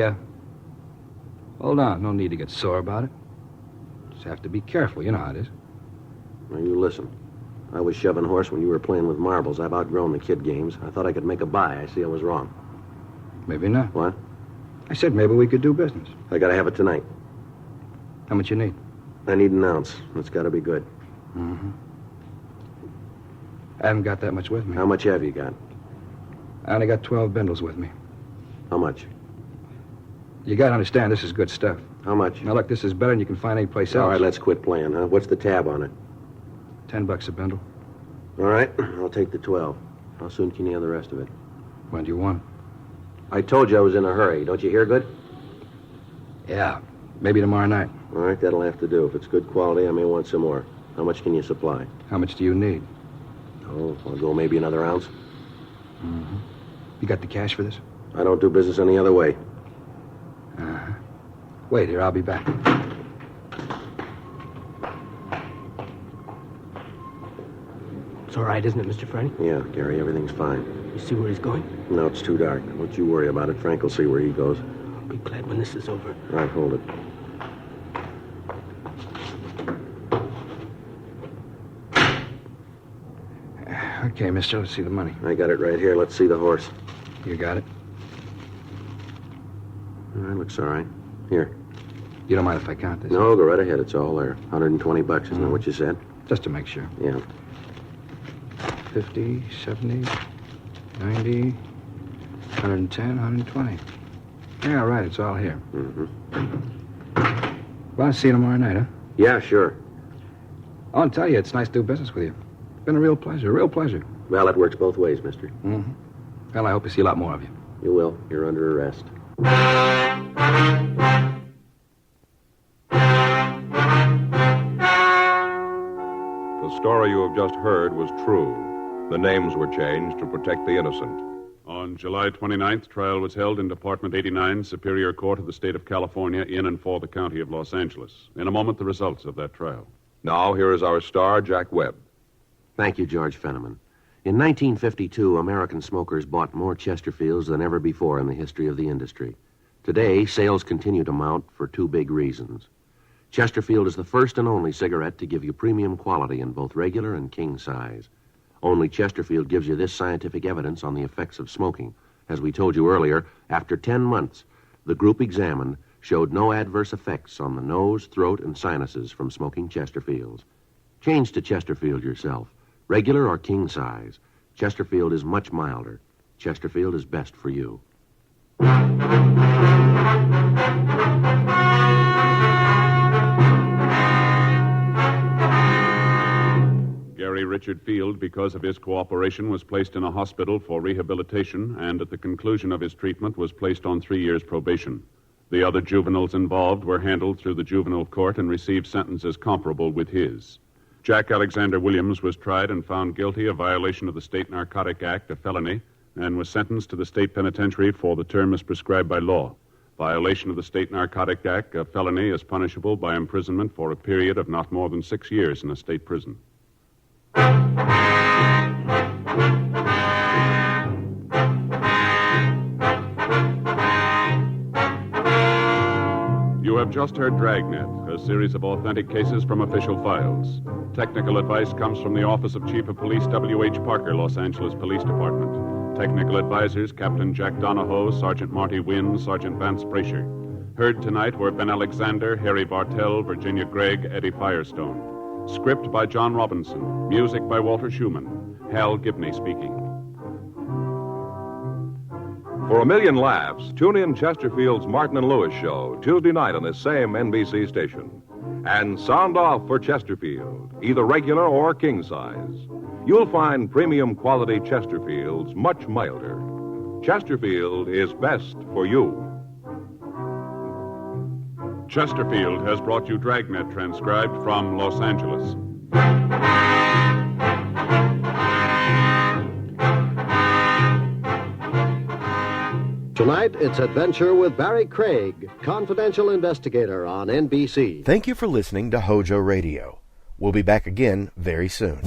hold on. No need to get sore about it. Just have to be careful. You know how it is. Now, you listen. I was shoving horse when you were playing with marbles. I've outgrown the kid games. I thought I could make a buy. I see I was wrong. Maybe not. What? I said maybe we could do business. I gotta have it tonight. How much you need? I need an ounce. It's gotta be good. Mm-hmm. I haven't got that much with me. How much have you got? I only got 12 bindles with me. How much? You gotta understand, this is good stuff. How much? Now, look, this is better than you can find anyplace else. All right, let's quit playing, huh? What's the tab on it? $10 a bindle. All right, I'll take the 12. How soon can you have the rest of it? When do you want? I told you I was in a hurry. Don't you hear good? Yeah, maybe tomorrow night. All right, that'll have to do. If it's good quality, I may want some more. How much can you supply? How much do you need? Oh, I'll go maybe another ounce. Mm-hmm. You got the cash for this? I don't do business any other way. Uh-huh. Wait here, I'll be back. It's all right, isn't it, Mr. Freddy? Yeah, Gary, everything's fine. You see where he's going? No, it's too dark. Don't you worry about it. Frank will see where he goes. I'll be glad when this is over. All right, hold it. Okay, mister, let's see the money. I got it right here. Let's see the horse. You got it? All right, looks all right. Here. You don't mind if I count this? No, go right ahead. It's all there. $120, isn't that what you said? Just to make sure. Yeah. 50, 70, 90, 110, 120. Yeah, all right, it's all here. Mm-hmm. Well, I'll see you tomorrow night, huh? Yeah, sure. I want to tell you, it's nice to do business with you. It's been a real pleasure. Well, it works both ways, mister. Mm-hmm. Well, I hope to see a lot more of you. You will. You're under arrest. The story you have just heard was true. The names were changed to protect the innocent. On July 29th, trial was held in Department 89, Superior Court of the State of California, in and for the County of Los Angeles. In a moment, the results of that trial. Now, here is our star, Jack Webb. Thank you, George Fenneman. In 1952, American smokers bought more Chesterfields than ever before in the history of the industry. Today, sales continue to mount for two big reasons. Chesterfield is the first and only cigarette to give you premium quality in both regular and king size. Only Chesterfield gives you this scientific evidence on the effects of smoking. As we told you earlier, after 10 months, the group examined showed no adverse effects on the nose, throat, and sinuses from smoking Chesterfields. Change to Chesterfield yourself, regular or king size. Chesterfield is much milder. Chesterfield is best for you. Gary Richard Field, because of his cooperation, was placed in a hospital for rehabilitation and at the conclusion of his treatment was placed on 3 years probation. The other juveniles involved were handled through the juvenile court and received sentences comparable with his. Jack Alexander Williams was tried and found guilty of violation of the State Narcotic Act, a felony, and was sentenced to the state penitentiary for the term as prescribed by law. Violation of the State Narcotic Act, a felony, is punishable by imprisonment for a period of not more than 6 years in a state prison. You have just heard Dragnet, a series of authentic cases from official files. Technical advice comes from the Office of Chief of Police W.H. Parker, Los Angeles Police Department. Technical advisors, Captain Jack Donahoe, Sergeant Marty Wynn, Sergeant Vance Brasher. Heard tonight were Ben Alexander, Harry Bartell, Virginia Gregg, Eddie Firestone. Script by John Robinson. Music by Walter Schumann. Hal Gibney speaking. For a million laughs, tune in Chesterfield's Martin and Lewis show Tuesday night on this same NBC station. And sound off for Chesterfield, either regular or king size. You'll find premium quality Chesterfields much milder. Chesterfield is best for you. Chesterfield has brought you Dragnet, transcribed from Los Angeles. Tonight, it's Adventure with Barry Craig, confidential investigator on NBC. Thank you for listening to HOJO Radio. We'll be back again very soon.